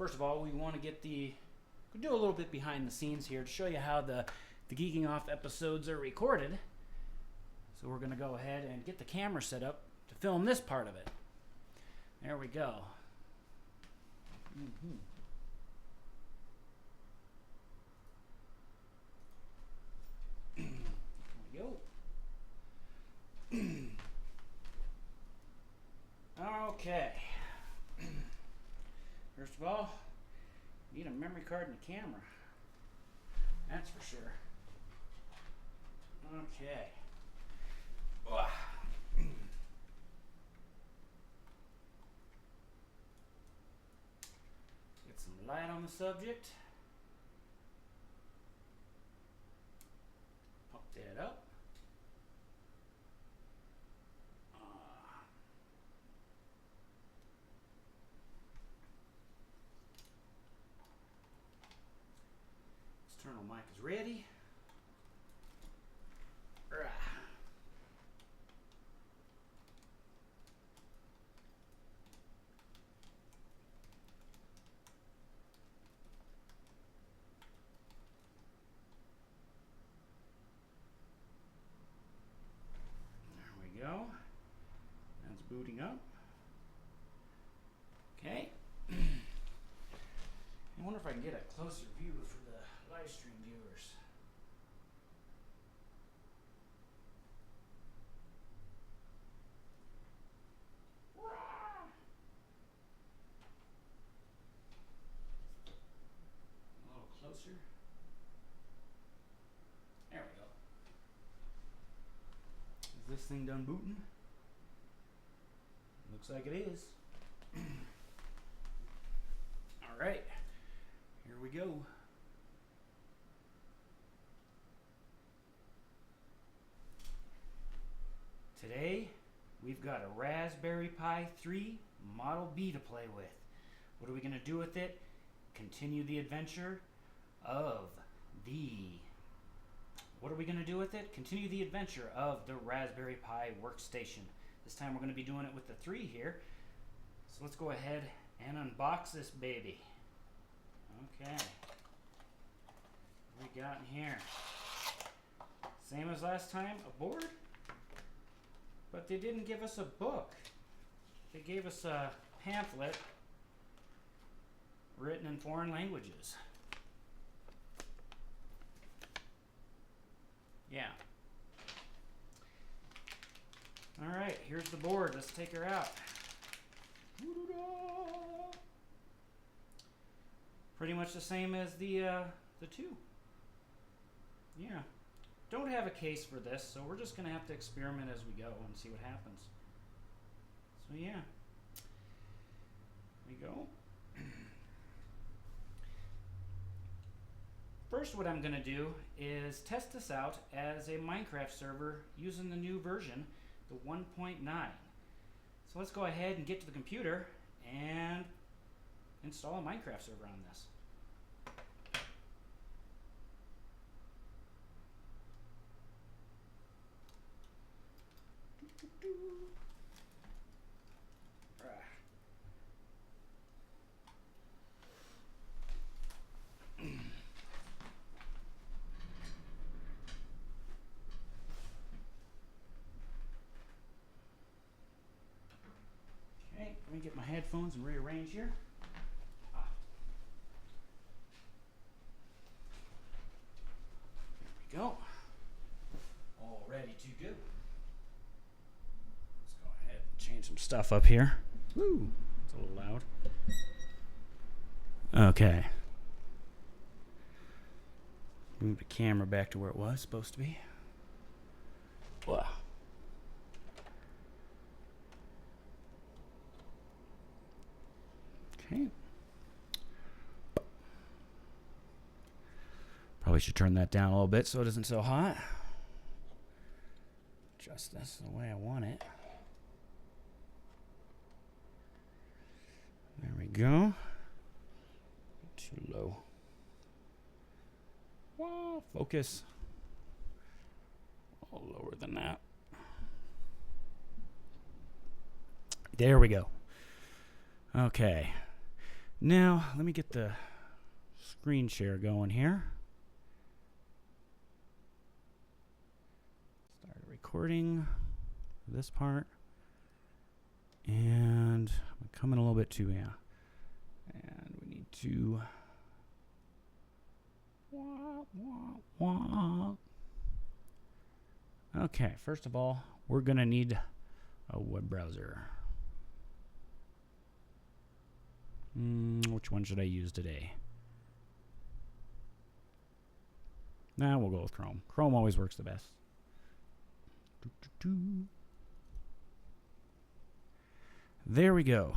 first of all, we want to get we'll do a little bit behind the scenes here to show you how the Geeking Off episodes are recorded. So we're going to go ahead and get the camera set up to film this part of it. There we go. There we go. Okay. First of all, you need a memory card and a camera. That's for sure. Okay. Get some light on the subject. Pump that up. External mic is ready. Go. That's booting up. Okay. I wonder if I can get a closer view for the live stream viewers. A little closer. There we go. Is this thing done booting? Looks like it is. All right, here we go. Today, we've got a Raspberry Pi 3 Model B to play with. What are we going to do with it? Continue the adventure of What are we going to do with it? Continue the adventure of the Raspberry Pi workstation. This time we're going to be doing it with the 3 here. So let's go ahead and unbox this baby. Okay. What we got in here? Same as last time, a board. But they didn't give us a book. They gave us a pamphlet written in foreign languages. Yeah. All right, here's the board. Let's take her out. Pretty much the same as the 2. Yeah. Don't have a case for this, so we're just going to have to experiment as we go and see what happens. So yeah. There we go. First, what I'm going to do is test this out as a Minecraft server using the new version, the 1.9. So let's go ahead and get to the computer and install a Minecraft server on this. Let me get my headphones and rearrange here. There we go. All ready to go. Let's go ahead and change some stuff up here. Woo, it's a little loud. Okay. Move the camera back to where it was supposed to be. Wow. Okay. Probably should turn that down a little bit so it isn't so hot. Adjust this the way I want it. There we go. Too low. Wow, focus. A little lower than that. There we go. Okay. Now, let me get the screen share going here. Start recording this part. And I'm coming a little bit too, yeah. And we need to... Okay, first of all, we're going to need a web browser. Which one should I use today? Nah, we'll go with Chrome. Chrome always works the best. There we go.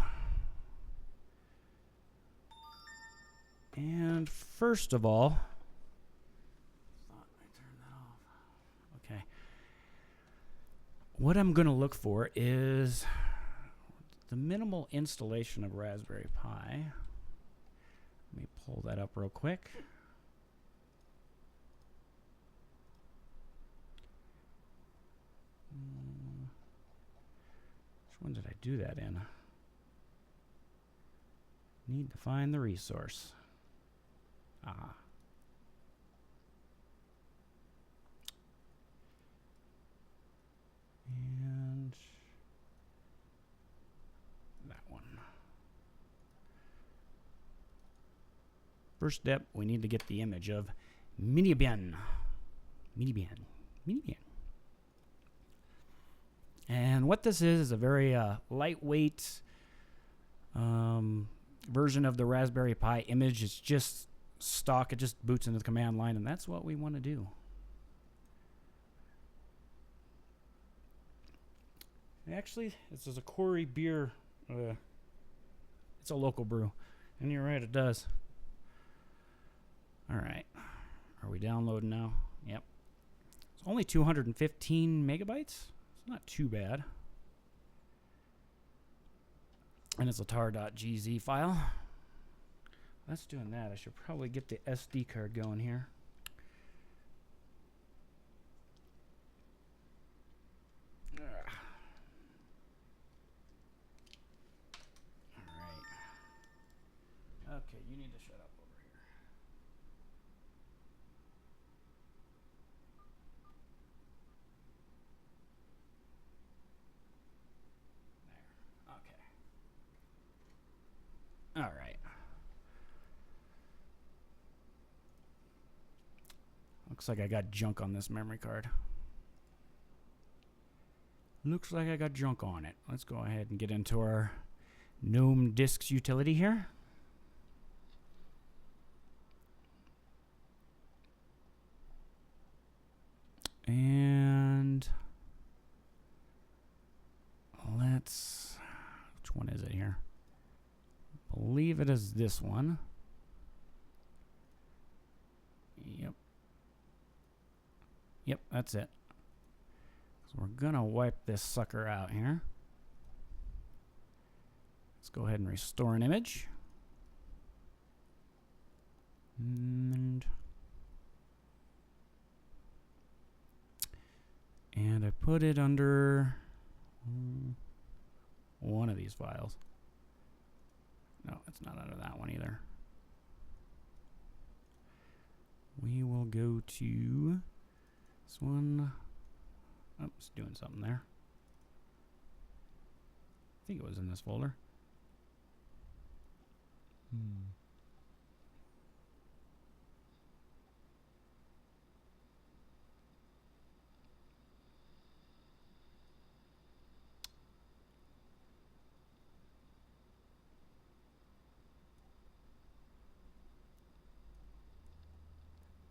And first of all, okay. What I'm going to look for is the minimal installation of Raspberry Pi. Let me pull that up real quick. Which one did I do that in? Need to find the resource. Ah. And that one. First step, we need to get the image of Minibian. And what this is a very lightweight version of the Raspberry Pi image. It's just stock. It just boots into the command line, and that's what we want to do. Actually, this is a Corey beer. It's a local brew. And you're right, it does. All right. Are we downloading now? Yep. It's only 215 megabytes. It's not too bad. And it's a tar.gz file. That's doing that. I should probably get the SD card going here. Okay, you need to shut up over here. There. Okay. All right. Looks like I got junk on this memory card. Looks like I got junk on it. Let's go ahead and get into our GNOME disks utility here. And let's, which one is it here? I believe it is this one. Yep. Yep, that's it. So we're gonna wipe this sucker out here. Let's go ahead and restore an image. And I put it under one of these files. No, it's not under that one either. We will go to this one. Oh, it's doing something there. I think it was in this folder.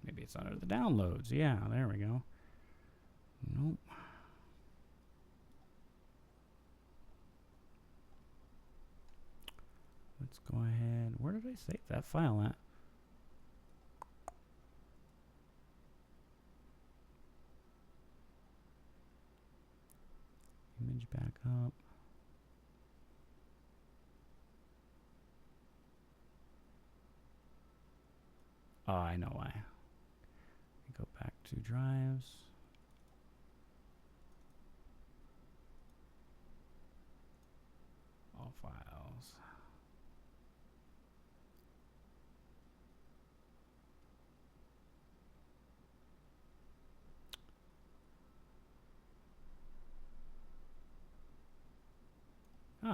Maybe it's under the downloads. Yeah, there we go. Nope. Let's go ahead. Where did I save that file at? Image back up. Oh, I know why. Go back to drives. All files.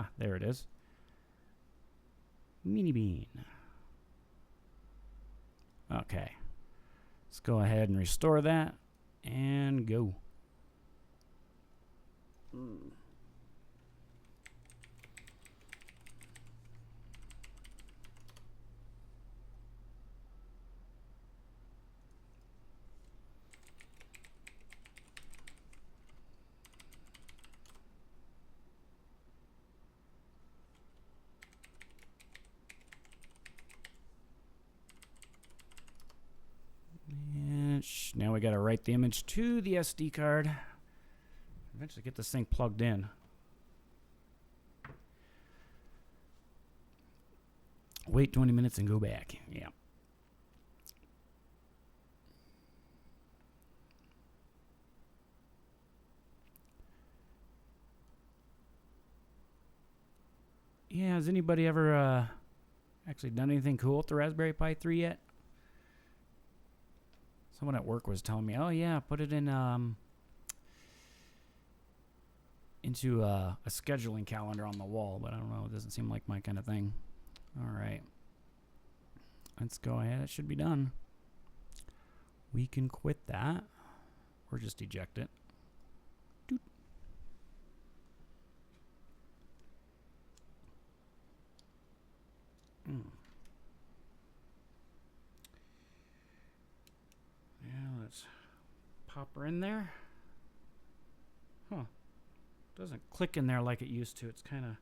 Ah, there it is. Mini bean. Okay. Let's go ahead and restore that and go. Now we got to write the image to the SD card. Eventually get this thing plugged in. Wait 20 minutes and go back. Yeah. Yeah, has anybody ever actually done anything cool with the Raspberry Pi 3 yet? Someone at work was telling me, oh yeah, put it in into a scheduling calendar on the wall, but I don't know, it doesn't seem like my kind of thing. All right, let's go ahead. It should be done. We can quit that or just eject it. Doot. Yeah, let's pop her in there. Huh. Doesn't click in there like it used to. It's kind of...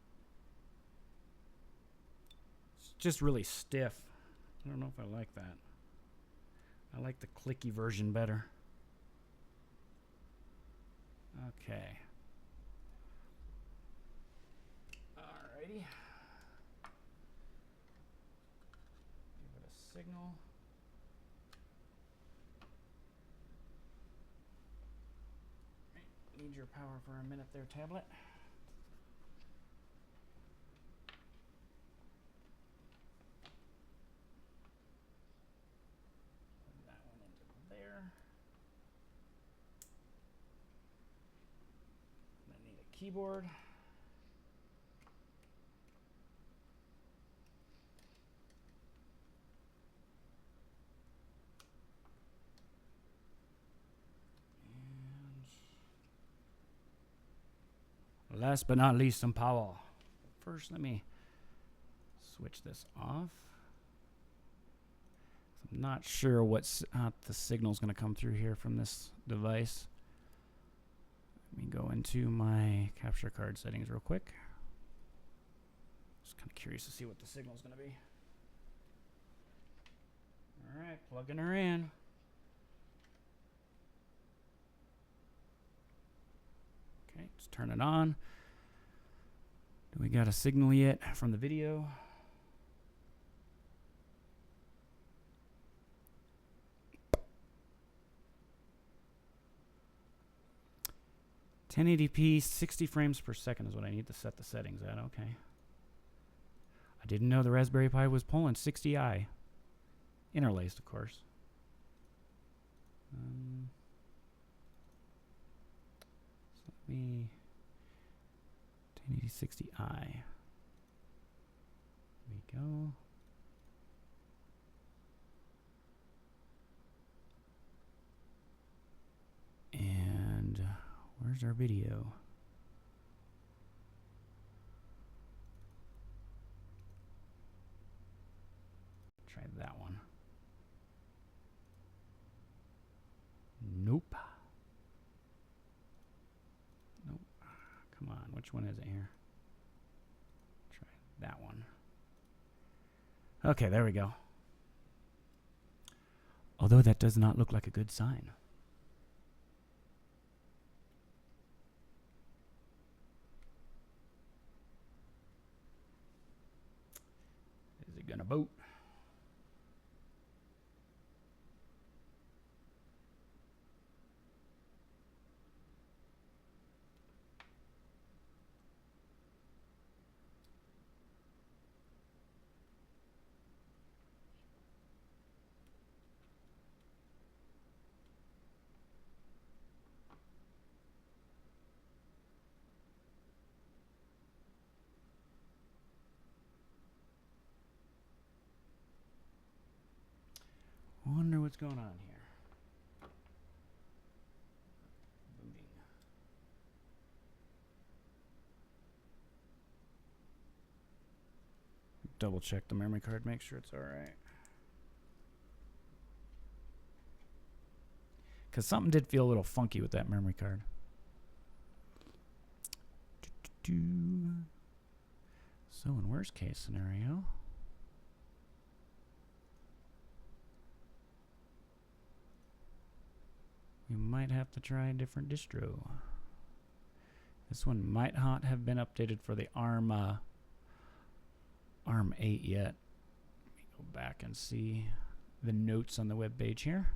It's just really stiff. I don't know if I like that. I like the clicky version better. Okay. Alrighty. Give it a signal. Need your power for a minute there, tablet. Put that one into there. I need a keyboard. Last but not least, some power. First, let me switch this off. I'm not sure what the signal is going to come through here from this device. Let me go into my capture card settings real quick. Just kind of curious to see what the signal is going to be. All right, plugging her in. Okay, let's turn it on. Do we got a signal yet from the video? (1080p) 60 frames per second is what I need to set the settings at. Okay. I didn't know the Raspberry Pi was pulling 60i. Interlaced, of course. So let me 1080 60i. There we go. And where's our video? Try that one. Nope. Nope. Come on, which one is it here? Try that one. Okay, there we go. Although that does not look like a good sign. Is it gonna boot? Wonder what's going on here. Booting. Double check the memory card, make sure it's alright. Because something did feel a little funky with that memory card. So in worst case scenario, we might have to try a different distro. This one might not have been updated for the ARM 8 yet. Let me go back and see the notes on the web page here.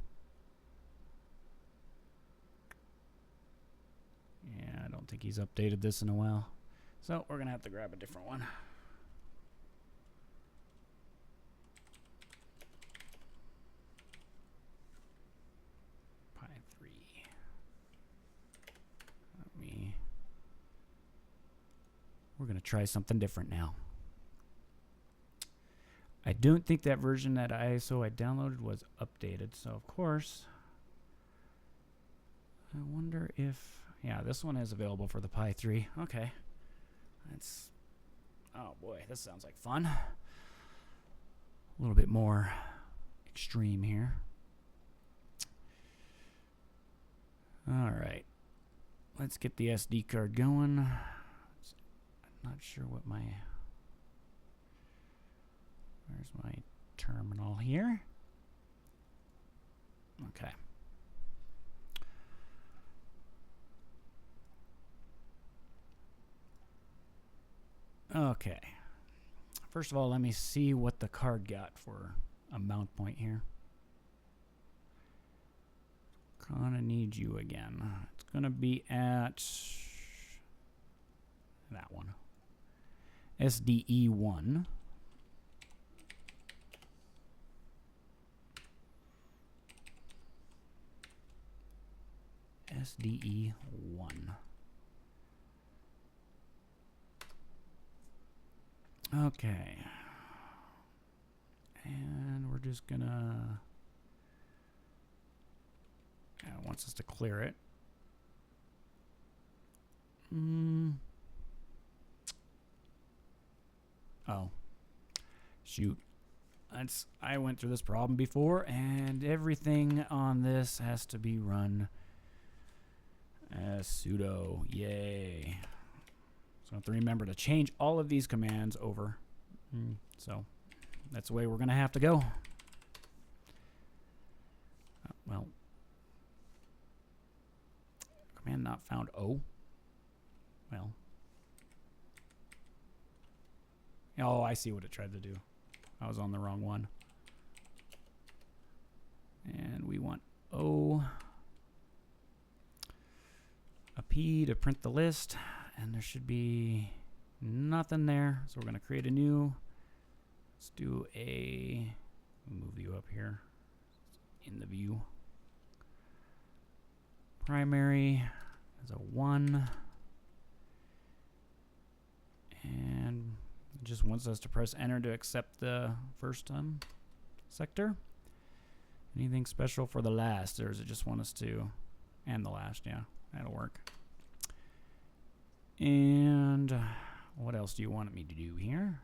Yeah, I don't think he's updated this in a while. So we're going to have to grab a different one. Pi 3. We're going to try something different now. I don't think that version that ISO I downloaded was updated. So of course, I wonder if... Yeah, this one is available for the Pi 3. Okay. That's... Oh boy, this sounds like fun. A little bit more extreme here. Alright. Let's get the SD card going. I'm not sure what my... Where's my terminal here? Okay. Okay. First of all, let me see what the card got for a mount point here. Gonna need you again. It's gonna be at that one. SDE1. SDE1. Okay. And we're just gonna... It wants us to clear it. Oh. Shoot. I went through this problem before, and everything on this has to be run as sudo. Yay. So I have to remember to change all of these commands over. So that's the way we're going to have to go. Well, command not found. Oh. Well. Oh, I see what it tried to do. I was on the wrong one. And we want O. A P to print the list. And there should be nothing there. So we're going to create a new. Let's do a... Move you up here in the view. Primary is a 1. And it just wants us to press enter to accept the first sector. Anything special for the last? Or does it just want us to... And the last, yeah. That'll work. And what else do you want me to do here?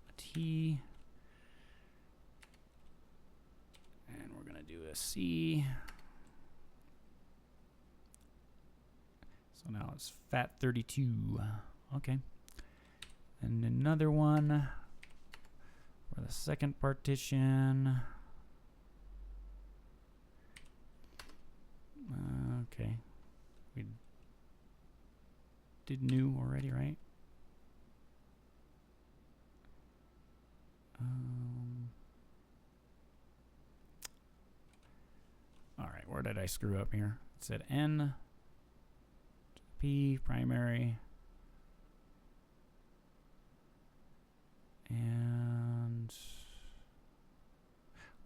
A T. And we're going to do a C. So now it's FAT32. Okay. And another one for the second partition. Okay. We did new already, right? All right, where did I screw up here? It said N, P, primary, and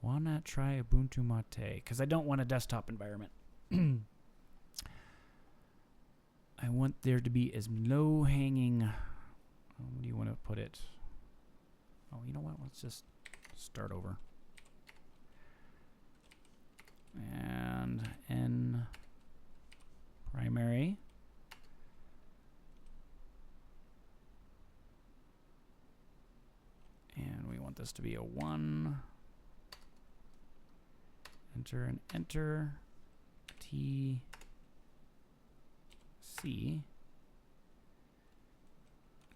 why not try Ubuntu Mate? Because I don't want a desktop environment. I want there to be as low hanging. What do you want to put it? Oh, you know what? Let's just start over. and N primary. And we want this to be a 1. Enter and enter. T C.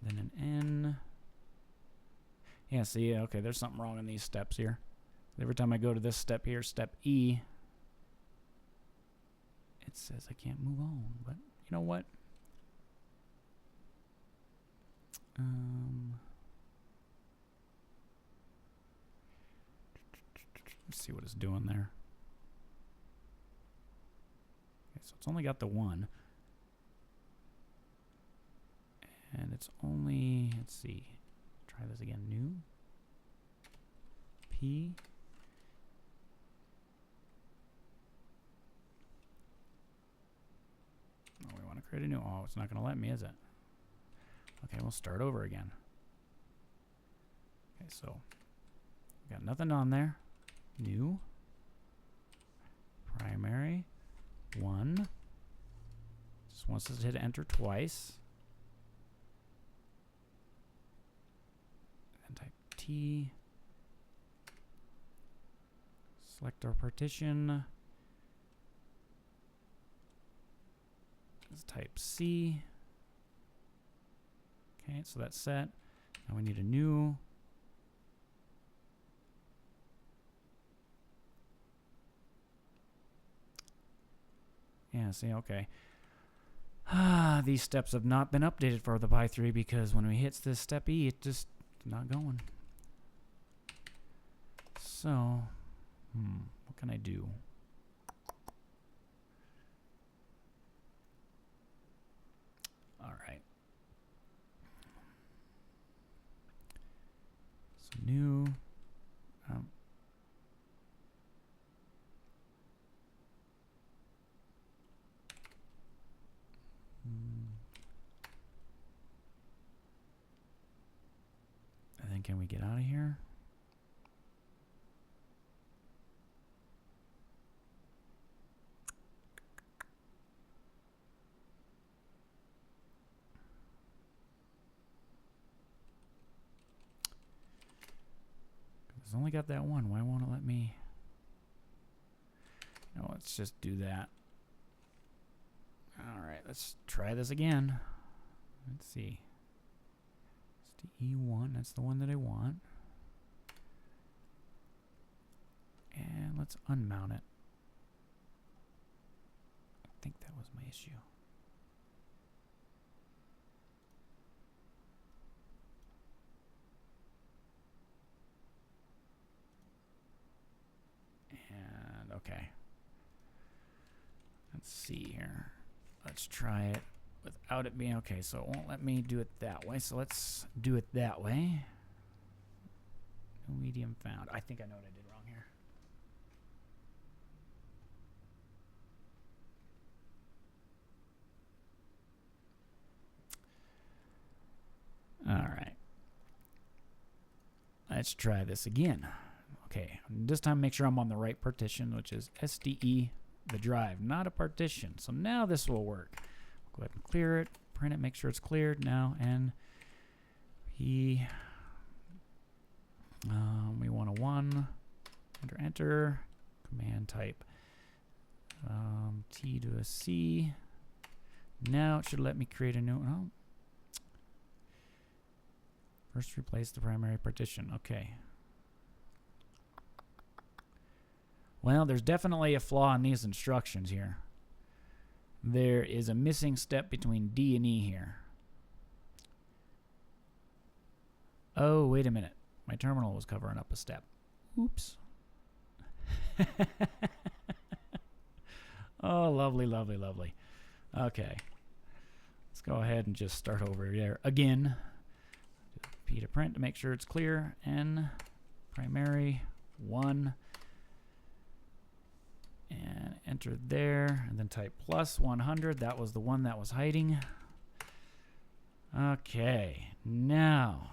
Then an N. Yeah, see, okay, there's something wrong in these steps here. Every time I go to this step here, step E, it says I can't move on, but you know what? Let's see what it's doing there. Okay, so it's only got the 1. And it's only, let's see, try this again, new, P, oh, we want to create a new, oh, it's not going to let me, is it? Okay, we'll start over again. Okay, so, we got nothing on there, new, primary, 1, just wants us to hit enter twice. Type T, select our partition, let's type C. Okay, so that's set. Now we need a new. Yeah, see, okay. These steps have not been updated for the Pi 3 because when we hit this step E, it just not going. So, what can I do? All right. So new. And then can we get out of here? It's only got that one. Why won't it let me? No, let's just do that. All right, let's try this again. Let's see. It's the E1. That's the one that I want. And let's unmount it. I think that was my issue. And okay. Let's see here. Let's try it without it being okay. So it won't let me do it that way. So let's do it that way. No medium found. I think I know what I did wrong here. All right. Let's try this again. Okay. This time make sure I'm on the right partition, which is SDE, the drive, not a partition. So now this will work. Go ahead and clear it, print it, make sure it's cleared now, and P. We want a 1. Enter, command type T to a C. Now it should let me create a new one. Oh. First replace the primary partition. Okay. Well, there's definitely a flaw in these instructions here. There is a missing step between D and E here. Oh, wait a minute. My terminal was covering up a step. Oops. Oh, lovely, lovely, lovely. Okay. Let's go ahead and just start over there again. P to print to make sure it's clear. N, primary, 1. And enter there, and then type plus 100. That was the one that was hiding. Okay, now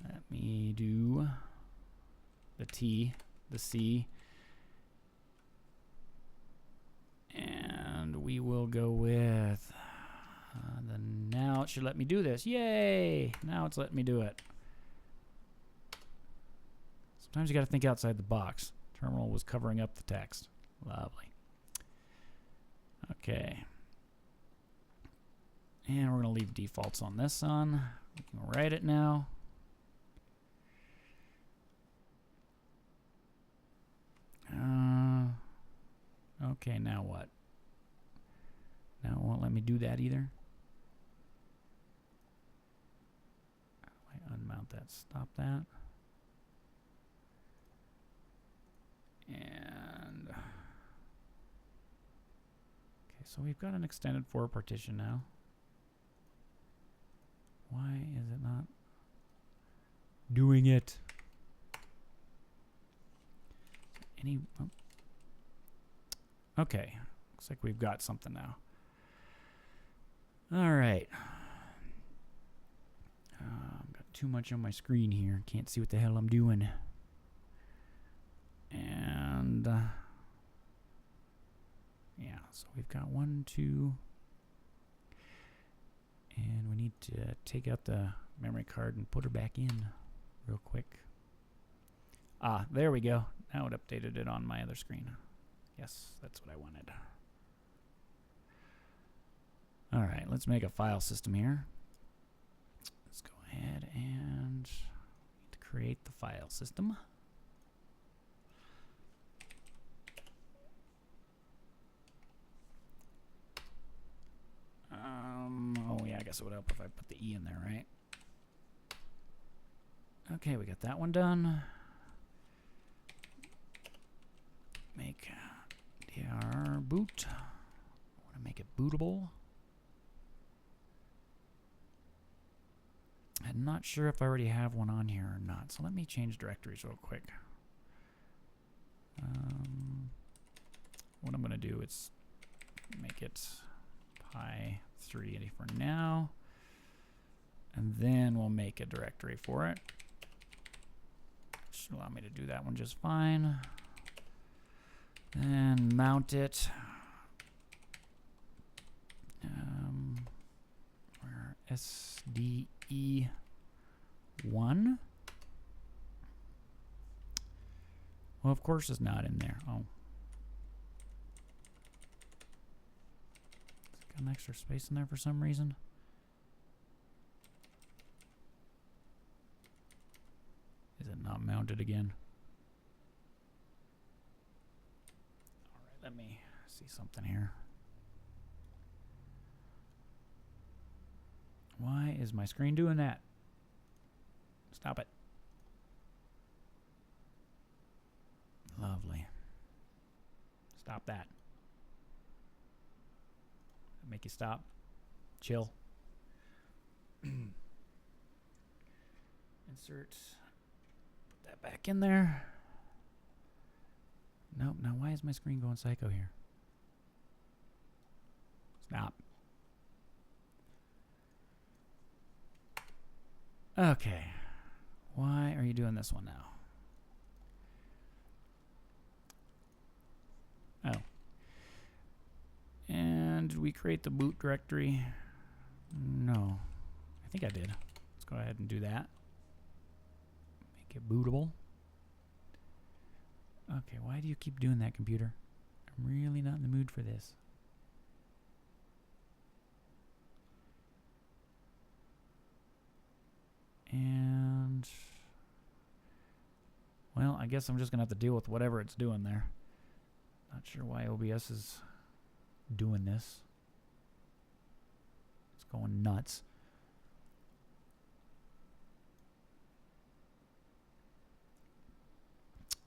let me do the T, the C, we'll go with now it should let me do this. Yay! Now it's letting me do it. Sometimes you got to think outside the box. Terminal was covering up the text. Lovely. Okay. And we're going to leave defaults on this on. We can write it now. Okay, now what? Now it won't let me do that either. How do I unmount that? Stop that. And okay, so we've got an extended 4 partition now. Why is it not doing it? Okay, looks like we've got something now. All right. I've got too much on my screen here. Can't see what the hell I'm doing. And yeah, so we've got 1, 2, and we need to take out the memory card and put her back in real quick. Ah, there we go. Now it updated it on my other screen. Yes, that's what I wanted. All right, let's make a file system here. Let's go ahead and create the file system. Oh yeah, I guess it would help if I put the E in there, right? Okay, we got that one done. Make dir boot. I want to make it bootable. I'm not sure if I already have one on here or not, so let me change directories real quick. What I'm going to do is make it pi 3 for now, and then we'll make a directory for it. Should allow me to do that one just fine. And mount it. Where SDE1. Well, of course it's not in there. Oh. It's got an extra space in there for some reason. Is it not mounted again? Alright, let me see something here. Why is my screen doing that? Stop it. Lovely. Stop that. Make you stop. Chill. Insert. Put that back in there. Nope. Now why is my screen going psycho here? Stop. Okay. Why are you doing this one now? Oh. And did we create the boot directory? No. I think I did. Let's go ahead and do that. Make it bootable. Okay, why do you keep doing that, computer? I'm really not in the mood for this. And well, I guess I'm just gonna have to deal with whatever it's doing there. Not sure why OBS is doing this. It's going nuts.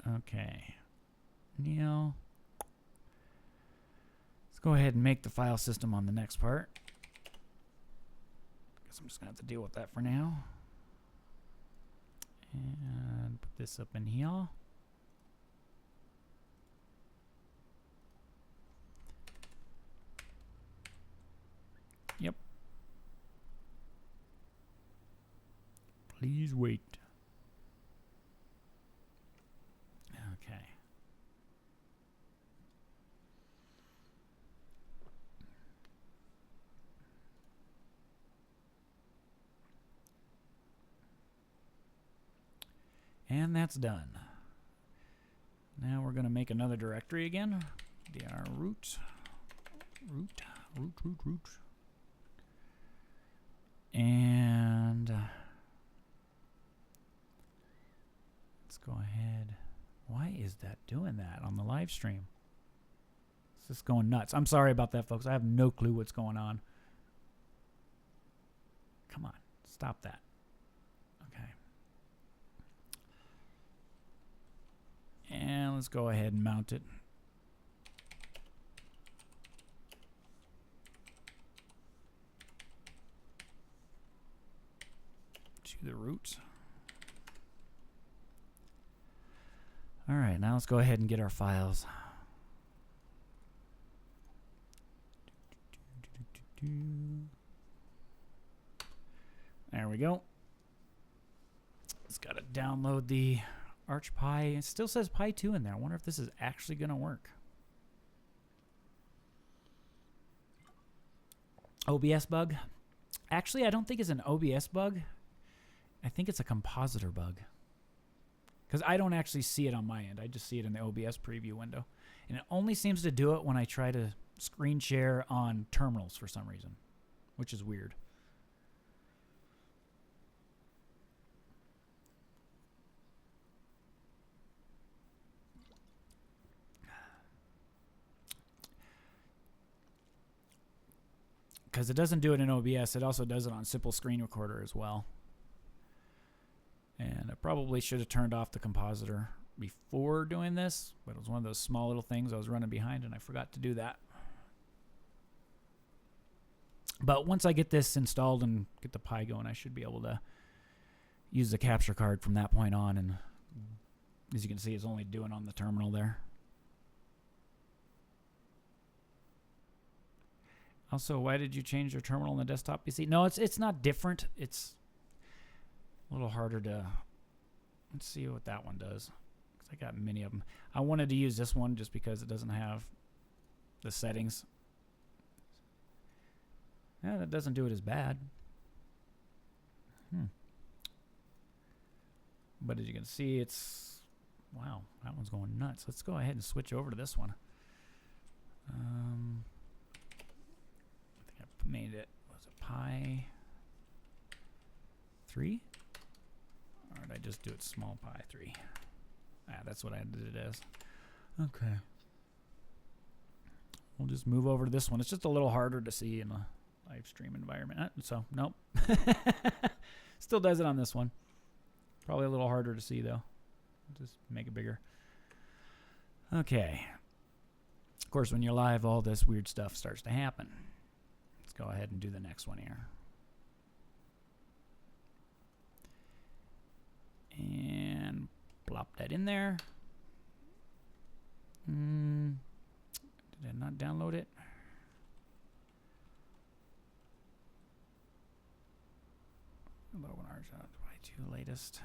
Okay. Now, let's go ahead and make the file system on the next part. Guess I'm just gonna have to deal with that for now. And put this up in here. Yep. Please wait. Okay. And that's done. Now we're going to make another directory again. Dir root. And let's go ahead. Why is that doing that on the live stream? It's just going nuts. I'm sorry about that, folks. I have no clue what's going on. Come on, stop that. Okay. And let's go ahead and mount it. To the root. All right, now let's go ahead and get our files. There we go. It's got to download the Arch Pi. It still says Pi 2 in there. I wonder if this is actually going to work. OBS bug? Actually, I don't think it's an OBS bug. I think it's a compositor bug. Because I don't actually see it on my end. I just see it in the OBS preview window. And it only seems to do it when I try to screen share on terminals for some reason, which is weird. Because it doesn't do it in OBS, it also does it on Simple Screen Recorder as well. And I probably should have turned off the compositor before doing this, but it was one of those small little things I was running behind and I forgot to do that. But once I get this installed and get the Pi going, I should be able to use the capture card from that point on. And as you can see, it's only doing on the terminal there. Also, why did you change your terminal on the desktop PC? No, it's not different. It's a little harder to... Let's see what that one does. Because I got many of them. I wanted to use this one just because it doesn't have the settings. Yeah, that doesn't do it as bad. But as you can see, it's... Wow, that one's going nuts. Let's go ahead and switch over to this one. I think I made it... Was it Pi 3? Or did I just do it small Pi 3? Ah, that's what I did it as. Okay. We'll just move over to this one. It's just a little harder to see in a live stream environment. So, nope. Still does it on this one. Probably a little harder to see, though. Just make it bigger. Okay. Of course, when you're live, all this weird stuff starts to happen. Let's go ahead and do the next one here. And plop that in there. Did I not download it? Low one Arch Pi 2 latest.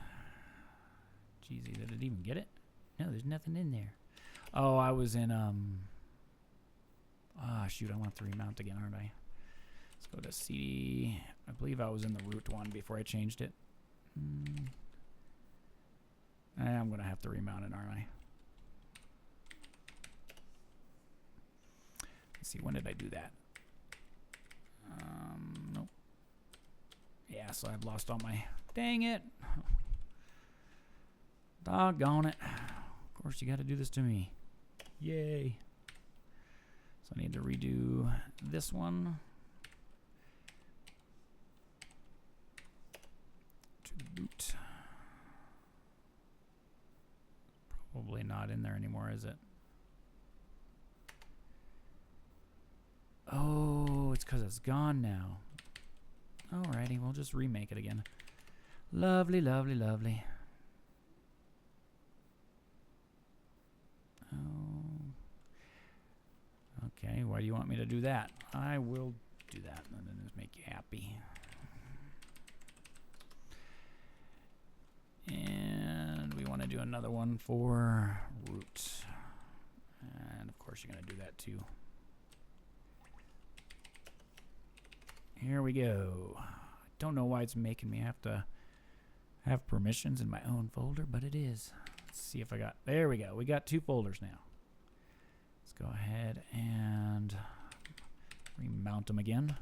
Jeezy, did it even get it? No, there's nothing in there. Oh, I was in shoot, I want to remount again, aren't I? Let's go to CD. I believe I was in the root one before I changed it. I'm going to have to remount it, aren't I? Let's see, when did I do that? Nope. Yeah, so I've lost all my... Dang it. Doggone it. Of course, you got to do this to me. Yay. So I need to redo this one. To the boot. Probably not in there anymore, is it? Oh, it's because it's gone now. Alrighty, we'll just remake it again. Lovely, lovely, lovely. Oh. Okay, why do you want me to do that? I will do that and then just make you happy. And we want to do another one for root. And of course you're going to do that too. Here we go. I don't know why it's making me have to have permissions in my own folder, but it is. Let's see if I got, there we go. We got 2 folders now. Let's go ahead and remount them again.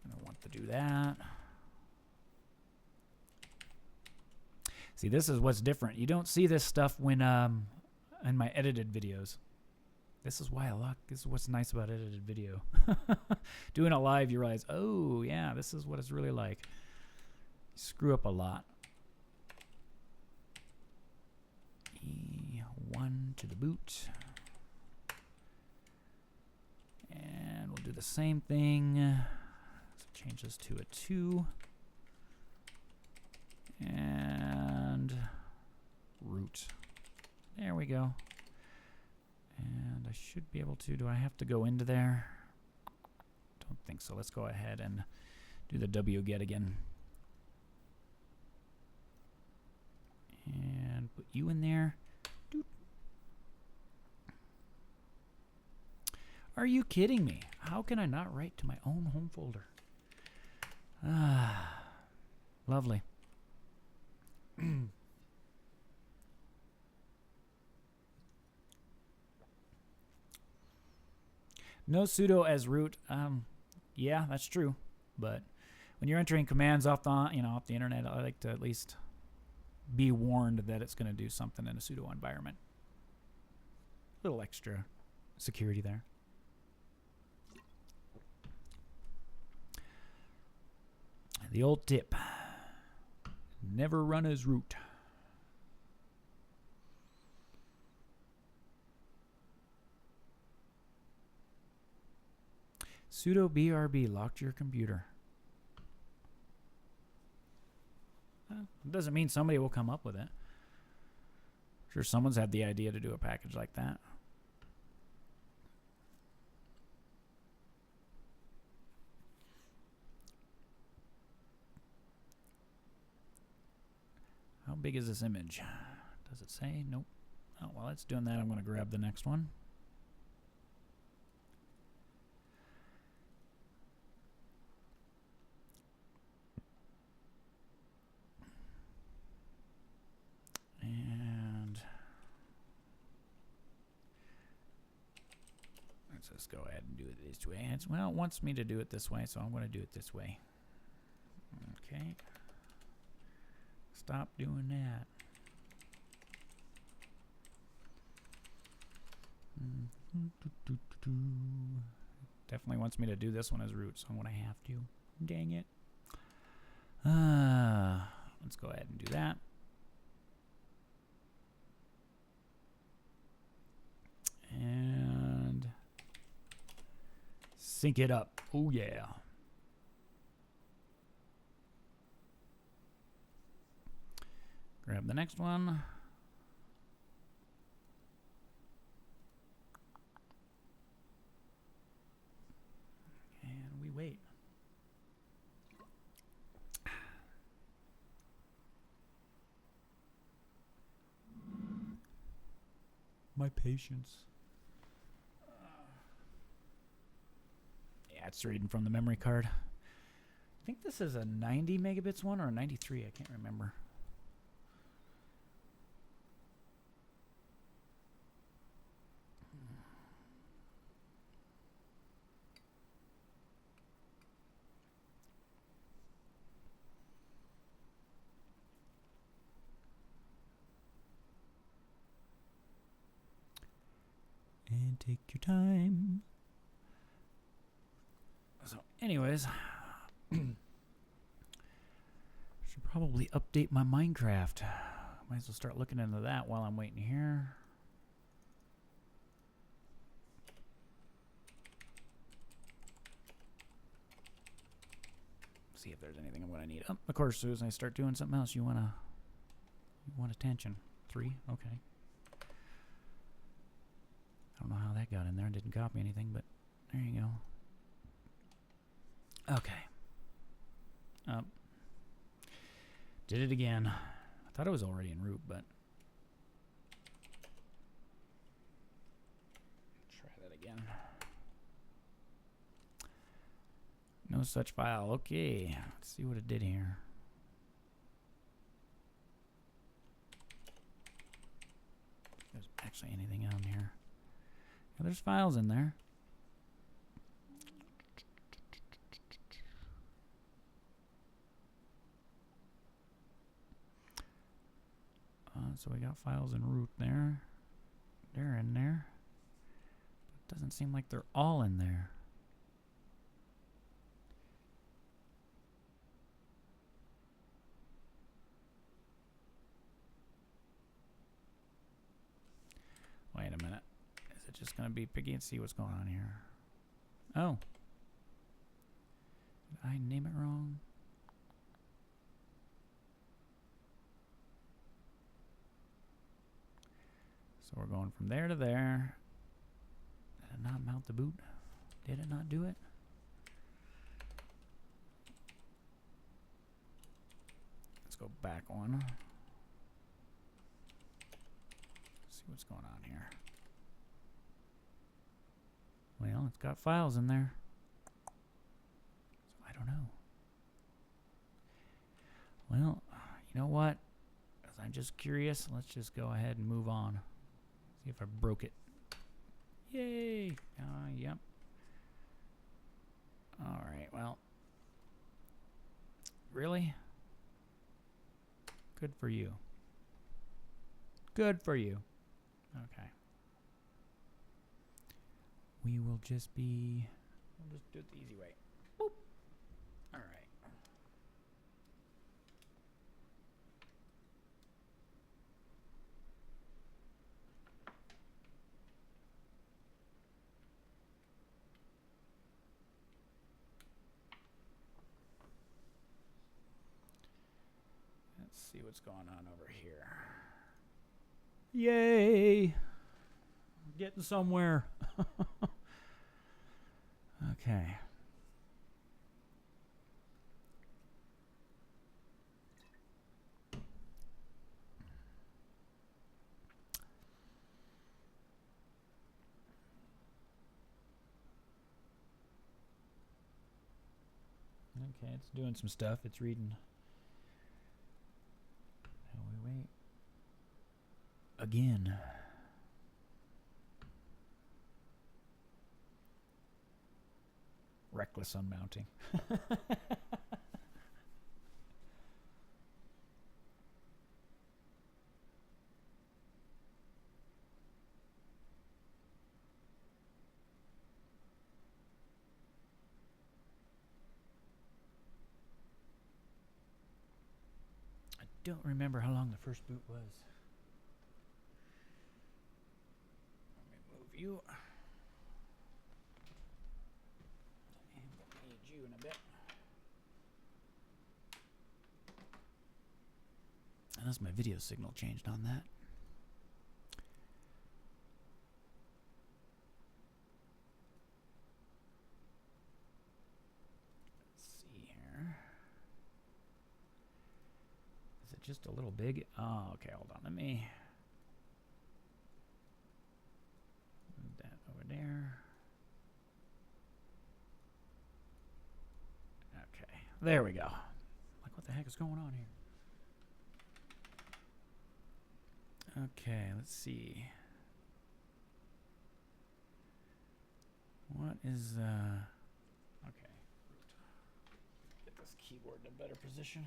I want to do that. See, this is what's different. You don't see this stuff when in my edited videos. This is why this is what's nice about edited video. Doing it live, you realize, oh yeah, this is what it's really like. You screw up a lot. E1 to the boot. And we'll do the same thing. So change this to a 2. And root. There we go. And I should be able to, do I have to go into there? Don't think so. Let's go ahead and do the wget again. And put you in there. Doot. Are you kidding me? How can I not write to my own home folder? Ah, lovely. No sudo as root. Yeah, that's true. But when you're entering commands off the off the internet, I like to at least be warned that it's going to do something in a sudo environment. A little extra security there. The old tip: never run as root. Sudo brb locked your computer. It doesn't mean somebody will come up with it. Sure, someone's had the idea to do a package like that. How big is this image? Does it say? Nope. Oh, while it's doing that, I'm going to grab the next one. And let's just go ahead and do it this way. Well, it wants me to do it this way, so I'm going to do it this way. Okay. Stop doing that. Definitely wants me to do this one as root, so I'm going to have to. Dang it. Let's go ahead and do that. And sync it up. Oh yeah. Grab the next one. And we wait. My patience. Yeah, it's reading from the memory card. I think this is a 90 megabits one or a 93. I can't remember. And take your time. So, anyways, should probably update my Minecraft. Might as well start looking into that while I'm waiting here. See if there's anything I'm going to need. Oh, of course, as soon as I start doing something else, you want attention. 3? Okay. I don't know how that got in there. I didn't copy anything, but there you go. Okay. Did it again. I thought it was already in root, but try that again. No No such file. Okay, let's see what it did here. If there's actually anything on here. Yeah, there's files in there. So we got files in root there. They're in there. It doesn't seem like they're all in there. Wait a minute. Is it just going to be picky and see what's going on here? Oh. Did I name it wrong? So we're going from there to there. Did it not mount the boot? Did it not do it? Let's go back one. See what's going on here. Well, it's got files in there. So I don't know. Well, you know what? 'Cause I'm just curious. Let's just go ahead and move on. See if I broke it. Yay! Yep. Alright, well. Really? Good for you. Good for you. Okay. We'll just do it the easy way. Boop. Alright. Let's see what's going on over here. Yay! Getting somewhere. Okay. Okay, it's doing some stuff. It's reading. Now we wait. Again. Reckless unmounting. I don't remember how long the first boot was. Let me move you. And we'll need you in a bit. Unless my video signal changed on that. Let's see here. Is it just a little big? Oh, okay, hold on. Let me move that over there. Okay, there we go. Like, what the heck is going on here? Okay, let's see. What is, okay. Get this keyboard in a better position.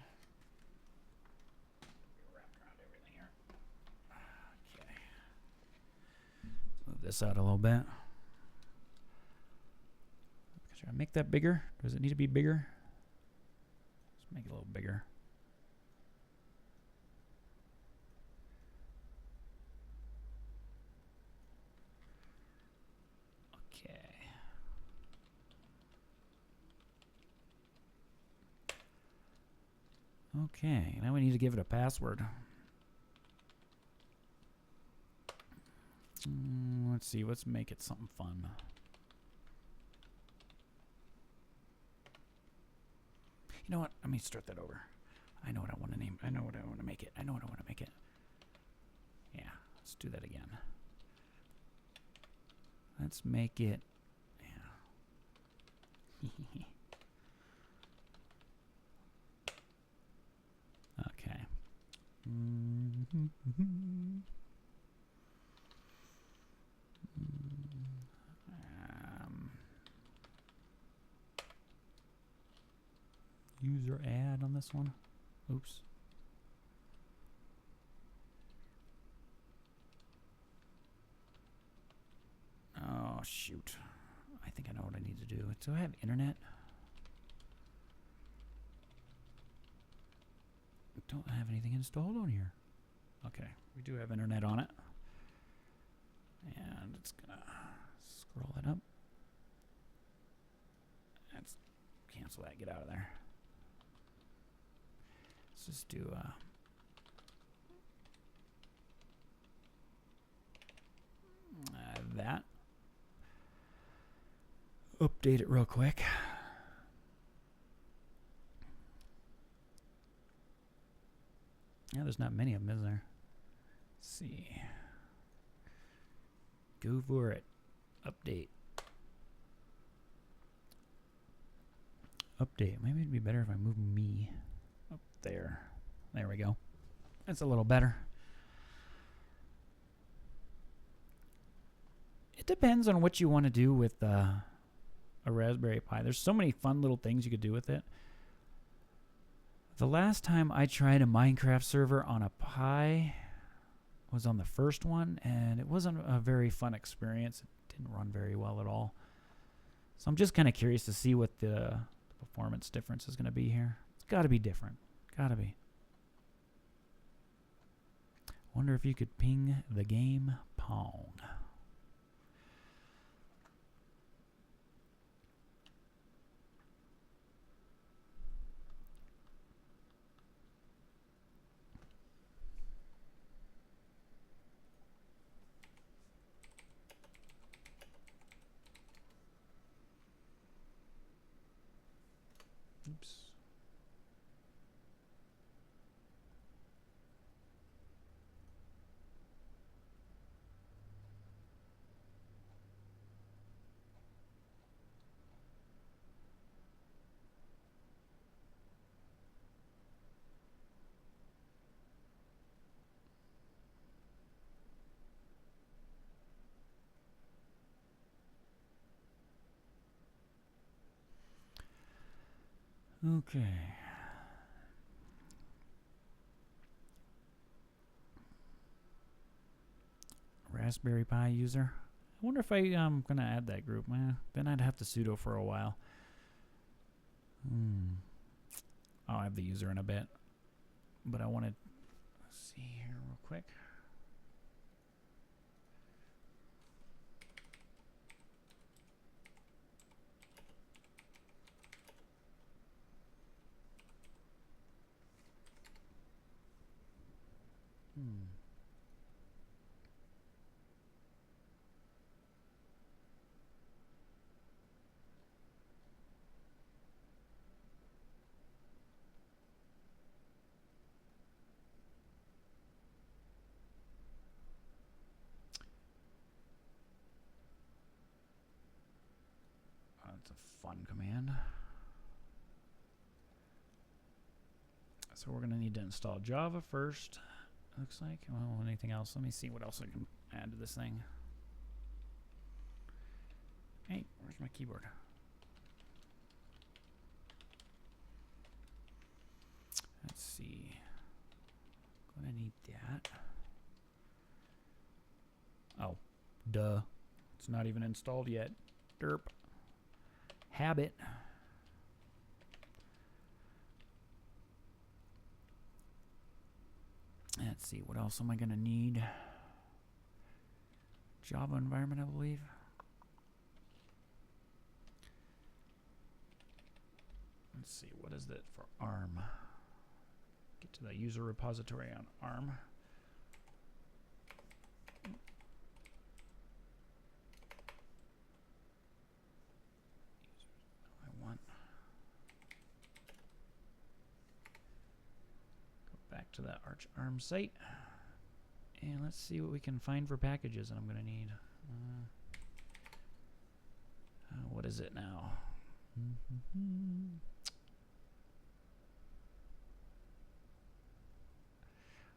Wrapped around everything here. Okay. Move this out a little bit. Should I make that bigger? Does it need to be bigger? Let's make it a little bigger. Okay, now we need to give it a password. Let's see, let's make it something fun. You know what? Let me start that over. I know what I want to name. I know what I want to make it. I know what I want to make it. Yeah, let's do that again. Let's make it. Yeah. User add on this one. Oops. Oh, shoot. I think I know what I need to do. Do I have internet? Don't have anything installed on here. Okay, we do have internet on it. And it's gonna scroll it up. Let's cancel that, get out of there. Let's just do that. Update it real quick. Yeah, there's not many of them, is there? Let's see. Go for it. Update. Update. Maybe it'd be better if I move me up there. There we go. That's a little better. It depends on what you want to do with a Raspberry Pi. There's so many fun little things you could do with it. The last time I tried a Minecraft server on a Pi was on the first one, and it wasn't a very fun experience. It didn't run very well at all. So I'm just kind of curious to see what the performance difference is going to be here. It's got to be different. Got to be. Wonder if you could ping the game Pong. Oops. Okay. Raspberry Pi user. I wonder if I'm going to add that group. Then I'd have to sudo for a while. I'll have the user in a bit. But I want to see here real quick. That's a fun command. So we're going to need to install Java first. Looks like. Well, anything else? Let me see what else I can add to this thing. Hey, where's my keyboard? Let's see. Gonna need that. Oh, duh. It's not even installed yet. Derp. Habit. Let's see, what else am I going to need? Java environment, I believe. Let's see, what is that for ARM? Get to the user repository on ARM. Back to that Arch ARM site, and let's see what we can find for packages that I'm going to need. What is it now?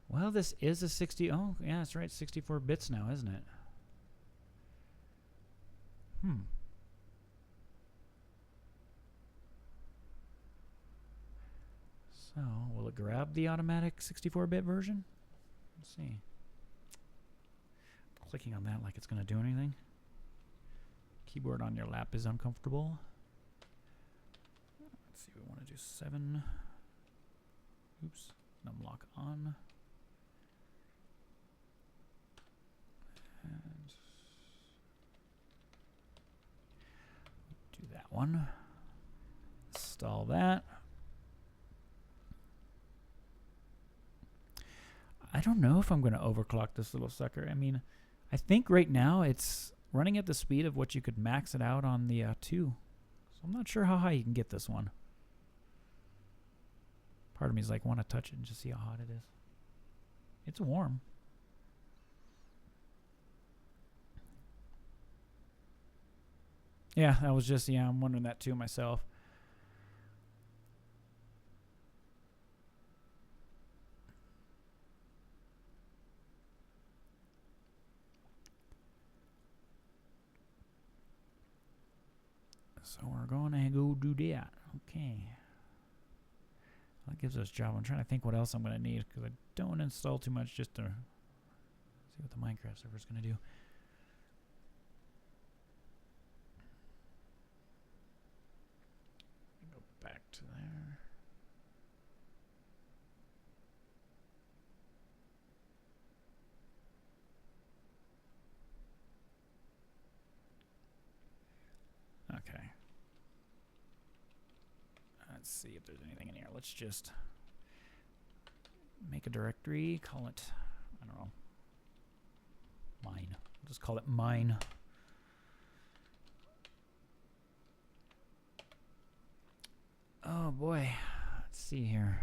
Well, this is a 60. Oh, yeah, that's right. 64 bits now, isn't it? So, will it grab the automatic 64-bit version? Let's see. Clicking on that like it's going to do anything. Keyboard on your lap is uncomfortable. Let's see, we want to do 7. Oops, numlock on. And do that one. Install that. I don't know if I'm going to overclock this little sucker. I mean, I think right now it's running at the speed of what you could max it out on the 2. So I'm not sure how high you can get this one. Part of me is like, want to touch it and just see how hot it is. It's warm. Yeah, that was just, yeah, I'm wondering that too myself. So we're going to go do that. Okay. That gives us a job. I'm trying to think what else I'm going to need because I don't install too much just to see what the Minecraft server is going to do. Go back to there. Okay. Let's see if there's anything in here. Let's just make a directory. Call it, I don't know, mine. We'll just call it mine. Oh boy. Let's see here.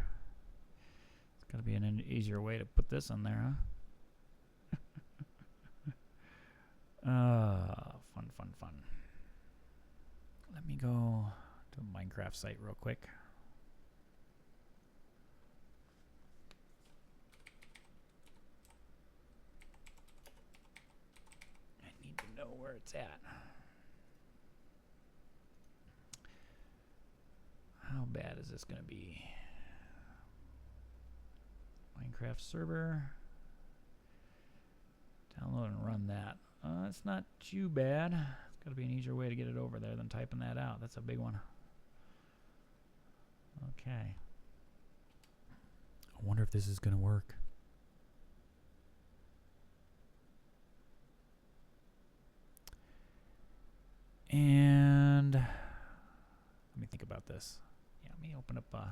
It's got to be an easier way to put this on there, huh? Fun, fun, fun. Let me go to a Minecraft site real quick. I need to know where it's at. How bad is this going to be? Minecraft server. Download and run that. It's not too bad. It's got to be an easier way to get it over there than typing that out. That's a big one. Okay. I wonder if this is going to work. And let me think about this. Yeah, let me open up I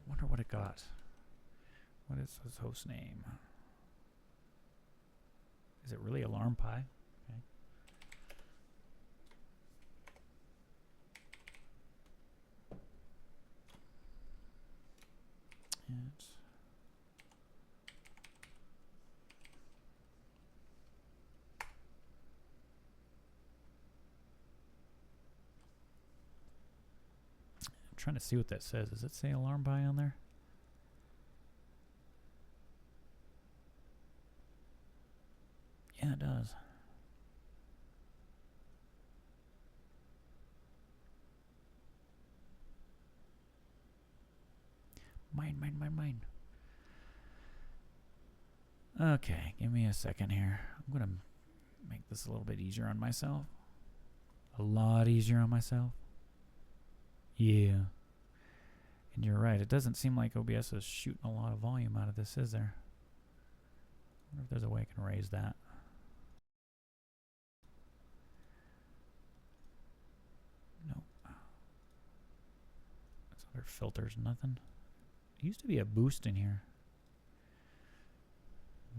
wonder what it got. What is his host name? Is it really Alarm Pi? Okay. And I'm trying to see what that says. Does it say Alarm Pi on there? Yeah, it does. Mine. Okay, give me a second here. I'm going to make this a little bit easier on myself. A lot easier on myself. Yeah. And you're right, it doesn't seem like OBS is shooting a lot of volume out of this, is there? I wonder if there's a way I can raise that. Nope. That's under filters, nothing. There used to be a boost in here.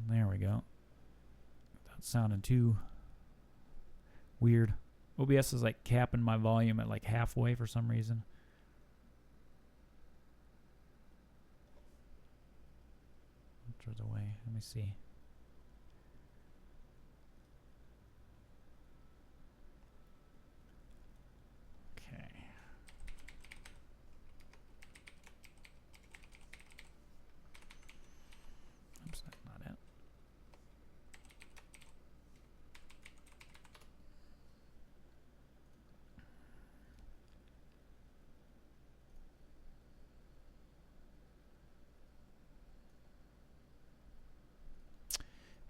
There we go. Without sounding too weird. OBS is like capping my volume at like halfway for some reason. There's a way. Let me see. Okay.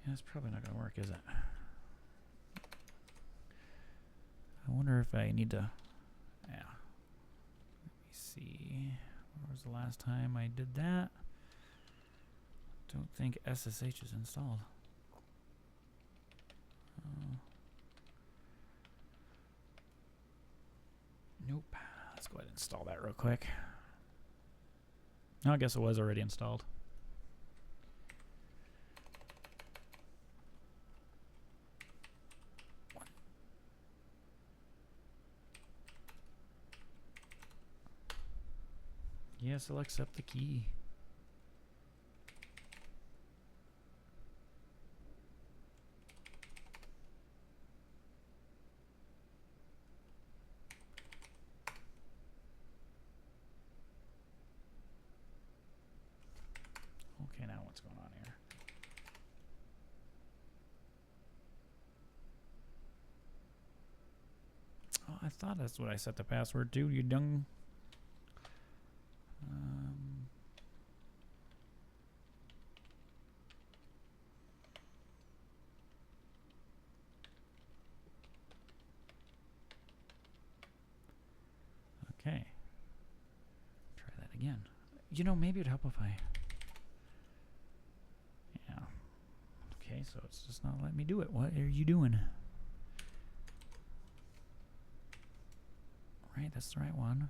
Yeah, it's probably not going to work, is it? I wonder if I need to... Yeah. Let me see. Where was the last time I did that? Don't think SSH is installed. Nope. Let's go ahead and install that real quick. No, I guess it was already installed. Yes, I'll accept the key. Okay, now what's going on here? Oh, I thought that's what I set the password to, you dung. Okay. Try that again. You know, maybe it'd help if I... Yeah. Okay, so it's just not letting me do it. What are you doing? Right, that's the right one.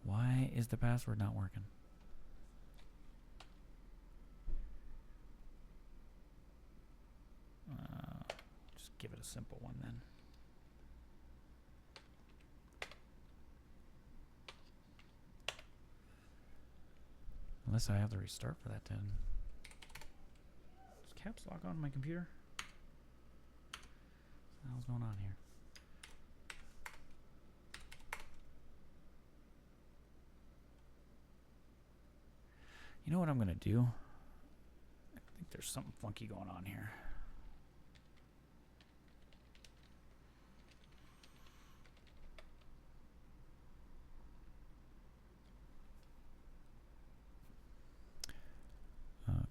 Why is the password not working? Just give it a simple one then. Unless I have to restart for that then. Is caps lock on my computer? What the hell's going on here? You know what I'm going to do? I think there's something funky going on here.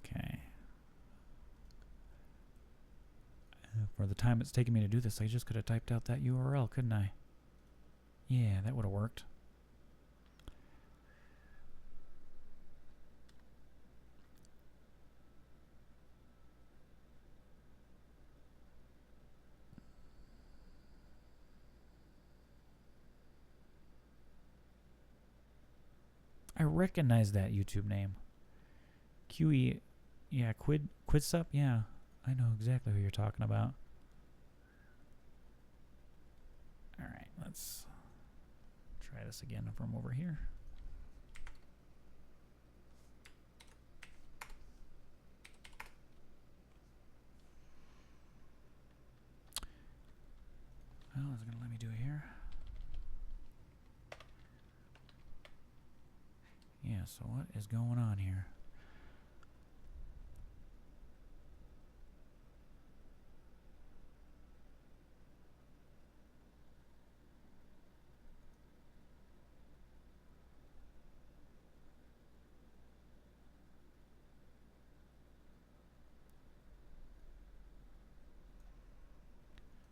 Okay. For the time it's taken me to do this, I just could have typed out that URL, couldn't I? Yeah, that would have worked. I recognize that YouTube name. QE, yeah, Quidsup, yeah. I know exactly who you're talking about. Alright, let's try this again from over here. Well, is it going to let me do it here? Yeah, so what is going on here?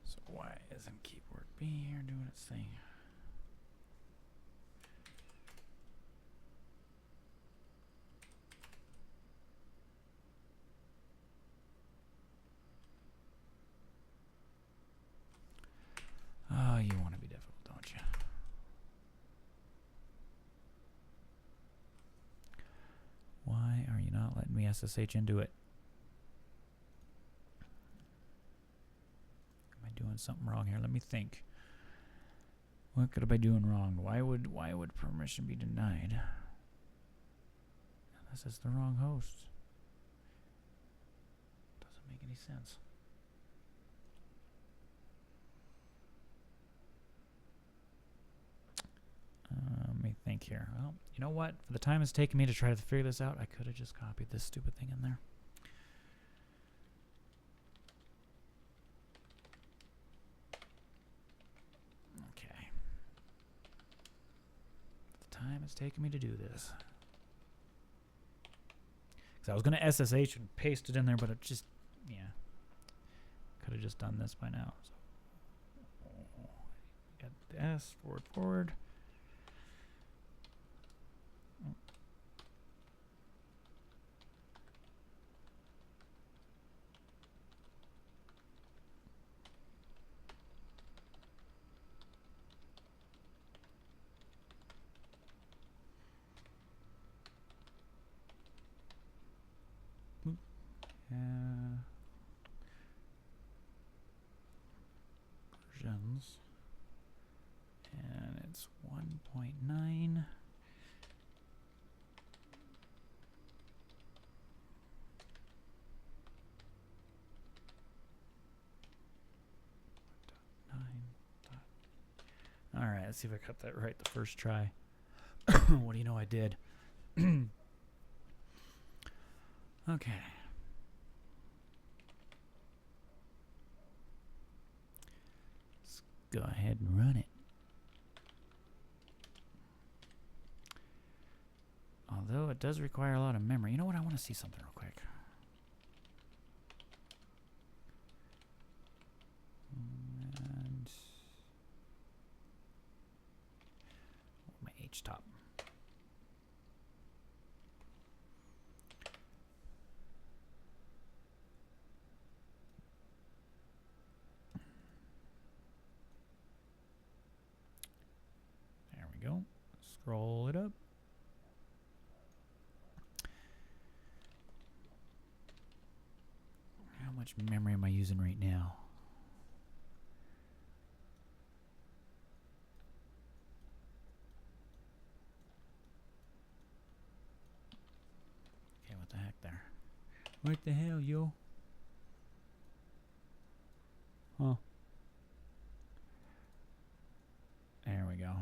So why isn't keyboard B here doing its thing? Oh, you want to be difficult, don't you? Why are you not letting me SSH into it? Am I doing something wrong here? Let me think. What could I be doing wrong? Why would permission be denied? Unless it's the wrong host. Doesn't make any sense. Let me think here. Well, you know what? For the time it's taken me to try to figure this out, I could have just copied this stupid thing in there. Okay. For the time it's taken me to do this. So I was going to SSH and paste it in there, but it just, yeah. Could have just done this by now. So, got the S, forward. Versions. And it's 1.9. All right, let's see if I got that right the first try. What do you know I did? Okay. Let's go ahead and run it. Although it does require a lot of memory. You know what? I want to see something real quick. And my H-top. There we go. Scroll it up. How much memory am I using right now? Okay, what the heck there? What the hell, yo? Huh. There we go.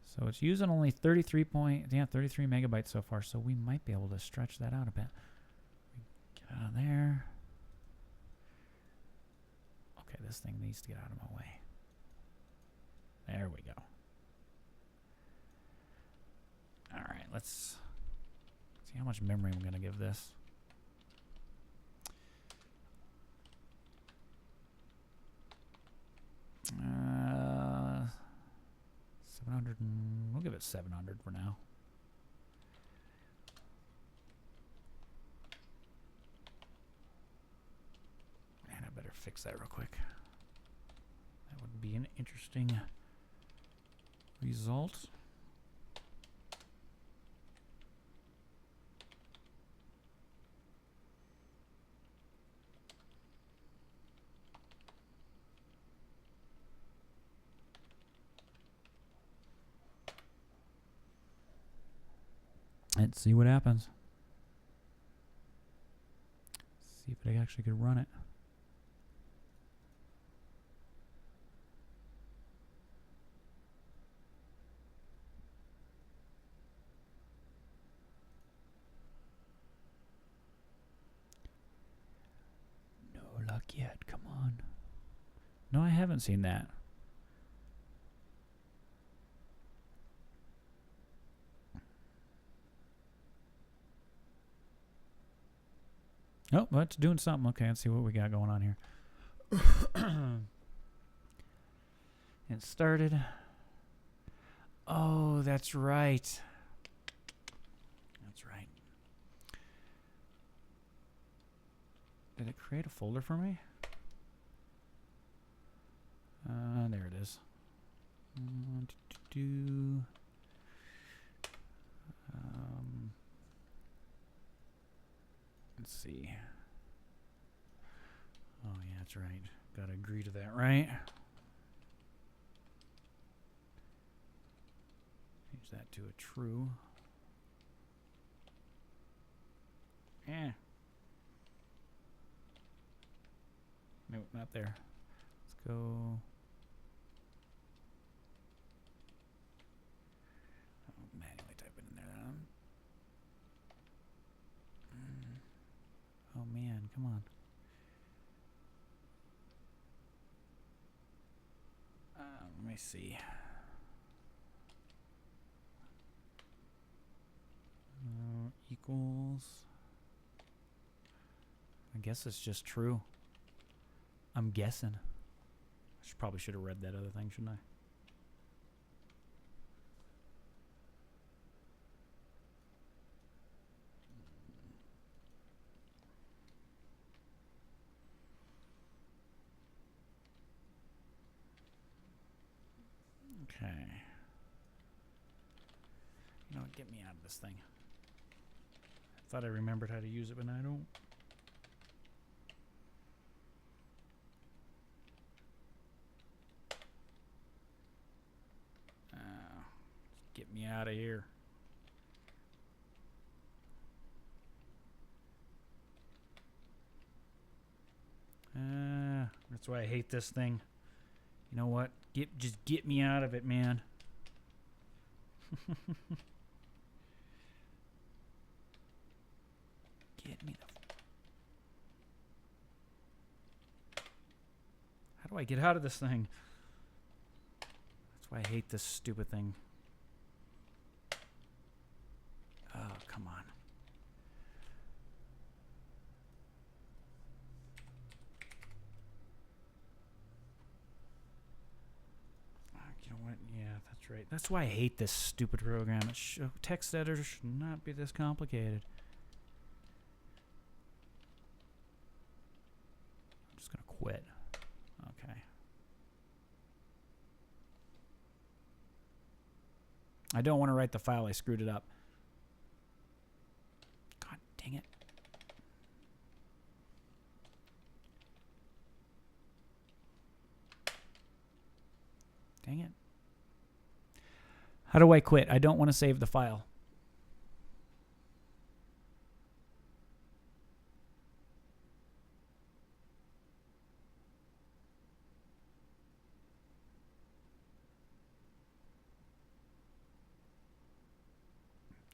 So it's using only 33 megabytes so far, so we might be able to stretch that out a bit. Get out of there. Okay, this thing needs to get out of my way. There we go. All right, let's see how much memory I'm going to give this. Uh, 700, we'll give it 700 for now. And I better fix that real quick. That would be an interesting result. Let's see what happens. See if I actually could run it. No luck yet. Come on. No, I haven't seen that. Oh, well, it's doing something. Okay, let's see what we got going on here. It started. Oh, that's right. That's right. Did it create a folder for me? There it is. Let's see. Oh, yeah, that's right. Gotta agree to that, right? Change that to a true. Eh. Nope, not there. Let's go. Manually type it in there. Oh man, come on. Let me see. equals. I guess it's just true. I'm guessing. Probably should have read that other thing, shouldn't I? Okay. You know what? Get me out of this thing. I thought I remembered how to use it, but I don't. Get me out of here. That's why I hate this thing. You know what? Just get me out of it, man. Get me the... How do I get out of this thing? That's why I hate this stupid thing. Oh, come on. You know what? Yeah, that's right. That's why I hate this stupid program. Text editor should not be this complicated. I'm just going to quit. Okay. I don't want to write the file. I screwed it up. God dang it. Dang it. How do I quit? I don't want to save the file.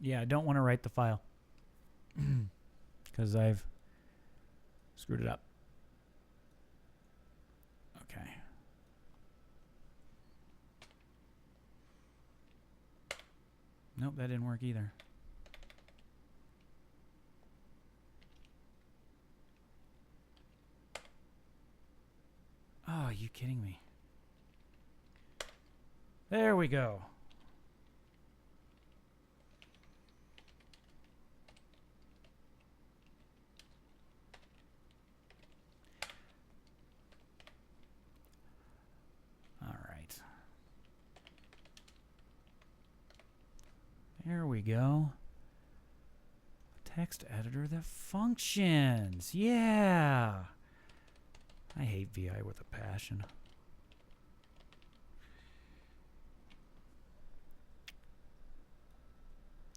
Yeah, I don't want to write the file because I've screwed it up. Okay. Nope, that didn't work either. Oh, are you kidding me? There we go. There we go. Text editor that functions. Yeah. I hate VI with a passion.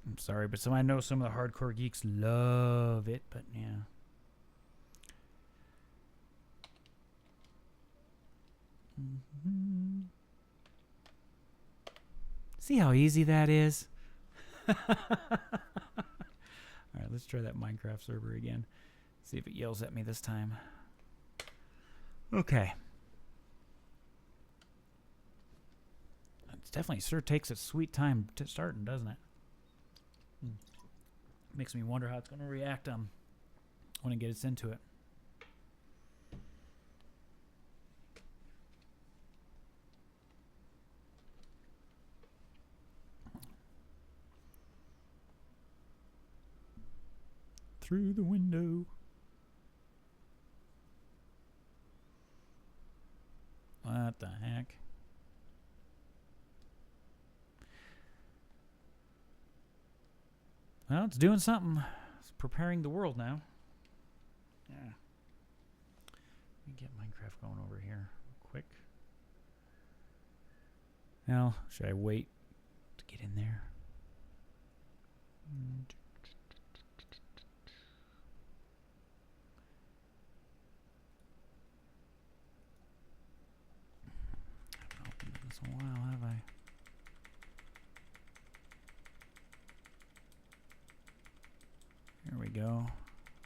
I'm sorry, but I know some of the hardcore geeks love it, but yeah. Mm-hmm. See how easy that is? All right, let's try that Minecraft server again. See if it yells at me this time. Okay. It definitely sure takes its sweet time to starting, doesn't it? Makes me wonder how it's going to react when it gets into it. Through the window. What the heck? Well, it's doing something. It's preparing the world now. Yeah. Let me get Minecraft going over here real quick. Now, should I wait to get in there? A while, have I? Here we go.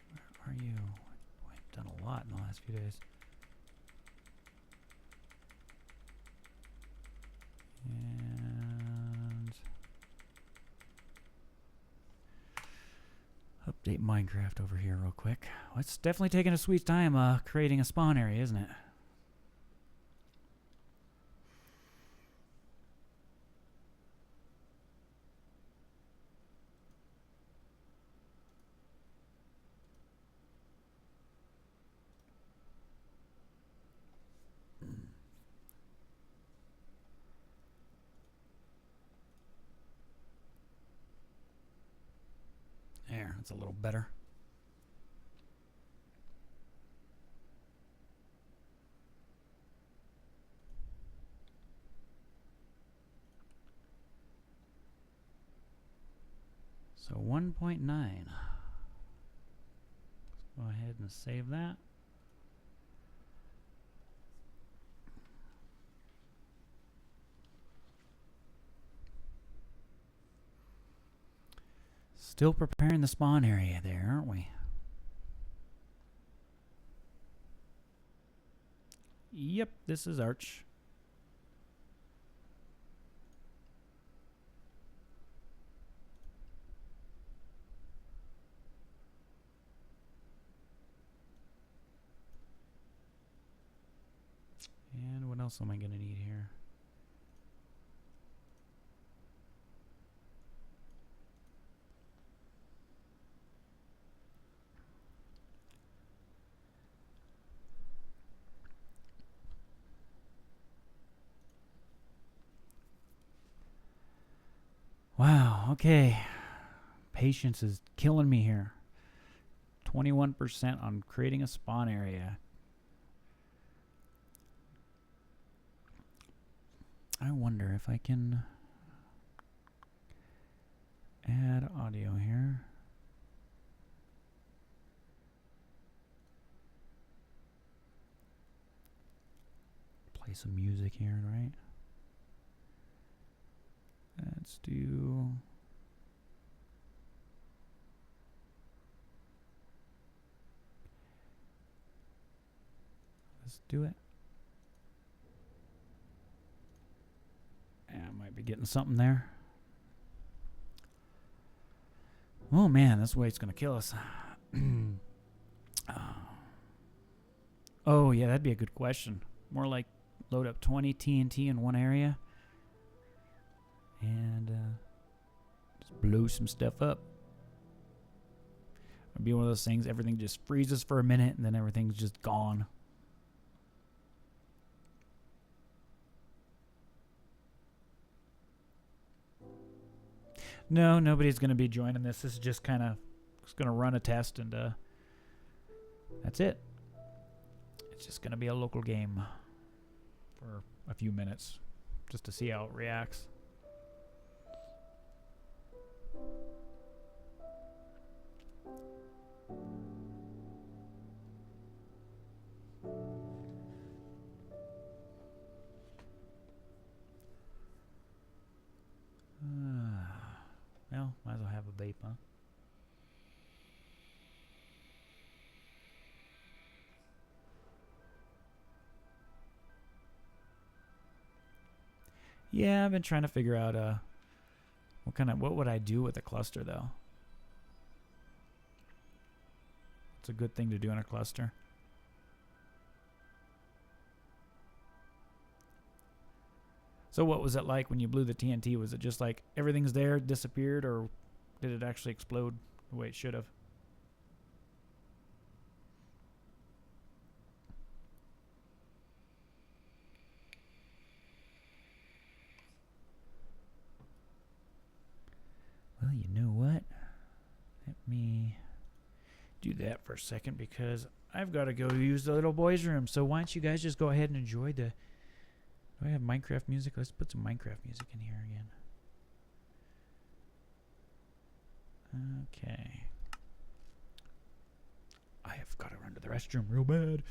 Where are you? Boy, I've done a lot in the last few days. And... update Minecraft over here real quick. Well, it's definitely taking a sweet time creating a spawn area, isn't it? There, that's a little better. So 1.9. Let's go ahead and save that. Still preparing the spawn area there, aren't we? Yep, this is Arch. And what else am I going to need here? Wow, okay. Patience is killing me here. 21% on creating a spawn area. I wonder if I can add audio here. Play some music here, right? Let's do... Let's do it. I might be getting something there. Oh man, this weight's gonna kill us. Oh yeah, that'd be a good question. More like load up 20 TNT in one area and just blow some stuff up. It'd be one of those things, everything just freezes for a minute and then everything's just gone. No, nobody's going to be joining this. This is just kind of going to run a test and that's it. It's just going to be a local game for a few minutes just to see how it reacts. Well, might as well have a vape, huh? Yeah, I've been trying to figure out what would I do with a cluster though? It's a good thing to do in a cluster. So what was it like when you blew the TNT? Was it just like everything's there, disappeared, or did it actually explode the way it should have? Well, you know what? Let me do that for a second because I've got to go use the little boy's room. So why don't you guys just go ahead and enjoy the... Do I have Minecraft music? Let's put some Minecraft music in here again. Okay. I have got to run to the restroom real bad.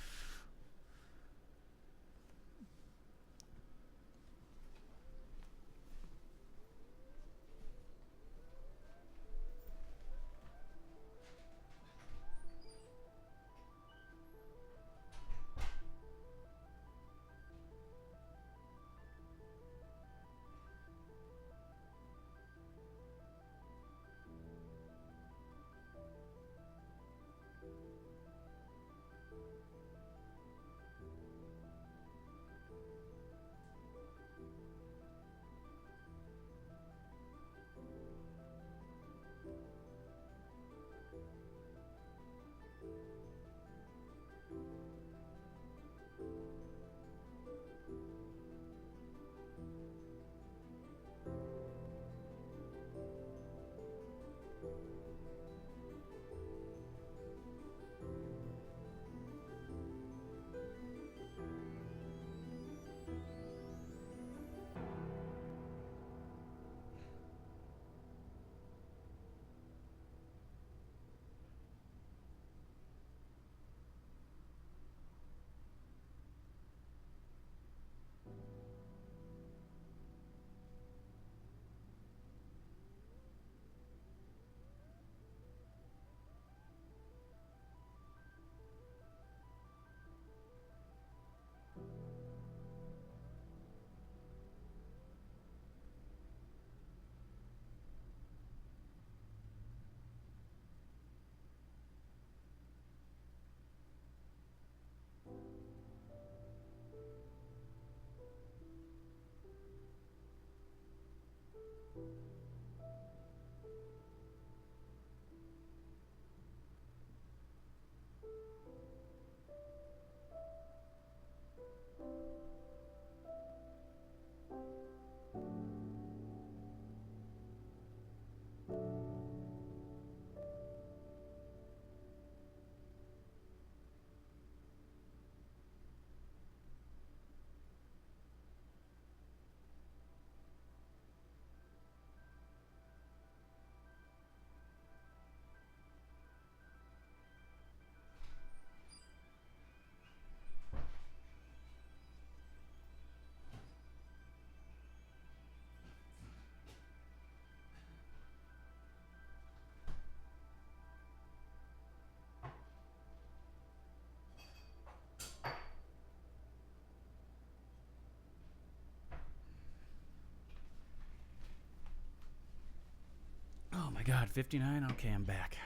God, 59? Okay, I'm back.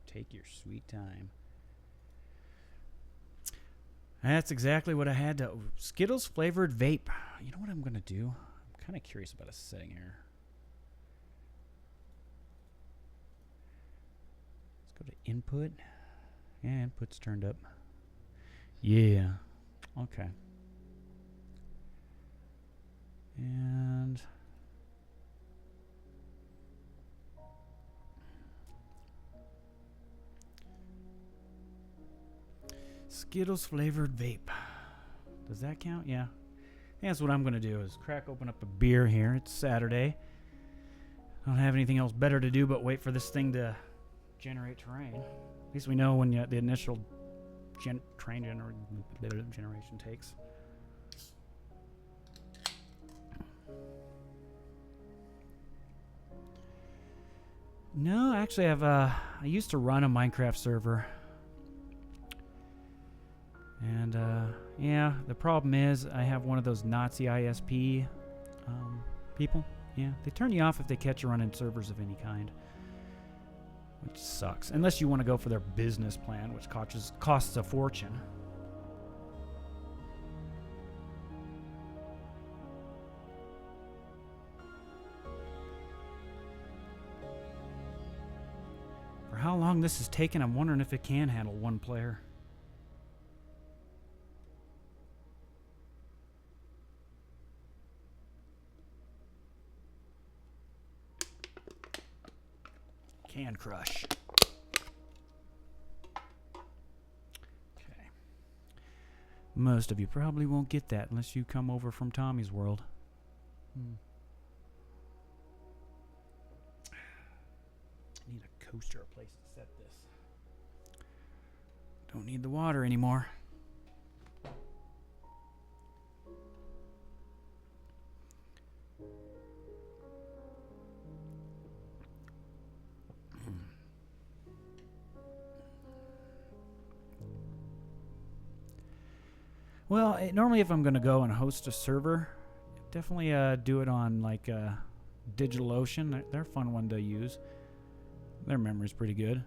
Take your sweet time. That's exactly what I had to... Skittles flavored vape. You know what I'm going to do? I'm kind of curious about a setting here. Let's go to input. Yeah, input's turned up. Yeah. Okay. And... Skittles flavored vape. Does that count? Yeah. That's what I'm going to do is crack open up a beer here. It's Saturday. I don't have anything else better to do but wait for this thing to generate terrain. At least we know when the initial terrain generation takes. No, actually I used to run a Minecraft server. And, yeah, the problem is I have one of those Nazi ISP people. Yeah, they turn you off if they catch you running servers of any kind. Which sucks. Unless you want to go for their business plan, which costs a fortune. For how long this has taken, I'm wondering if it can handle one player. Can crush. Okay. Most of you probably won't get that unless you come over from Tommy's world. I need a coaster, a place to set this. Don't need the water anymore. Well, normally if I'm going to go and host a server, definitely do it on like DigitalOcean. They're a fun one to use. Their memory's pretty good.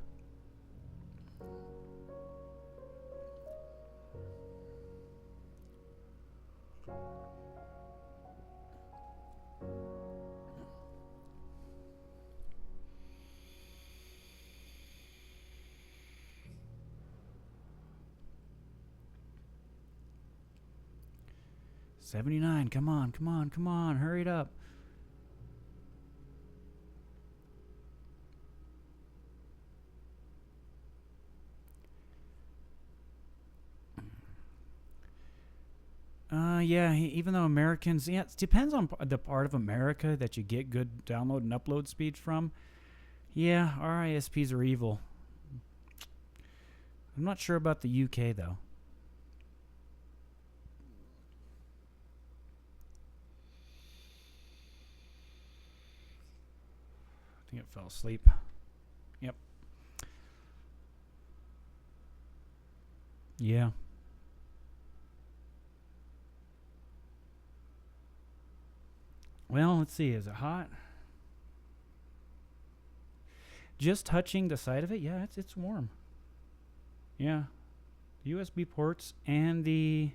$79. Come on, come on, come on. Hurry it up. Yeah, even though Americans... Yeah, it depends on the part of America that you get good download and upload speeds from. Yeah, our ISPs are evil. I'm not sure about the UK, though. I think it fell asleep. Yep. Yeah. Well, let's see. Is it hot? Just touching the side of it? Yeah, it's warm. Yeah. The USB ports and the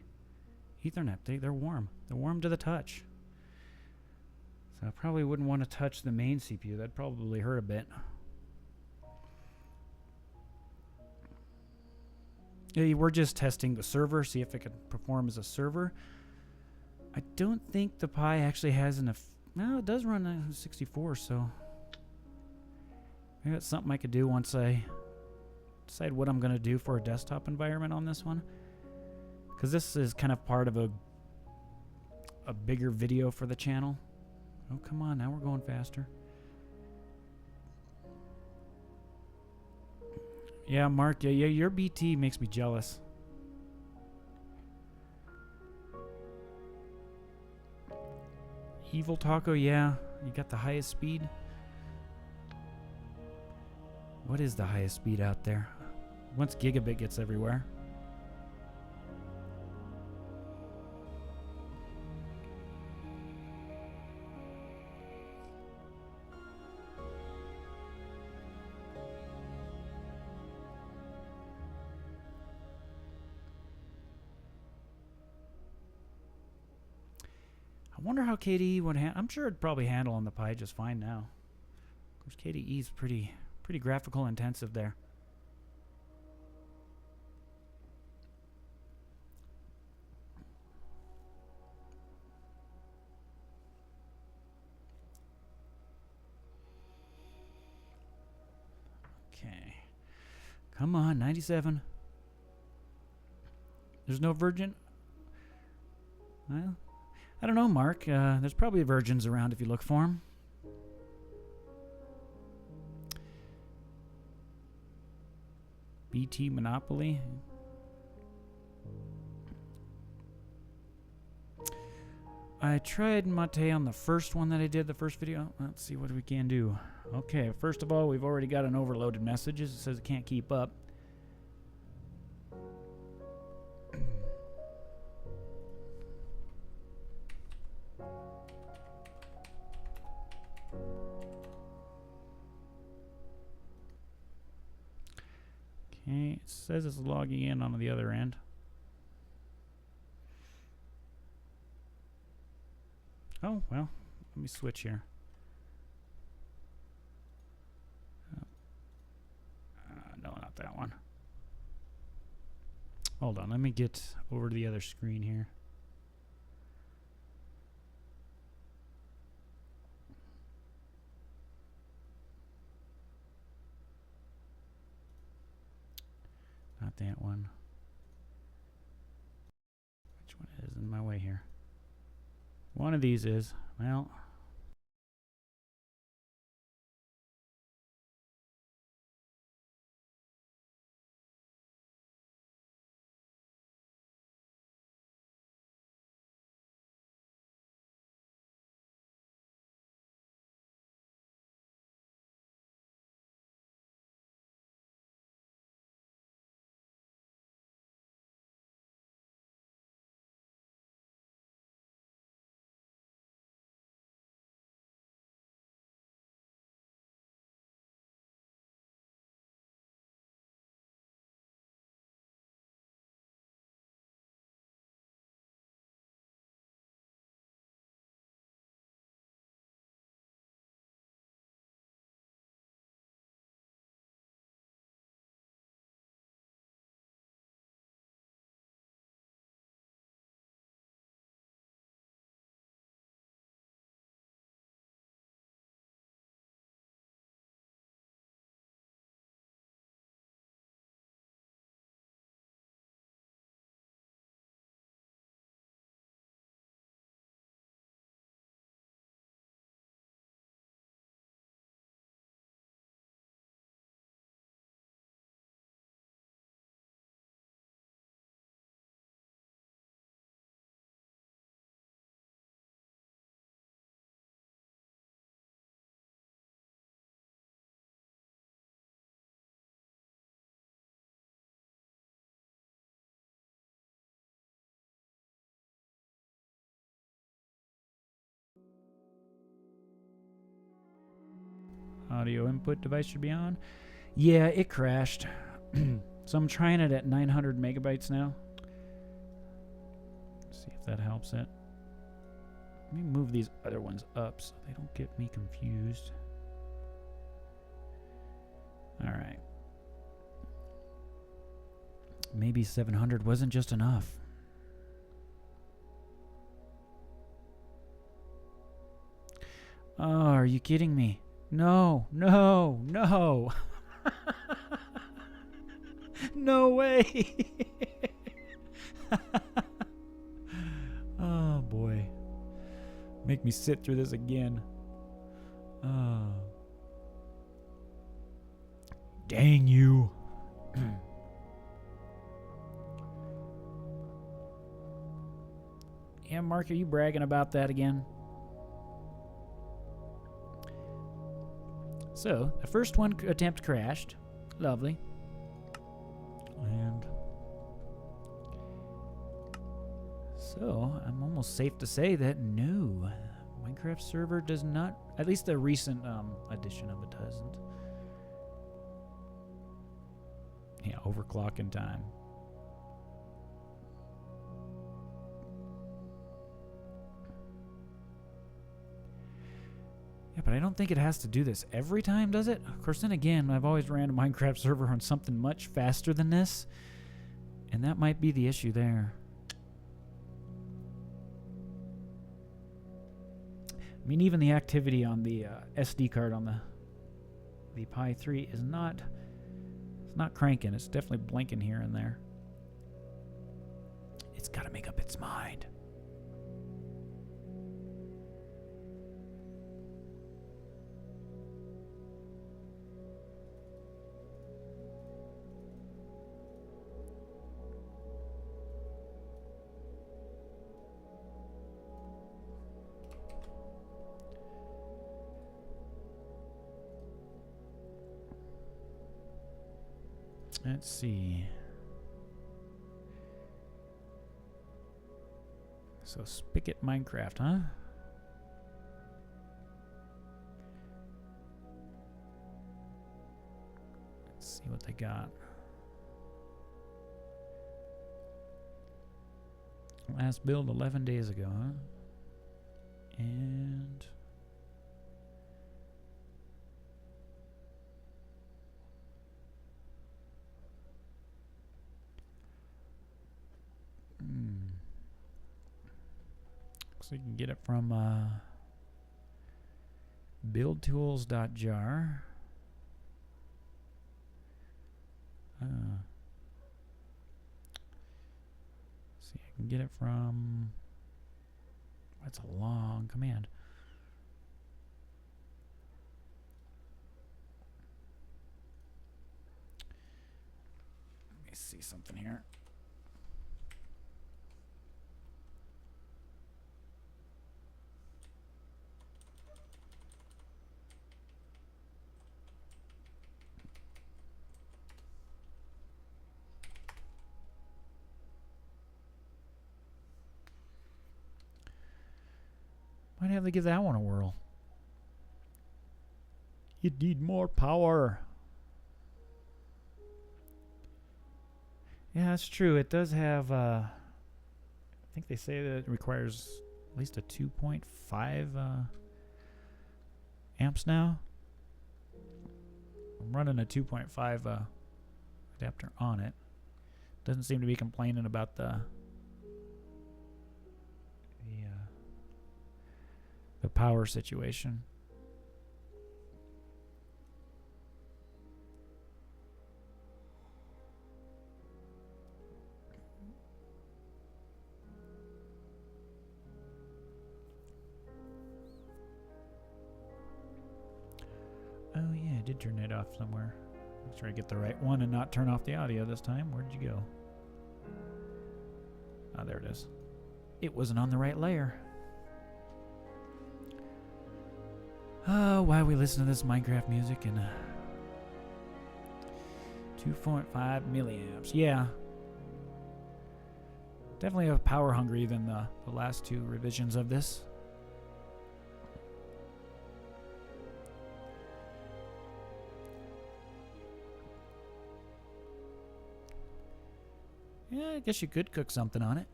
Ethernet, they're warm. They're warm to the touch. So I probably wouldn't want to touch the main CPU. That'd probably hurt a bit. Yeah, we're just testing the server, see if it can perform as a server. I don't think the Pi actually has enough. No, it does run a 64, so maybe that's something I could do once I decide what I'm going to do for a desktop environment on this one. Because this is kind of part of a bigger video for the channel. Oh, come on. Now we're going faster. Yeah, Mark. Yeah, your BT makes me jealous. Evil Taco, yeah. You got the highest speed. What is the highest speed out there? Once gigabit gets everywhere. I wonder how KDE would I'm sure it'd probably handle on the Pi just fine now. Of course, KDE is pretty graphical intensive there. Okay. Come on, 97. There's no Virgin? Well, I don't know, Mark. There's probably Virgins around if you look for them. BT Monopoly. I tried Mate on the first one that I did, the first video. Let's see what we can do. Okay, first of all, we've already got an overloaded message. It says it can't keep up. Okay, it says it's logging in on the other end. Oh, well, let me switch here. No, not that one. Hold on, let me get over to the other screen here. Not that one. Which one is in my way here? One of these is, well, audio input device should be on. Yeah, it crashed. So I'm trying it at 900 megabytes now. See if that helps it. Let me move these other ones up so they don't get me confused. All right. Maybe 700 wasn't just enough. Oh, are you kidding me? No, no, no. No way. Oh, boy. Make me sit through this again. Oh. Dang you. Yeah, Mark, are you bragging about that again? So, the first one attempt crashed. Lovely. And so, I'm almost safe to say that no, Minecraft server does not, at least the recent edition of it doesn't. Yeah, overclocking time. Yeah, but I don't think it has to do this every time, does it? Of course, then again, I've always ran a Minecraft server on something much faster than this, and that might be the issue there. I mean, even the activity on the SD card on the Pi 3 is not, it's not cranking. It's definitely blinking here and there. It's got to make up its mind. Let's see. So Spigot Minecraft, huh? Let's see what they got. Last build 11 days ago, huh? And so you can get it from buildtools.jar. See, I can get it from. That's a long command. Let me see something here. Might have to give that one a whirl. You need more power. Yeah, that's true. It does have, I think they say that it requires at least a 2.5 amps now. I'm running a 2.5 adapter on it. Doesn't seem to be complaining about the power situation. Oh yeah, I did turn it off somewhere. Make sure I get the right one and not turn off the audio this time. Where did you go? Ah, there it is. It wasn't on the right layer. Oh, why we listen to this Minecraft music and 2.5 milliamps. Yeah. Definitely a power hungry than the last two revisions of this. Yeah, I guess you could cook something on it.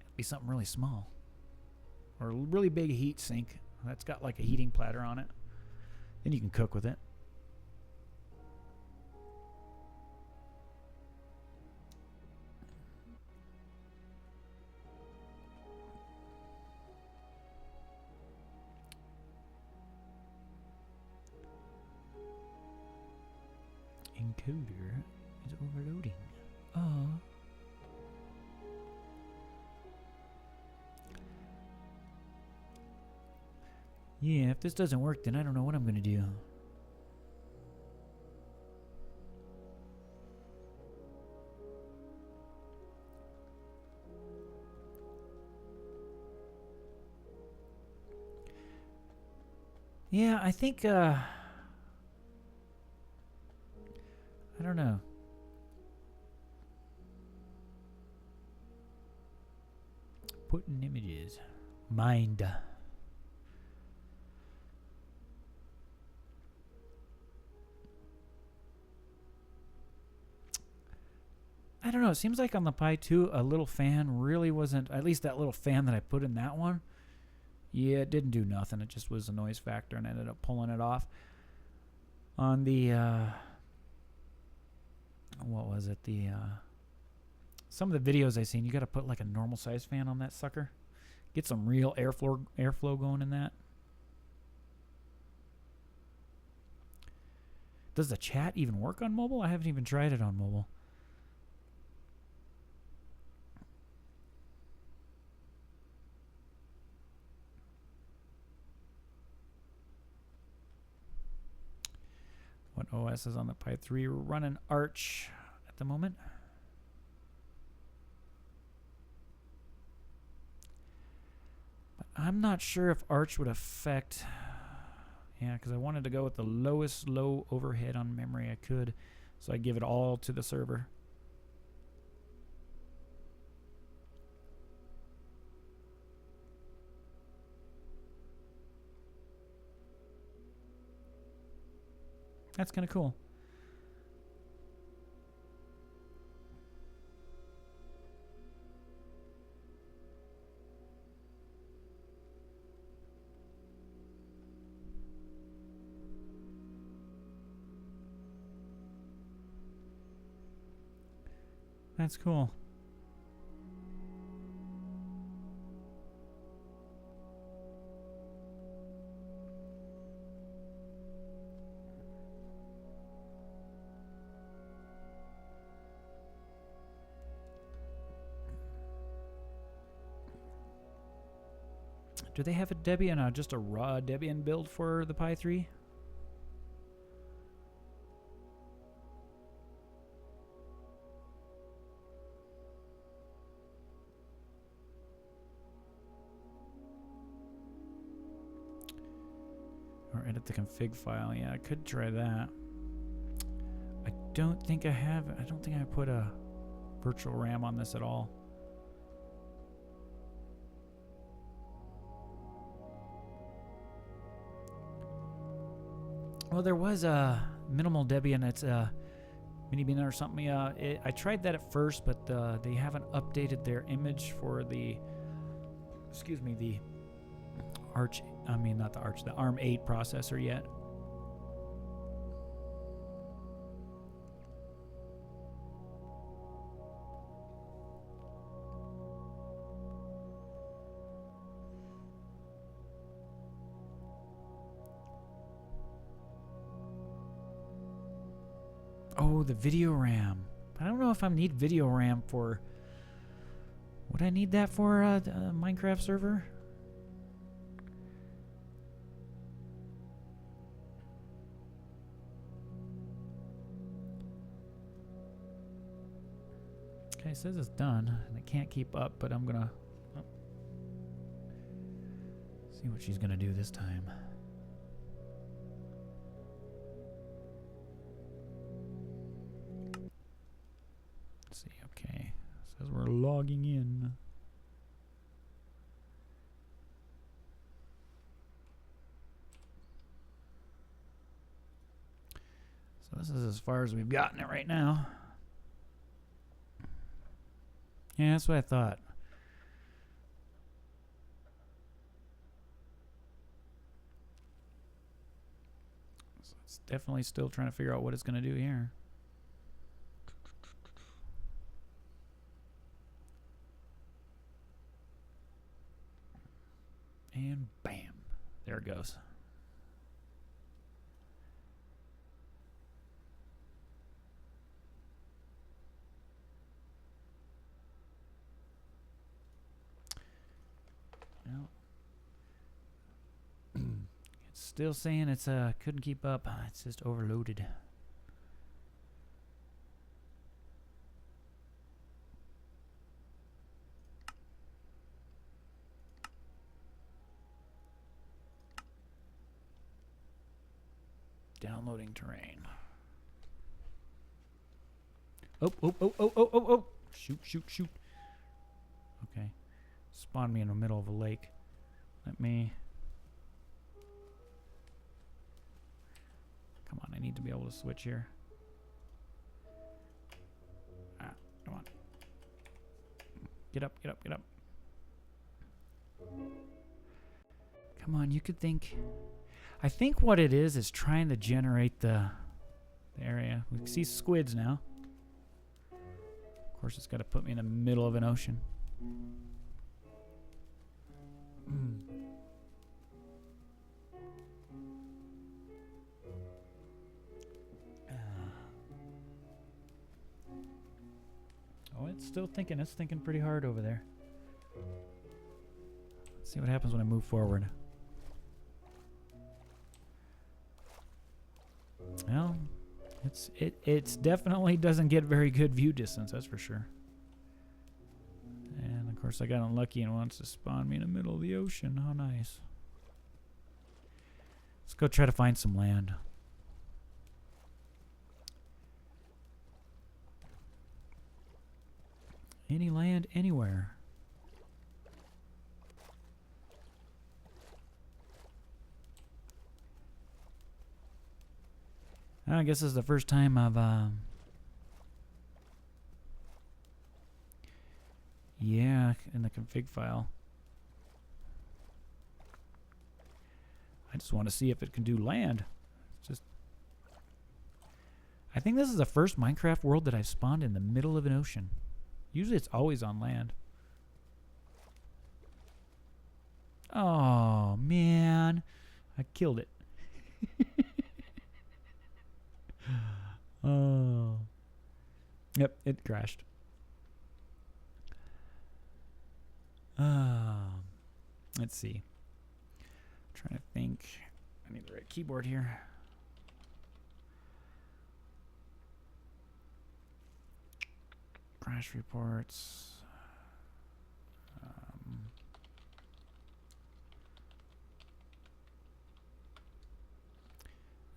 It'd be something really small. Or a really big heat sink that's got like a heating platter on it. Then you can cook with it. Encoder is overloading. Oh. Yeah, if this doesn't work, then I don't know what I'm going to do. Yeah, I think, I don't know. Putting images. Mind. I don't know. It seems like on the Pi 2, a little fan really wasn't, at least that little fan that I put in that one, Yeah, it didn't do nothing. It just was a noise factor and ended up pulling it off. On the, what was it? Some of the videos I seen, you got to put like a normal size fan on that sucker. Get some real airflow going in that. Does the chat even work on mobile? I haven't even tried it on mobile. What OS is on the Pi 3? We're running Arch at the moment. But I'm not sure if Arch would affect... Yeah, because I wanted to go with the lowest low overhead on memory I could. So I give it all to the server. That's kind of cool. That's cool. Do they have a Debian, just a raw Debian build for the Pi 3? Or edit the config file. Yeah, I could try that. I don't think I have. I don't think I put a virtual RAM on this at all. Well, there was a minimal Debian. It's a Minibean or something. I tried that at first, but they haven't updated their image for the, excuse me, the Arch. I mean, not the Arch, the ARM 8 processor yet. Oh, the video RAM. I don't know if I need video RAM for... Would I need that for a Minecraft server? Okay, it says it's done, and it can't keep up, but I'm gonna see what she's gonna do this time. Let's see, okay. It says we're logging in. So this is as far as we've gotten it right now. Yeah, that's what I thought. So it's definitely still trying to figure out what it's going to do here. And bam. There it goes. Well, it's still saying it's couldn't keep up. It's just overloaded. Downloading terrain. Oh, oh, oh, oh, oh, oh, oh. Shoot, shoot, shoot. Okay. Spawned me in the middle of a lake. Let me... Come on, I need to be able to switch here. Ah, come on. Get up, get up, get up. Come on, you could think. I think what it is trying to generate the area. We can see squids now. Of course, it's got to put me in the middle of an ocean. Oh, it's still thinking. It's thinking pretty hard over there. Let's see what happens when I move forward. Well, it's definitely doesn't get very good view distance, that's for sure. And of course I got unlucky and wants to spawn me in the middle of the ocean. How nice. Let's go try to find some land. Any land anywhere. I guess this is the first time I've yeah, in the config file. I just want to see if it can do land. It's just I think this is the first Minecraft world that I've spawned in the middle of an ocean. Usually it's always on land. Oh, man. I killed it. Oh. Yep, it crashed. Let's see. I'm trying to think. I need the right keyboard here. Crash reports.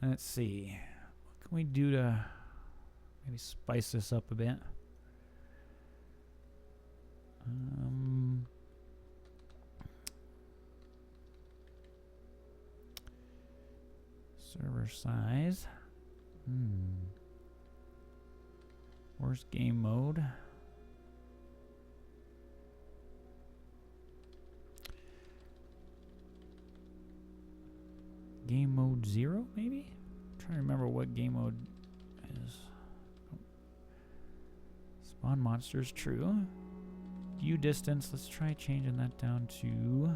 Let's see. What can we do to maybe spice this up a bit? Server size. Where's game mode? Game mode 0, maybe? I'm trying to remember what game mode is. Spawn monsters, true. View distance, let's try changing that down to,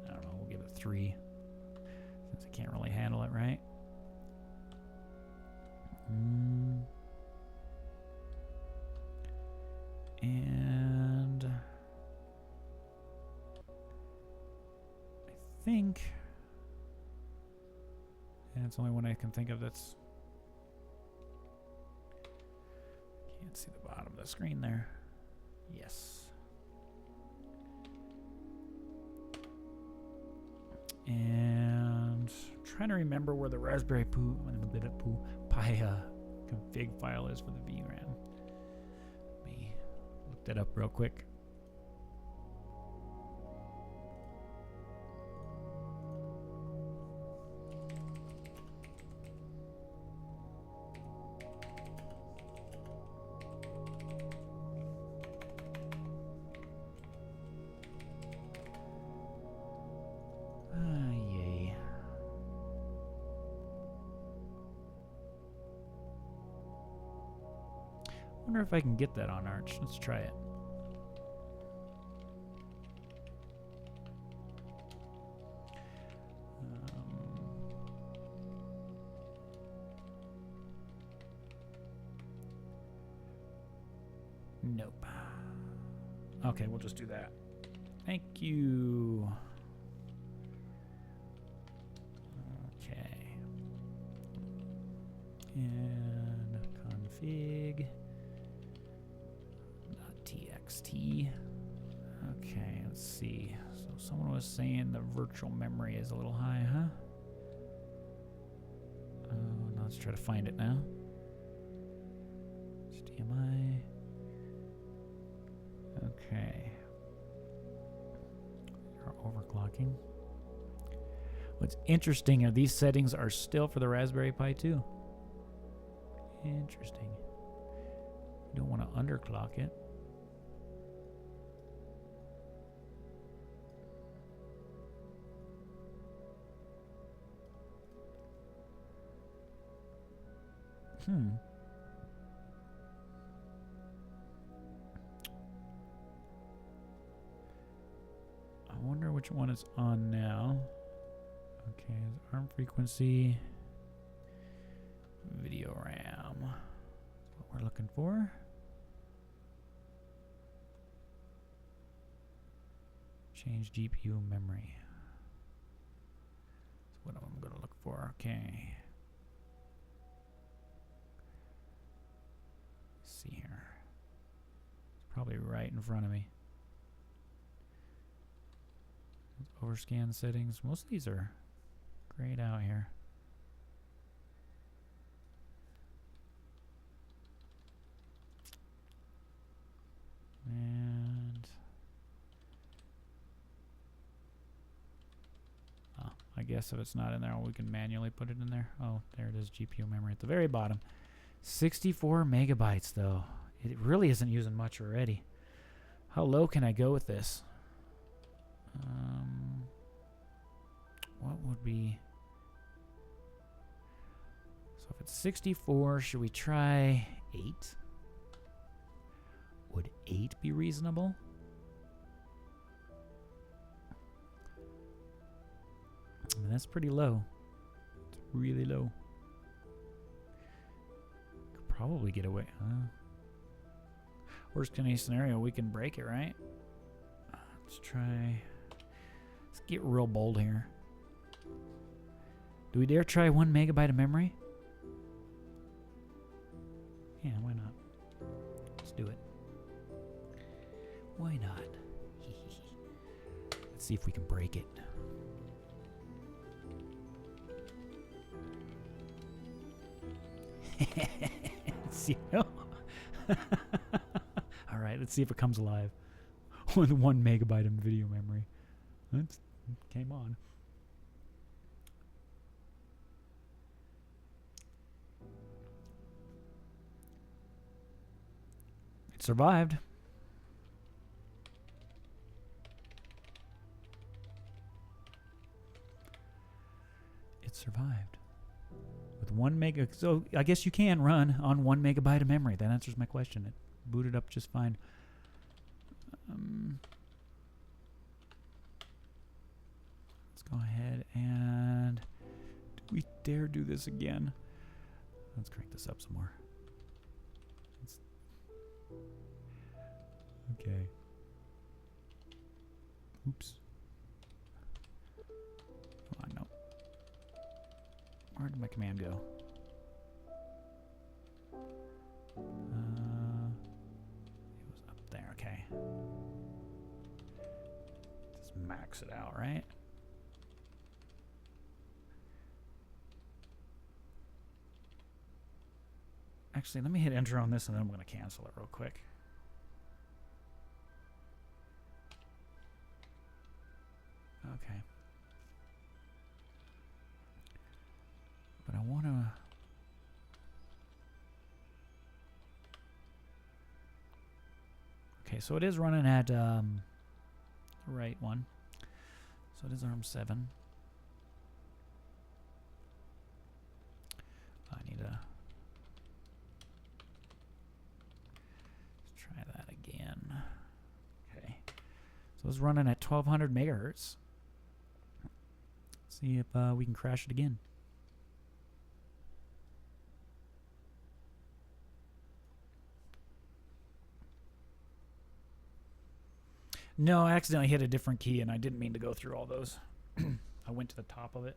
I don't know, we'll give it 3. Since I can't really handle it, right? And I think, and it's the only one I can think of that's, can't see the bottom of the screen there. Yes. And I'm trying to remember where the Raspberry Pi config file is for the VRAM. Let me look that up real quick. Yay. I wonder if I can get that on Arch. Let's try it. Nope. Okay, we'll just do that. Thank you. Okay. And config. .txt. Okay, let's see. So someone was saying the virtual memory is a little high, huh? Now let's try to find it now. HDMI. Okay. You're overclocking. What's interesting are these settings are still for the Raspberry Pi 2. Interesting. You don't want to underclock it. I wonder which one it's on now. Okay, ARM frequency, video RAM. That's what we're looking for. Change GPU memory. That's what I'm going to look for. Okay. Let's see here. It's probably right in front of me. Overscan settings. Most of these are grayed out here. And I guess if it's not in there, we can manually put it in there. Oh, there it is, GPU memory at the very bottom. 64 megabytes, though. It really isn't using much already. How low can I go with this? What would be... So if it's 64, should we try 8? Would 8 be reasonable? I mean, that's pretty low. It's really low. Could probably get away. Worst case scenario, we can break it, right? Let's try... Let's get real bold here. Do we dare try 1 megabyte of memory? Yeah, why not? Let's do it. Why not? Let's see if we can break it. Let's see. Oh. All right, let's see if it comes alive with 1 megabyte of video memory. That came on. It survived. It survived. With 1 mega, so I guess you can run on 1 megabyte of memory. That answers my question. It booted up just fine. Let's go ahead and do we dare do this again? Let's crank this up some more. Okay. Oops. Come on, no. Where did my command go? It was up there, okay. Just max it out, right? Actually, let me hit enter on this and then I'm going to cancel it real quick. Okay. But I want to... Okay, so it is running at the right one. So it is ARM 7. I need to... Let's try that again. Okay. So it's running at 1200 megahertz. See if we can crash it again. No, I accidentally hit a different key and I didn't mean to go through all those. I went to the top of it.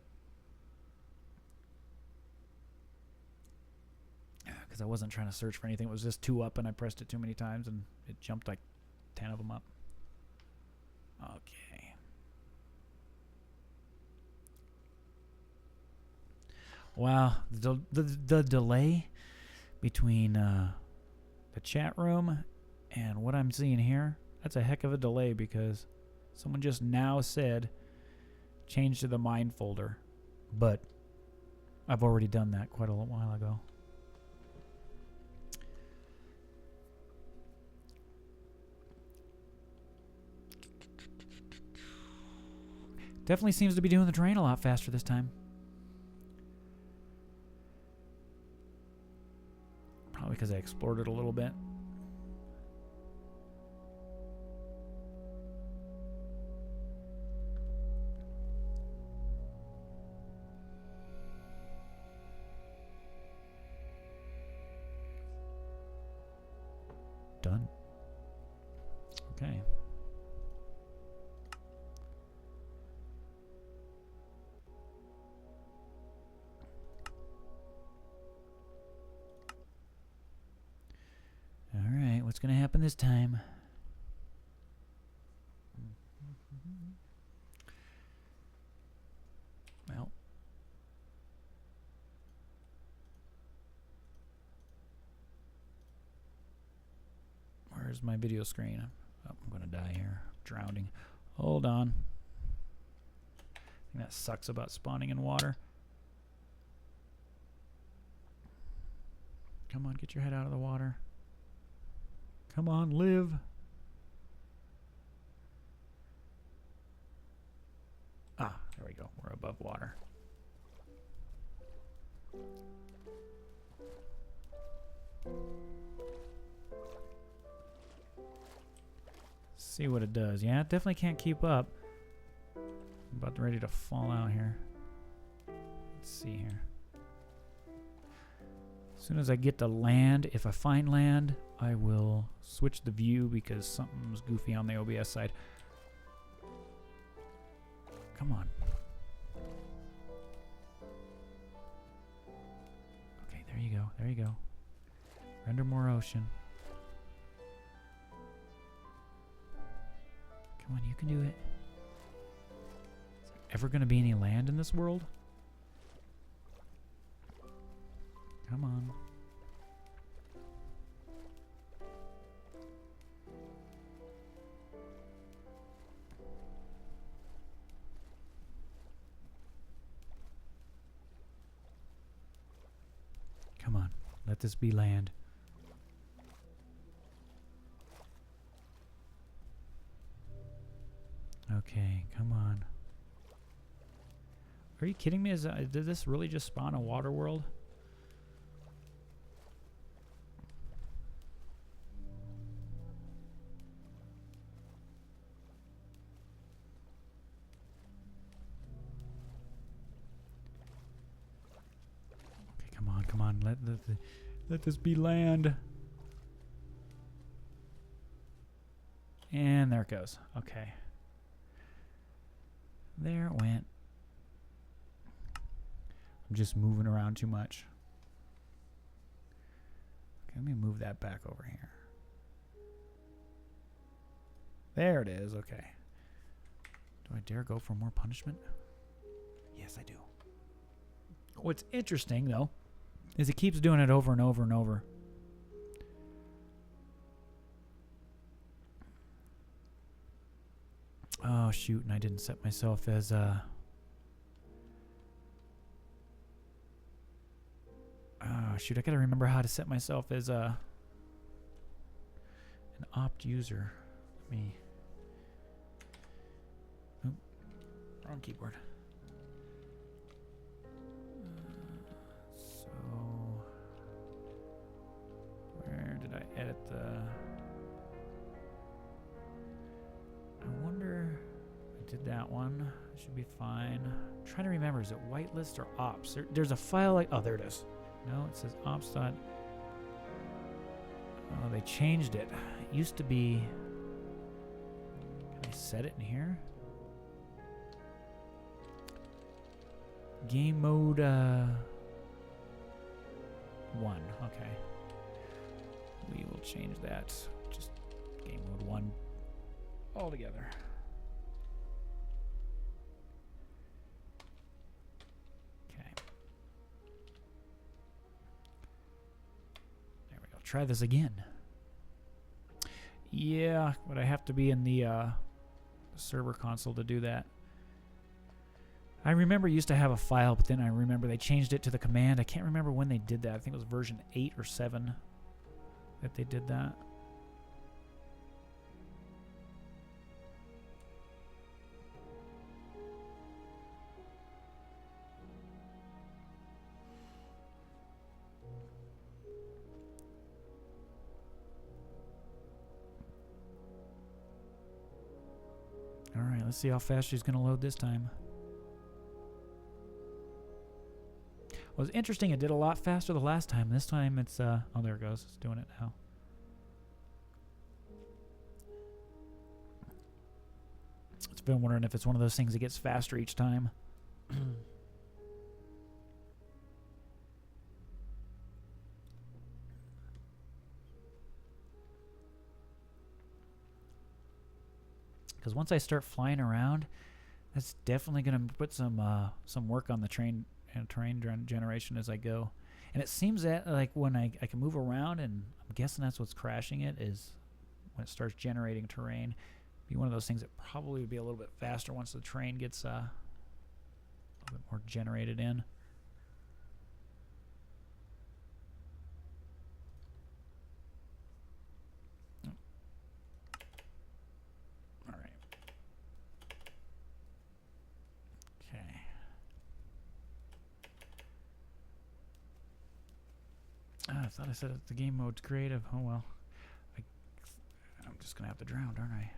Because I wasn't trying to search for anything. It was just 2 up and I pressed it too many times and it jumped like 10 of them up. Okay. Wow, the delay between the chat room and what I'm seeing here, that's a heck of a delay because someone just now said change to the mine folder, but I've already done that quite a while ago. Definitely seems to be doing the terrain a lot faster this time. I explored it a little bit. Done. Okay. All right, what's going to happen this time? Well, where's my video screen? Oh, I'm going to die here. Drowning. Hold on. I think that sucks about spawning in water. Come on, get your head out of the water. Come on, live. Ah, there we go. We're above water. See what it does. Yeah, it definitely can't keep up. I'm about ready to fall out here. Let's see here. As soon as I get to land, if I find land, I will switch the view because something's goofy on the OBS side. Come on. Okay, there you go. There you go. Render more ocean. Come on, you can do it. Is there ever going to be any land in this world? Come on. Come on. Let this be land. Okay, come on. Are you kidding me? Did this really just spawn a water world? Okay, come on, come on. Let this be land. And there it goes. Okay. There it went. I'm just moving around too much. Okay, let me move that back over here. There it is. Okay. Do I dare go for more punishment? Yes, I do. What's interesting, though, is it keeps doing it over and over and over. Oh, shoot, and I didn't set myself as, oh, shoot, I gotta remember how to set myself as, an opt user. Let me, oop, wrong keyboard. So, where did I edit the... I wonder, I did that one. Should be fine. I'm trying to remember, is it whitelist or ops? There's a file like, oh, there it is. No, it says ops dot. Oh, they changed it. It used to be, can I set it in here? Game mode 1, okay. We will change that. Just game mode 1. All together. Okay. There we go. Try this again. Yeah, but I have to be in the server console to do that. I remember used to have a file, but then I remember they changed it to the command. I can't remember when they did that. I think it was version 8 or 7 that they did that. Let's see how fast she's going to load this time. Well, it's interesting. It did a lot faster the last time. This time it's, oh, there it goes. It's doing it now. I've been wondering if it's one of those things that gets faster each time. Because once I start flying around, that's definitely going to put some work on the terrain generation as I go. And it seems that like when I can move around, and I'm guessing that's what's crashing it, is when it starts generating terrain. Be one of those things that probably would be a little bit faster once the terrain gets a little bit more generated in. All right. Okay. I thought I said the game mode's creative. Oh well. I'm just gonna have to drown, aren't I?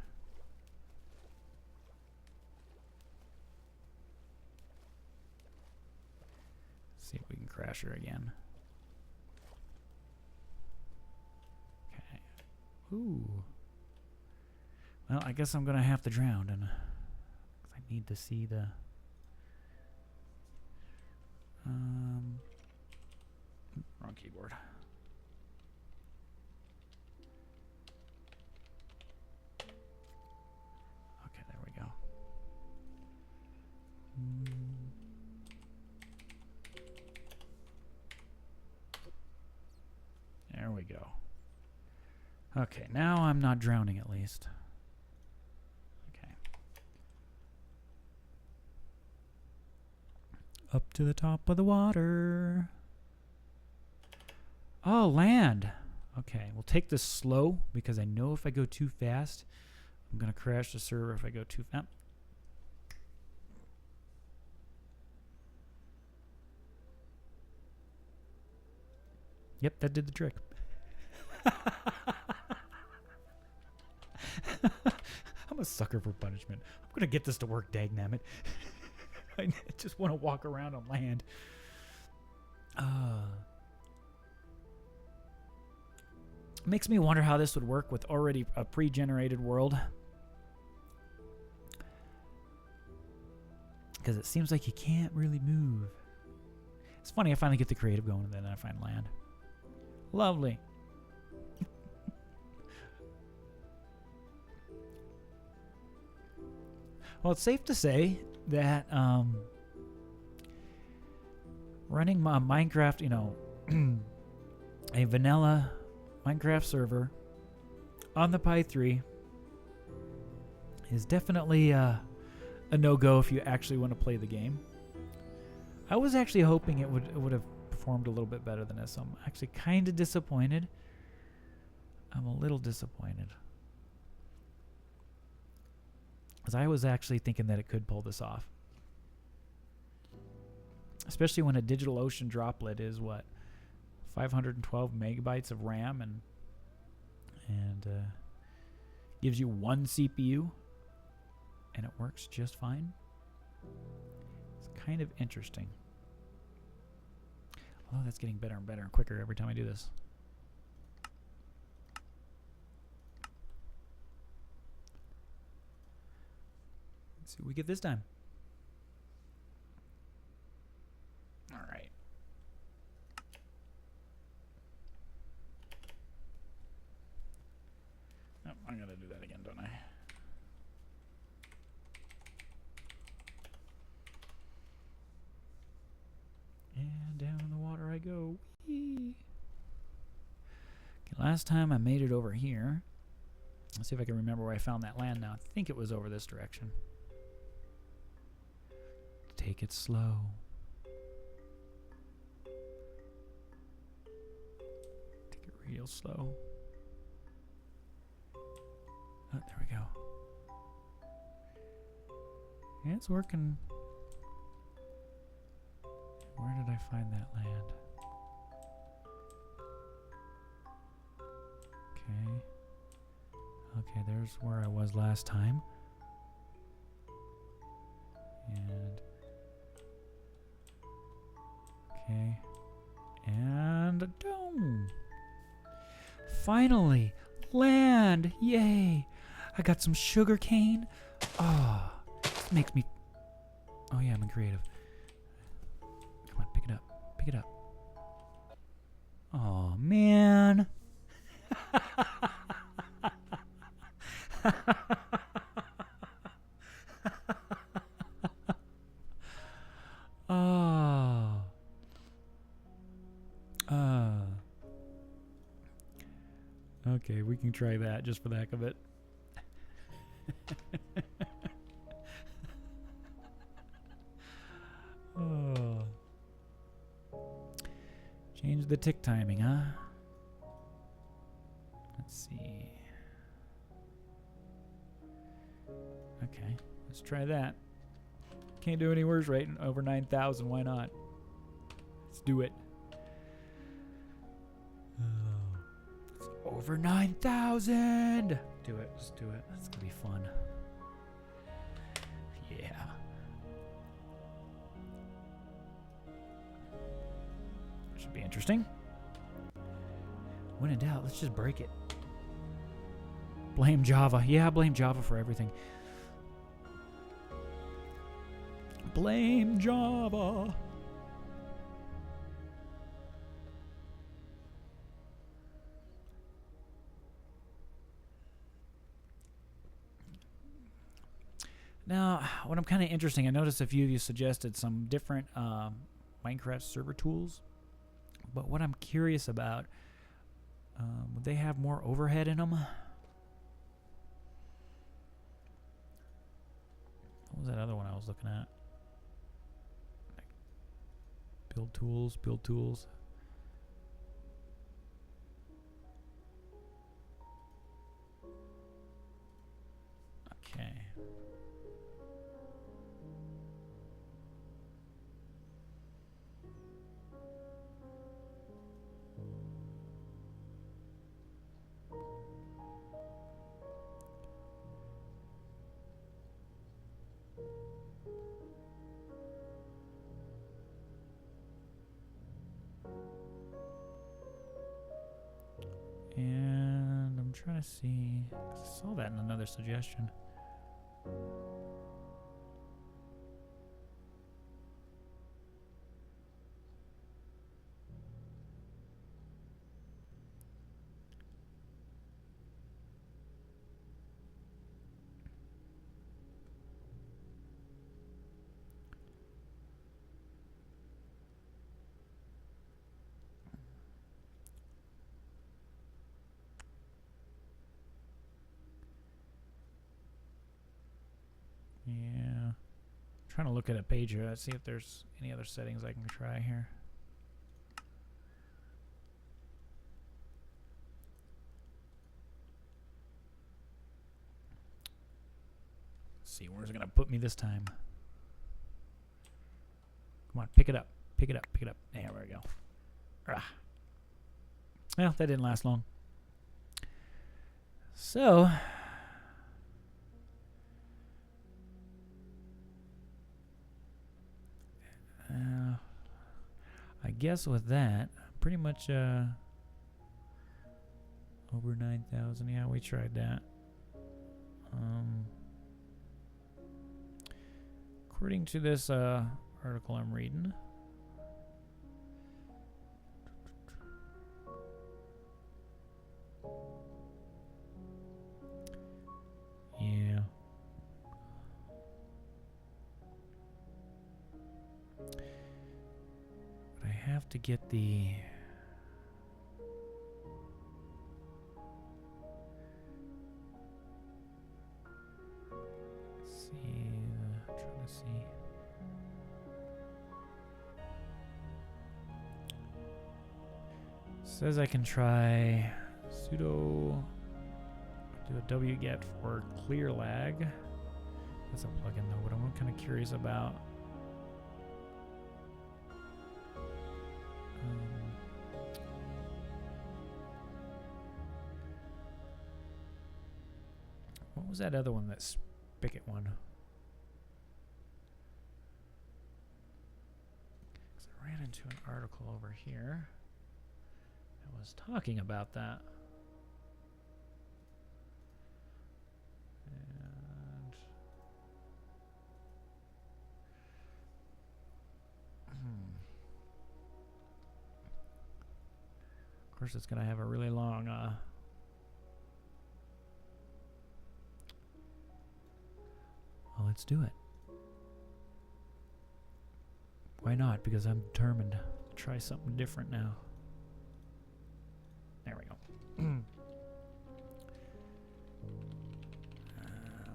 See if we can crash her again. Okay. Ooh. Well, I guess I'm gonna have to drown, and I need to see the. Wrong keyboard. Okay, there we go. There we go. Okay, now I'm not drowning at least. Okay. Up to the top of the water. Oh, land. Okay, we'll take this slow because I know if I go too fast, I'm going to crash the server if I go too fast. Yep, that did the trick. I'm a sucker for punishment. I'm going to get this to work, dagnammit. I just want to walk around on land. Makes me wonder how this would work with already a pre-generated world. Because it seems like you can't really move. It's funny, I finally get the creative going and then I find land. Lovely. Well, it's safe to say that running my Minecraft, you know, a vanilla Minecraft server on the Pi 3 is definitely a no-go if you actually want to play the game. I was actually hoping it would have performed a little bit better than this. I'm actually kind of disappointed. I'm a little disappointed. Because I was actually thinking that it could pull this off. Especially when a DigitalOcean droplet is what? 512 megabytes of RAM and gives you one CPU and it works just fine. It's kind of interesting. Oh, that's getting better and better and quicker every time I do this. Let's see what we get this time. All right. Oh, I'm going to do that again, don't I? And down in the water I go. Whee! Okay, last time I made it over here. Let's see if I can remember where I found that land now. I think it was over this direction. Take it slow. Take it real slow. Oh, there we go. Yeah, it's working. Where did I find that land? Okay. Okay, there's where I was last time. finally, land! Yay! I got some sugar cane. Oh, this makes me... Oh yeah, I'm in creative. Come on, pick it up. Pick it up. Oh, man. Oh. Okay, we can try that just for the heck of it. Oh. Change the tick timing, huh? Let's see. Okay, let's try that. Can't do any worse, right? Over 9,000, why not? Let's do it. Oh, it's over 9,000! Do it, let's do it. That's gonna be fun. Yeah. Should be interesting. When in doubt, let's just break it. Blame Java. Yeah, blame Java for everything. Blame Java. Now, what I'm kind of interesting, I noticed a few of you suggested some different Minecraft server tools, but what I'm curious about, would they have more overhead in them? What was that other one I was looking at? Build tools, build tools. Okay. And I'm trying to see, 'cause I saw that in another suggestion. Yeah. Trying to look at a page here. Let's see if there's any other settings I can try here. Let's see, where's it gonna put me this time? Come on, pick it up. Pick it up. Pick it up. There we go. Ah. Well, that didn't last long. So, I guess with that, pretty much over 9,000. Yeah, we tried that. According to this article I'm reading, yeah. But I have to get the... trying to see. Says I can try sudo do a wget for clear lag. That's a plugin though, but I'm kind of curious about. What was that other one, that spigot one? 'Cause I ran into an article over here that was talking about that. Of course, it's going to have a really long well, let's do it. Why not? Because I'm determined to try something different now. There we go.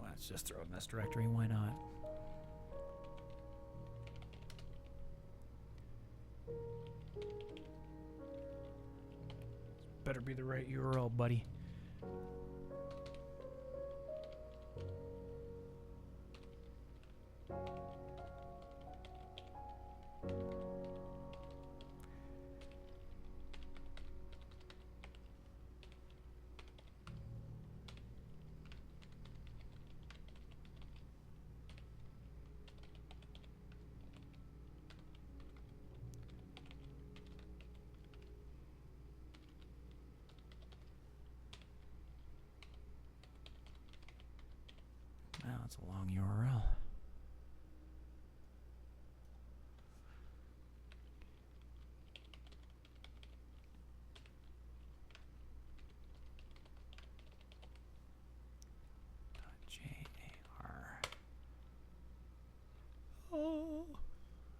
Let's just throw it in this directory. Why not? Better be the right URL, buddy. Wow, that's a long URL. .jar. Oh, at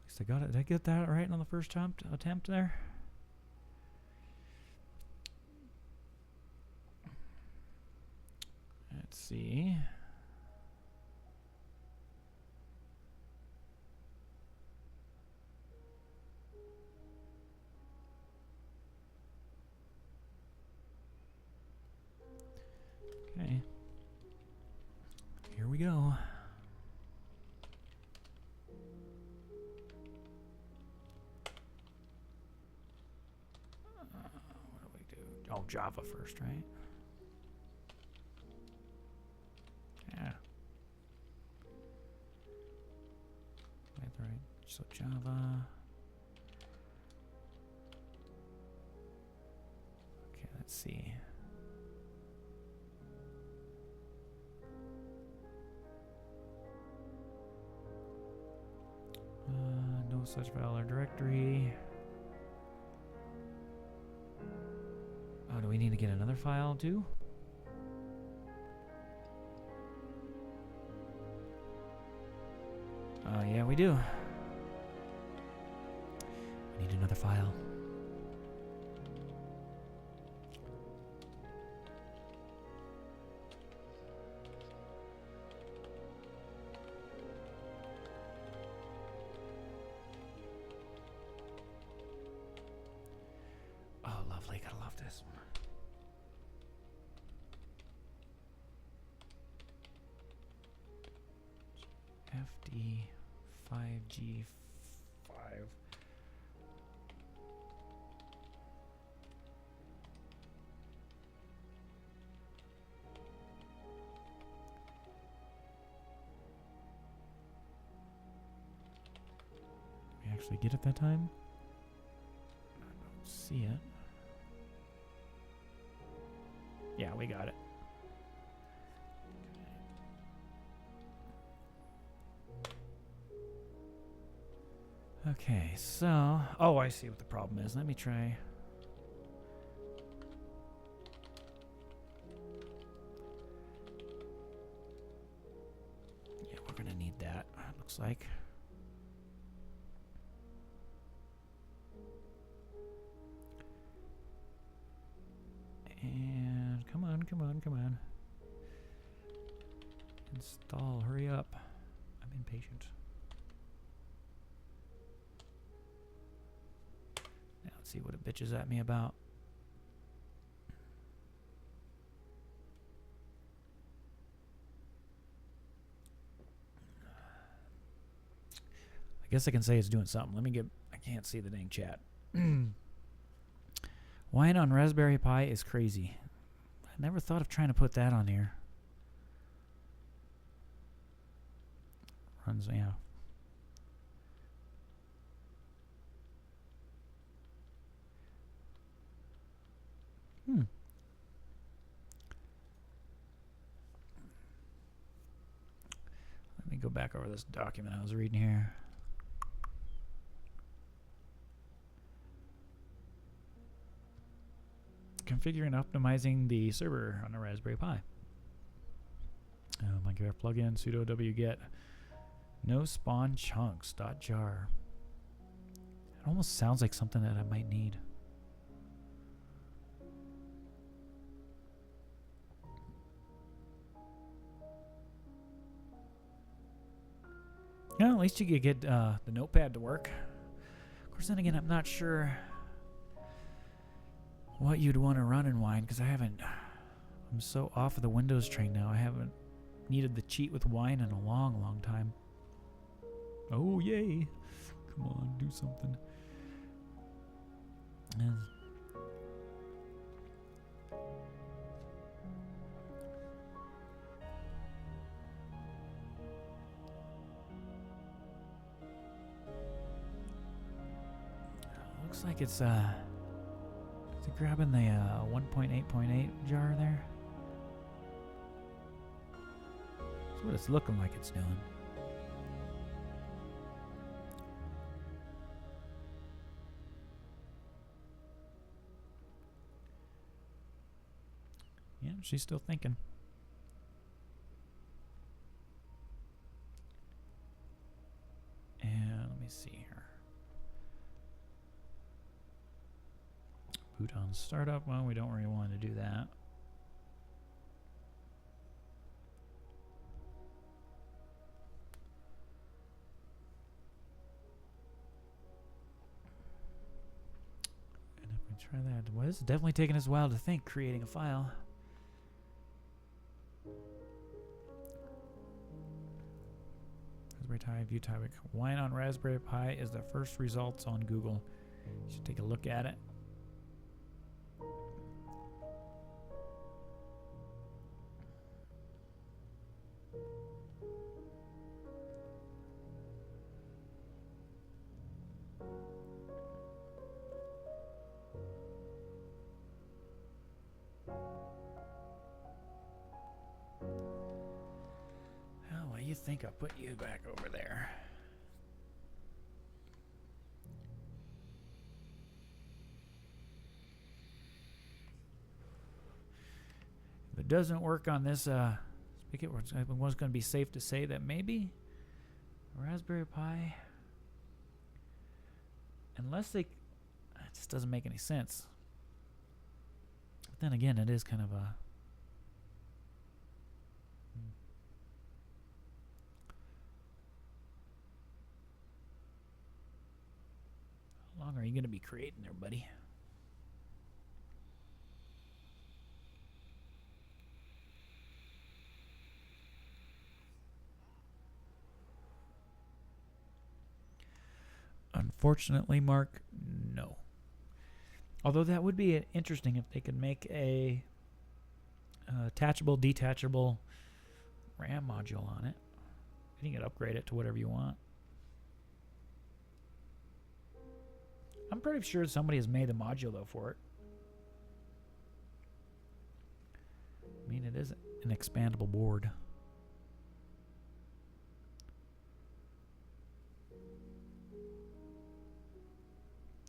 least I got it. Did I get that right on the first attempt there? Let's see. Okay. Here we go. What do we do? Oh, Java first, right? Yeah. That's right. So Java. Okay, let's see. No such file or directory. Oh, do we need to get another file too? Oh, yeah, we do. We need another file. Oh, lovely. Gotta love this one. FD5G5. We actually get it that time? I don't see it. Yeah, we got it. Okay, so... Oh, I see what the problem is. Let me try... Yeah, we're gonna need that, it looks like. And... Come on, come on, come on. Install, hurry up. I'm impatient. Now let's see what it bitches at me about. I guess I can say it's doing something. Let me get... I can't see the dang chat. Wine on Raspberry Pi is crazy. I never thought of trying to put that on here. Runs, yeah. Let me go back over this document I was reading here. configuring and optimizing the server on a Raspberry Pi. Minecraft plugin sudo wget no spawn chunks .jar. It almost sounds like something that I might need. Yeah, at least you could get the notepad to work. Of course, then again, I'm not sure what you'd want to run in Wine, because I'm so off of the Windows train now. I haven't needed the cheat with Wine in a long, long time. Oh, yay. Come on, do something. Looks like it's grabbing the 1.8.8 jar there. That's what it's looking like it's doing. Yeah, she's still thinking. And let me see here. Boot on startup. Well, we don't really want to do that. And if we try that, well, this is definitely taking us a while to think, creating a file. Raspberry Pi view topic. Wine on Raspberry Pi is the first results on Google. You should take a look at it. You think I'll put you back over there. If it doesn't work on this spigot, it was going to be safe to say that maybe Raspberry Pi, unless it just doesn't make any sense. But then again, it is kind of a How long are you going to be creating there, buddy? Unfortunately, Mark, no. Although that would be interesting if they could make a attachable, detachable RAM module on it. You can upgrade it to whatever you want. I'm pretty sure somebody has made a module, though, for it. I mean, it is an expandable board.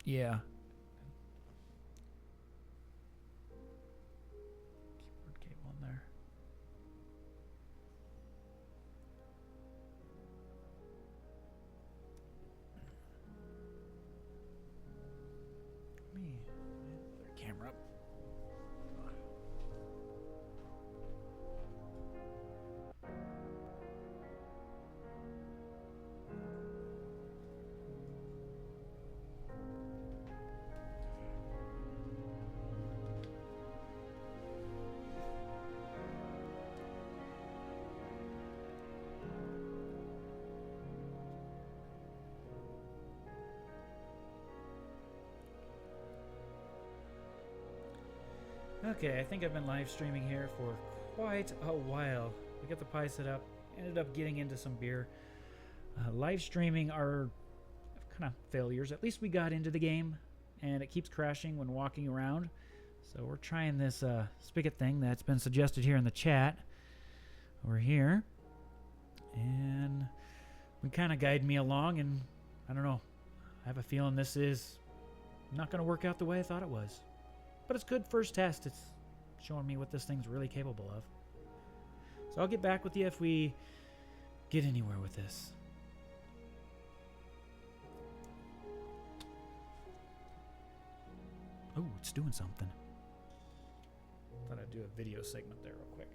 Yeah. Keyboard cable in there. Camera up. Okay, I think I've been live streaming here for quite a while. We got the Pi set up, ended up getting into some beer. Live streaming are kind of failures. At least we got into the game, and it keeps crashing when walking around. So we're trying this spigot thing that's been suggested here in the chat over here. And we kind of guide me along, and I don't know. I have a feeling this is not going to work out the way I thought it was. But it's good first test. It's showing me what this thing's really capable of. So I'll get back with you if we get anywhere with this. Oh, it's doing something. Thought I'd do a video segment there real quick.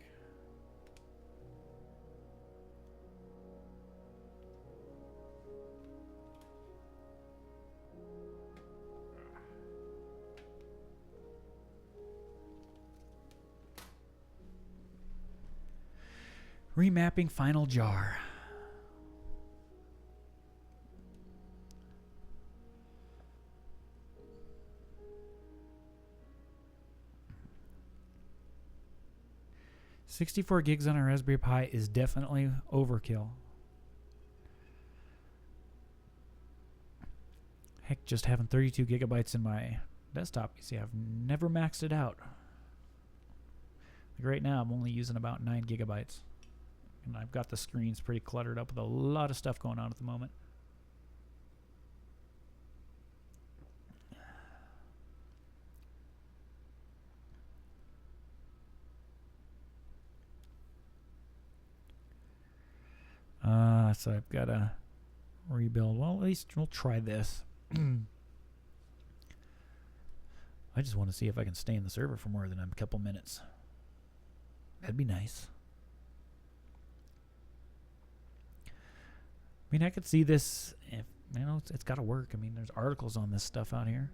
Remapping final jar. $64 gigs on a Raspberry Pi is definitely overkill. Heck, just having 32 gigabytes in my desktop, you see, I've never maxed it out. Like right now, I'm only using about 9 gigabytes. And I've got the screens pretty cluttered up with a lot of stuff going on at the moment. So I've got to rebuild. Well, at least we'll try this. I just want to see if I can stay in the server for more than a couple minutes. That'd be nice. I mean, I could see this. If, you know, it's got to work. I mean, there's articles on this stuff out here.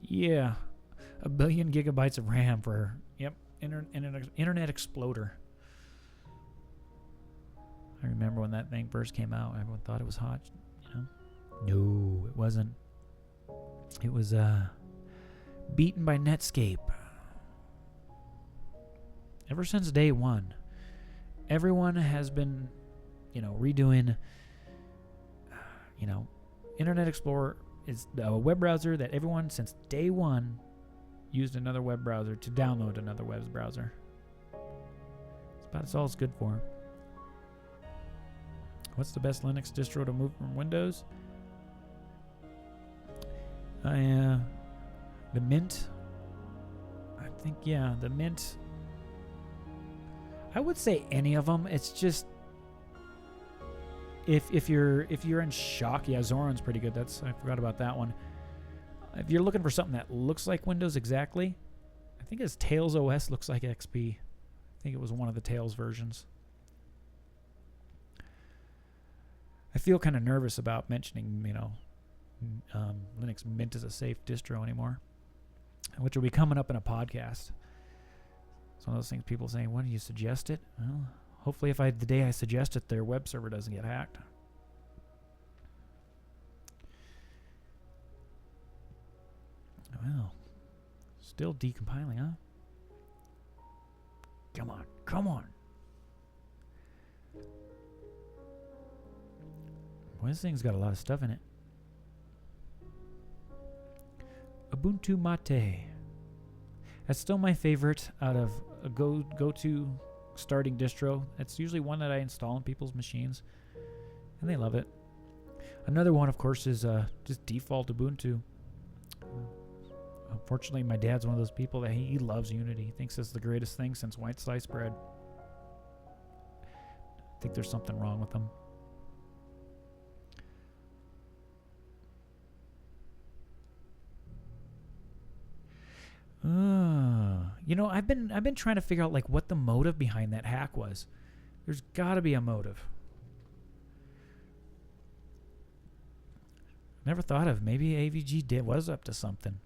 Yeah, 1 billion gigabytes of RAM for, yep, Internet Exploder. I remember when that thing first came out, everyone thought it was hot, you know? No, it wasn't. It was beaten by Netscape. Ever since day one, everyone has been, you know, redoing, you know, Internet Explorer is a web browser that everyone since day one used another web browser to download another web browser. That's all it's good for. What's the best Linux distro to move from Windows? The Mint. I think, yeah, the Mint. I would say any of them. It's just if you're in shock, yeah, Zoran's pretty good. I forgot about that one. If you're looking for something that looks like Windows exactly, I think his Tails OS looks like XP. I think it was one of the Tails versions. I feel kind of nervous about mentioning, you know, Linux Mint is a safe distro anymore, which will be coming up in a podcast. It's one of those things people saying, "When do you suggest it?" Well, hopefully, the day I suggest it, their web server doesn't get hacked. Well, still decompiling, huh? Come on, come on. Well, this thing's got a lot of stuff in it. Ubuntu Mate. That's still my favorite out of a go-to starting distro. It's usually one that I install on people's machines, and they love it. Another one, of course, is just default Ubuntu. Unfortunately, my dad's one of those people that he loves Unity. He thinks it's the greatest thing since white sliced bread. I think there's something wrong with them. You know, I've been trying to figure out like what the motive behind that hack was. There's got to be a motive. Never thought of maybe AVG was up to something.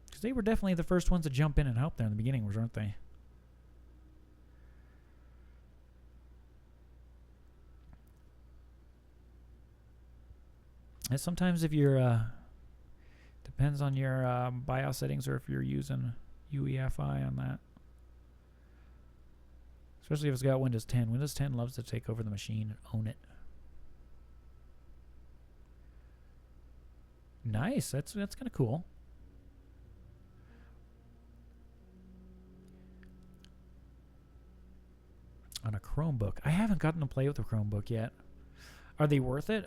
Because they were definitely the first ones to jump in and help there in the beginning, weren't they? And sometimes if you're depends on your BIOS settings or if you're using UEFI on that. Especially if it's got Windows 10. Windows 10 loves to take over the machine and own it. Nice. That's kind of cool. on a Chromebook. I haven't gotten to play with a Chromebook yet. Are they worth it?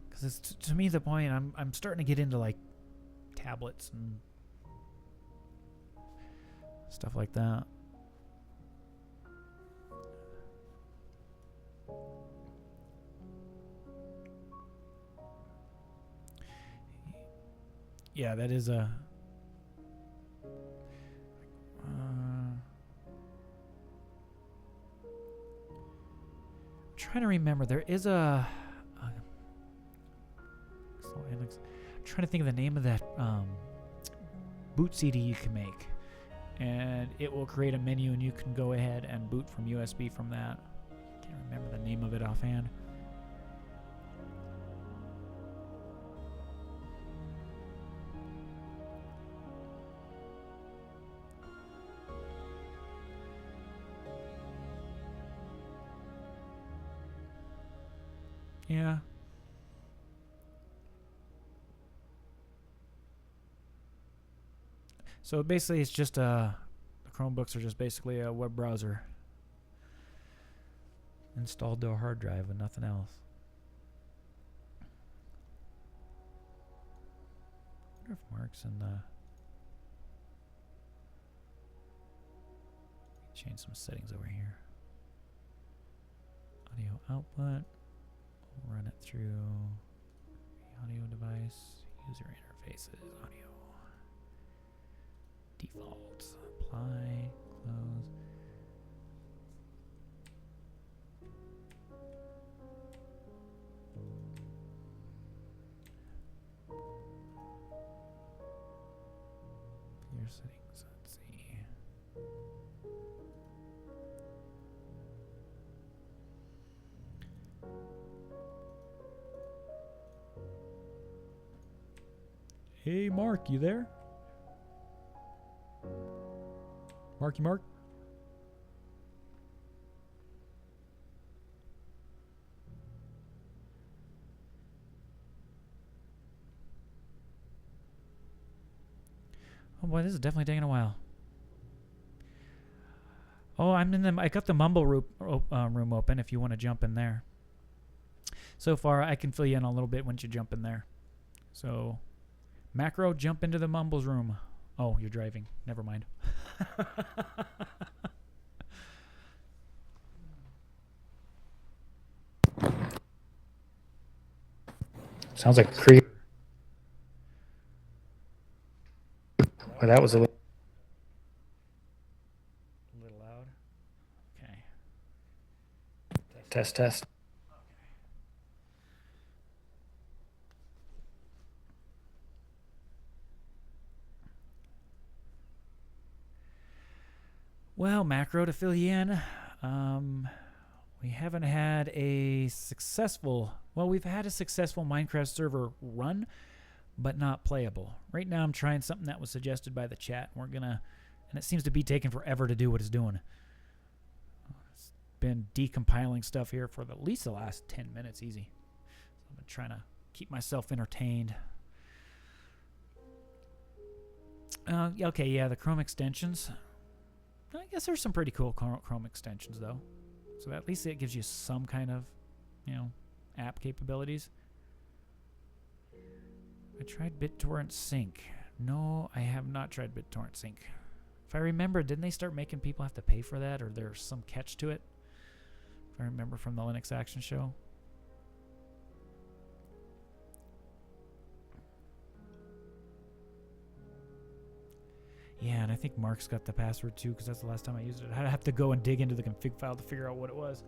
Because it's to me the point. I'm starting to get into like tablets and stuff like that. Yeah, that is a. Trying to remember, there is a I'm trying to think of the name of that boot CD you can make, and it will create a menu and you can go ahead and boot from USB from that. Can't remember the name of it offhand. Yeah. So basically it's just the Chromebooks are just basically a web browser installed to a hard drive and nothing else. I wonder if Mark's in the... Change some settings over here. Audio output. Run it through the audio device, user interfaces, audio, defaults, apply, close. Your settings, let's see. Hey, Mark, you there? Marky Mark? Oh boy, this is definitely taking a while. Oh, I got the Mumble room open if you want to jump in there. So far, I can fill you in a little bit once you jump in there. So... Macro, jump into the Mumbles room. Oh, you're driving. Never mind. Sounds like creep. Well, that was a little loud. Okay. test. Well, Macro, to fill you in, we haven't had a successful... Well, we've had a successful Minecraft server run, but not playable. Right now, I'm trying something that was suggested by the chat. And it seems to be taking forever to do what it's doing. It's been decompiling stuff here for at least the last 10 minutes, easy. So I've been trying to keep myself entertained. Okay, yeah, the Chrome extensions... I guess there's some pretty cool Chrome extensions, though. So at least it gives you some kind of, app capabilities. I tried BitTorrent Sync. No, I have not tried BitTorrent Sync. If I remember, didn't they start making people have to pay for that, or there's some catch to it? If I remember from the Linux Action Show. Yeah, and I think Mark's got the password too, because that's the last time I used it. I'd have to go and dig into the config file to figure out what it was.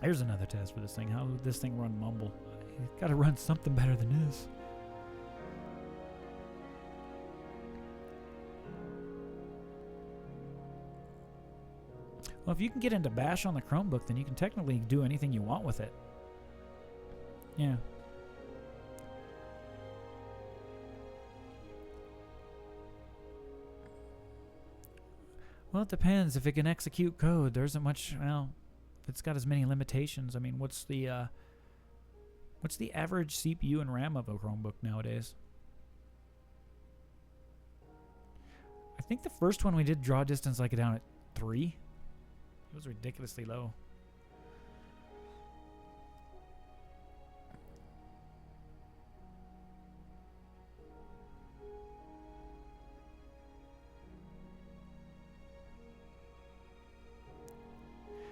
Here's another test for this thing. How would this thing run Mumble? It's got to run something better than this. Well, if you can get into Bash on the Chromebook, then you can technically do anything you want with it. Yeah. Well, it depends. If it can execute code, there isn't much, well, if it's got as many limitations. I mean, what's the average CPU and RAM of a Chromebook nowadays? I think the first one we did draw distance like down at 3. It was ridiculously low.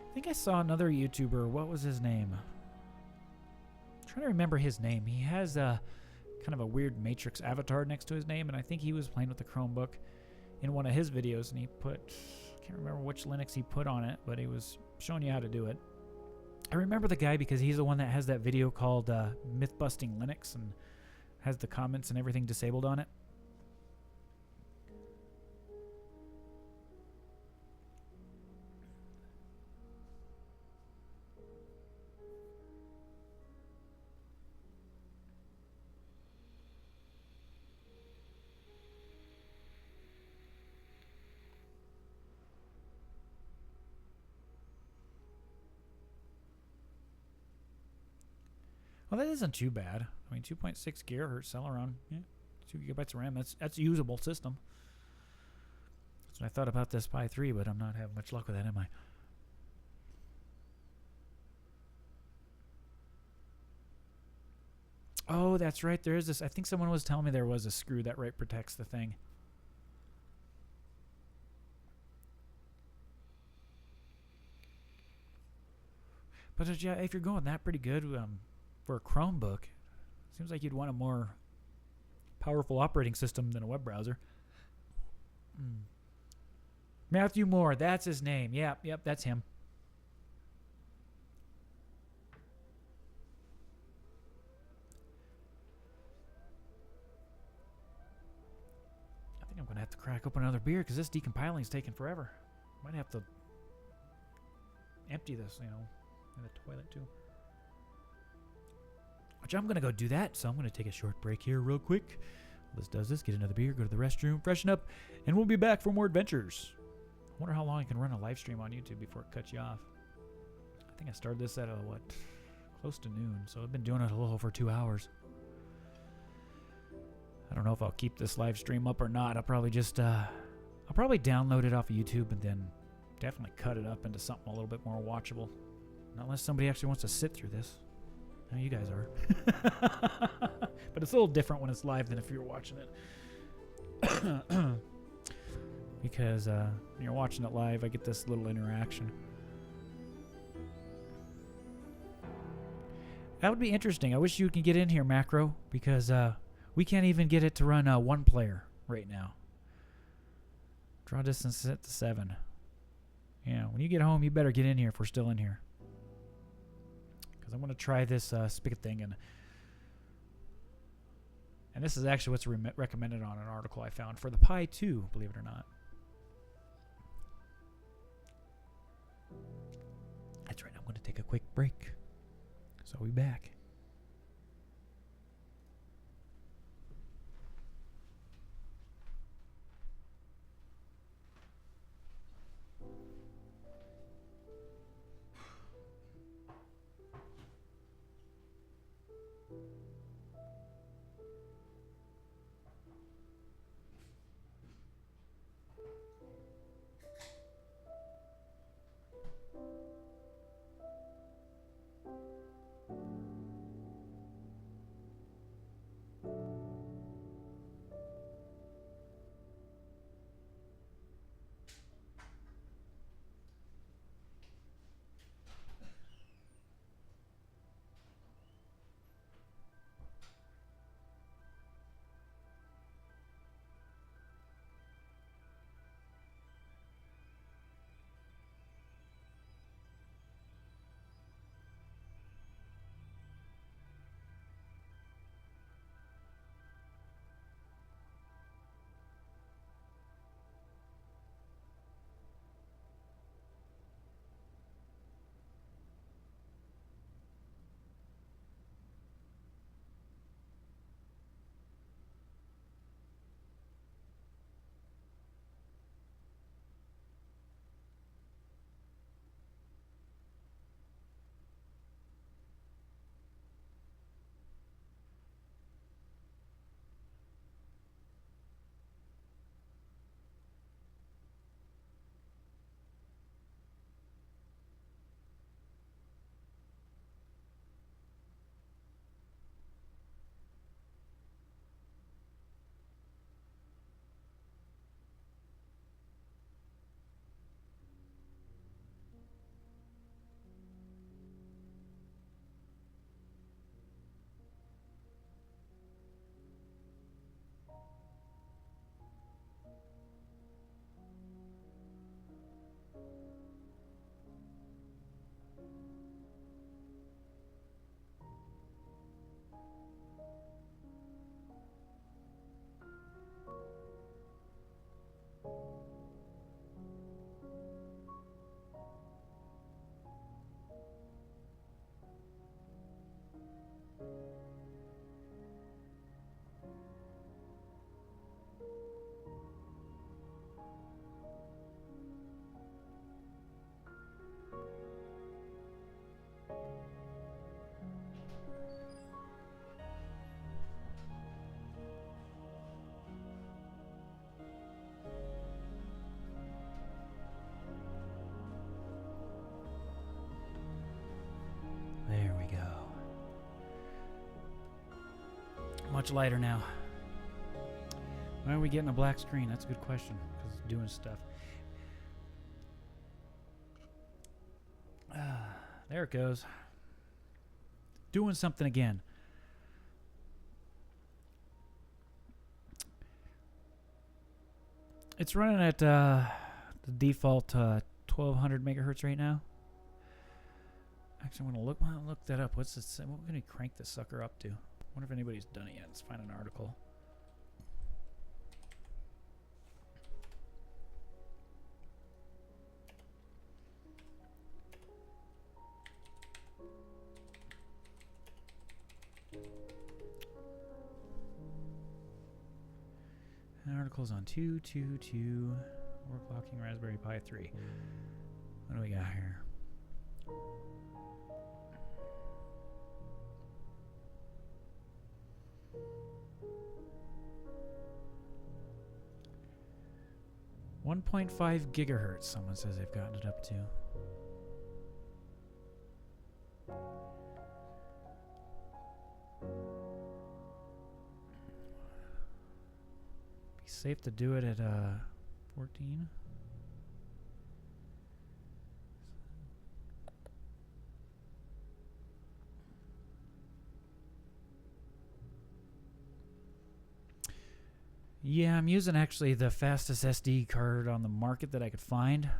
I think I saw another YouTuber. What was his name? I'm trying to remember his name. He has a kind of a weird Matrix avatar next to his name, and I think he was playing with the Chromebook in one of his videos, and he put, I can't remember which Linux he put on it, but he was showing you how to do it. I remember the guy because he's the one that has that video called Myth-Busting Linux and has the comments and everything disabled on it. Well, that isn't too bad. I mean, 2.6 gigahertz, Celeron, yeah, 2 gigabytes of RAM. That's a usable system. That's what I thought about this Pi 3, but I'm not having much luck with that, am I? Oh, that's right. There is this. I think someone was telling me there was a screw that protects the thing. But yeah, if you're going that pretty good, for a Chromebook, seems like you'd want a more powerful operating system than a web browser. Matthew Moore, that's his name. Yep, that's him. I think I'm going to have to crack open another beer because this decompiling is taking forever. Might have to empty this, in the toilet too. Which I'm going to go do that, so I'm going to take a short break here real quick. Liz does this, get another beer, go to the restroom, freshen up, and we'll be back for more adventures. I wonder how long I can run a live stream on YouTube before it cuts you off. I think I started this at, close to noon, so I've been doing it a little over 2 hours. I don't know if I'll keep this live stream up or not. I'll probably just, I'll probably download it off of YouTube and then definitely cut it up into something a little bit more watchable. Not unless somebody actually wants to sit through this. No, you guys are. But it's a little different when it's live than if you're watching it. Because when you're watching it live, I get this little interaction. That would be interesting. I wish you could get in here, Macro, because we can't even get it to run one player right now. Draw distance set to 7. Yeah, when you get home, you better get in here if we're still in here. Because I want to try this spigot thing, and this is actually what's recommended on an article I found for the Pi 2, believe it or not. That's right, I'm going to take a quick break. So we'll be back. much lighter now. Why are we getting a black screen? That's a good question, because it's doing stuff. There it goes. Doing something again. It's running at the default 1200 megahertz right now. Actually, I'm gonna look that up. What's this? What can we crank this sucker up to? I wonder if anybody's done it yet. Let's find an article. An article's on 222 overclocking Raspberry Pi 3. What do we got here? .5 gigahertz, someone says they've gotten it up to. Be safe to do it at 14. Yeah, I'm using actually the fastest SD card on the market that I could find.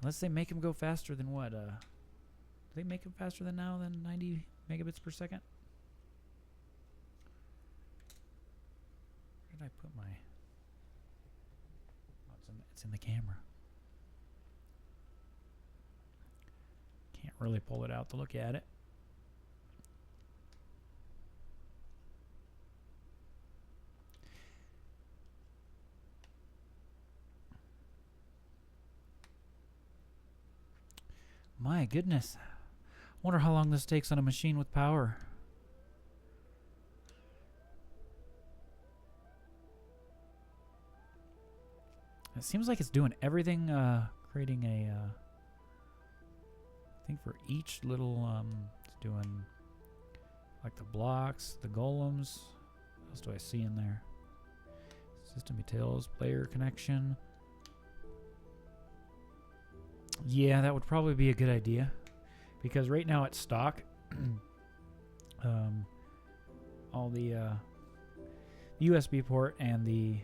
Unless they make them go faster than what? Do they make them faster than 90 megabits per second? Where did I put my... Oh, it's in the camera. Can't really pull it out to look at it. My goodness. Wonder how long this takes on a machine with power. It seems like it's doing everything, creating a, I think for each little, it's doing like the blocks, the golems. What else do I see in there? System details, player connection. Yeah, that would probably be a good idea, because right now it's stock. All the USB port and the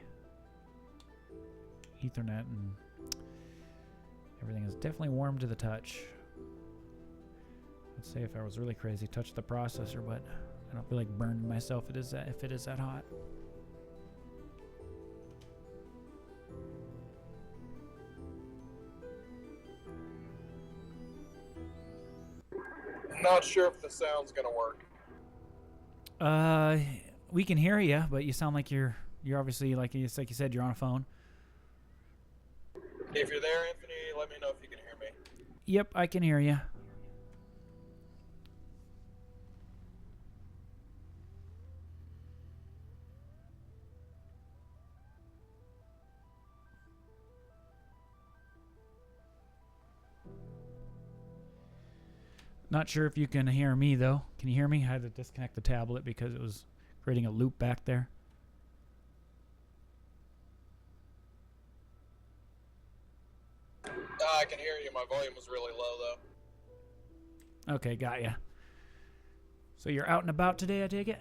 Ethernet and everything is definitely warm to the touch. I'd say if I was really crazy, touch the processor, but I don't feel like burning myself if it is that hot. Not sure if the sound's gonna work. We can hear you, but you sound like you're obviously, like you said, you're on a phone. If you're there, Anthony, let me know if you can hear me. Yep, I can hear you. Not sure if you can hear me, though. Can you hear me? I had to disconnect the tablet because it was creating a loop back there. I can hear you. My volume was really low, though. Okay, got ya. So you're out and about today, I take it?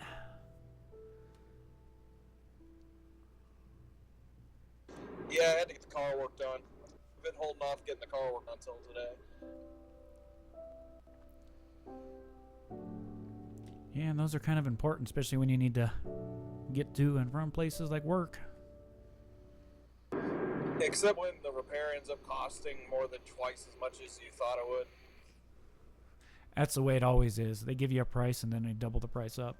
Yeah, I had to get the car work done. I've been holding off getting the car work done until today. Yeah, and those are kind of important, especially when you need to get to and from places like work. Except when the repair ends up costing more than twice as much as you thought it would. That's the way it always is. They give you a price and then they double the price up.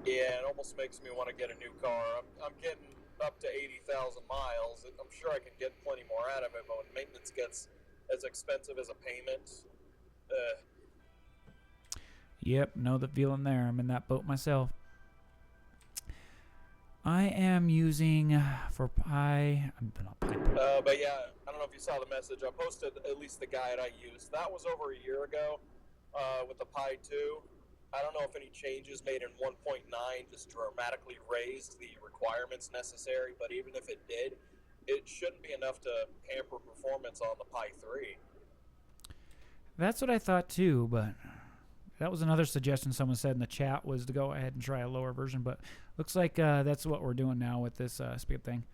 Yeah, it almost makes me want to get a new car. I'm getting up to 80,000 miles. I'm sure I can get plenty more out of it, but when maintenance gets as expensive as a payment, Yep, know the feeling there. I'm in that boat myself. I am using for Pi. Not Pi. but yeah, I don't know if you saw the message. I posted at least the guide I used. That was over a year ago with the Pi 2. I don't know if any changes made in 1.9 just dramatically raised the requirements necessary, but even if it did, it shouldn't be enough to hamper performance on the Pi 3. That's what I thought too, but that was another suggestion someone said in the chat, was to go ahead and try a lower version, but looks like that's what we're doing now with this spigot thing.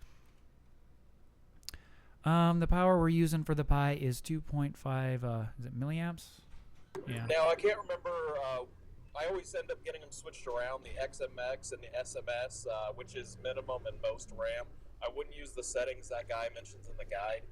The power we're using for the Pi is 2.5 is it milliamps? Yeah. Now, I can't remember, I always end up getting them switched around, the XMX and the SMS, which is minimum and most RAM. I wouldn't use the settings that guy mentions in the guide.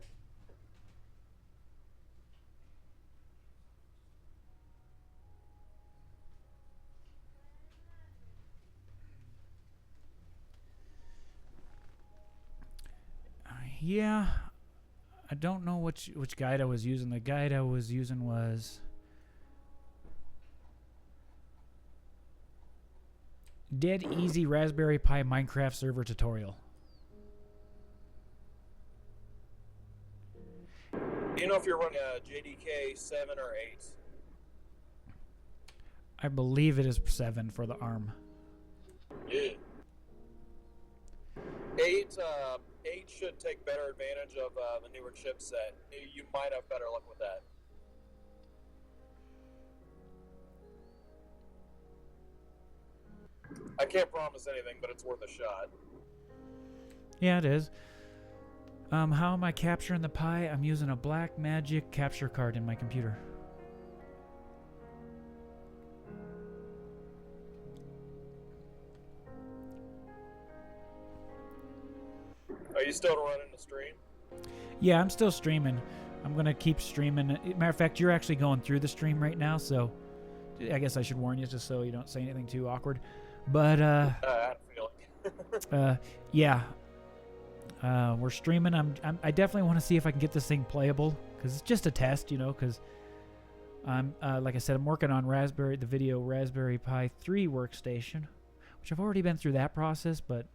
Yeah, I don't know which guide I was using. The guide I was using was Dead Easy Raspberry Pi Minecraft Server Tutorial. Do you know if you're running a JDK 7 or 8? I believe it is 7 for the ARM. Yeah. 8 should take better advantage of the newer chipset. You might have better luck with that. I can't promise anything, but it's worth a shot. Yeah, it is. How am I capturing the Pi? I'm using a Blackmagic capture card in my computer. Are you still running the stream? Yeah, I'm still streaming. I'm going to keep streaming. Matter of fact, you're actually going through the stream right now, so I guess I should warn you just so you don't say anything too awkward. But, I had a feeling. yeah. We're streaming. I definitely want to see if I can get this thing playable, because it's just a test, you know, because I'm, like I said, I'm working on the video Raspberry Pi 3 workstation, which I've already been through that process, but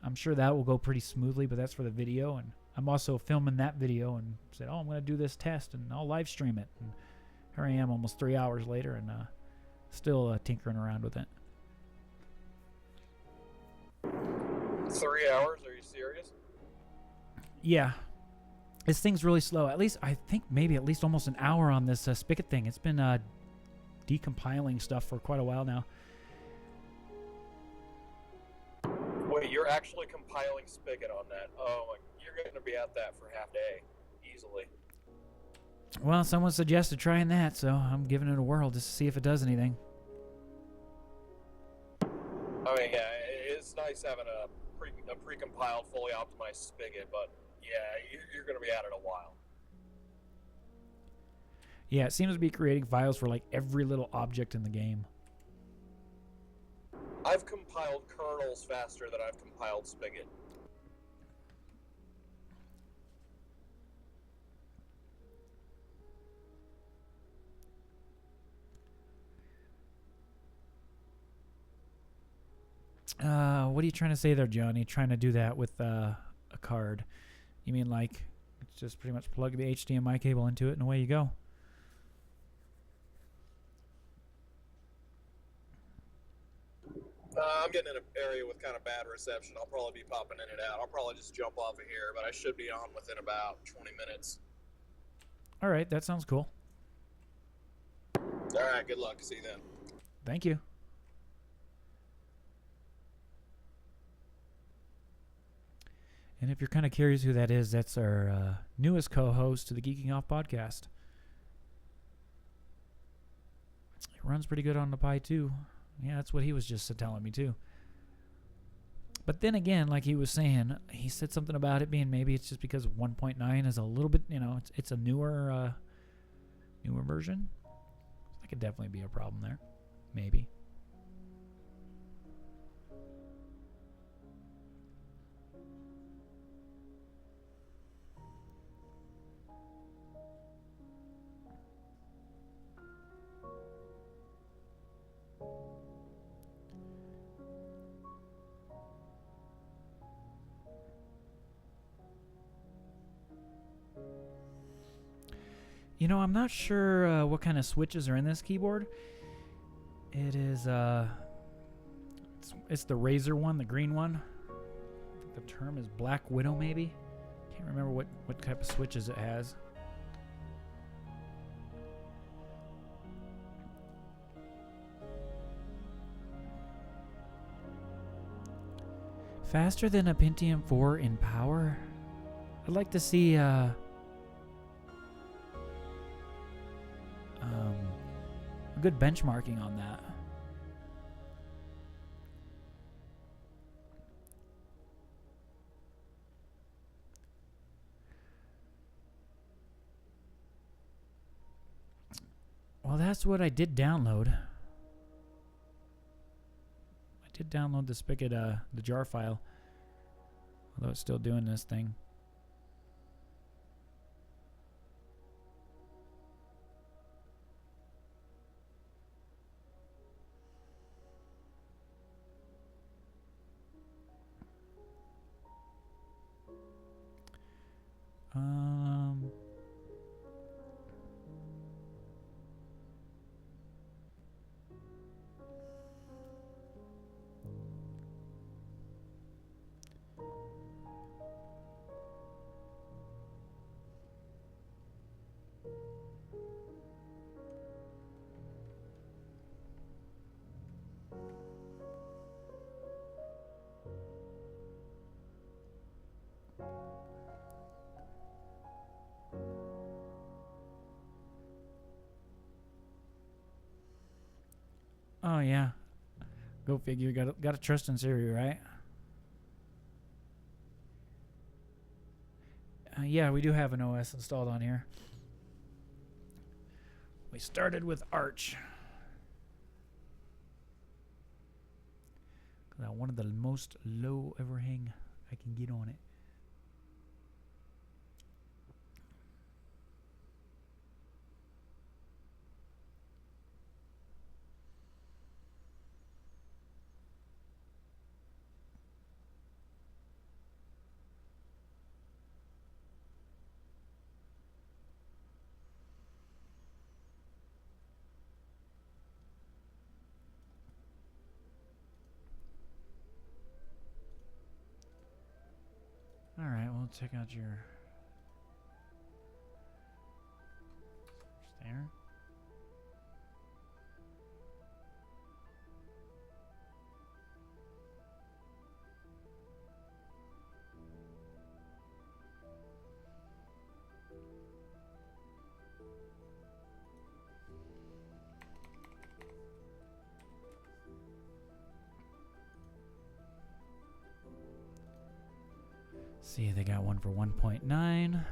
I'm sure that will go pretty smoothly, but that's for the video, and I'm also filming that video and said, oh, I'm going to do this test, and I'll live stream it. And here I am almost 3 hours later, and still tinkering around with it. 3 hours? Are you serious? Yeah. This thing's really slow. At least, I think maybe at least almost an hour on this spigot thing. It's been decompiling stuff for quite a while now. Wait, you're actually compiling Spigot on that? Oh, you're going to be at that for half day, easily. Well, someone suggested trying that, so I'm giving it a whirl just to see if it does anything. I mean, yeah, it's nice having a pre-compiled, fully optimized Spigot, but yeah, you're going to be at it a while. Yeah, it seems to be creating files for like every little object in the game. I've compiled kernels faster than I've compiled Spigot. What are you trying to say there, Johnny? Trying to do that with a card? You mean like just pretty much plug the HDMI cable into it and away you go? I'm getting in an area with kind of bad reception. I'll probably be popping in and out. I'll probably just jump off of here, but I should be on within about 20 minutes. All right, that sounds cool. All right, good luck. See you then. Thank you. And if you're kind of curious who that is, that's our newest co-host to the Geeking Off podcast. It runs pretty good on the Pi too. Yeah, that's what he was just telling me too. But then again, like he was saying, he said something about it being maybe it's just because 1.9 is a little bit, you know, it's a newer version. That could definitely be a problem there. Maybe. You know, I'm not sure what kind of switches are in this keyboard. It is it's the Razor one, the green one. I think the term is Black Widow, maybe. Can't remember what type of switches it has. Faster than a Pentium 4 in power? I'd like to see a good benchmarking on that. Well, that's what I did download. I did download the spigot, the jar file. Although it's still doing this thing. Oh yeah, go figure. Got to trust in Siri, right? Yeah, we do have an OS installed on here. We started with Arch. One of the most low overhang I can get on it. Alright, we'll check out your... there. See, they got one for 1.9.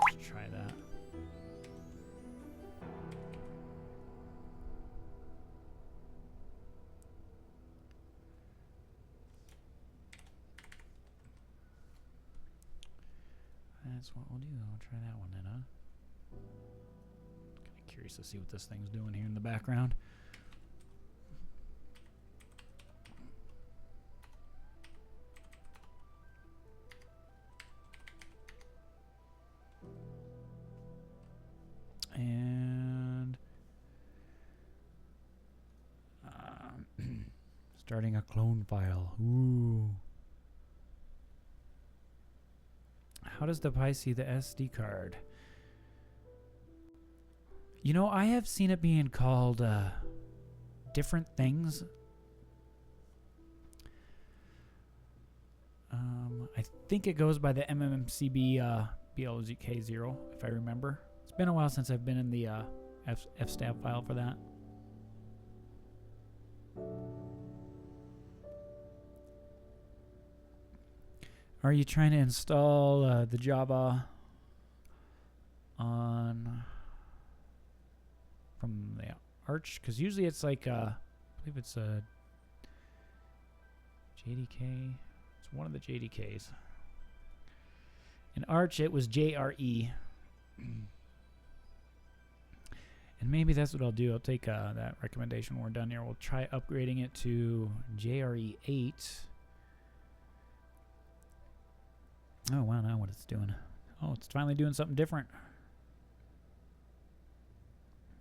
Let's try that. That's what we'll do. I'll try that one then, huh? Kind of curious to see what this thing's doing here in the background. And starting a clone file. Ooh. How does the Pi see the SD card? You know, I have seen it being called different things. I think it goes by the MMCB BLZK0, if I remember. It's been a while since I've been in the fstab file for that. Are you trying to install the Java on from the Arch? Because usually it's like I believe it's a JDK. It's one of the JDKs. In Arch, it was JRE. And maybe that's what I'll do. I'll take that recommendation when we're done here. We'll try upgrading it to JRE 8. Oh, wow, now what it's doing. Oh, it's finally doing something different.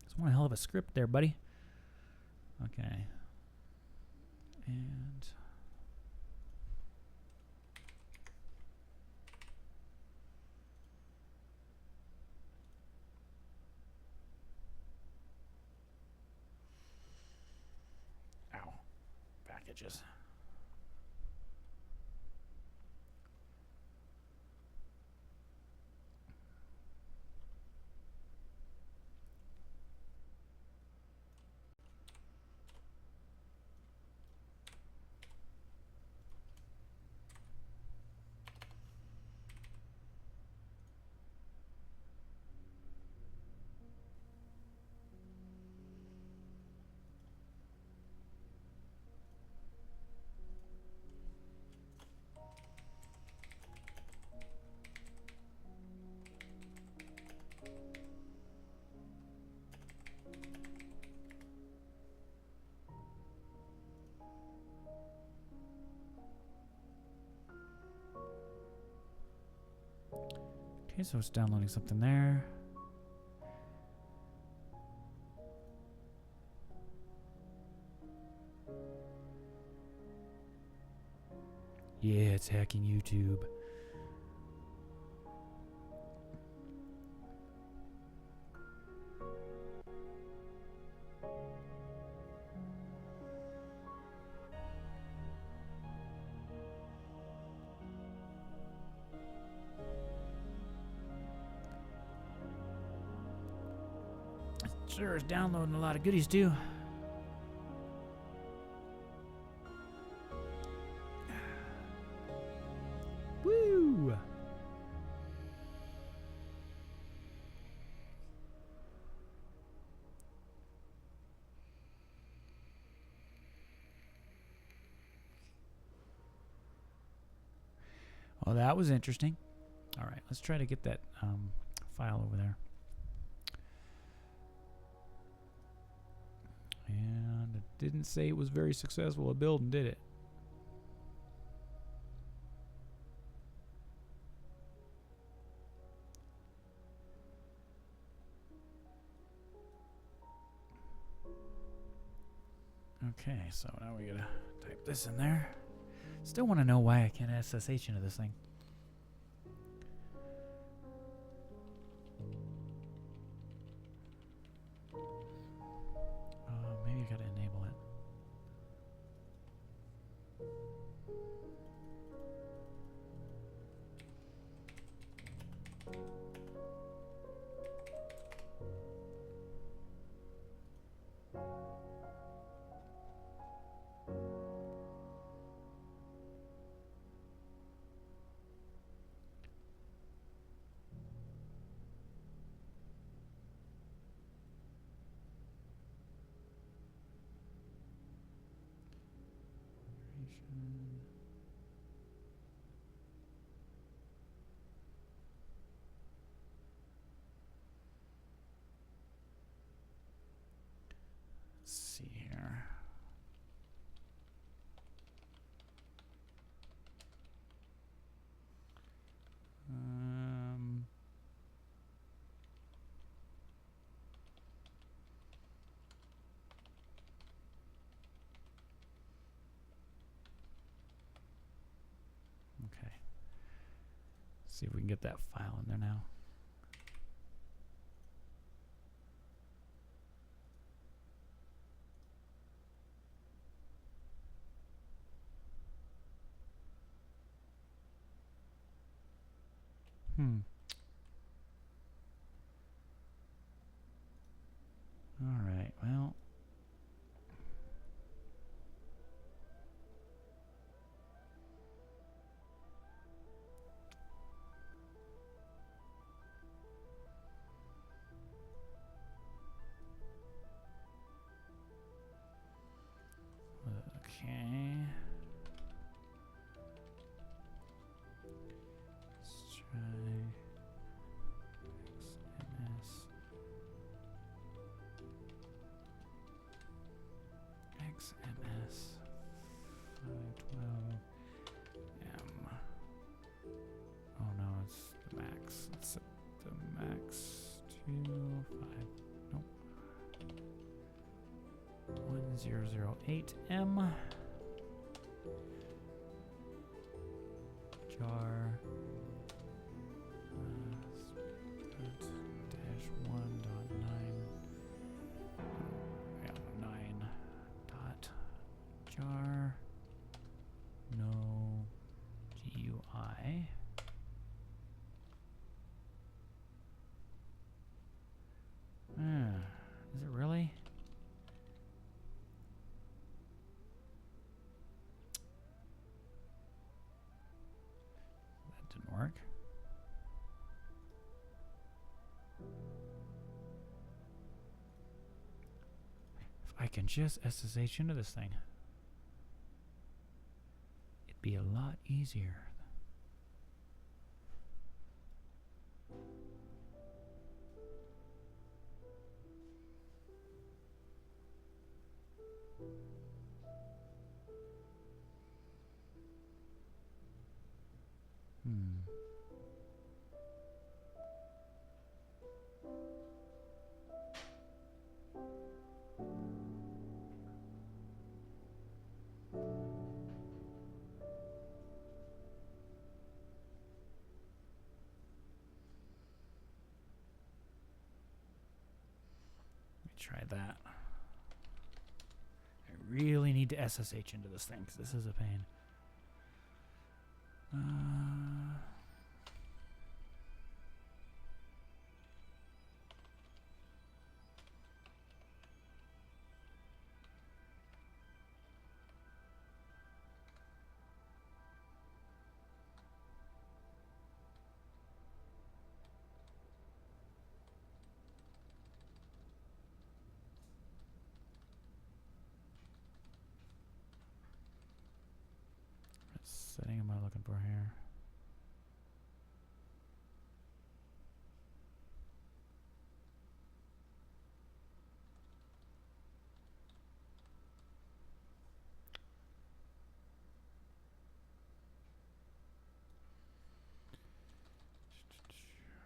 It's one hell of a script there, buddy. Okay. And... ow. Packages. Okay, so it's downloading something there. Yeah, it's hacking YouTube. Sure is downloading a lot of goodies too. Woo! Well, that was interesting. All right, let's try to get that file over there. And it didn't say it was very successful at building, did it? Okay, so now we gotta type this in there. Still want to know why I can't SSH into this thing. Maybe I gotta enable it. Let's see here. Okay. See if we can get that file in there now. All right, well. Okay. Let's try. 008M. Jar. Dash 1.9. Yeah, 9 dot jar. No GUI. Is it really? That didn't work. If I can just SSH into this thing, it'd be a lot easier. Try that. I really need to SSH into this thing because this is a pain. Setting am I looking for here?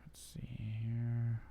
Let's see here.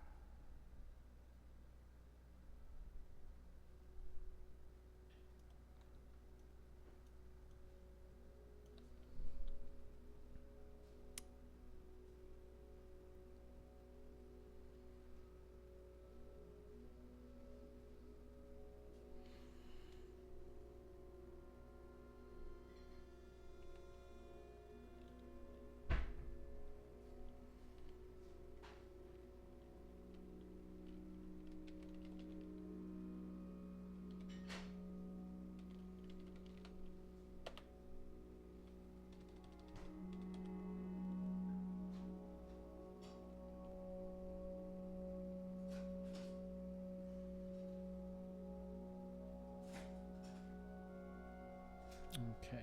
Okay.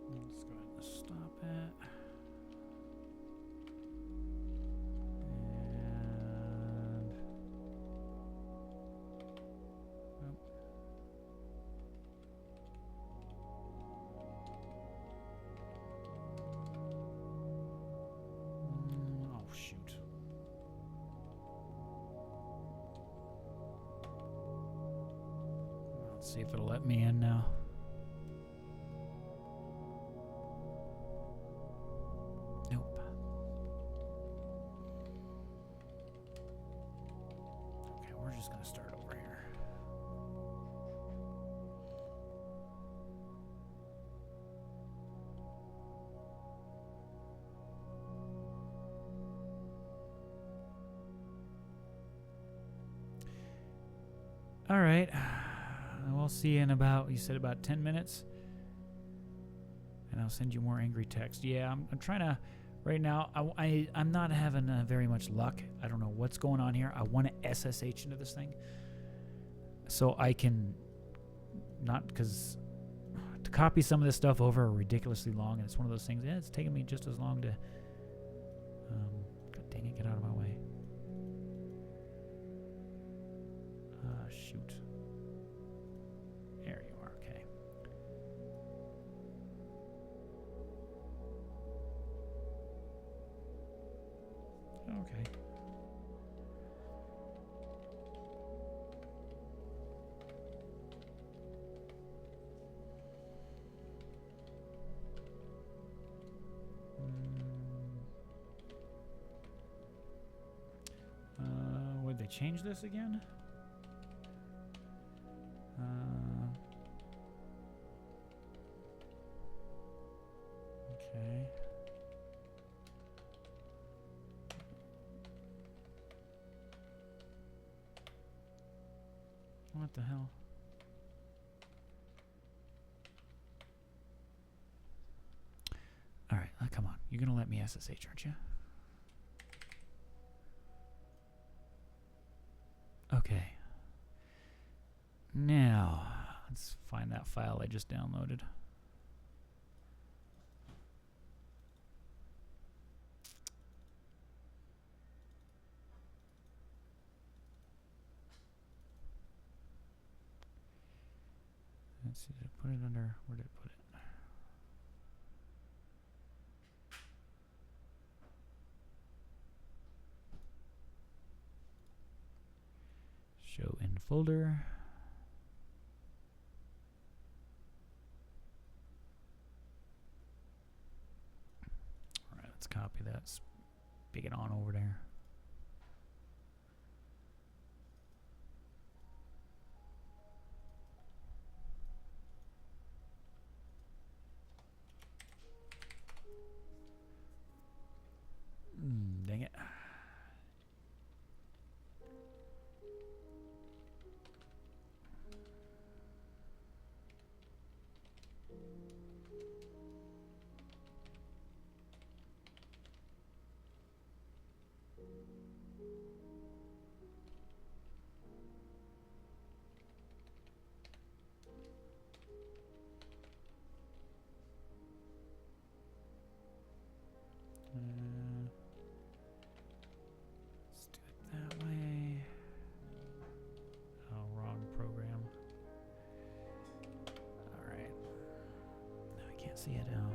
Let's go ahead and stop it. See if it'll let me in now. Nope. Okay, we're just gonna start over here. All right. We'll see you in about, you said about 10 minutes. And I'll send you more angry text. Yeah, I'm trying to, right now, I'm not having very much luck. I don't know what's going on here. I want to SSH into this thing. So I can, not because, to copy some of this stuff over are ridiculously long. And it's one of those things, yeah, it's taking me just as long to, God Dang it, get out of my way. Shoot. There you are, okay. Okay. Would they change this again? Okay. What the hell? All right, come on. You're gonna let me SSH, aren't you? Okay. Now, let's find that file I just downloaded. Let's see, did I put it under, where did I put it? Show in folder. All right, let's copy that, stick it on over there. Dang it. Let's do it that way. Oh, wrong program. All right. Now I can't see it now.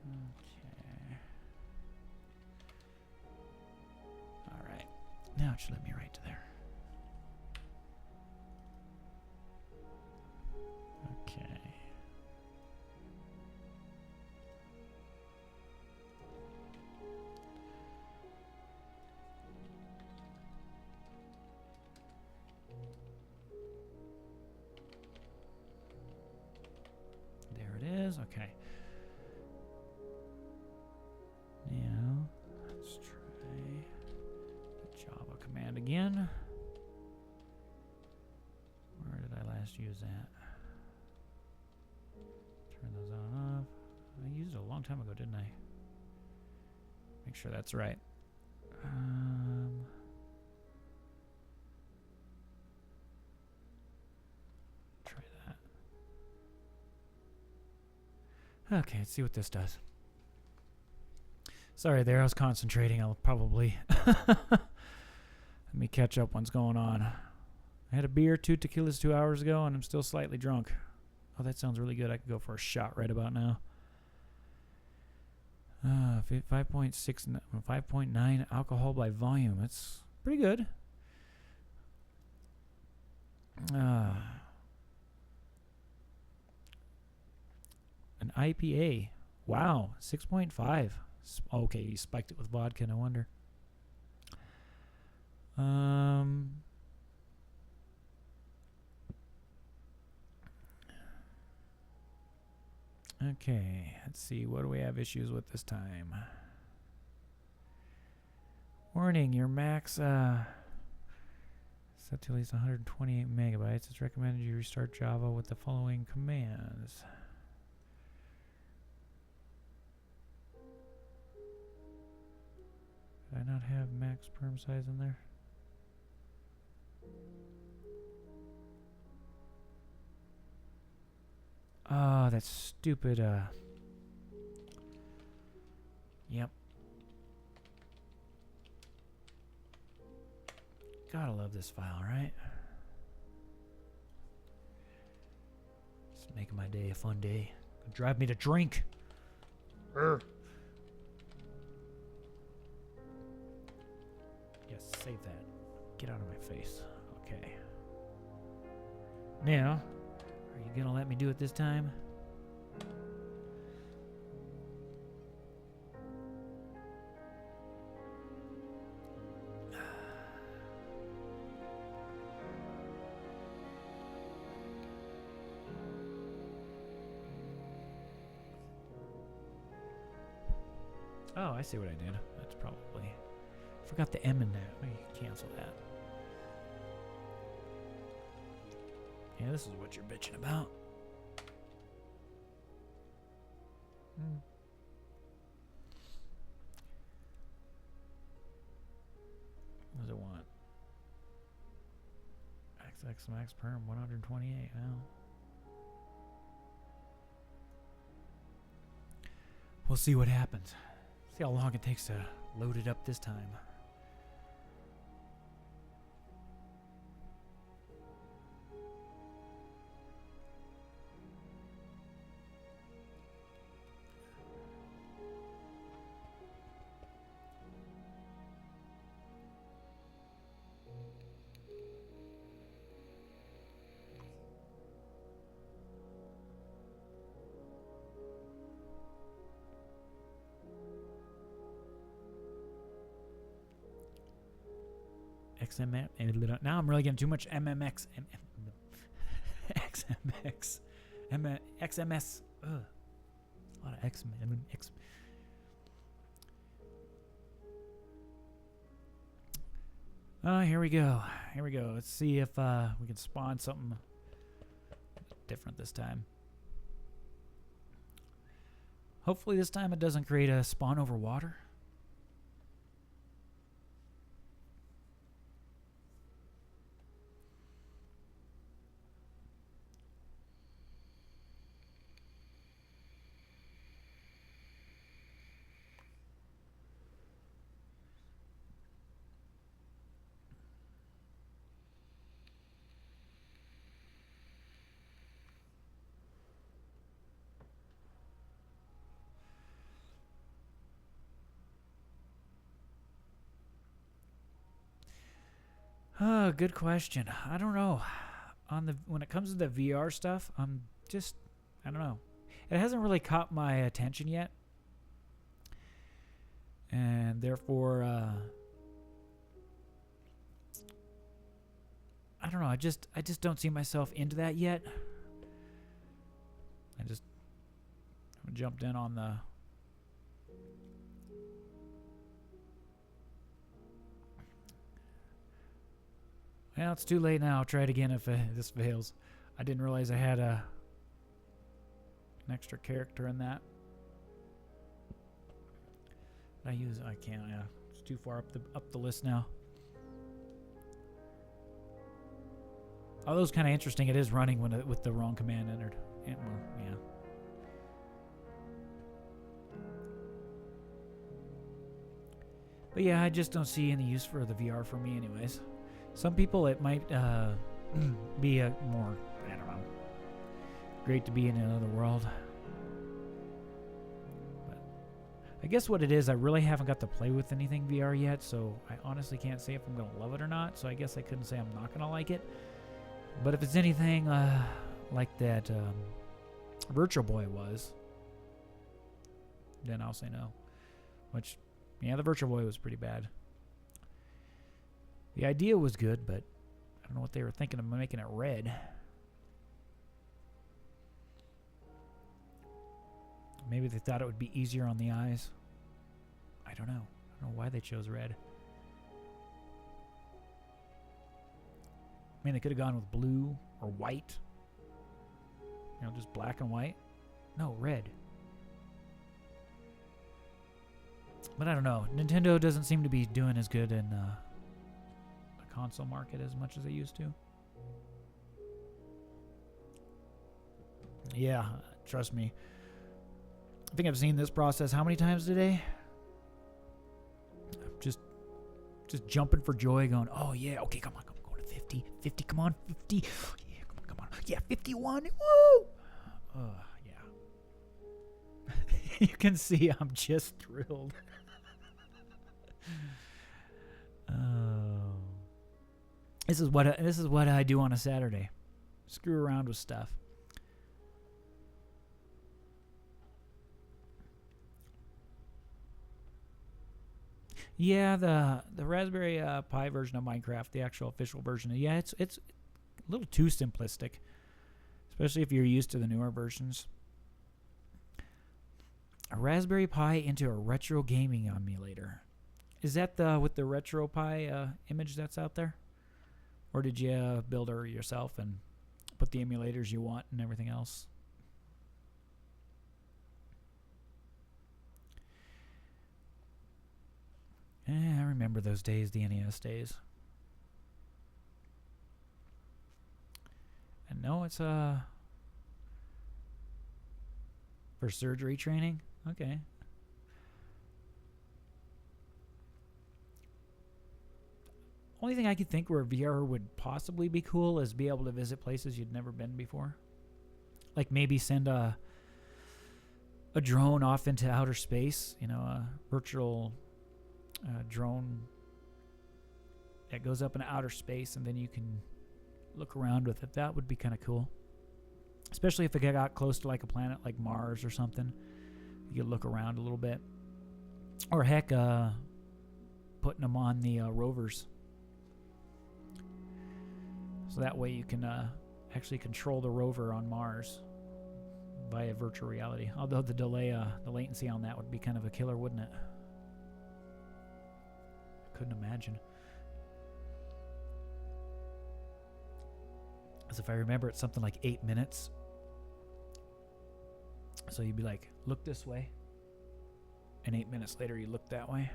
Okay. All right. Now it should let me right to there. Okay. There it is. Okay. Now, let's try the Java command again. Where did I last use that? Turn those on and off. I used it a long time ago, didn't I? Make sure that's right. Try that. Okay, let's see what this does. Sorry there, I was concentrating. I'll probably let me catch up what's going on. I had a beer, 2 tequilas 2 hours ago, and I'm still slightly drunk. Oh, that sounds really good. I could go for a shot right about now. 5.9 alcohol by volume. That's pretty good. An IPA. Wow, 6.5. Okay, you spiked it with vodka, no wonder. Okay, let's see. What do we have issues with this time? Warning, your max set to at least 128 megabytes. It's recommended you restart Java with the following commands. Did I not have max perm size in there? Oh, that's stupid. Yep. Gotta love this file, right? Just making my day a fun day. Gonna drive me to drink. Yes, save that. Get out of my face. Okay. Now, are you gonna let me do it this time? Oh, I see what I did. That's probably... Forgot the M in that. Let me cancel that. Yeah, this is what you're bitching about. What does it want? XX max perm 128. Well, we'll see what happens. See how long it takes to load it up this time. XMX. Now I'm really getting too much MMX. XMX. XMS. Ugh. A lot of X. Oh, here we go. Here we go. Let's see if we can spawn something different this time. Hopefully this time it doesn't create a spawn over water. Oh, good question. I don't know. When it comes to the VR stuff, I don't know. It hasn't really caught my attention yet. And therefore, I don't know. I just don't see myself into that yet. I just haven't jumped in on the... Well, it's too late now. I'll try it again if this fails. I didn't realize I had an extra character in that. I can't. Yeah, it's too far up the list now. Although it's kind of interesting, it is running with the wrong command entered. Yeah. But yeah, I just don't see any use for the VR for me, anyways. Some people, it might be a more, I don't know, great to be in another world. But I guess what it is, I really haven't got to play with anything VR yet, so I honestly can't say if I'm going to love it or not. So I guess I couldn't say I'm not going to like it. But if it's anything like that Virtual Boy was, then I'll say no. Which, yeah, the Virtual Boy was pretty bad. The idea was good, but I don't know what they were thinking of making it red. Maybe they thought it would be easier on the eyes. I don't know. I don't know why they chose red. I mean, they could have gone with blue or white. You know, just black and white. No, red. But I don't know. Nintendo doesn't seem to be doing as good in the console market as much as they used to. Yeah, trust me. I think I've seen this process how many times today? I'm just jumping for joy, going, oh yeah, okay, come on, I'm going to 50, 50, come on, 50, yeah, come on, yeah, 51, woo! Yeah. You can see I'm just thrilled. This is what I do on a Saturday. Screw around with stuff. Yeah, the Raspberry Pi version of Minecraft, the actual official version, yeah, it's a little too simplistic, especially if you're used to the newer versions. A Raspberry Pi into a retro gaming emulator. Is that with the Retro Pi image that's out there? Or did you build her yourself and put the emulators you want and everything else? I remember those days, the NES days. And no, it's for surgery training? Okay. Only thing I could think where VR would possibly be cool is be able to visit places you'd never been before. Like maybe send a drone off into outer space, you know, a virtual drone that goes up in outer space, and then you can look around with it. That would be kind of cool. Especially if it got close to like a planet like Mars or something. You could look around a little bit. Or heck, putting them on the rovers. So that way you can actually control the rover on Mars via virtual reality. Although the latency on that would be kind of a killer, wouldn't it? I couldn't imagine. As if I remember, it's something like 8 minutes. So you'd be like, look this way. And 8 minutes later, you look that way.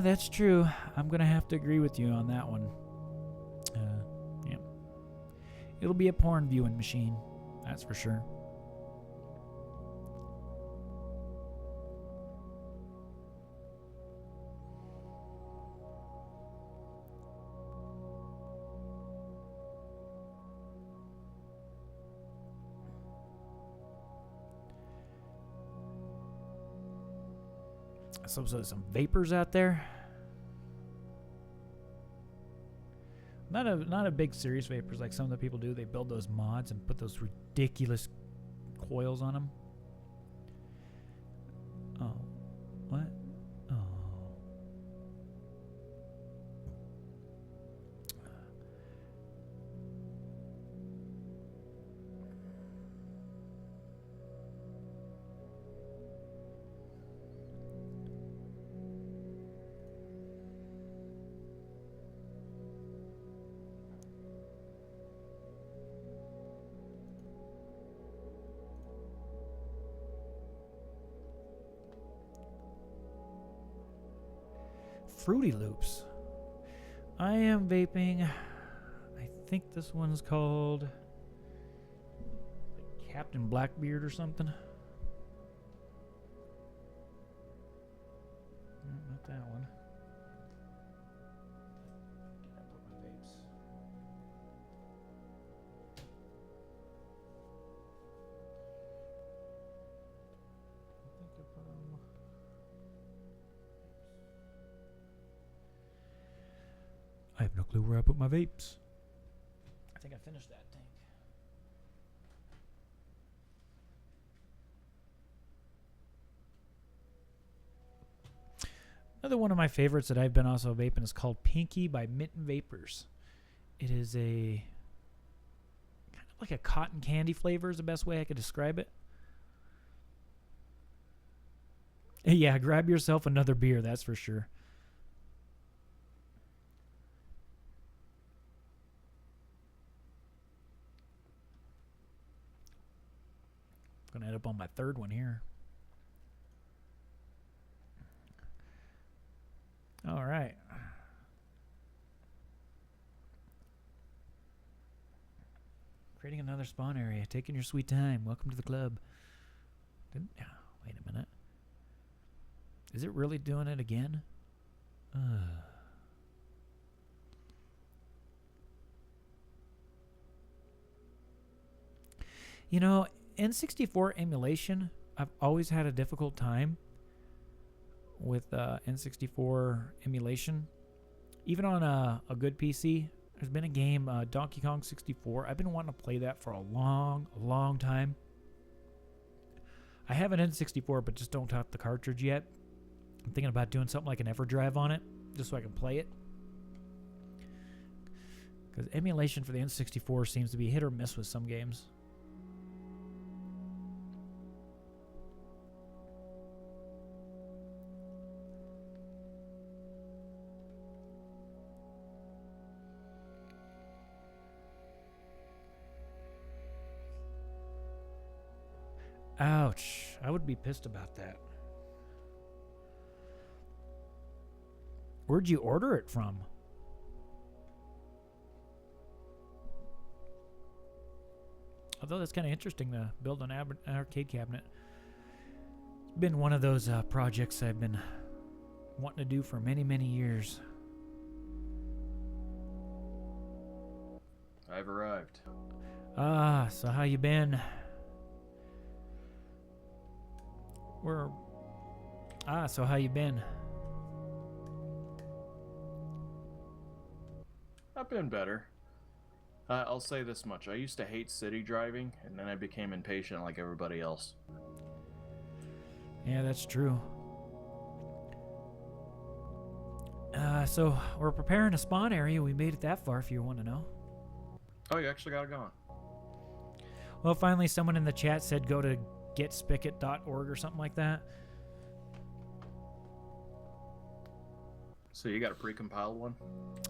That's true. I'm going to have to agree with you on that one. Yeah. It'll be a porn viewing machine. That's for sure. Some vapors out there. Not a big serious vapors like some of the people do. They build those mods and put those ridiculous coils on them. Oh, what? Oh. Fruity Loops. I am vaping. I think this one's called Captain Blackbeard or something. Look where I put my vapes. I think I finished that tank. Another one of my favorites that I've been also vaping is called Pinky by Mitten Vapors. It is a kind of like a cotton candy flavor is the best way I could describe it. Yeah, grab yourself another beer, that's for sure. Gonna end up on my third one here. All right. Creating another spawn area. Taking your sweet time. Welcome to the club. Wait a minute. Is it really doing it again? You know, N64 emulation, I've always had a difficult time with N64 emulation. Even on a good PC, there's been a game, Donkey Kong 64. I've been wanting to play that for a long time. I have an N64, but just don't have the cartridge yet. I'm thinking about doing something like an EverDrive on it, just so I can play it. Because emulation for the N64 seems to be hit or miss with some games. Ouch. I would be pissed about that. Where'd you order it from? Although that's kind of interesting to build an arcade cabinet. It's been one of those projects I've been wanting to do for many years. I've arrived. So how you been? So how you been? I've been better. I'll say this much. I used to hate city driving, and then I became impatient like everybody else. Yeah, that's true. So we're preparing a spawn area. We made it that far, if you want to know. Oh, you actually got it going. Well, finally someone in the chat said go to getspigot.org or something like that. So you got a pre-compiled one?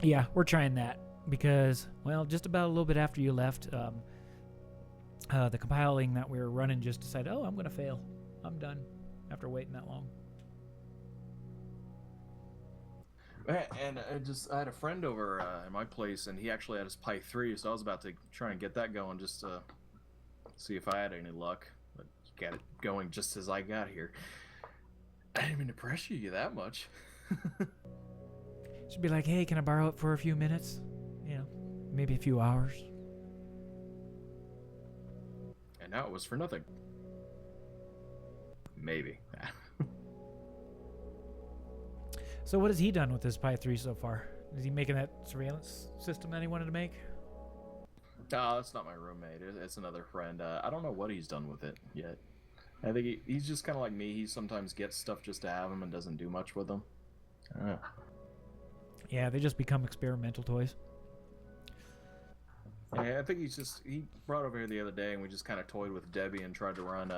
Yeah, we're trying that because, well, just about a little bit after you left, the compiling that we were running just decided, oh, I'm going to fail. I'm done after waiting that long. And I had a friend over at my place, and he actually had his Pi 3, so I was about to try and get that going just to see if I had any luck. But he got it going just as I got here. I didn't mean to pressure you that much. Should be like, hey, can I borrow it for a few minutes? You know, maybe a few hours. And now it was for nothing. Maybe. So what has he done with his Pi 3 so far? Is he making that surveillance system that he wanted to make? No, that's not my roommate. It's another friend. I don't know what he's done with it yet. I think he's just kind of like me. He sometimes gets stuff just to have them and doesn't do much with them. I don't know. Yeah, they just become experimental toys. Yeah, I think he brought over here the other day and we just kind of toyed with Debbie and tried to run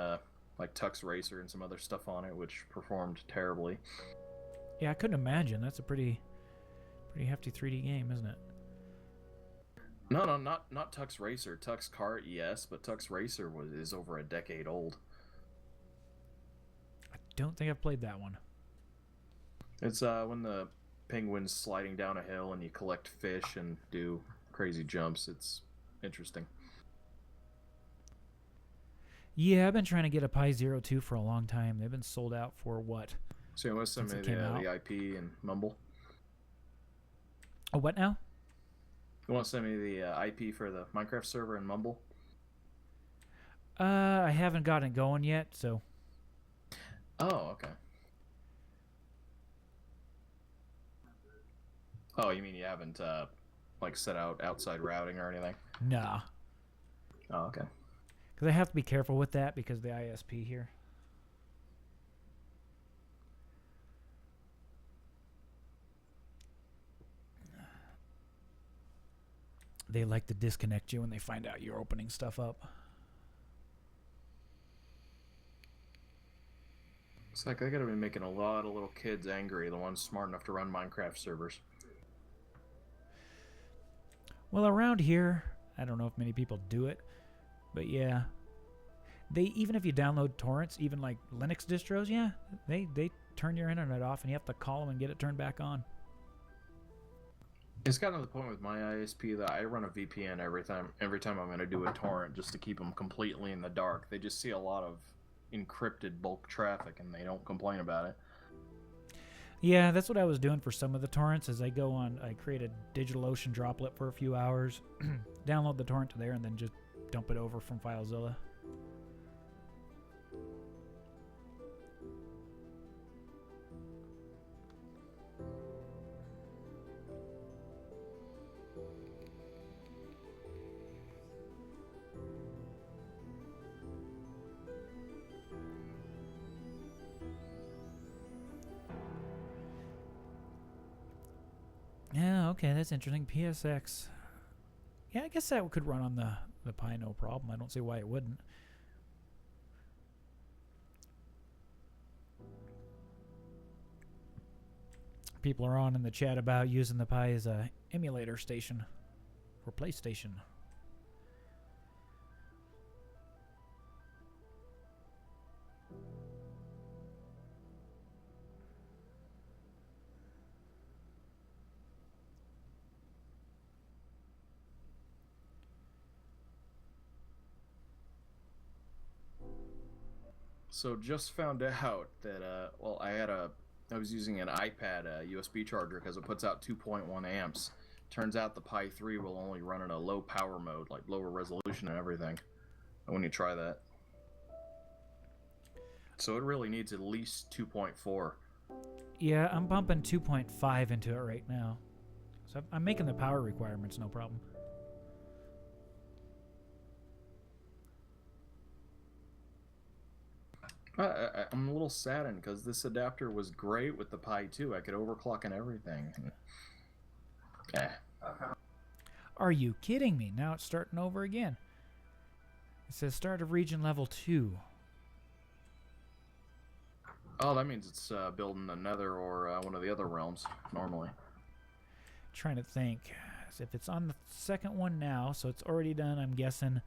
like Tux Racer and some other stuff on it, which performed terribly. Yeah, I couldn't imagine. That's a pretty hefty 3D game, isn't it? No, not Tux Racer. Tux Kart, yes, but Tux Racer is over a decade old. I don't think I've played that one. It's when the penguin's sliding down a hill and you collect fish and do crazy jumps. It's interesting. Yeah, I've been trying to get a Pi 02 for a long time. They've been sold out for what? So you want to send me the IP and Mumble? Oh, what now? You want to send me the IP for the Minecraft server and Mumble? I haven't gotten it going yet, so. Oh, okay. Oh, you mean you haven't like set out outside routing or anything? Nah. Oh, okay. Because I have to be careful with that because of the ISP here. They like to disconnect you when they find out you're opening stuff up. It's like they gotta be making a lot of little kids angry, the ones smart enough to run Minecraft servers. Well, around here, I don't know if many people do it, but yeah. Even if you download torrents, even like Linux distros, yeah, they turn your internet off and you have to call them and get it turned back on. It's gotten to the point with my ISP that I run a VPN every time I'm going to do a torrent just to keep them completely in the dark. They just see a lot of encrypted bulk traffic and they don't complain about it. Yeah, that's what I was doing for some of the torrents. Is I create a DigitalOcean droplet for a few hours, download the torrent to there, and then just dump it over from FileZilla. Yeah, okay, that's interesting. PSX. Yeah, I guess that could run on the Pi, no problem. I don't see why it wouldn't. People are on in the chat about using the Pi as a emulator station for PlayStation. So just found out that I was using an iPad USB charger because it puts out 2.1 amps. Turns out the Pi 3 will only run in a low power mode, like lower resolution and everything. When you try that, so it really needs at least 2.4. Yeah, I'm bumping 2.5 into it right now, so I'm making the power requirements no problem. I'm a little saddened because this adapter was great with the Pi 2. I could overclock and everything. Are you kidding me? Now it's starting over again. It says start of region level 2. Oh, that means it's building another or one of the other realms normally. Trying to think. So if it's on the second one now, so it's already done, I'm guessing.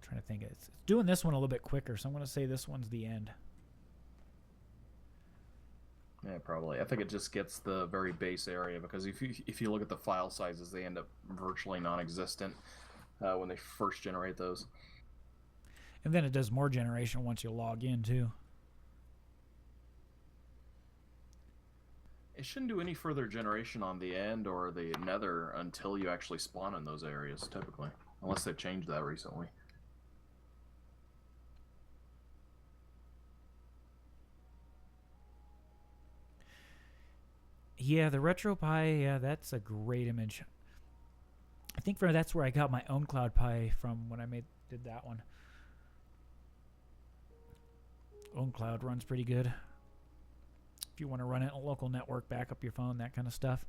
Trying to think. It's doing this one a little bit quicker, so I'm going to say this one's the end. Yeah, probably. I think it just gets the very base area because if you look at the file sizes, they end up virtually non-existent when they first generate those. And then it does more generation once you log in too. It shouldn't do any further generation on the end or the nether until you actually spawn in those areas, typically, unless they've changed that recently. Yeah, the RetroPie, yeah, that's a great image. I think that's where I got my own Cloud Pi from when I did that one. OwnCloud runs pretty good. If you want to run it on a local network, back up your phone, that kind of stuff.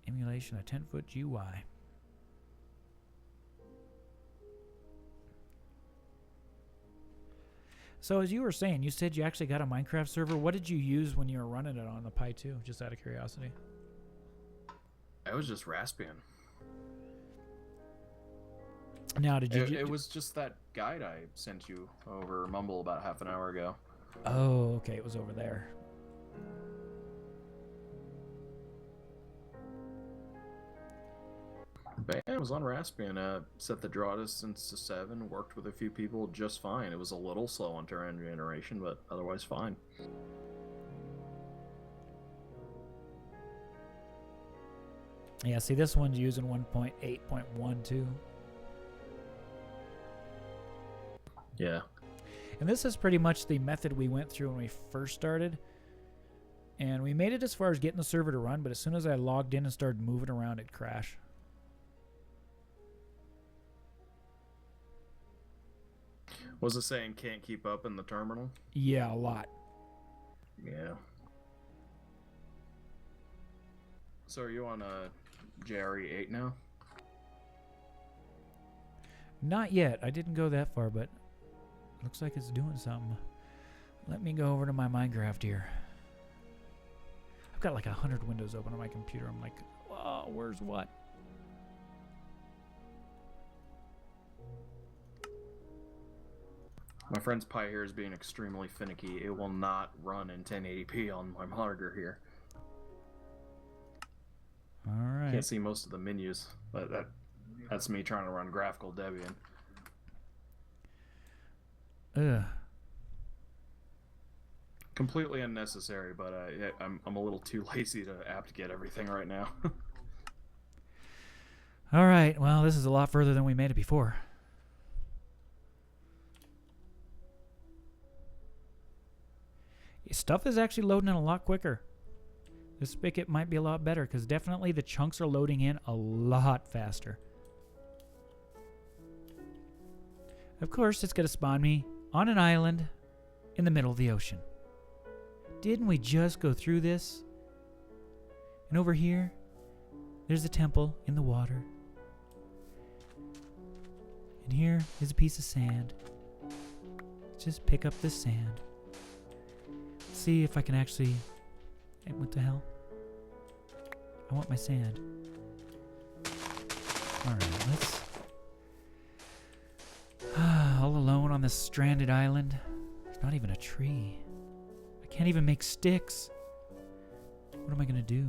Emulation of 10-foot GUI. So as you were saying, you said you actually got a Minecraft server. What did you use when you were running it on the Pi 2? Just out of curiosity. I was just Raspbian. Now, did you? It was just that guide I sent you over Mumble about half an hour ago. Oh, okay. It was over there. But yeah, it was on Raspbian. Set the draw distance to 7. Worked with a few people just fine. It was a little slow on turn generation, but otherwise fine. Yeah, see, this one's using 1.8.12. Yeah. And this is pretty much the method we went through when we first started. And we made it as far as getting the server to run, but as soon as I logged in and started moving around, it'd crash. Was it saying can't keep up in the terminal? Yeah, a lot. Yeah. So are you on JRE 8 now? Not yet. I didn't go that far, but looks like it's doing something. Let me go over to my Minecraft here. I've got like 100 windows open on my computer. I'm like, whoa, where's what? My friend's Pi here is being extremely finicky. It will not run in 1080p on my monitor here. All right. Can't see most of the menus, but that's me trying to run graphical Debian. Ugh. Completely unnecessary, but I'm a little too lazy to apt-get everything right now. All right. Well, this is a lot further than we made it before. Stuff is actually loading in a lot quicker. This spigot might be a lot better because definitely the chunks are loading in a lot faster. Of course, it's going to spawn me on an island in the middle of the ocean. Didn't we just go through this? And over here, there's a temple in the water. And here is a piece of sand. Let's just pick up this sand. See if I can actually... What the hell? I want my sand. Alright, let's... all alone on this stranded island. There's not even a tree. I can't even make sticks. What am I gonna do?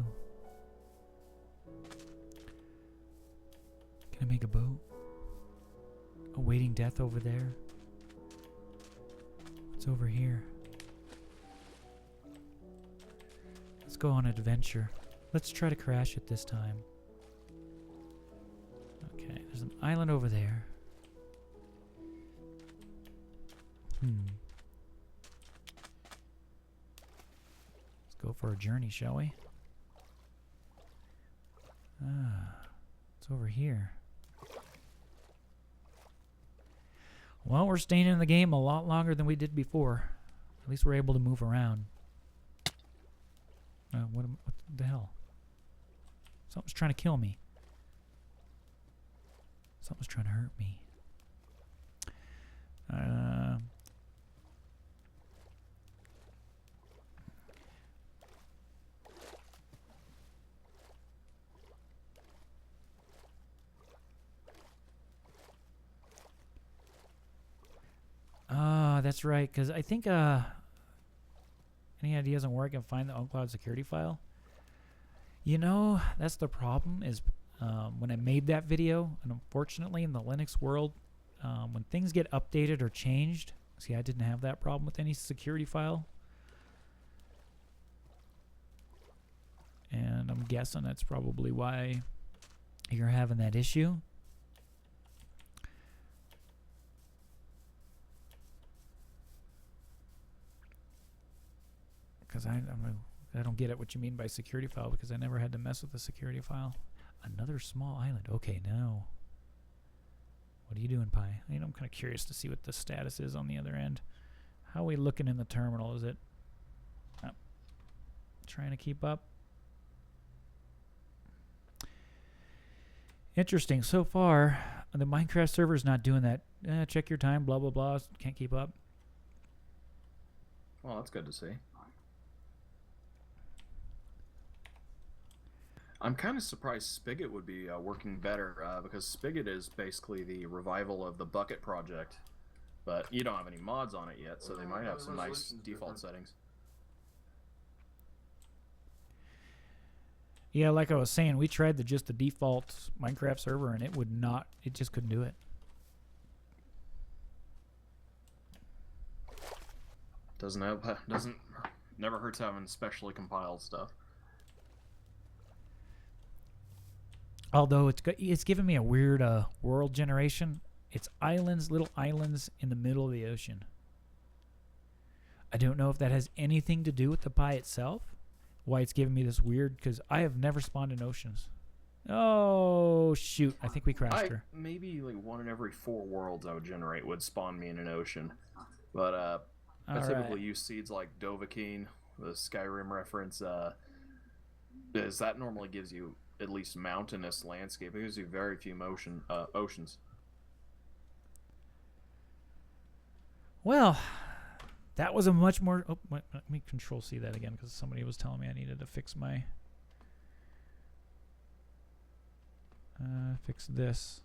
Can I make a boat? Awaiting death over there. What's over here? Let's go on an adventure. Let's try to crash it this time. Okay, there's an island over there. Let's go for a journey, shall we? It's over here. Well, we're staying in the game a lot longer than we did before. At least we're able to move around. What the hell? Something's trying to kill me. Something's trying to hurt me. That's right, because I think, any ideas on where I can find the uncloud security file? You know, that's the problem is when I made that video, and unfortunately in the Linux world, when things get updated or changed, see, I didn't have that problem with any security file. And I'm guessing that's probably why you're having that issue. Because I don't get it what you mean by security file because I never had to mess with the security file. Another small island. Okay, now. What are you doing, Pi? I mean, I'm kind of curious to see what the status is on the other end. How are we looking in the terminal? Is it trying to keep up? Interesting. So far, the Minecraft server is not doing that. Check your time, blah, blah, blah. Can't keep up. Well, that's good to see. I'm kind of surprised Spigot would be working better because Spigot is basically the revival of the Bucket project, but you don't have any mods on it yet, so they might have some nice default settings. Yeah, like I was saying, we tried just the default Minecraft server, and it just couldn't do it. Never hurts having specially compiled stuff. Although it's giving me a weird world generation. It's islands, little islands in the middle of the ocean. I don't know if that has anything to do with the pie itself. Why it's giving me this weird, because I have never spawned in oceans. Oh, shoot. I think we crashed her. Maybe like 1 in every 4 worlds I would generate would spawn me in an ocean. But I typically use seeds like Dovahkiin, the Skyrim reference, is that normally gives you at least mountainous landscape. It gives you very few oceans. Well, that was a much more... Oh, let me Control-C that again, because somebody was telling me I needed to fix my... fix this.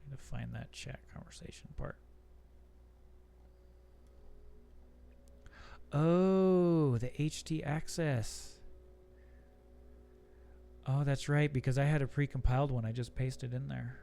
I need to find that chat conversation part. Oh, the HT access. Oh, that's right, because I had a pre-compiled one. I just pasted in there.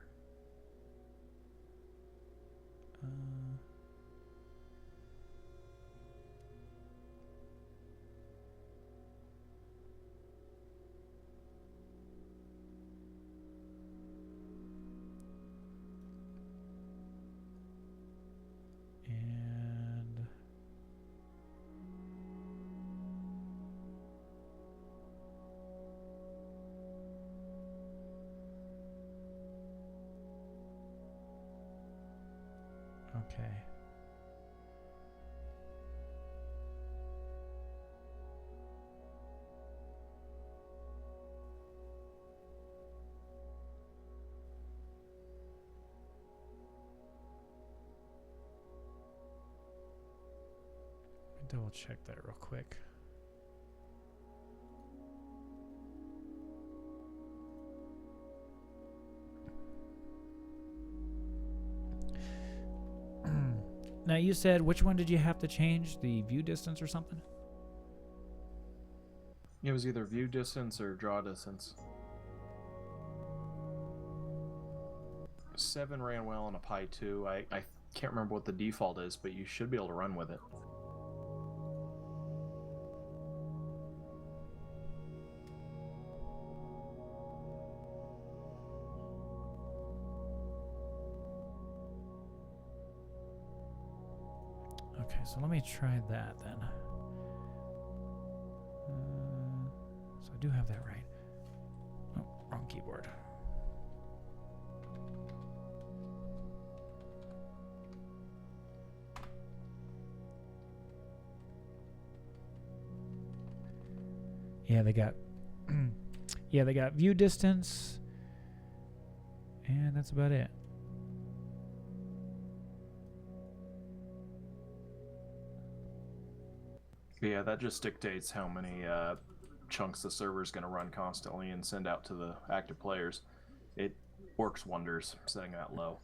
Okay. Double check that real quick. Now you said, which one did you have to change? The view distance or something? It was either view distance or draw distance. 7 ran well on a Pi 2. I can't remember what the default is, but you should be able to run with it. Okay, so let me try that then. So I do have that right. Oh, wrong keyboard. Yeah, they got yeah, they got view distance, and that's about it. Yeah, that just dictates how many chunks the server is going to run constantly and send out to the active players. It works wonders setting that low.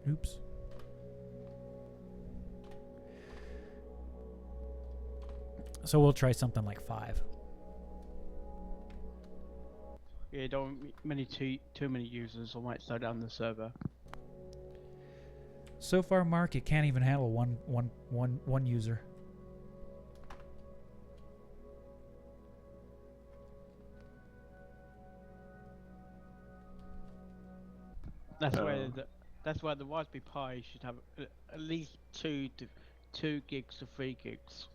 Oops. So we'll try something like 5. Yeah, don't too many users, or might slow down the server. So far, Mark, it can't even handle one user. That's why the Raspberry Pi should have at least 2 gigs to 3 gigs.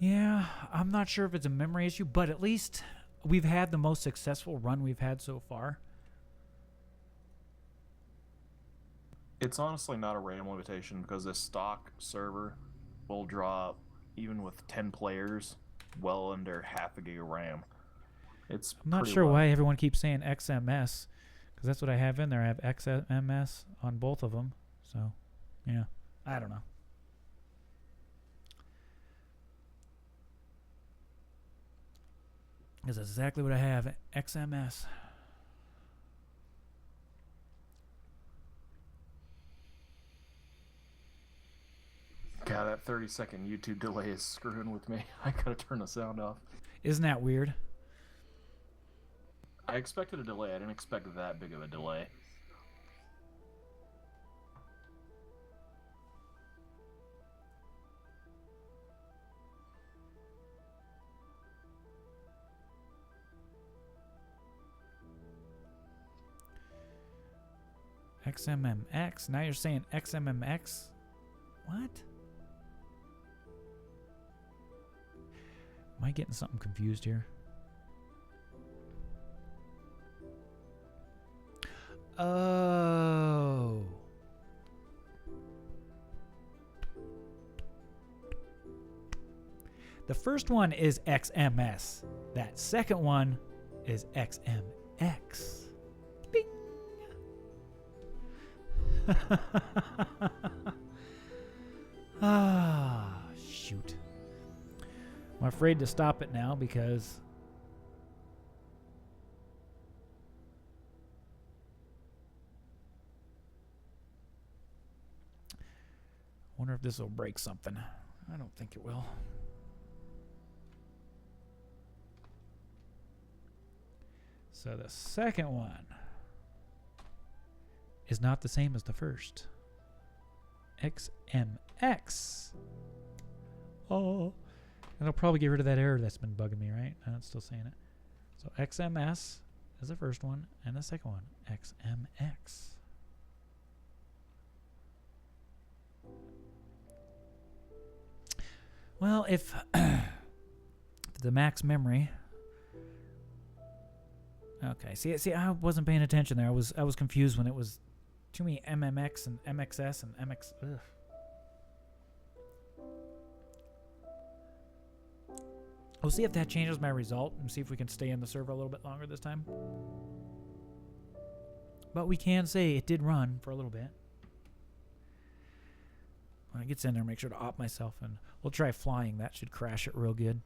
Yeah, I'm not sure if it's a memory issue, but at least we've had the most successful run we've had so far. It's honestly not a RAM limitation, because this stock server will draw, even with 10 players, well under half a gig of RAM. It's I'm not sure why everyone keeps saying XMS, because that's what I have in there. I have XMS on both of them. So, yeah, I don't know. That's exactly what I have, XMS. God, that 30-second YouTube delay is screwing with me. I gotta turn the sound off. Isn't that weird? I expected a delay. I didn't expect that big of a delay. XMMX. Now you're saying XMMX? What? Am I getting something confused here? Oh. The first one is XMS. That second one is XMX. Bing. Ah, shoot. I'm afraid to stop it now because I wonder if this will break something. I don't think it will. So the second one is not the same as the first. XMX. Oh. And I'll probably get rid of that error that's been bugging me, right? No, it's still saying it. So XMS is the first one, and the second one, XMX. Well, if the max memory. Okay, see, I wasn't paying attention there. I was confused when it was too many MMX and MXS and MX. Ugh. We'll see if that changes my result and see if we can stay in the server a little bit longer this time. But we can say it did run for a little bit. When it gets in there, make sure to opt myself, and we'll try flying. That should crash it real good.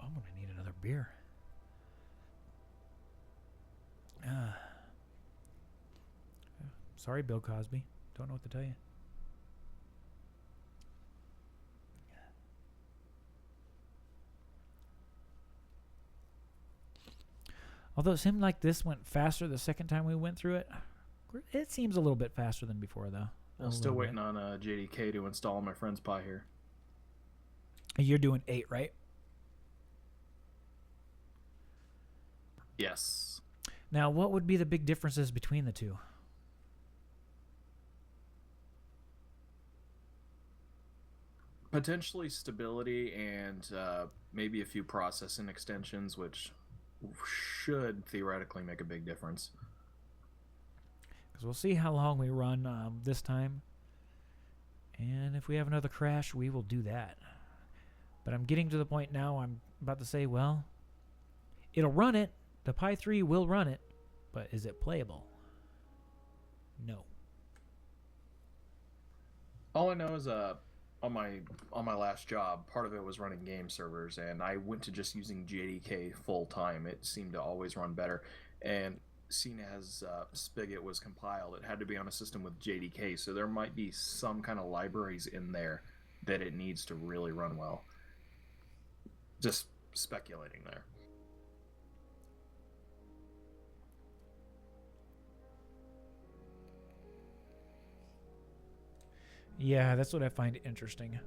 I'm gonna need another beer. Sorry, Bill Cosby. Don't know what to tell you. Although it seemed like this went faster the second time we went through it. It seems a little bit faster than before, though. I'm still waiting on JDK to install my friend's Pi here. You're doing 8, right? Yes. Now, what would be the big differences between the two? Potentially stability and maybe a few processing extensions, which should theoretically make a big difference. Because we'll see how long we run this time. And if we have another crash, we will do that. But I'm getting to the point now I'm about to say, well, it'll run it. The Pi 3 will run it. But is it playable? No. All I know is on my last job, part of it was running game servers, and I went to just using JDK full time. It seemed to always run better, and seeing as Spigot was compiled, it had to be on a system with JDK, so there might be some kind of libraries in there that it needs to really run well. Just speculating there. Yeah, that's what I find interesting.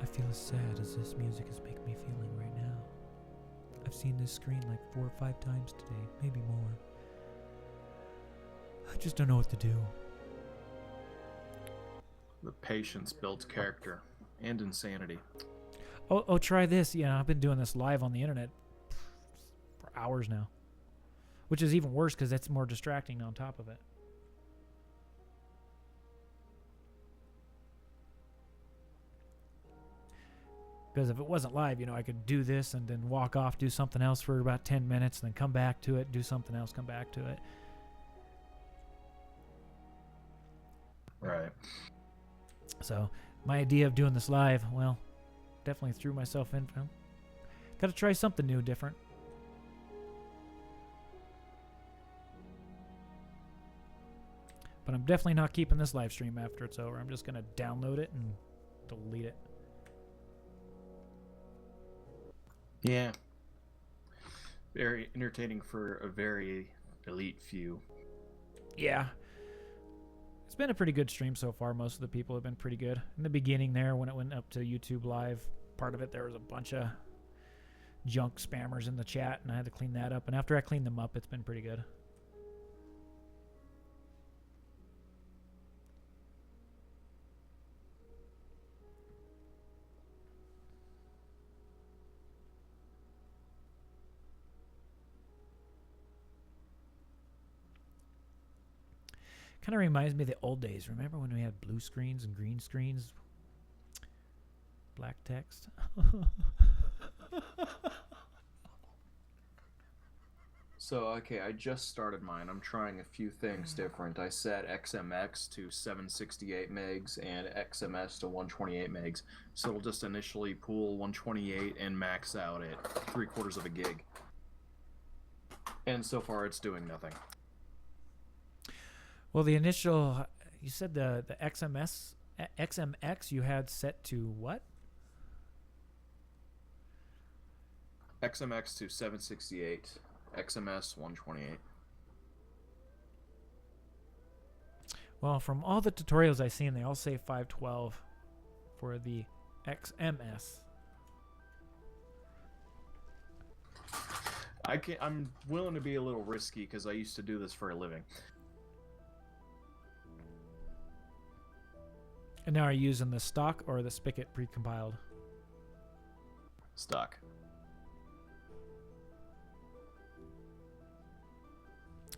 I feel as sad as this music is making me feeling right now. I've seen this screen like 4 or 5 times today, maybe more. I just don't know what to do. The patience builds character and insanity. Oh, try this. Yeah, I've been doing this live on the internet for hours now. Which is even worse because that's more distracting on top of it. Because if it wasn't live, I could do this and then walk off, do something else for about 10 minutes, and then come back to it, do something else, come back to it. Right. So my idea of doing this live, well, definitely threw myself in. Well, got to try something new, different. But I'm definitely not keeping this live stream after it's over. I'm just going to download it and delete it. Yeah. Very entertaining for a very elite few. Yeah. It's been a pretty good stream so far. Most of the people have been pretty good. In the beginning there, when it went up to YouTube Live, part of it, there was a bunch of junk spammers in the chat, and I had to clean that up. And after I cleaned them up, it's been pretty good. Kind of reminds me of the old days. Remember when we had blue screens and green screens? Black text. So, okay, I just started mine. I'm trying a few things different. I set XMX to 768 megs and XMS to 128 megs. So it'll just initially pool 128 and max out at 3/4 of a gig. And so far it's doing nothing. Well, the initial, you said the XMX you had set to what? XMX to 768, XMS 128. Well, from all the tutorials I've seen, they all say 512 for the XMS. I'm willing to be a little risky because I used to do this for a living. And now are you using the stock or the spigot pre-compiled? Stock.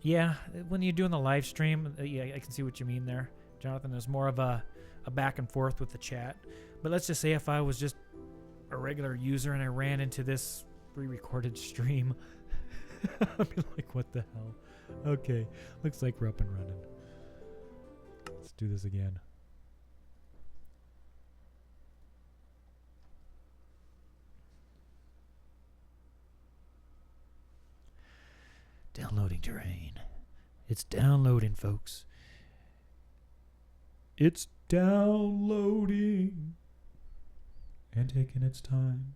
Yeah, when you're doing the live stream, yeah, I can see what you mean there, Jonathan. There's more of a back and forth with the chat. But let's just say if I was just a regular user and I ran into this pre-recorded stream, I'd be like, what the hell? Okay, looks like we're up and running. Let's do this again. Downloading terrain. It's downloading, folks. It's downloading and taking its time.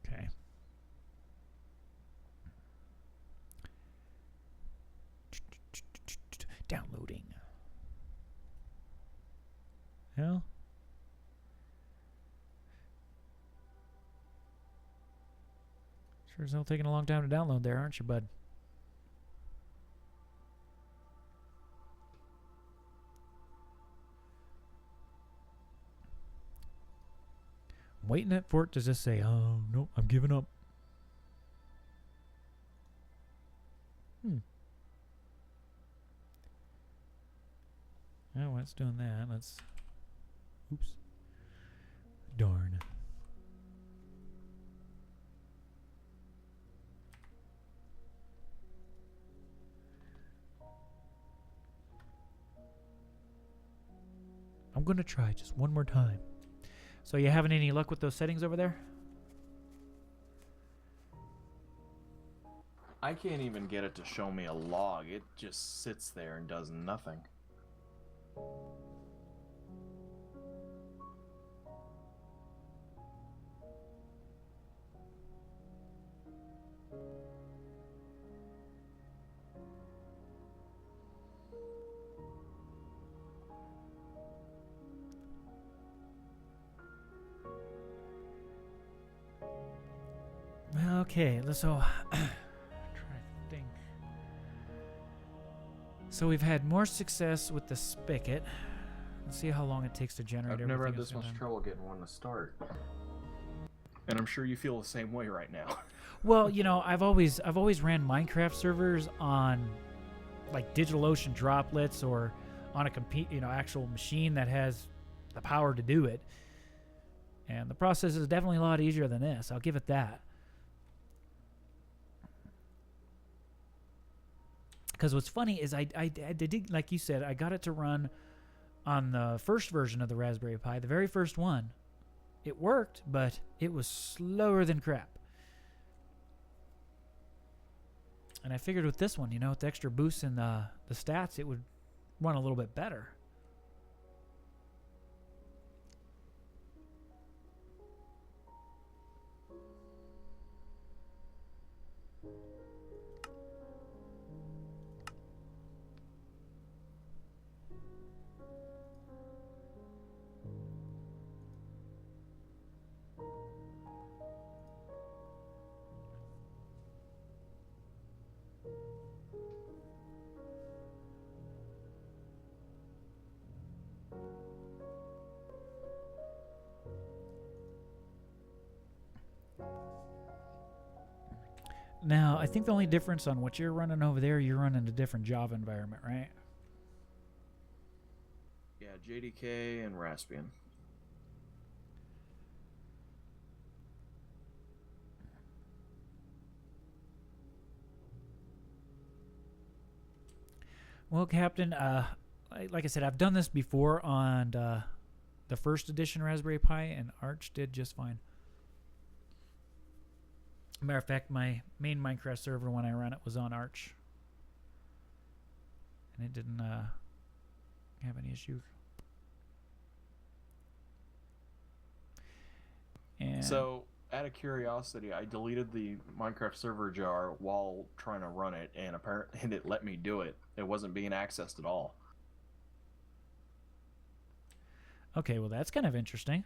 Okay. Downloading. Hell. Sure as hell taking a long time to download there, aren't you, bud? I'm waiting for it to just say, oh, no, I'm giving up. Oh, while it's doing that, let's... Oops. Darn. I'm going to try just one more time. So you having any luck with those settings over there? I can't even get it to show me a log. It just sits there and does nothing. Okay, so trying to think. So we've had more success with the spigot. Let's see how long it takes to generate. I've never had everything this at the much same time. trouble getting one to start. And I'm sure you feel the same way right now. Well, you know, I've always ran Minecraft servers on like DigitalOcean droplets or on a actual machine that has the power to do it. And the process is definitely a lot easier than this. I'll give it that. Because what's funny is I did, like you said, I got it to run on the first version of the Raspberry Pi, the very first one. It worked, but it was slower than crap. And I figured with this one, you know, with the extra boosts in the stats, it would run a little bit better. Now, I think the only difference on what you're running over there, you're running a different Java environment, right? Yeah, JDK and Raspbian. Well, Captain, like I said, I've done this before on the first edition Raspberry Pi, and Arch did just fine. Matter of fact, my main Minecraft server when I ran it was on Arch, and it didn't have any issues. And So, out of curiosity, I deleted the Minecraft server jar while trying to run it, and apparently it let me do it. It wasn't being accessed at all. okay, well that's kind of interesting.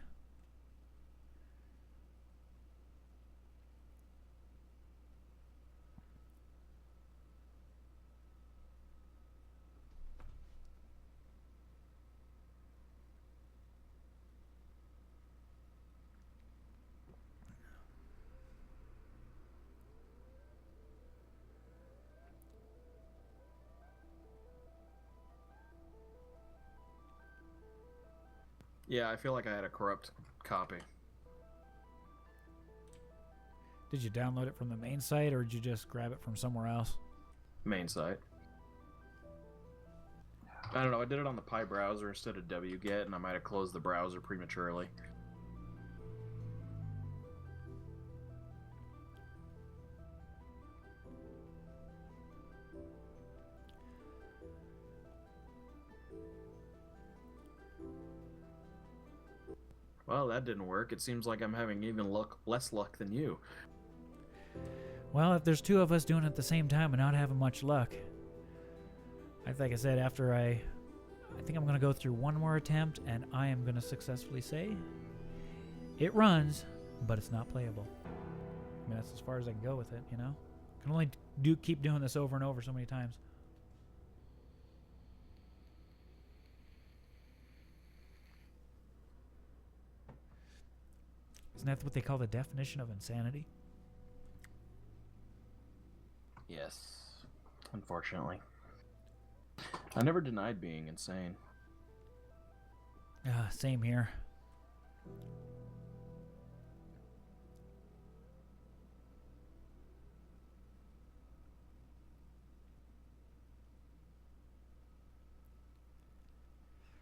Yeah, I feel like I had a corrupt copy. Did you download it from the main site, or did you just grab it from somewhere else? Main site. I don't know, I did it on the Pi browser instead of wget, and I might have closed the browser prematurely. Well, that didn't work. It seems like I'm having even less luck than you. Well, if there's two of us doing it at the same time and not having much luck, like I said, after I think I'm going to go through one more attempt, and I am going to successfully say it runs, but it's not playable. I mean, that's as far as I can go with it, you know? I can only keep doing this over and over so many times. Isn't that what they call the definition of insanity? Yes, unfortunately. I never denied being insane. Same here.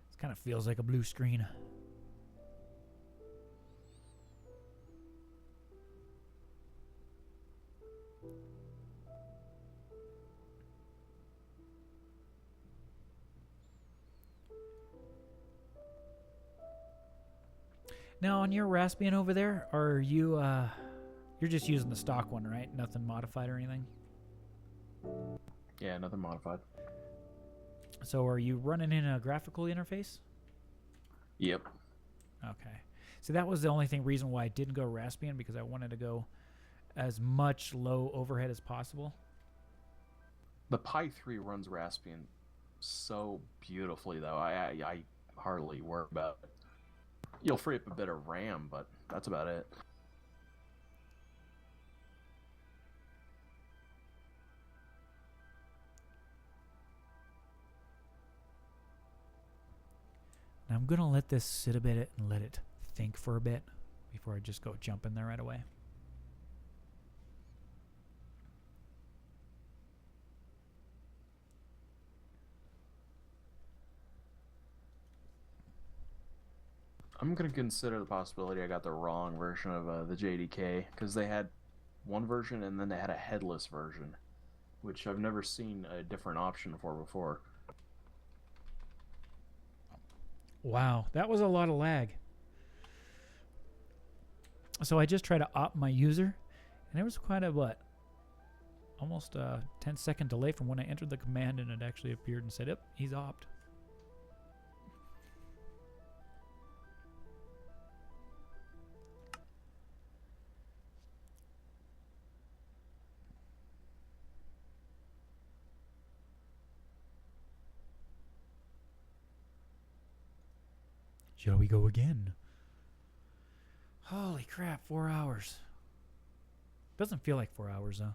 This kind of feels like a blue screen. Now, on your Raspbian over there, are you, you're just using the stock one, right? Nothing modified or anything? Yeah, nothing modified. So are you running in a graphical interface? Yep. Okay. So that was the only reason why I didn't go Raspbian, because I wanted to go as much low overhead as possible. The Pi 3 runs Raspbian so beautifully, though. I hardly worry about it. You'll free up a bit of RAM, but that's about it. Now I'm going to let this sit a bit and let it think for a bit before I just go jump in there right away. I'm gonna consider the possibility I got the wrong version of the JDK, because they had one version and then they had a headless version, which I've never seen a different option for before. Wow, that was a lot of lag. So I just tried to opt my user, and there was quite a almost a 10-second delay from when I entered the command and it actually appeared and said, "Yep, he's opt." Shall we go again? Holy crap, 4 hours. Doesn't feel like 4 hours, though.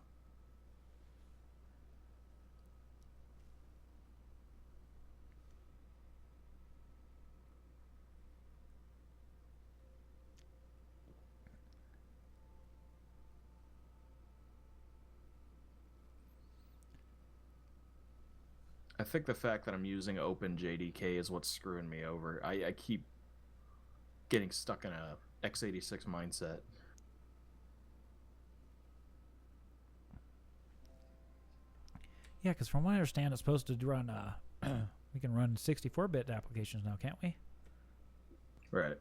I think the fact that I'm using OpenJDK is what's screwing me over. I keep getting stuck in a x86 mindset. Yeah, because from what I understand, it's supposed to run, we can run 64-bit applications now, can't we? Right.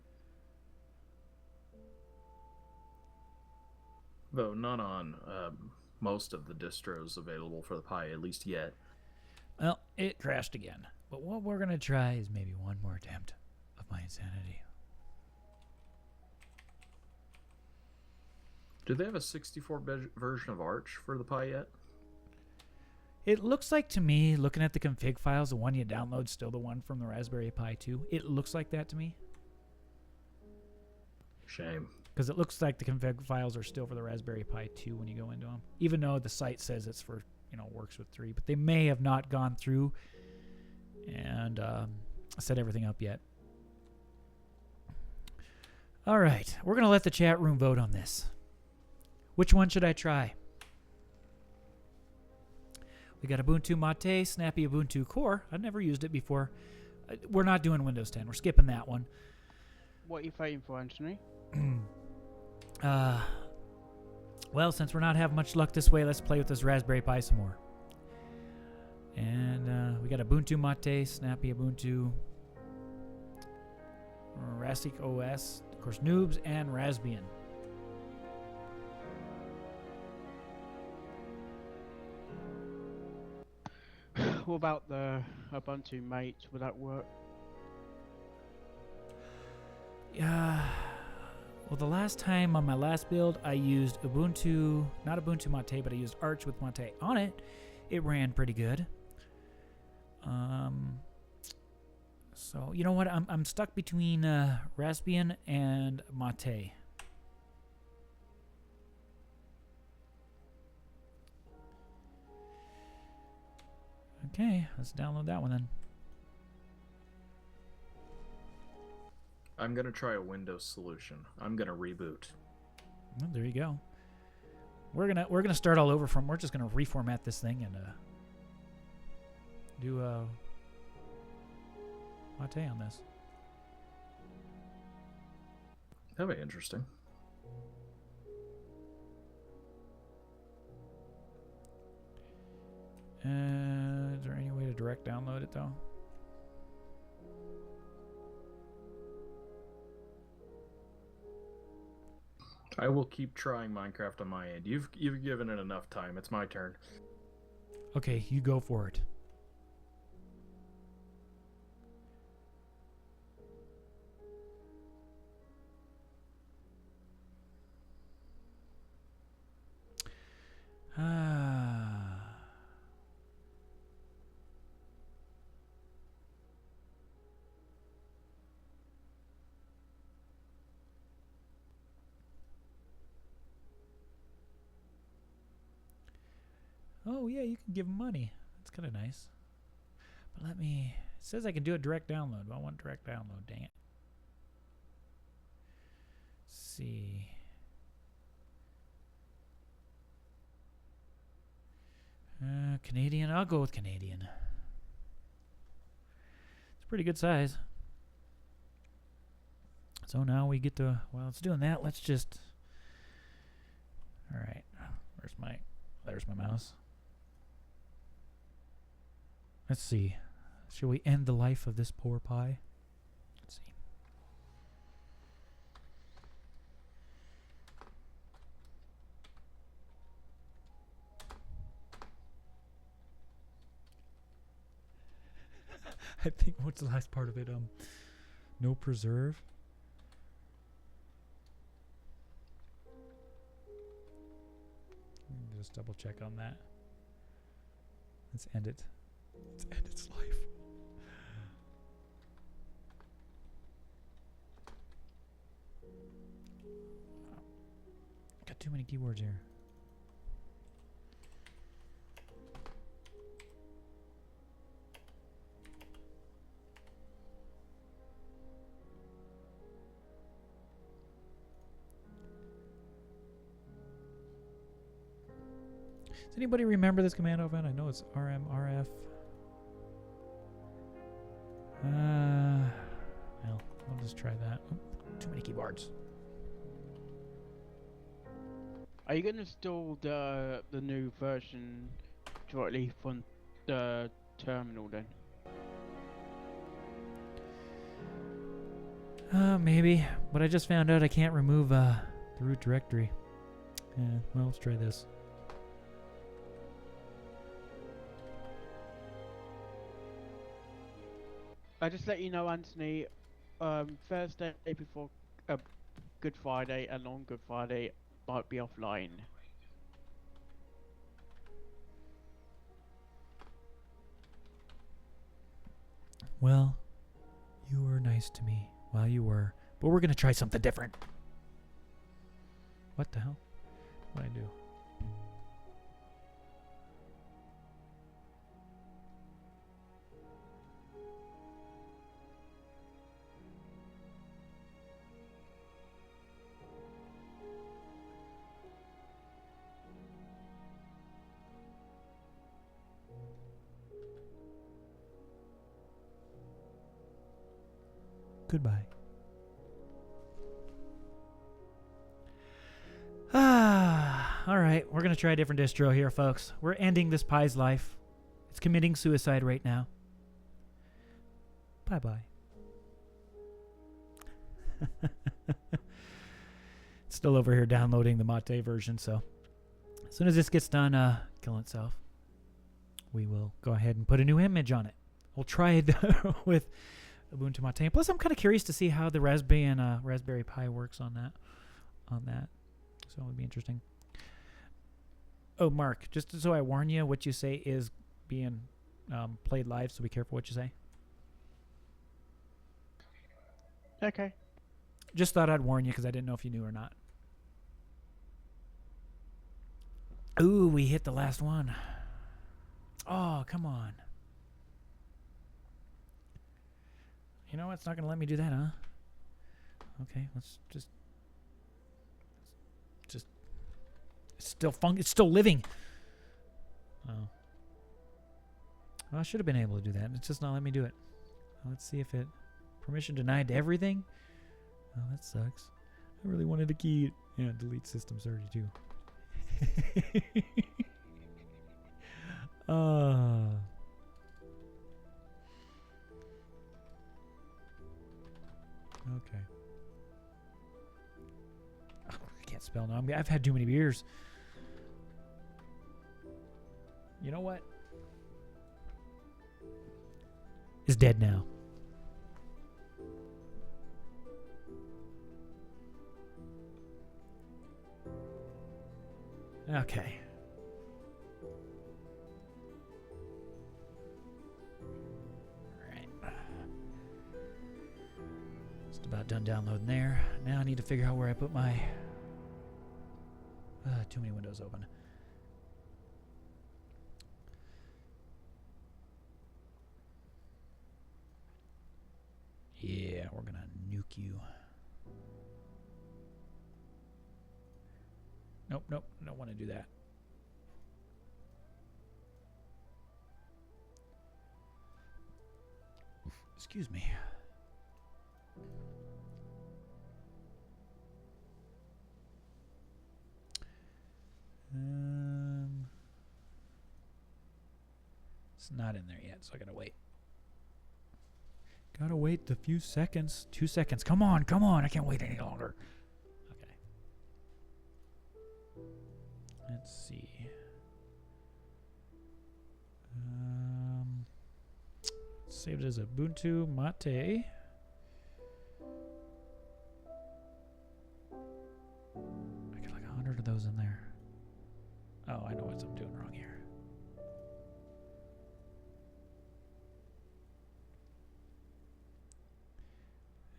Though not on most of the distros available for the Pi, at least yet. Well, it crashed again. But what we're going to try is maybe one more attempt of my insanity. Do they have a 64-bit version of Arch for the Pi yet? It looks like to me, looking at the config files, the one you download is still the one from the Raspberry Pi 2. It looks like that to me. Shame. Because it looks like the config files are still for the Raspberry Pi 2 when you go into them. Even though the site says it's for, works with 3. But they may have not gone through and set everything up yet. All right. We're going to let the chat room vote on this. Which one should I try? We got Ubuntu Mate, Snappy Ubuntu Core. I've never used it before. We're not doing Windows 10. We're skipping that one. What are you fighting for, Anthony? Well, since we're not having much luck this way, let's play with this Raspberry Pi some more. And we got Ubuntu Mate, Snappy Ubuntu, Rastic OS, of course, Noobs, and Raspbian. What about the Ubuntu Mate? Would that work? Yeah. Well, the last time on my last build, I used Ubuntu, not Ubuntu Mate, but I used Arch with Mate on it. It ran pretty good. So, you know what? I'm stuck between Raspbian and Mate. Okay, let's download that one then. I'm gonna try a Windows solution. I'm gonna reboot. Well, there you go. We're gonna start all over from. We're just gonna reformat this thing and do Mate on this. That'd be interesting. Is there any way to direct download it though? I will keep trying Minecraft on my end. You've given it enough time. It's my turn. Okay, you go for it. Oh yeah, you can give them money. That's kind of nice. But let me. It says I can do a direct download. But I want direct download. Dang it. Let's see. Canadian. I'll go with Canadian. It's a pretty good size. So now we get to, while it's doing that, let's just, all right, there's my mouse. Let's see. Shall we end the life of this poor pie? Let's see. I think, what's the last part of it? No preserve. Just double check on that. Let's end it. Let's end its life. Got too many keywords here. Does anybody remember this command event? I know it's rmrf. Well, I'll just try that. Oh, too many keyboards. Are you going to install the new version directly from the terminal then? Maybe. But I just found out I can't remove the root directory. Yeah, well, let's try this. I just let you know, Anthony, Thursday before Good Friday and on Good Friday might be offline. Well, you were nice to me while you were, but we're gonna try something different. What the hell? What'd I do? Goodbye. All right, we're going to try a different distro here, folks. We're ending this pie's life. It's committing suicide right now. Bye-bye. It's still over here downloading the Mate version, so as soon as this gets done killing itself, we will go ahead and put a new image on it. We'll try it with Ubuntu Mate. Plus, I'm kind of curious to see how the Raspberry and Raspberry Pi works on that. So it'll be interesting. Oh, Mark, just so I warn you, what you say is being played live, so be careful what you say. Okay. Just thought I'd warn you because I didn't know if you knew or not. Ooh, we hit the last one. Oh, come on. You know what? It's not going to let me do that, huh? Okay, let's just it's still living. Oh. Well, I should have been able to do that. It's just not letting me do it. Let's see if it permission denied to everything. Oh, that sucks. I really wanted to key it. Yeah, delete system32. Okay. Oh, I can't spell now. I've had too many beers. You know what? Is dead now. Okay. Alright. Just about done downloading there. Now I need to figure out where I put my... too many windows open. Yeah, we're gonna nuke you. Nope, I don't want to do that. Excuse me. It's not in there yet, so I gotta wait. Gotta wait the few seconds. 2 seconds. Come on, come on. I can't wait any longer. Okay. Let's see. Saved as Ubuntu Mate. I got like 100 of those in there. Oh, I know what I'm doing wrong here.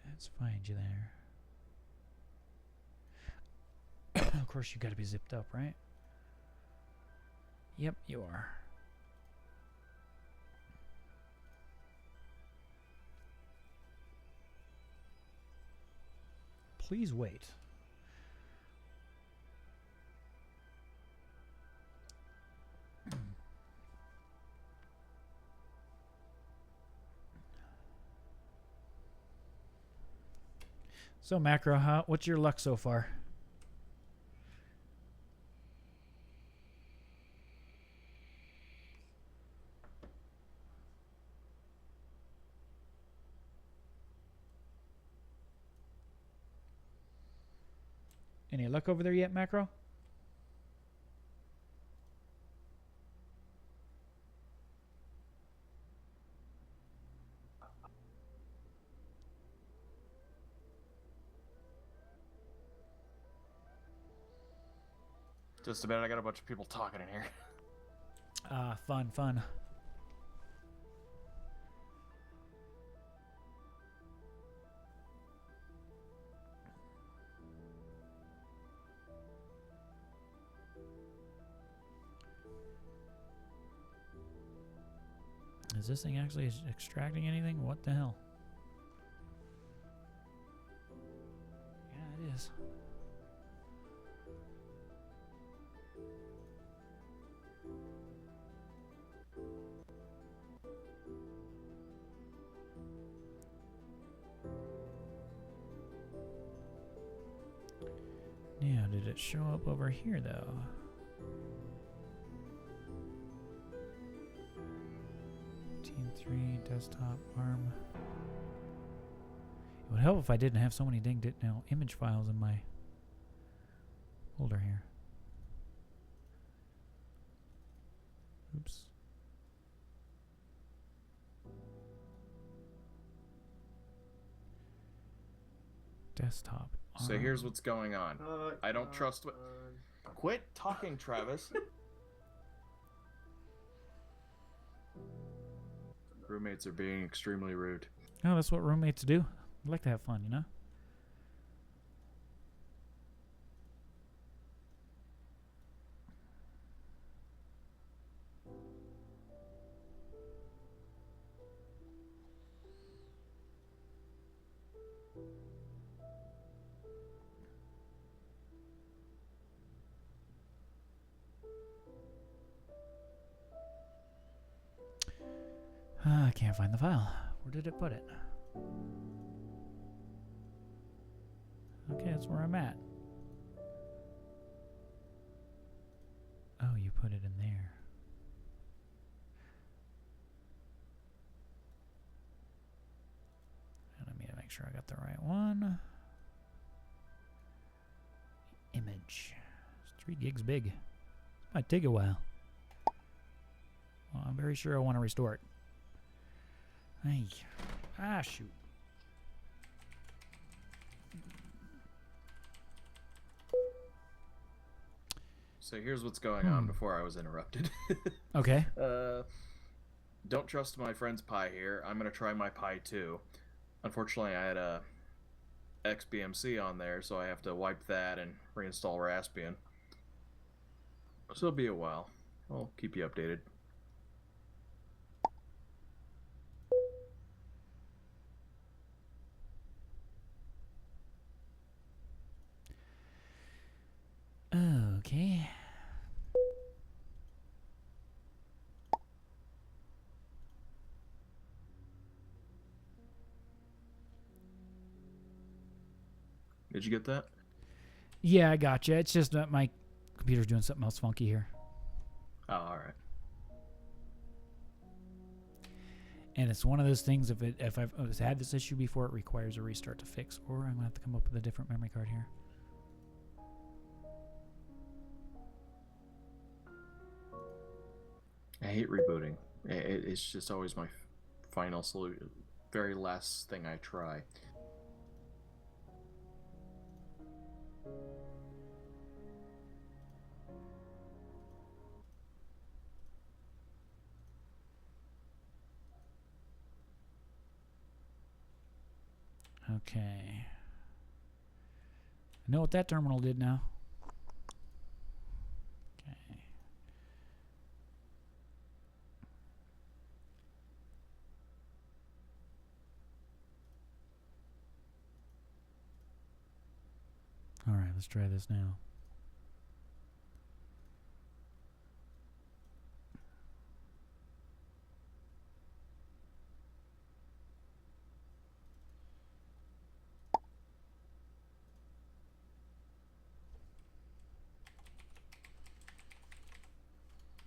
Let's find you there. Of course, you got to be zipped up, right? Yep, you are. Please wait. So Macro, what's your luck so far? Any luck over there yet, Macro? Just about. I got a bunch of people talking in here. Fun, fun. Is this thing actually extracting anything? What the hell? Yeah, it is. Now, did it show up over here, though? Team 3, desktop, ARM. It would help if I didn't have so many dang image files in my folder here. Oops. Desktop. So here's what's going on. I don't trust what. Quit talking, Travis. Roommates are being extremely rude. Oh, that's what roommates do. I like to have fun, you know? I can't find the file. Where did it put it? Okay, that's where I'm at. Oh, you put it in there. And I need to make sure I got the right one. Image. It's 3 gigs big. Might take a while. Well, I'm very sure I want to restore it. Hey. Ah, shoot. So here's what's going on before I was interrupted. Okay. Don't trust my friend's Pi here. I'm going to try my Pi 2. Unfortunately, I had a XBMC on there, so I have to wipe that and reinstall Raspbian. So it'll be a while. I'll keep you updated. Okay. Did you get that? Yeah, I gotcha. It's just that my computer's doing something else funky here. Oh, all right. And it's one of those things, if I've had this issue before, it requires a restart to fix, or I'm going to have to come up with a different memory card here. I hate rebooting. It's just always my final solution, very last thing I try. Okay. I know what that terminal did now. Okay. All right, let's try this now.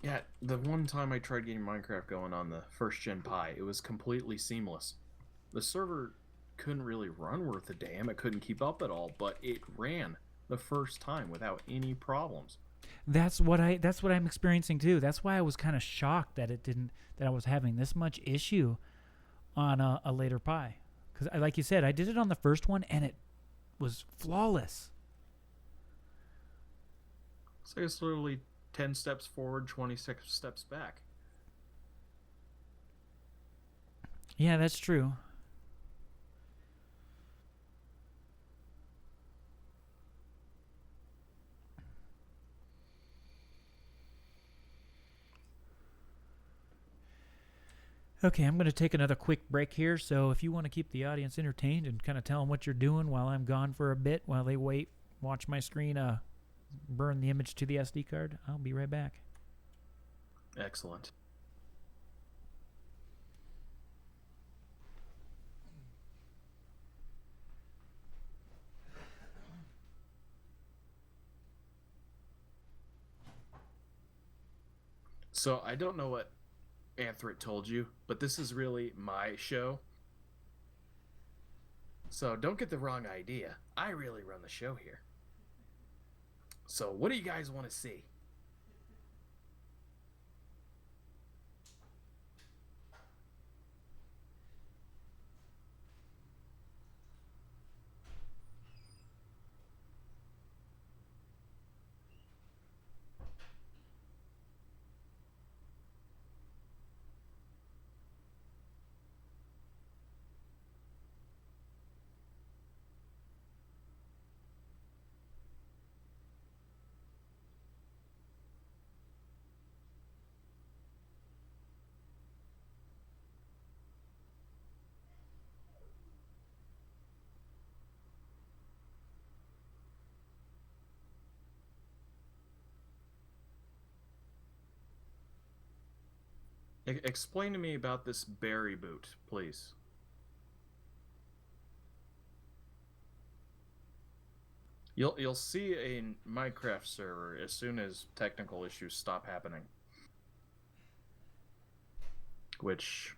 Yeah, the one time I tried getting Minecraft going on the first gen Pi, it was completely seamless. The server couldn't really run worth a damn, it couldn't keep up at all, but it ran the first time without any problems. That's what I'm experiencing too. That's why I was kind of shocked that I was having this much issue on a later Pi. Because like you said, I did it on the first one and it was flawless. So it's literally 10 steps forward, 26 steps back. Yeah, that's true. Okay, I'm going to take another quick break here, so if you want to keep the audience entertained and kind of tell them what you're doing while I'm gone for a bit, while they watch my screen burn the image to the SD card, I'll be right back. Excellent. So I don't know what AnthWare told you, but this is really my show. So don't get the wrong idea. I really run the show here. So what do you guys want to see? Explain to me about this berry boot, please. You'll see a Minecraft server as soon as technical issues stop happening. Which,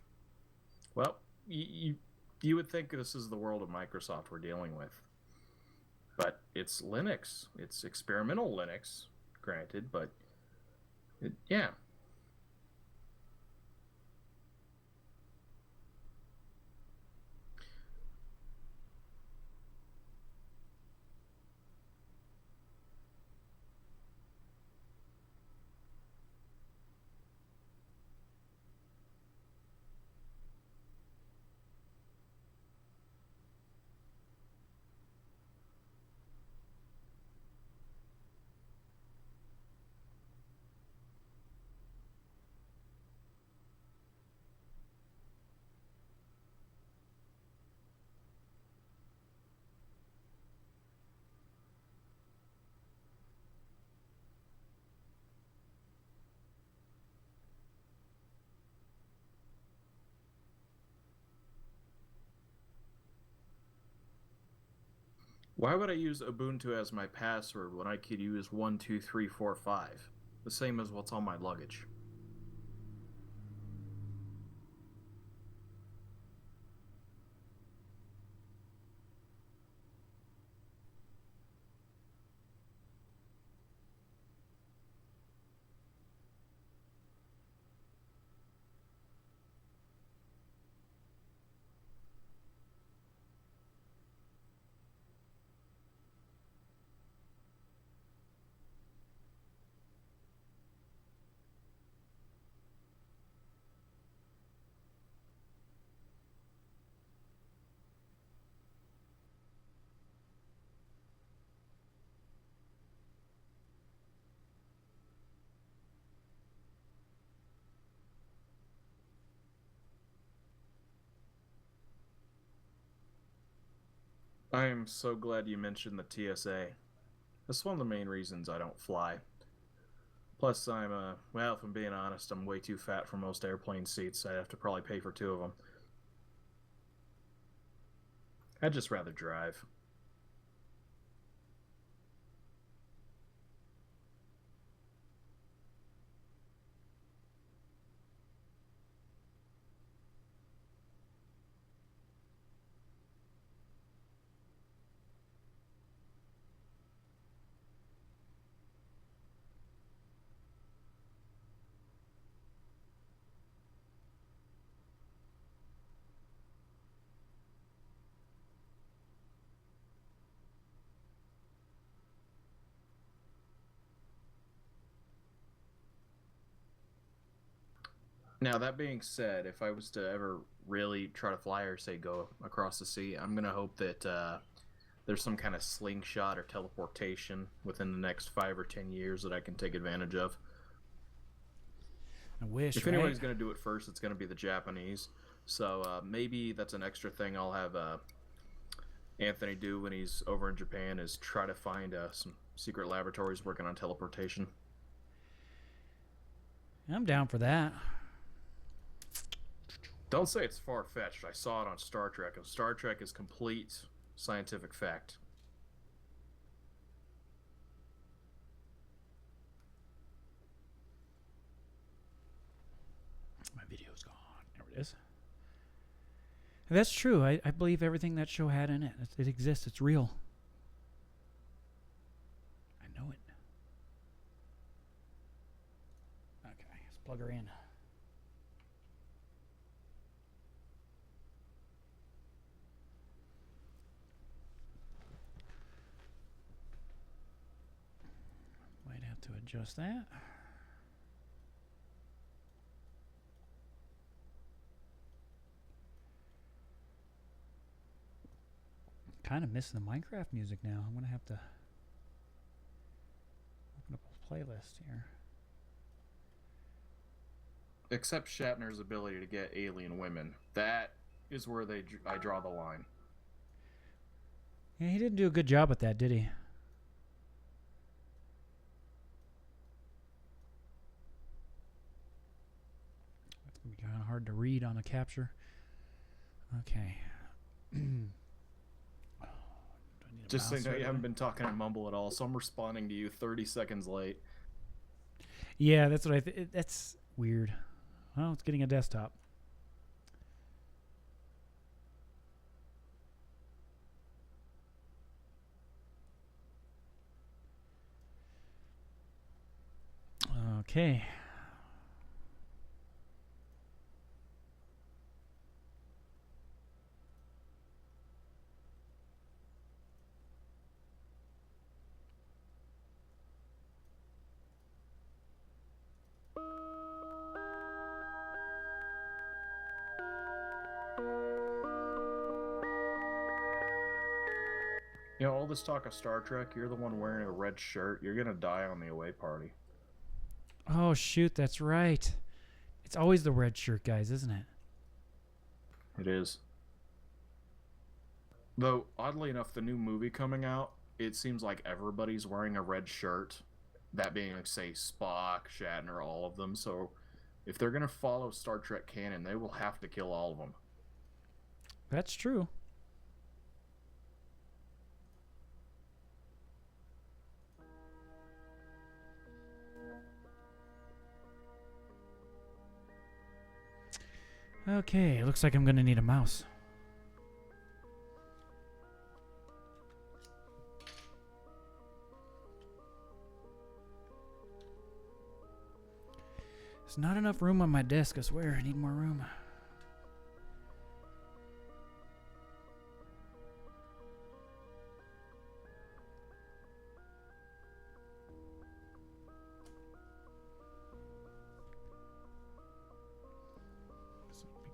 well, you would think this is the world of Microsoft we're dealing with. But it's Linux. It's experimental Linux, granted, but yeah. Why would I use Ubuntu as my password when I could use 12345? The same as what's on my luggage. I am so glad you mentioned the TSA. That's one of the main reasons I don't fly. Plus, well, if I'm being honest, I'm way too fat for most airplane seats. I'd have to probably pay for 2 of them. I'd just rather drive. Now, that being said, if I was to ever really try to fly or, say, go across the sea, I'm going to hope that there's some kind of slingshot or teleportation within the next 5 or 10 years that I can take advantage of. I wish, If right? anybody's going to do it first, it's going to be the Japanese. So maybe that's an extra thing I'll have Anthony do when he's over in Japan, is try to find some secret laboratories working on teleportation. I'm down for that. Don't say it's far-fetched. I saw it on Star Trek, and Star Trek is complete scientific fact. My video's gone. There it is. That's true. I believe everything that show had in it. It exists. It's real. I know it. Okay, let's plug her in. Might have to adjust that. Kind of missing the Minecraft music now. I'm gonna have to open up a playlist here. Except Shatner's ability to get alien women. That is where I draw the line. Yeah, he didn't do a good job at that, did he? That's gonna be kind of hard to read on a capture. Okay. Just so you know, you haven't been talking in mumble at all, so I'm responding to you 30 seconds late. Yeah, that's what that's weird. Well, it's getting a desktop. Okay. You know, all this talk of Star Trek, you're the one wearing a red shirt. You're gonna die on the away party. Oh, shoot, that's right. It's always the red shirt guys, isn't it? It is. Though, oddly enough, the new movie coming out, it seems like everybody's wearing a red shirt. That being, like, say, Spock, Shatner, all of them. So, if they're gonna follow Star Trek canon, they will have to kill all of them. That's true. Okay, looks like I'm gonna need a mouse. There's not enough room on my desk, I swear. I need more room.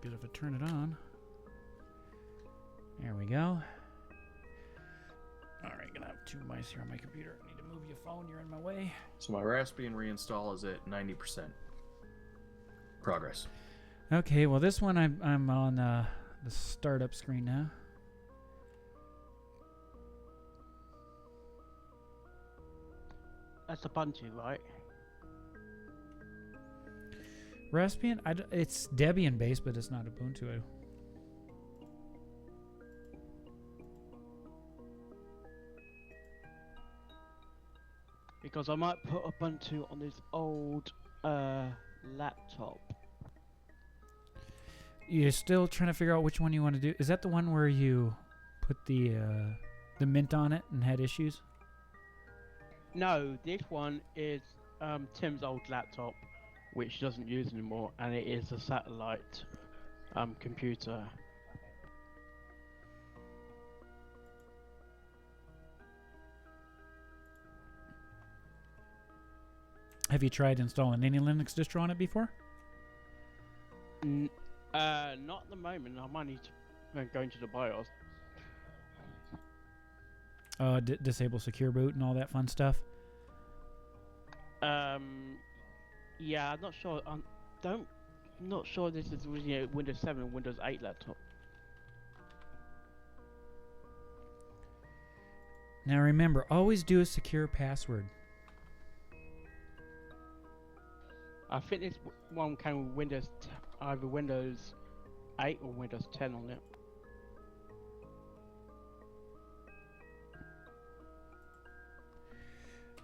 Good if I turn it on. There we go. Alright, gonna have 2 mice here on my computer. I need to move your phone, you're in my way. So my Raspbian reinstall is at 90% progress. Okay, well this one I'm on the startup screen now. That's Ubuntu, right? Raspbian, it's Debian based, but it's not Ubuntu. Because I might put Ubuntu on this old laptop. You're still trying to figure out which one you want to do. Is that the one where you put the Mint on it and had issues? No, this one is Tim's old laptop, which he doesn't use anymore, and it is a satellite computer. Have you tried installing any Linux distro on it before? Not at the moment. I might need to go into the BIOS. Disable secure boot and all that fun stuff. Yeah, I'm not sure. Not sure this is really a Windows 7 or Windows 8 laptop. Now remember, always do a secure password. I think this one came with Windows, either Windows 8 or Windows 10 on it.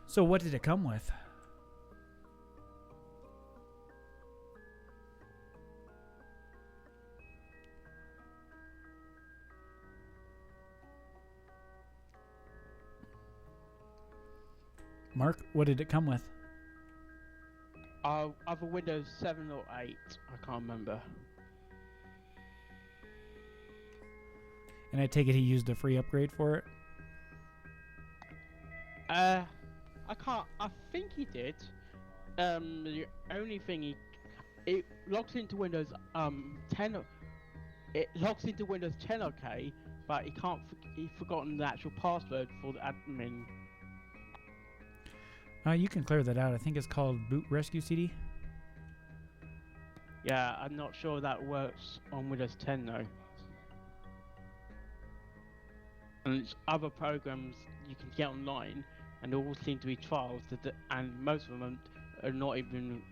So what did it come with? Mark, what did it come with? Either Windows 7 or 8, I can't remember. And I take it he used a free upgrade for it? I think he did. The only thing it logs into Windows 10. It logs into Windows 10 okay, but he's forgotten the actual password for the admin. You can clear that out. I think it's called Boot Rescue CD. Yeah, I'm not sure that works on Windows 10 though. And it's other programs you can get online, and they all seem to be trials, and most of them are not even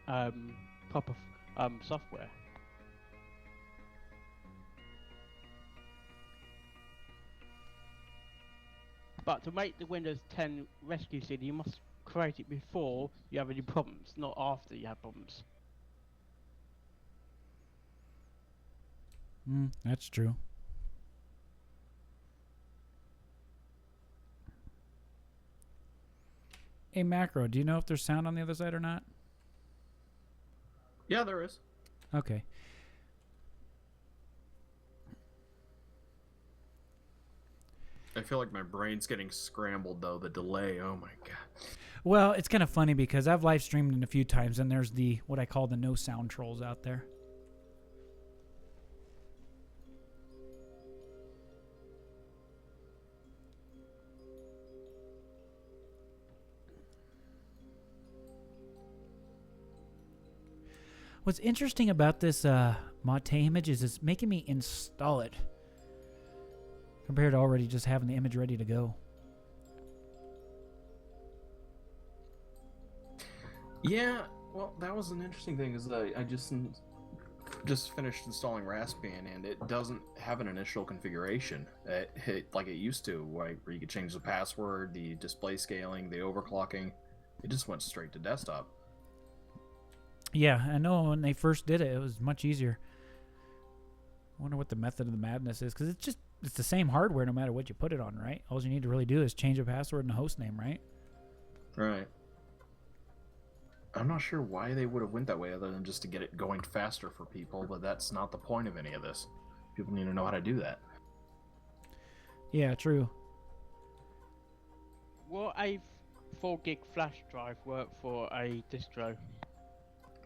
proper software. But to make the Windows 10 Rescue CD, you must create it before you have any problems, not after you have problems. That's true. Hey, Macro, do you know if there's sound on the other side or not? Yeah, there is. Okay. I feel like my brain's getting scrambled, though. The delay, oh my god. Well, it's kind of funny because I've live streamed it a few times, and there's what I call the no sound trolls out there. What's interesting about this Mate image is it's making me install it compared to already just having the image ready to go. Yeah, well, that was an interesting thing, is that I just finished installing Raspbian, and it doesn't have an initial configuration like it used to, where you could change the password, the display scaling, the overclocking. It just went straight to desktop. Yeah, I know when they first did it, it was much easier. I wonder what the method of the madness is, because it's the same hardware no matter what you put it on, right? All you need to really do is change a password and a host name, right? Right. I'm not sure why they would have went that way, other than just to get it going faster for people, but that's not the point of any of this. People need to know how to do that. Yeah, true. Will a 4 gig flash drive work for a distro?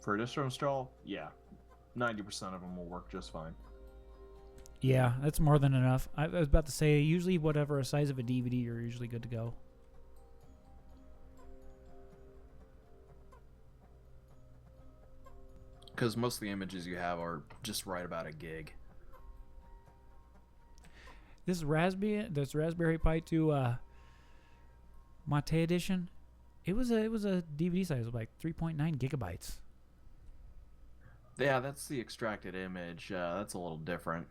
For a distro install, yeah. 90% of them will work just fine. Yeah, that's more than enough. I was about to say, usually whatever size of a DVD, you're usually good to go. Because most of the images you have are just right about a gig. This Raspberry Pi 2 Mate edition, It was a DVD size of like 3.9 gigabytes. Yeah, that's the extracted image. That's a little different.